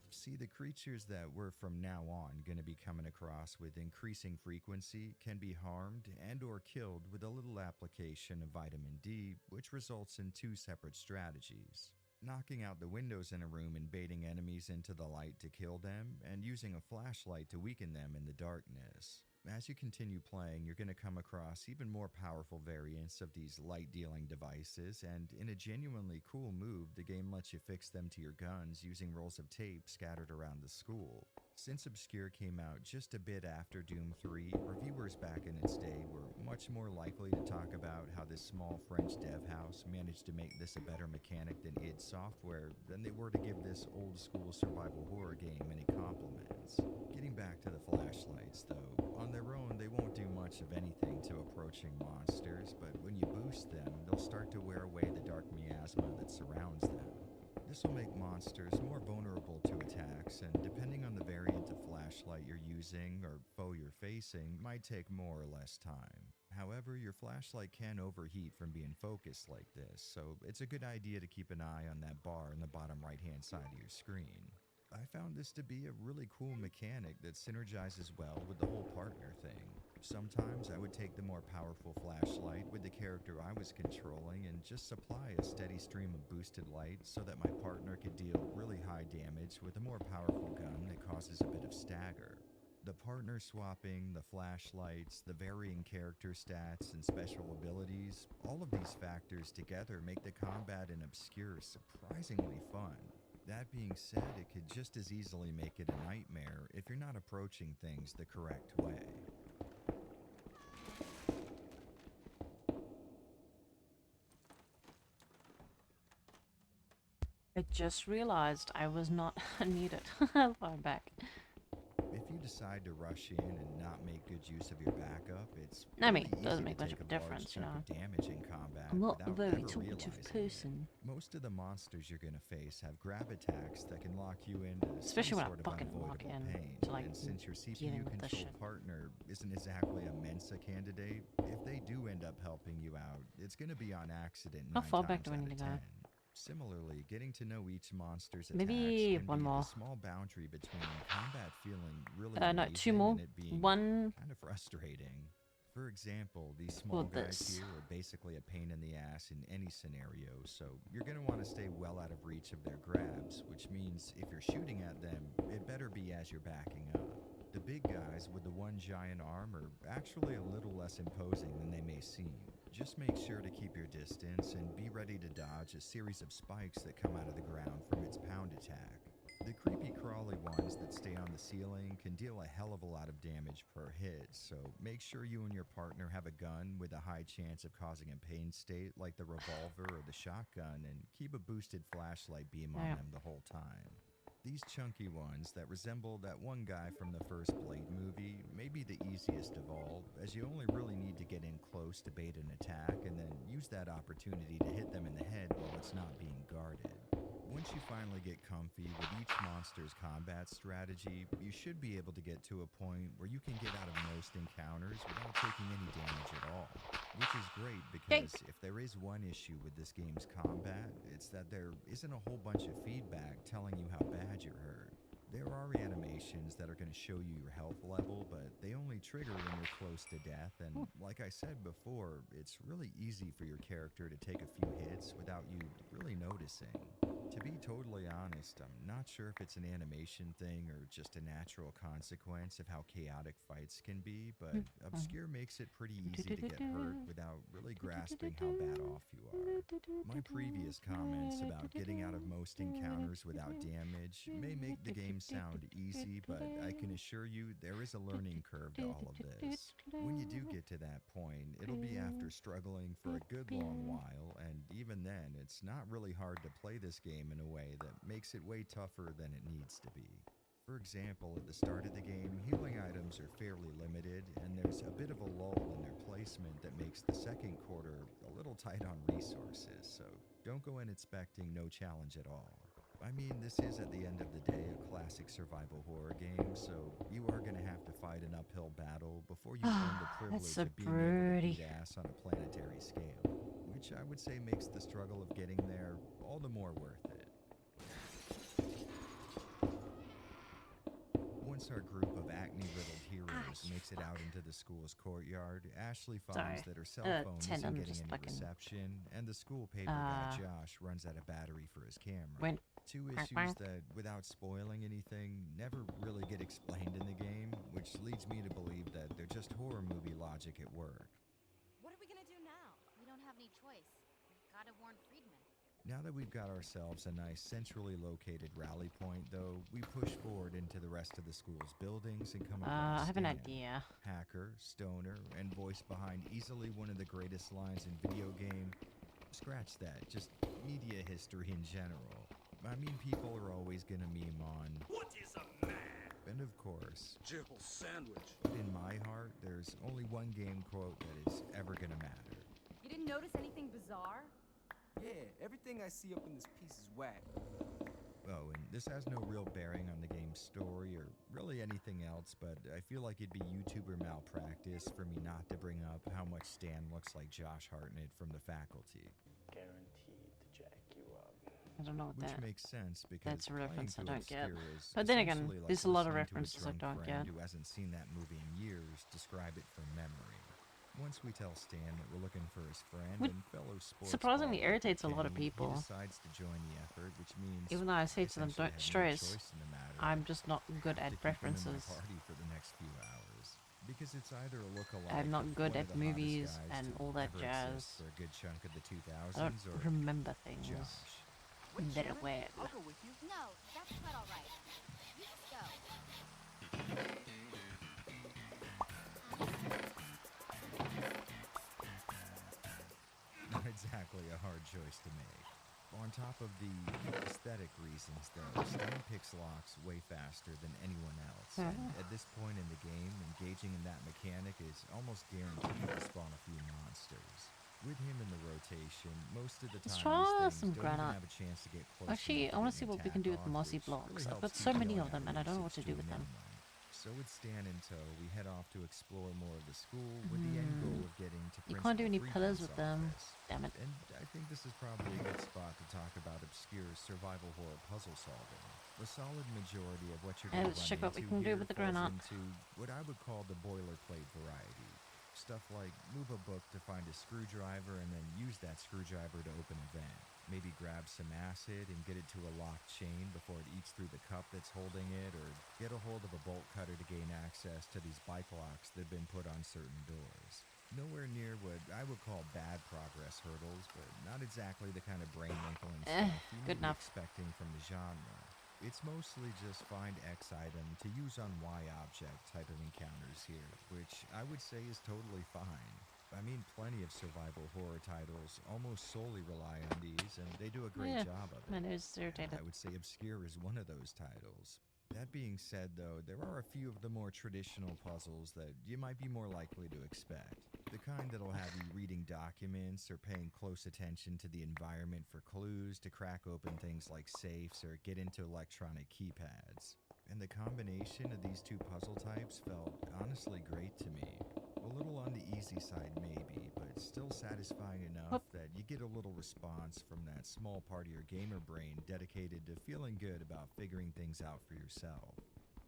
See, the creatures that we're from now on going to be coming across with increasing frequency can be harmed and or killed with a little application of vitamin D, which results in 2 separate strategies. Knocking out the windows in a room and baiting enemies into the light to kill them, and using a flashlight to weaken them in the darkness. As you continue playing, you're going to come across even more powerful variants of these light-dealing devices, and in a genuinely cool move, the game lets you fix them to your guns using rolls of tape scattered around the school. Since Obscure came out just a bit after Doom 3, reviewers back in its day were much more likely to talk about how this small French dev house managed to make this a better mechanic than id Software than they were to give this old-school survival horror game any compliments. Getting back to the flashlights, though, on their own they won't do much of anything to approaching monsters, but when you boost them, they'll start to wear away the dark miasma that surrounds them. This will make monsters more vulnerable to attacks, and depending on the variant of flashlight you're using or foe you're facing, might take more or less time. However, your flashlight can overheat from being focused like this, so it's a good idea to keep an eye on that bar in the bottom right-hand side of your screen. I found this to be a really cool mechanic that synergizes well with the whole partner thing. Sometimes I would take the more powerful flashlight with the character I was controlling and just supply a steady stream of boosted light so that my partner could deal really high damage with a more powerful gun that causes a bit of stagger. The partner swapping, the flashlights, the varying character stats, and special abilities, all of these factors together make the combat in Obscure surprisingly fun. That being said, it could just as easily make it a nightmare if you're not approaching things the correct way. I just realized I was not unmuted. I'll fire back. If you decide to rush in and not make good use of your backup, it's I mean, really doesn't easy make to much take of a large difference, you chunk know. of damage in combat I'm not a without very ever talkative realizing person. it. Most of the monsters you're gonna face have grab attacks that can lock you into Especially when some I sort of fucking walk unavoidable in pain. to, like, And since your dealing with this CPU-controlled shit. partner isn't exactly a Mensa candidate, if they do end up helping you out, it's gonna be on accident How 9 far back times do I out need of to go? 10. Similarly, getting to know each monster's Maybe attacks can one be more. the small boundary between combat feeling really No, amazing 2 more. and it being One. kind of frustrating. For example, these small What, guys this? here are basically a pain in the ass in any scenario, so you're going to want to stay well out of reach of their grabs, which means if you're shooting at them, it better be as you're backing up. The big guys with the one giant arm are actually a little less imposing than they may seem. Just make sure to keep your distance and be ready to dodge a series of spikes that come out of the ground from its pound attack. The creepy crawly ones that stay on the ceiling can deal a hell of a lot of damage per hit, so make sure you and your partner have a gun with a high chance of causing a pain state like the revolver or the shotgun, and keep a boosted flashlight beam on them the whole time. These chunky ones that resemble that one guy from the first Blade movie may be the easiest of all, as you only really need to get in close to bait an attack and then use that opportunity to hit them in the head while it's not being guarded. Once you finally get comfy with each monster's combat strategy, you should be able to get to a point where you can get out of most encounters without taking any damage at all. Which is great because if there is one issue with this game's combat, it's that there isn't a whole bunch of feedback telling you how bad you're hurt. There are animations that are going to show you your health level, but they only trigger when you're close to death, and like I said before, it's really easy for your character to take a few hits without you really noticing. To be totally honest, I'm not sure if it's an animation thing or just a natural consequence of how chaotic fights can be, but Obscure makes it pretty easy to get hurt without really grasping how bad off you are. My previous comments about getting out of most encounters without damage may make the game sound easy, but I can assure you there is a learning curve to all of this. When you do get to that point, it'll be after struggling for a good long while, and even then, it's not really hard to play this game in a way that makes it way tougher than it needs to be. For example, at the start of the game, healing items are fairly limited, and there's a bit of a lull in their placement that makes the second quarter a little tight on resources, so don't go in expecting no challenge at all. I mean, this is at the end of the day a classic survival horror game, so you are going to have to fight an uphill battle before you earn the privilege of being able to beat ass on a planetary scale, which I would say makes the struggle of getting there all the more worth it. Once our group of acne-riddled heroes makes it out into the school's courtyard, Ashley finds that her cell phone isn't getting any reception, and the school paper guy Josh runs out of battery for his camera. Two issues that, without spoiling anything, never really get explained in the game, which leads me to believe that they're just horror movie logic at work. What are we gonna do now? We don't have any choice. We've gotta warn Friedman. Now that we've got ourselves a nice centrally located rally point, though, we push forward into the rest of the school's buildings and come across I have an Stan, idea. hacker, stoner, and voice behind easily one of the greatest lines in video game. Scratch that, just media history in general. I mean, people are always gonna meme on, "What is a man?" And of course, Jibble sandwich. but in my heart, there's only one game quote that is ever gonna matter. You didn't notice anything bizarre? Yeah, everything I see up in this piece is whack. Oh, and this has no real bearing on the game's story or really anything else, but I feel like it'd be YouTuber malpractice for me not to bring up how much Stan looks like Josh Hartnett from The Faculty. Guaranteed to jack you up. I don't know what Which that. makes sense because That's a reference I playing don't get. Obscure is But then again, essentially like there's a lot of listening to references I drunk don't friend get. who hasn't seen that movie in years describe it from memory. Once we tell Stan that we're looking for his friend Which and fellow sports surprisingly ball irritates a lot of Kenny, people. he decides to join the effort, which means Even though I say to them, essentially don't having no stress, choice in the matter I'm just not good to at keep him in my references. party for the next few hours. Because it's either a look-alike I'm not of good one at of the hottest movies guys and to all that ever jazz. exist for a good chunk of the 2000s, I don't or remember things Josh. very well. I'll go with you. No, that's quite all right. You just go. Not exactly a hard choice to make. On top of the aesthetic reasons, though, Stan picks locks way faster than anyone else. And at this point in the game, engaging in that mechanic is almost guaranteed to spawn a few monsters. With him in the rotation, most of the Let's time try these some things don't even granite. have a chance to get close. Actually, I want to see what we can do with the mossy blocks. I've got so many of them and I don't know what to do with them. So with Stan in tow, we head off to explore more of the school with the end goal of getting to You can't do any Principal pillars with Freeman's them. office. Damn it. And I think this is probably a good spot to talk about obscure survival horror puzzle solving. The solid majority of what you're going to Let's run check what we into can do here with the falls granite. into what I would call the boilerplate variety. Stuff like move a book to find a screwdriver and then use that screwdriver to open a vent. Maybe grab some acid and get it to a locked chain before it eats through the cup that's holding it, or get a hold of a bolt cutter to gain access to these bike locks that have been put on certain doors. Nowhere near what I would call bad progress hurdles, but not exactly the kind of brain-wrinkling stuff you good may be enough. expecting from the genre. It's mostly just find X item to use on Y object type of encounters here, which I would say is totally fine. I mean, plenty of survival horror titles almost solely rely on these, and they do a great job of it. My nose is irritated. I would say Obscure is one of those titles. That being said, though, there are a few of the more traditional puzzles that you might be more likely to expect. The kind that'll have you reading documents or paying close attention to the environment for clues to crack open things like safes or get into electronic keypads. And the combination of these two puzzle types felt honestly great to me. A little on the easy side maybe, but still satisfying enough that you get a little response from that small part of your gamer brain dedicated to feeling good about figuring things out for yourself.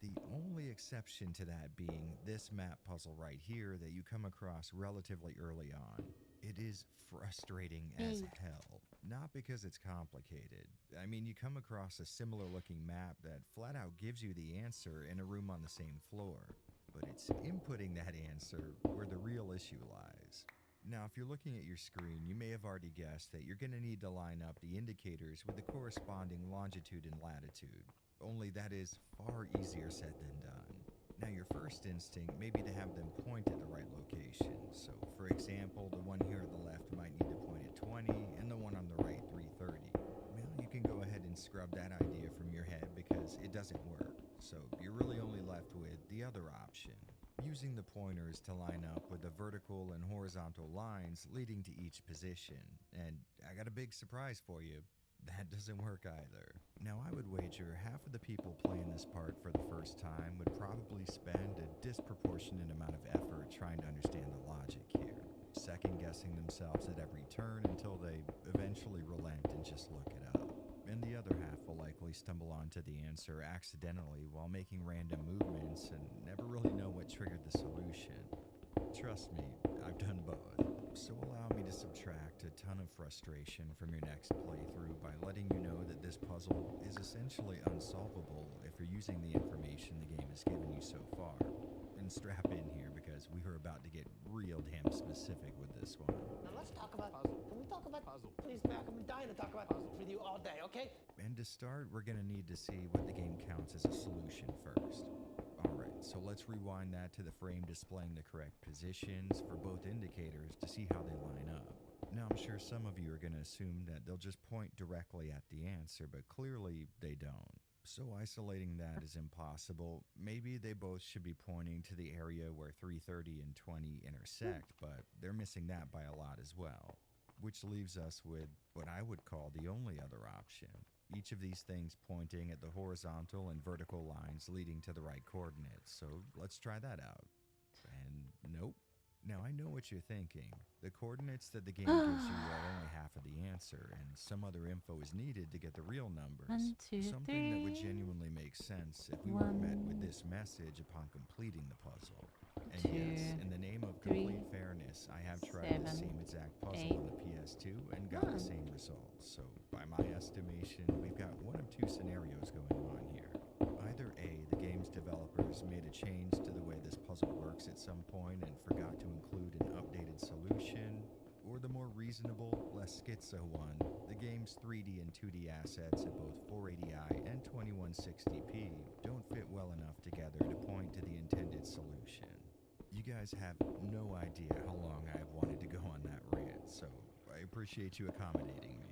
The only exception to that being this map puzzle right here that you come across relatively early on. It is frustrating as hell. Not because it's complicated. I mean, you come across a similar looking map that flat out gives you the answer in a room on the same floor. But it's inputting that answer where the real issue lies. Now, if you're looking at your screen, you may have already guessed that you're going to need to line up the indicators with the corresponding longitude and latitude. Only that is far easier said than done. Now, your first instinct may be to have them point at the right location. So, for example, the one here at the left might need to point at 20, and the one on the right 330. Well, you can go ahead and scrub that idea from your head because it doesn't work. So you're really only left with the other option, using the pointers to line up with the vertical and horizontal lines leading to each position. And I got a big surprise for you. That doesn't work either. Now, I would wager half of the people playing this part for the first time would probably spend a disproportionate amount of effort trying to understand the logic here, second-guessing themselves at every turn until they eventually relent and just look it up. And the other half will likely stumble onto the answer accidentally while making random movements and never really know what triggered the solution. Trust me, I've done both. So allow me to subtract a ton of frustration from your next playthrough by letting you know that this puzzle is essentially unsolvable if you're using the information the game has given you so far. And strap in here because we are about to get real damn specific with this one. Now let's talk about puzzle. Can we talk about puzzle? Please, Mac, I'm dying to talk about puzzle with you all day, okay? And to start, we're going to need to see what the game counts as a solution first. Alright, so let's rewind that to the frame displaying the correct positions for both indicators to see how they line up. Now, I'm sure some of you are going to assume that they'll just point directly at the answer, but clearly they don't. So isolating that is impossible. Maybe they both should be pointing to the area where 330 and 20 intersect, but they're missing that by a lot as well. Which leaves us with what I would call the only other option. Each of these things pointing at the horizontal and vertical lines leading to the right coordinates. So let's try that out. And nope. Now, I know what you're thinking. The coordinates that the game gives you are only half of the answer, and some other info is needed to get the real numbers. 1, 2, Something that would 3. genuinely make sense if we were met with this message upon completing the puzzle. And yes, in the name of complete fairness, I have tried the same exact puzzle on the PS2 and got the same results. So, by my estimation, we've got one of two scenarios going on here. Either A, the game's developers made a change to the way this puzzle works at some point and forgot to include an updated solution, or the more reasonable, less schizo one, the game's 3D and 2D assets at both 480i and 2160p don't fit well enough together to point to the intended solution. You guys have no idea how long I have wanted to go on that rant, so I appreciate you accommodating me.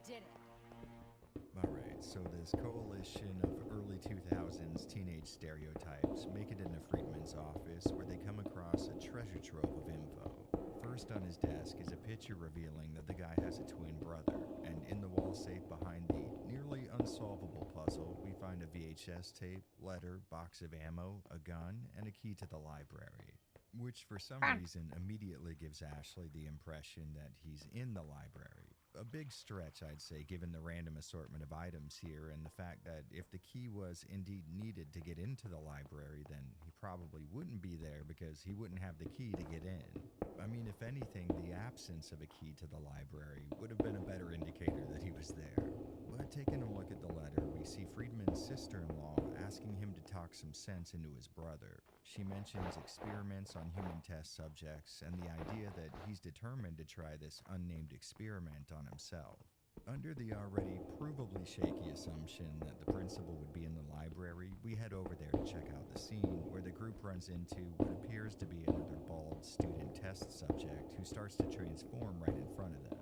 did it. Alright, so this coalition of early 2000s teenage stereotypes make it into Friedman's office where they come across a treasure trove of info. First on his desk is a picture revealing that the guy has a twin brother, and in the wall safe behind the nearly unsolvable puzzle, we find a VHS tape, letter, box of ammo, a gun, and a key to the library. Which for some reason immediately gives Ashley the impression that he's in the library. A big stretch, I'd say, given the random assortment of items here and the fact that if the key was indeed needed to get into the library, then he probably wouldn't be there because he wouldn't have the key to get in. I mean, if anything, the absence of a key to the library would have been a better indicator that he was there. But taking a look at the letter, we see Friedman's sister-in-law asking him to talk some sense into his brother. She mentions experiments on human test subjects and the idea that he's determined to try this unnamed experiment on himself. Under the already provably shaky assumption that the principal would be in the library, we head over there to check out the scene where the group runs into what appears to be another bald student test subject who starts to transform right in front of them.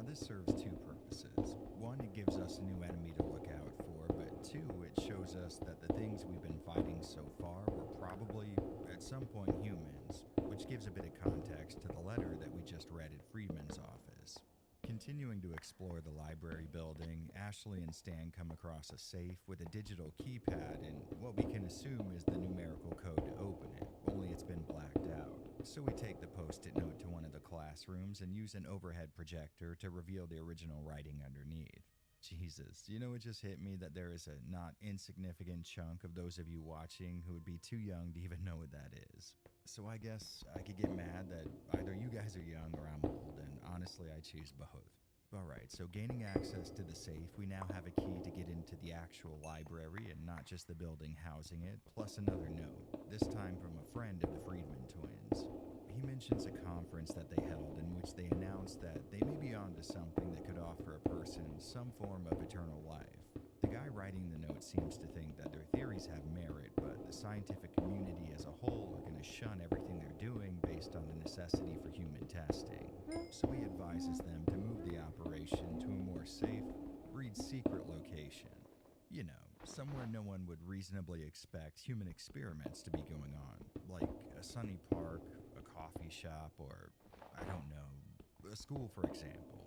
This serves two purposes. One, it gives us a new enemy to look out for, but two, it shows us that the things we've been fighting so far were probably, at some point, humans, which gives a bit of context to the letter that we just read at Friedman's office. Continuing to explore the library building, Ashley and Stan come across a safe with a digital keypad and what we can assume is the numerical code to open it, only it's been blacked out. So we take the post-it note to one of the classrooms and use an overhead projector to reveal the original writing underneath. Jesus, you know, it just hit me that there is a not insignificant chunk of those of you watching who would be too young to even know what that is. So I guess I could get mad that either you guys are young or I'm old, and honestly I choose both. Alright, so gaining access to the safe, we now have a key to get into the actual library and not just the building housing it, plus another note, this time from a friend of the Friedman twins. He mentions a conference that they held in which they announced that they may be onto something that could offer a person some form of eternal life. The guy writing the note seems to think that their theories have merit, but the scientific community as a whole are going to shun everything they're doing based on the necessity for human testing. So he advises them to move the operation to a more safe, read secret location. You know, somewhere no one would reasonably expect human experiments to be going on, like a sunny park, a coffee shop, or, I don't know, a school for example.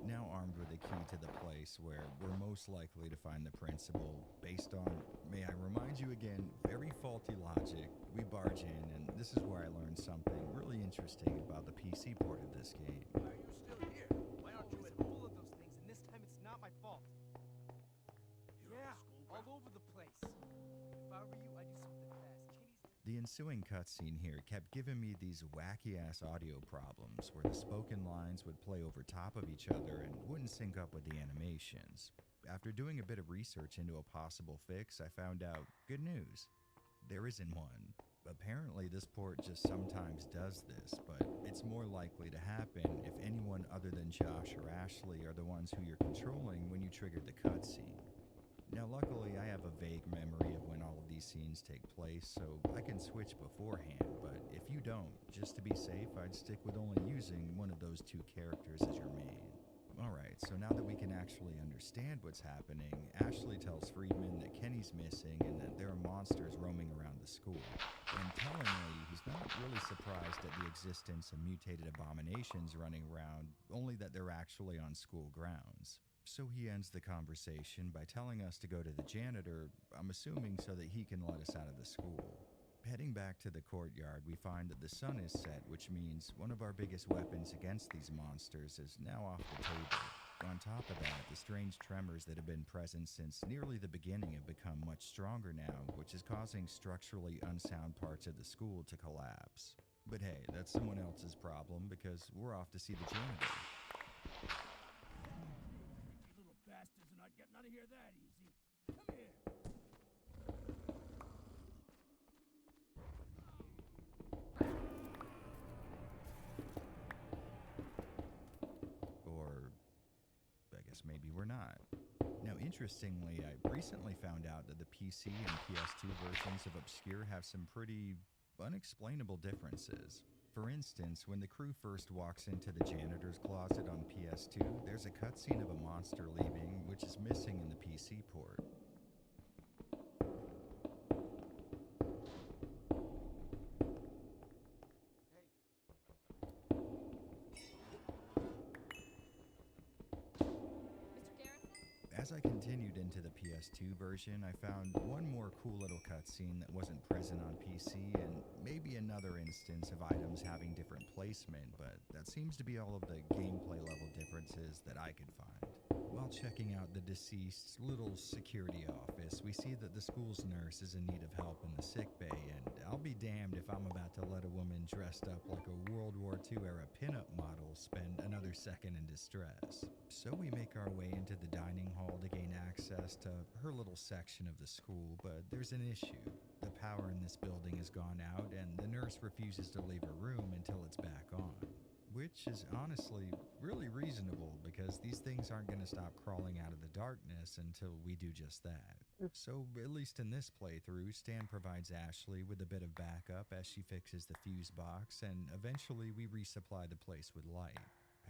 Now armed with a key to the place where we're most likely to find the principal, based on, may I remind you again, very faulty logic, we barge in, and this is where I learned something really interesting about the PC port of this game. Why are you still here? Why aren't you at all of those things? And this time it's not my fault. Yeah, all over the place. If I were you, I'd do something fast. The ensuing cutscene here kept giving me these wacky-ass audio problems where the spoken lines would play over top of each other and wouldn't sync up with the animations. After doing a bit of research into a possible fix, I found out good news. There isn't one. Apparently this port just sometimes does this, but it's more likely to happen if anyone other than Josh or Ashley are the ones who you're controlling when you trigger the cutscene. Now luckily I have a vague memory of when all of these scenes take place, so I can switch beforehand, but if you don't, just to be safe, I'd stick with only using one of those two characters as your main. Alright, so now that we can actually understand what's happening, Ashley tells Friedman that Kenny's missing and that there are monsters roaming around the school. And tellingly, he's not really surprised at the existence of mutated abominations running around, only that they're actually on school grounds. So he ends the conversation by telling us to go to the janitor, I'm assuming so that he can let us out of the school. Heading back to the courtyard, we find that the sun is set, which means one of our biggest weapons against these monsters is now off the table. On top of that, the strange tremors that have been present since nearly the beginning have become much stronger now, which is causing structurally unsound parts of the school to collapse. But hey, that's someone else's problem because we're off to see the janitor. You little bastards are not getting out of here that easy. Come here. graphics maybe we're not. Now, interestingly, I recently found out that the PC and PS2 versions of Obscure have some pretty unexplainable differences. For instance, when the crew first walks into the janitor's closet on PS2, there's a cutscene of a monster leaving, which is missing in the PC port. As I continued into the PS2 version, I found one more cool little cutscene that wasn't present on PC, and maybe another instance of items having different placement, but that seems to be all of the gameplay level differences that I could find. While checking out the deceased's little security office, we see that the school's nurse is in need of help in the sick bay, and I'll be damned if I'm about to let a woman dressed up like a World War II era pinup model spend another second in distress. So we make our way into the dining hall to gain access to her little section of the school, but there's an issue. The power in this building has gone out, and the nurse refuses to leave her room until it's back on. Which is honestly really reasonable, because these things aren't going to stop crawling out of the darkness until we do just that. So, at least in this playthrough, Stan provides Ashley with a bit of backup as she fixes the fuse box, and eventually we resupply the place with light.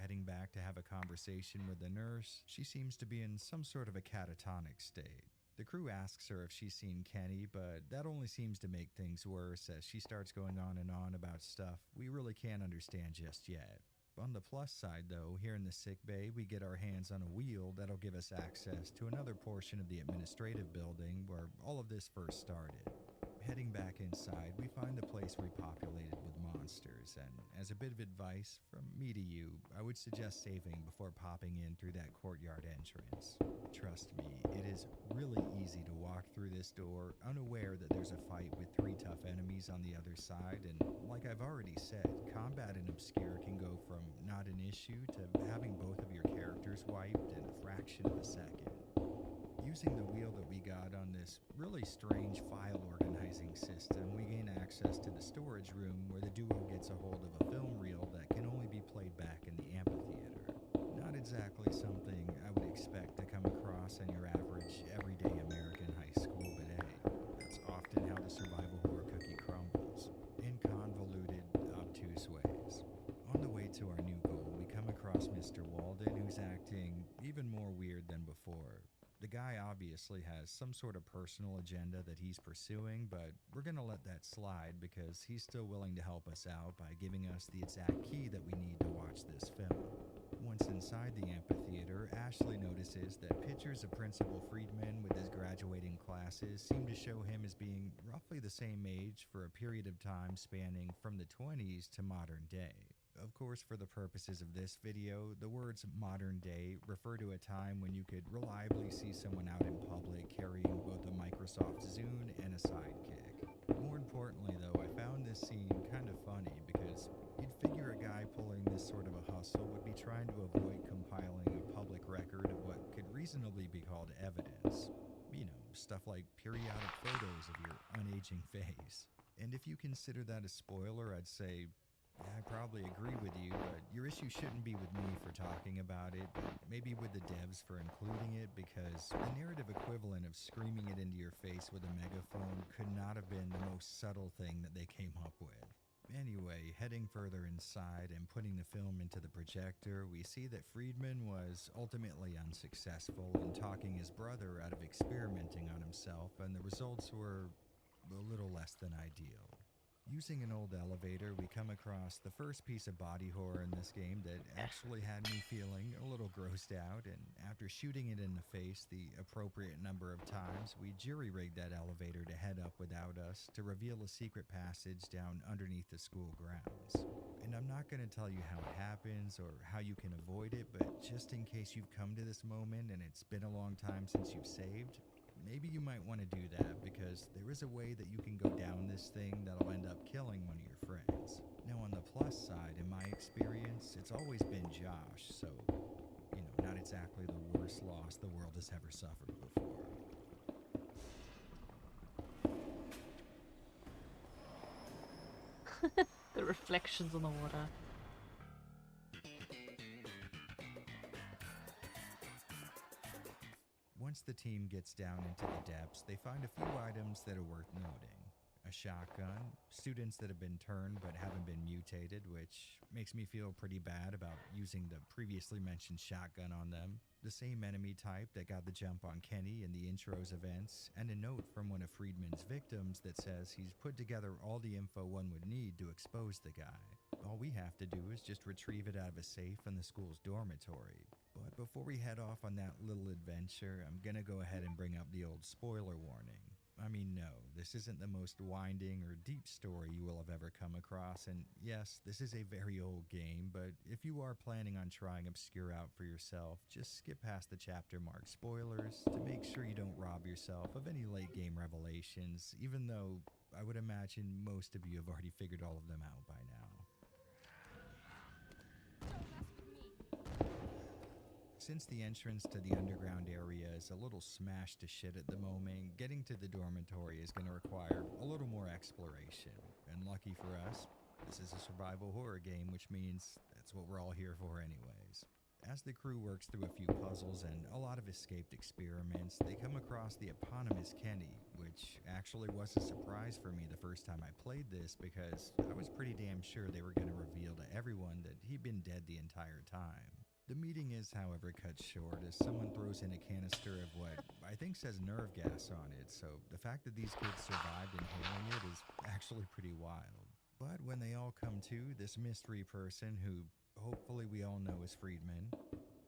Heading back to have a conversation with the nurse, she seems to be in some sort of a catatonic state. The crew asks her if she's seen Kenny, but that only seems to make things worse as she starts going on and on about stuff we really can't understand just yet. On the plus side though, here in the sick bay, we get our hands on a wheel that'll give us access to another portion of the administrative building where all of this first started. Heading back inside, we find the place repopulated with monsters, and as a bit of advice from me to you, I would suggest saving before popping in through that courtyard entrance. Trust me, it is really easy to walk through this door unaware that there's a fight with 3 tough enemies on the other side, and like I've already said, combat in Obscure can go from not an issue to having both of your characters wiped in a fraction of a second. Using the wheel that we got on this really strange file organizing system, we gain access to the storage room where the duo gets a hold of a film reel that can only be played back in the amphitheater. Not exactly something I would expect to come across in your average, everyday American high school, but hey, that's often how the survival horror cookie crumbles, in convoluted, obtuse ways. On the way to our new goal, we come across Mr. Walden, who's acting even more weird than before. The guy obviously has some sort of personal agenda that he's pursuing, but we're gonna let that slide because he's still willing to help us out by giving us the exact key that we need to watch this film. Once inside the amphitheater, Ashley notices that pictures of Principal Friedman with his graduating classes seem to show him as being roughly the same age for a period of time spanning from the 20s to modern day. Of course, for the purposes of this video, the words modern day refer to a time when you could reliably see someone out in public carrying both a Microsoft Zune and a sidekick. More importantly though, I found this scene kind of funny because you'd figure a guy pulling this sort of a hustle would be trying to avoid compiling a public record of what could reasonably be called evidence. You know, stuff like periodic photos of your unaging face. And if you consider that a spoiler, I'd say, yeah, I probably agree with you, but your issue shouldn't be with me for talking about it, but maybe with the devs for including it, because the narrative equivalent of screaming it into your face with a megaphone could not have been the most subtle thing that they came up with. Anyway, heading further inside and putting the film into the projector, we see that Friedman was ultimately unsuccessful in talking his brother out of experimenting on himself, and the results were a little less than ideal. Using an old elevator, we come across the first piece of body horror in this game that actually had me feeling a little grossed out, and after shooting it in the face the appropriate number of times, we jury-rigged that elevator to head up without us to reveal a secret passage down underneath the school grounds. And I'm not going to tell you how it happens or how you can avoid it, but just in case you've come to this moment and it's been a long time since you've saved, maybe you might want to do that, because there is a way that you can go down this thing that'll end up killing one of your friends. Now on the plus side, in my experience, it's always been Josh, so, you know, not exactly the worst loss the world has ever suffered before. The reflections on the water. Once the team gets down into the depths, they find a few items that are worth noting. A shotgun, students that have been turned but haven't been mutated, which makes me feel pretty bad about using the previously mentioned shotgun on them. The same enemy type that got the jump on Kenny in the intro's events, and a note from one of Friedman's victims that says he's put together all the info one would need to expose the guy. All we have to do is just retrieve it out of a safe in the school's dormitory. But before we head off on that little adventure, I'm gonna go ahead and bring up the old spoiler warning. I mean, no, this isn't the most winding or deep story you will have ever come across, and yes, this is a very old game, but if you are planning on trying Obscure out for yourself, just skip past the chapter marked spoilers to make sure you don't rob yourself of any late game revelations, even though I would imagine most of you have already figured all of them out by now. Since the entrance to the underground area is a little smashed to shit at the moment, getting to the dormitory is going to require a little more exploration. And lucky for us, this is a survival horror game, which means that's what we're all here for anyways. As the crew works through a few puzzles and a lot of escaped experiments, they come across the eponymous Kenny, which actually was a surprise for me the first time I played this because I was pretty damn sure they were going to reveal to everyone that he'd been dead the entire time. The meeting is, however, cut short as someone throws in a canister of what I think says nerve gas on it, so the fact that these kids survived inhaling it is actually pretty wild. But when they all come to, this mystery person who hopefully we all know is Friedman,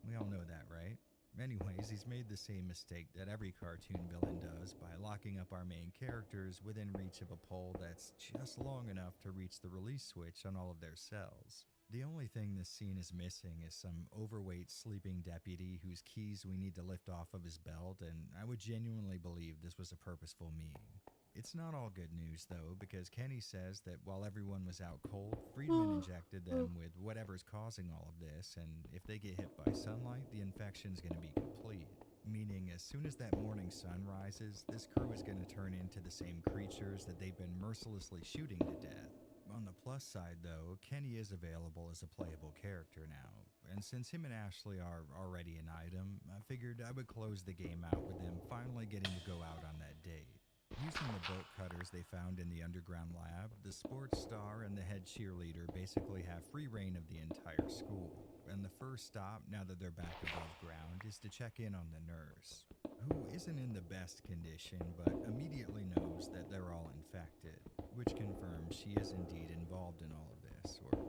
we all know that, right? Anyways, he's made the same mistake that every cartoon villain does by locking up our main characters within reach of a pole that's just long enough to reach the release switch on all of their cells. The only thing this scene is missing is some overweight sleeping deputy whose keys we need to lift off of his belt, and I would genuinely believe this was a purposeful meme. It's not all good news though, because Kenny says that while everyone was out cold, Friedman injected them with whatever's causing all of this, and if they get hit by sunlight, the infection's gonna be complete. Meaning, as soon as that morning sun rises, this crew is gonna turn into the same creatures that they've been mercilessly shooting to death. On the plus side though, Kenny is available as a playable character now, and since him and Ashley are already an item, I figured I would close the game out with them finally getting to go out on that date. Using the bolt cutters they found in the underground lab, the sports star and the head cheerleader basically have free reign of the entire school, and the first stop, now that they're back above ground, is to check in on the nurse, who isn't in the best condition but immediately knows that they're all infected, which confirms she is indeed involved in all of this, or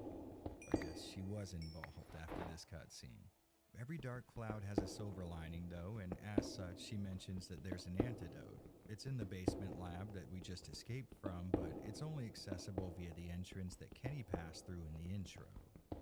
I guess she was involved after this cutscene. Every dark cloud has a silver lining though, and as such she mentions that there's an antidote. It's in the basement lab that we just escaped from, but it's only accessible via the entrance that Kenny passed through in the intro.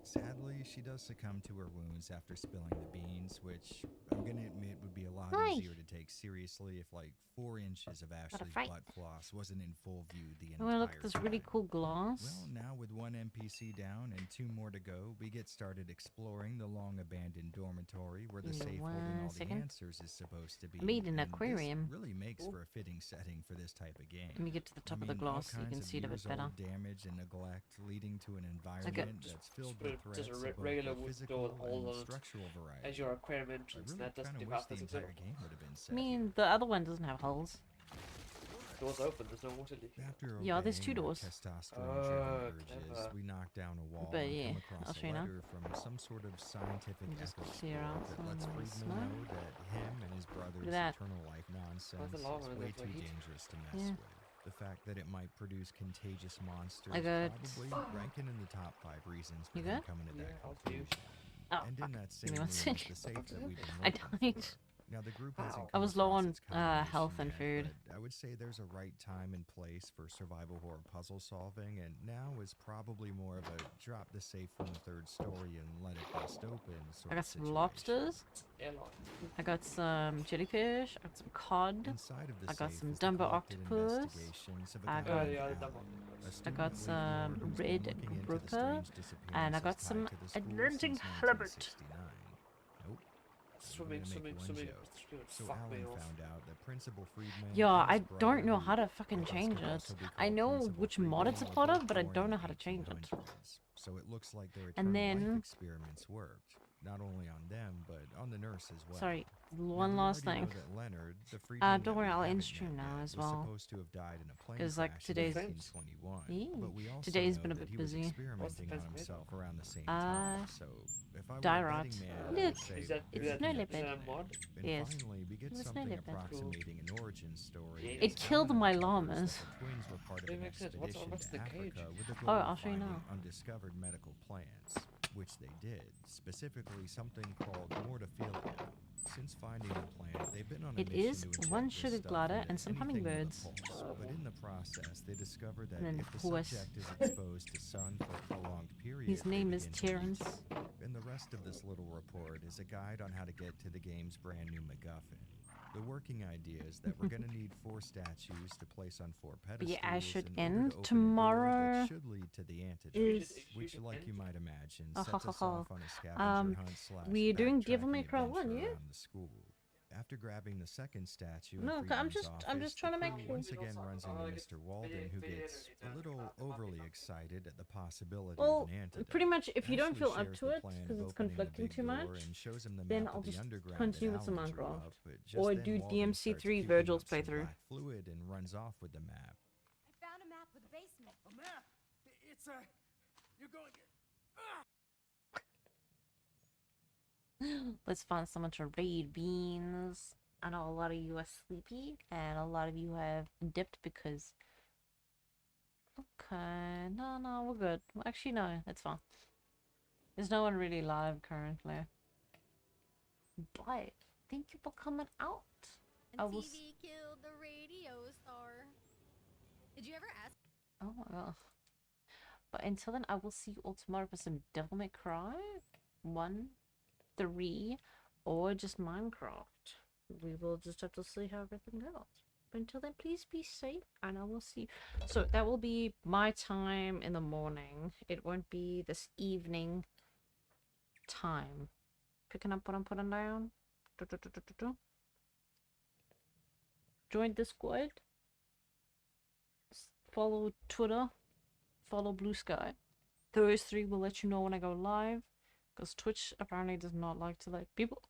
Sadly, she does succumb to her wounds after spilling the beans, which I'm gonna admit would be a lot easier to take seriously if like 4 inches of Ashley's butt floss wasn't in full view the entire time. Oh, look at this really cool glass. Well, now with 1 NPC down and 2 more to go, we get started exploring the long-abandoned dormitory where the safe holding all the answers is supposed to be. Made an and aquarium. This really makes for a fitting setting for this type of game. Let me get to the top of the glass so you can see it a bit better. Damage and neglect leading to an environment that's filled with threats just a of both regular the wood physical door and all and on it structural variety. as your aquarium entrance, and that doesn't do half the the entire example. game would have been I set. mean, the other one doesn't have holes. Door's open, there's no water leaking. After Yeah, there's 2 obeying our doors. testosterone-driven urges, clever. we knock down a wall But and yeah, come across I'll a show you now. letter from some sort of scientific Just echo clear out that some lets of the Friedman know smoke. that him and his brother's that. eternal life nonsense the lava is in way there for too heat? dangerous to mess Yeah. with. The fact that it might produce contagious monsters I got- probably ranking in the top 5 reasons for You them good? coming to that I'll do. conclusion. Oh, And fuck. in that Give same me room one is sec. the safe that we've been I looking for. died. Now the group hasn't I was come low across on its combination health and yet, food. but I would say there's a right time and place for survival horror puzzle solving, and now is probably more of a drop the safe from the 3rd story and let it bust open sort I got of some situation. lobsters. Airlock. I got some jellyfish. I got some cod. Inside of the I got safe some is the Dumbo collected octopus. investigations of a I guy got- named yeah, the Alan, Dumbo. a I student got at some Wayne who's been red looking into the grouper, strange and I disappearances got tied some to the school Atlantic since halibut. 1969. Nope. Swimming, I'm gonna swimming, make one swimming. joke. So Fuck me Alan off. found out that Principal Friedman Yeah, and I his brother, don't know who how to fucking I guess change could it. also be I called know Principal which mod Friedman, it's a were part both of, but I born don't in know the how to change it. 1800s. So it looks like their And eternal life then- experiments worked. not only on them, but on the nurse as well. Sorry, Now, one we last already know thing. that Leonard, the freedman Don't that worry, we I'll haven't end met stream now yet, as was well. supposed to have died in a plane Because like crash today's in 1921. But we also today's know been a that bit he was busy. experimenting on himself around the same time. So if I were a Dyrot. betting man, I Look, would say it's no lipid. And Yes. finally, we get It was something no lipid. approximating an origin story. It killed my llamas. The twins were part of an expedition to Africa with the Oh, goal I'll of show you finding now. undiscovered medical plants, which they did, specifically something called mortophilia. Since finding the plant, they've been on a It mission is to inject one this sugar stuff glider into and some anything with a hummingbirds. pulse. But in the process, they discovered that And then if the horse. subject is exposed to sun for a prolonged period, His they name is begin to Terrence. mutate. And the rest of this little report is a guide on how to get to the game's brand new MacGuffin. The working idea is that we're going to need 4 statues to place on 4 But pedestals. yeah, I should in order end to open a door tomorrow. that should lead to the antidote, Is which, like you might imagine, Oh, sets us off on a scavenger hunt slash we're doing Devil May backtracking Cry 1, adventure yeah? around the school. After grabbing the second statue, in No, I'm Friedman's just office, trying to the make crew sure. once again runs into Mr. Walden, who gets a little overly excited at the possibility Well, of an antidote. pretty much if you don't Ashley feel up shares to the it plan of because it's opening the conflicting big too door much, and shows him the then map I'll of the just underground continue that with some Alan drew Minecraft up, but just or then do Walden DMC3 starts Virgil's puking up some playthrough. black fluid and runs off with the map. I found a map with a basement. A map? It's a. You're going. Let's find someone to raid beans. I know a lot of you are sleepy and a lot of you have dipped because. Okay, no, we're good. Well, actually, no, that's fine. There's no one really live currently. But thank you for coming out. And I will. TV killed the radio star. Did you ever ask? Oh my god. But until then, I will see you all tomorrow for some Devil May Cry 1, 3, or just Minecraft. We will just have to see how everything goes. But until then, please be safe, and I will see you. So that will be my time in the morning. It won't be this evening time. Picking up what I'm putting down. Join Discord. Follow Twitter. Follow Blue Sky. Those 3 will let you know when I go live. Because Twitch apparently does not like to let people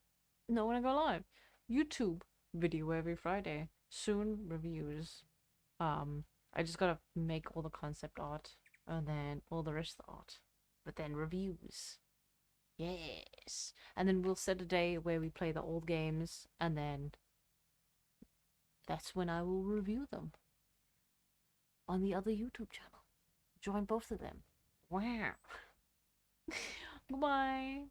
know when I go live. YouTube video every Friday. Soon reviews. I just gotta make all the concept art. And then all the rest of the art. But then reviews. Yes. And then we'll set a day where we play the old games. And then that's when I will review them. On the other YouTube channel. Join both of them. Wow. Goodbye.